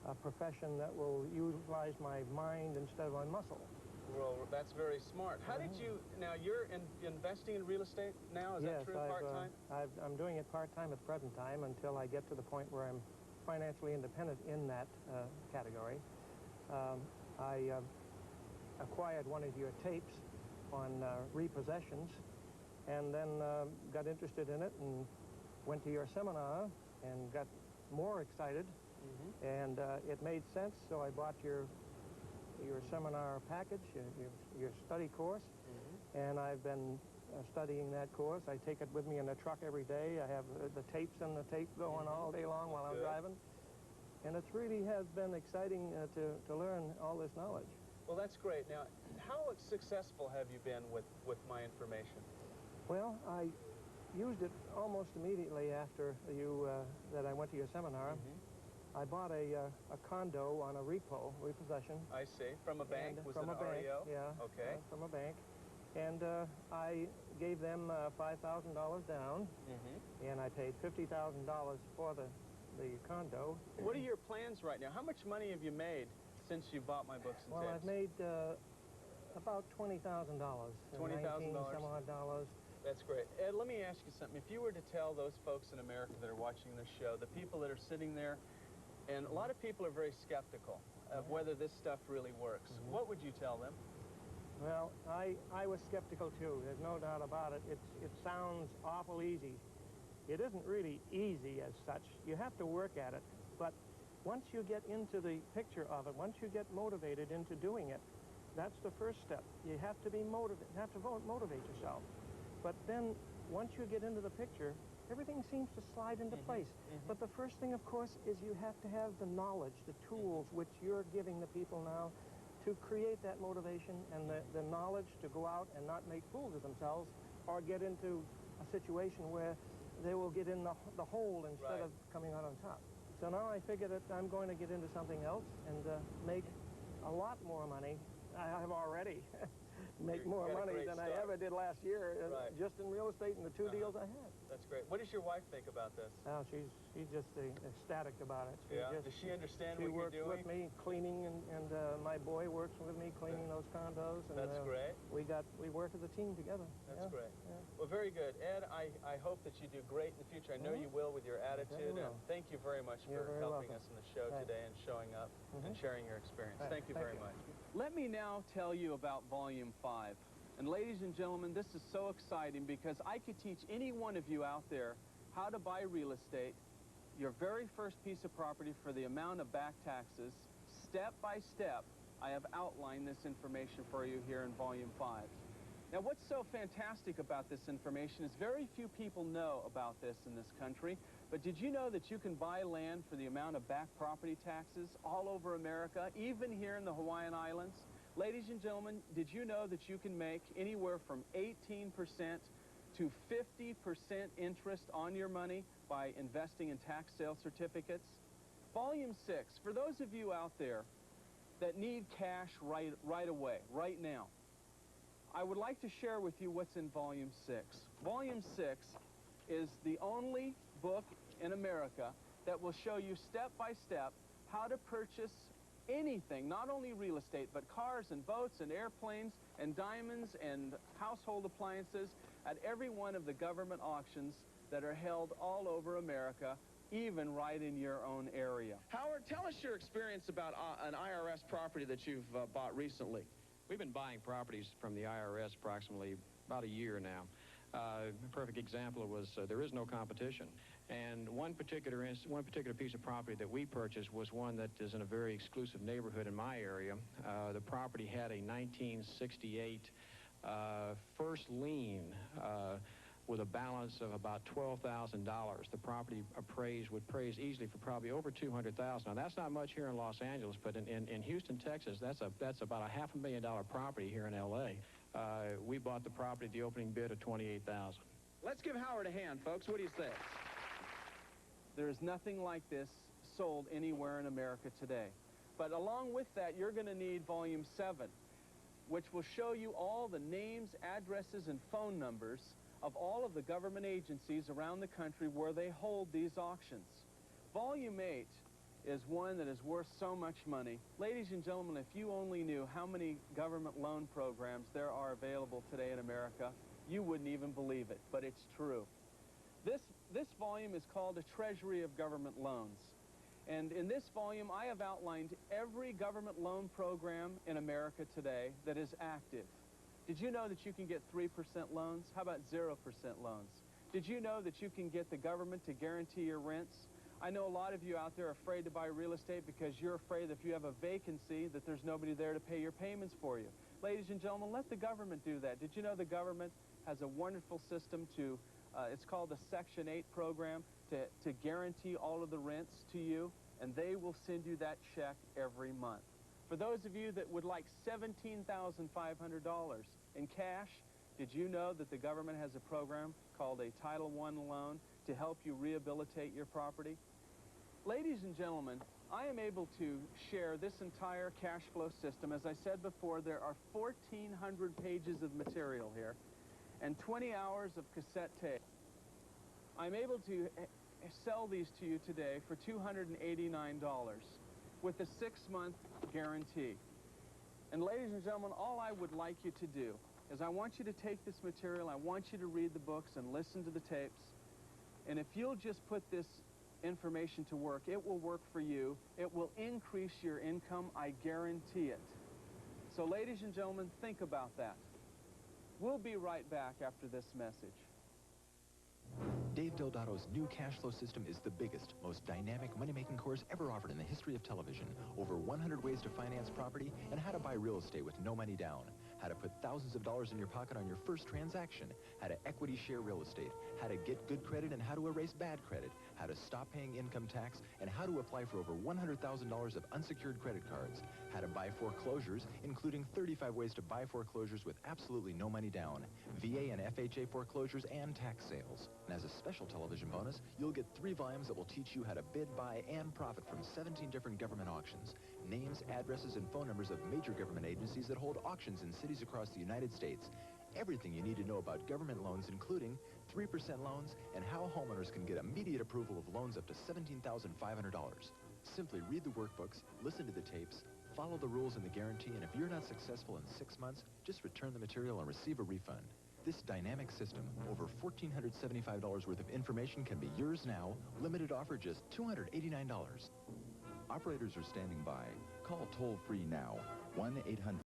a profession that will utilize my mind instead of my muscle. Well, that's very smart. How did you, now you're investing in real estate now, is that true, part-time? I'm doing it part-time at the present time until I get to the point where I'm financially independent in that category. I acquired one of your tapes on repossessions and then got interested in it and went to your seminar and got more excited. And it made sense, so I bought your seminar package, your study course, and I've been studying that course. I take it with me in the truck every day. I have the tapes and the tape going all day long while I'm driving. And it really has been exciting to learn all this knowledge. Well, that's great. Now, how successful have you been with my information? Well, I used it almost immediately after that I went to your seminar. I bought a condo on a repossession. I see. From a bank? Was it an REO? Yeah. Okay. From a bank. And I gave them $5,000 down, and I paid $50,000 for the condo. What are your plans right now? How much money have you made since you bought my books and Well, tapes? I've made about $20,000. $20,000? Some odd dollars. That's great. Ed, let me ask you something. If you were to tell those folks in America that are watching this show, the people that are sitting there, and a lot of people are very skeptical of whether this stuff really works, what would you tell them? Well, I was skeptical too. There's no doubt about it. It sounds awful easy. It isn't really easy as such. You have to work at it. But once you get into the picture of it, once you get motivated into doing it, that's the first step. You have to be motivated. You have to motivate yourself. But then once you get into the picture, everything seems to slide into place. But the first thing, of course, is you have to have the knowledge, the tools which you're giving the people now to create that motivation and the knowledge to go out and not make fools of themselves or get into a situation where they will get in the hole instead of coming out on top. So now I figure that I'm going to get into something else and make a lot more money. I have already make more money than I ever did last year just in real estate and the two deals I had. That's great. What does your wife think about this? Oh, she's just ecstatic about it. Does she understand what you're doing? She works with me cleaning, and my boy works with me cleaning those condos. And, that's great. We work as a team together. That's great. Well, very good. Ed, I hope that you do great in the future. I know you will with your attitude. And thank you very much for helping us in the show today and showing up and sharing your experience. Thank you very much. Let me now tell you about Volume 5. And ladies and gentlemen, this is so exciting because I could teach any one of you out there how to buy real estate, your very first piece of property for the amount of back taxes. Step by step, I have outlined this information for you here in Volume 5. Now, what's so fantastic about this information is very few people know about this in this country. But did you know that you can buy land for the amount of back property taxes all over America, even here in the Hawaiian Islands? Ladies and gentlemen, did you know that you can make anywhere from 18% to 50% interest on your money by investing in tax sale certificates? Volume 6, for those of you out there that need cash right away, right now, I would like to share with you what's in Volume 6. Volume 6 is the only book in America that will show you step by step how to purchase anything, not only real estate, but cars and boats and airplanes and diamonds and household appliances at every one of the government auctions that are held all over America, even right in your own area. Howard, tell us your experience about an IRS property that you've bought recently. We've been buying properties from the IRS approximately about a year now. A perfect example was there is no competition. And one particular piece of property that we purchased was one that is in a very exclusive neighborhood in my area. The property had a 1968 first lien with a balance of about $12,000. The property would appraise easily for probably over $200,000. Now that's not much here in Los Angeles, but in Houston, Texas, that's about a $500,000 property here in LA. We bought the property at the opening bid of $28,000. Let's give Howard a hand, folks. What do you say? There is nothing like this sold anywhere in America today. But along with that, you're going to need Volume 7, which will show you all the names, addresses, and phone numbers of all of the government agencies around the country where they hold these auctions. Volume 8 is one that is worth so much money. Ladies and gentlemen, if you only knew how many government loan programs there are available today in America, you wouldn't even believe it, but it's true. This volume is called A Treasury of Government Loans. And in this volume, I have outlined every government loan program in America today that is active. Did you know that you can get 3% loans? How about 0% loans? Did you know that you can get the government to guarantee your rents? I know a lot of you out there are afraid to buy real estate because you're afraid that if you have a vacancy that there's nobody there to pay your payments for you. Ladies and gentlemen, let the government do that. Did you know the government has a wonderful system to, it's called the Section 8 program, to guarantee all of the rents to you, and they will send you that check every month. For those of you that would like $17,500 in cash, did you know that the government has a program called a Title I loan to help you rehabilitate your property? Ladies and gentlemen, I am able to share this entire cash flow system. As I said before, there are 1,400 pages of material here and 20 hours of cassette tape. I'm able to sell these to you today for $289 with a 6-month guarantee. And ladies and gentlemen, all I would like you to do is I want you to take this material, I want you to read the books and listen to the tapes, and if you'll just put this information to work, it will work for you. It will increase your income, I guarantee it. So ladies and gentlemen, think about that. We'll be right back after this message. Dave Deldado's new cash flow system is the biggest, most dynamic money-making course ever offered in the history of television. Over 100 ways to finance property and how to buy real estate with no money down. How to put thousands of dollars in your pocket on your first transaction. How to equity share real estate. How to get good credit and how to erase bad credit. How to stop paying income tax and how to apply for over $100,000 of unsecured credit cards. How to buy foreclosures, including 35 ways to buy foreclosures with absolutely no money down. VA and FHA foreclosures and tax sales. And as a special television bonus, you'll get 3 volumes that will teach you how to bid, buy, and profit from 17 different government auctions. Names, addresses, and phone numbers of major government agencies that hold auctions in cities across the United States. Everything you need to know about government loans, including 3% loans and how homeowners can get immediate approval of loans up to $17,500. Simply read the workbooks, listen to the tapes, follow the rules and the guarantee, and if you're not successful in 6 months, just return the material and receive a refund. This dynamic system, over $1,475 worth of information, can be yours now. Limited offer, just $289. Operators are standing by. Call toll-free now, 1-800.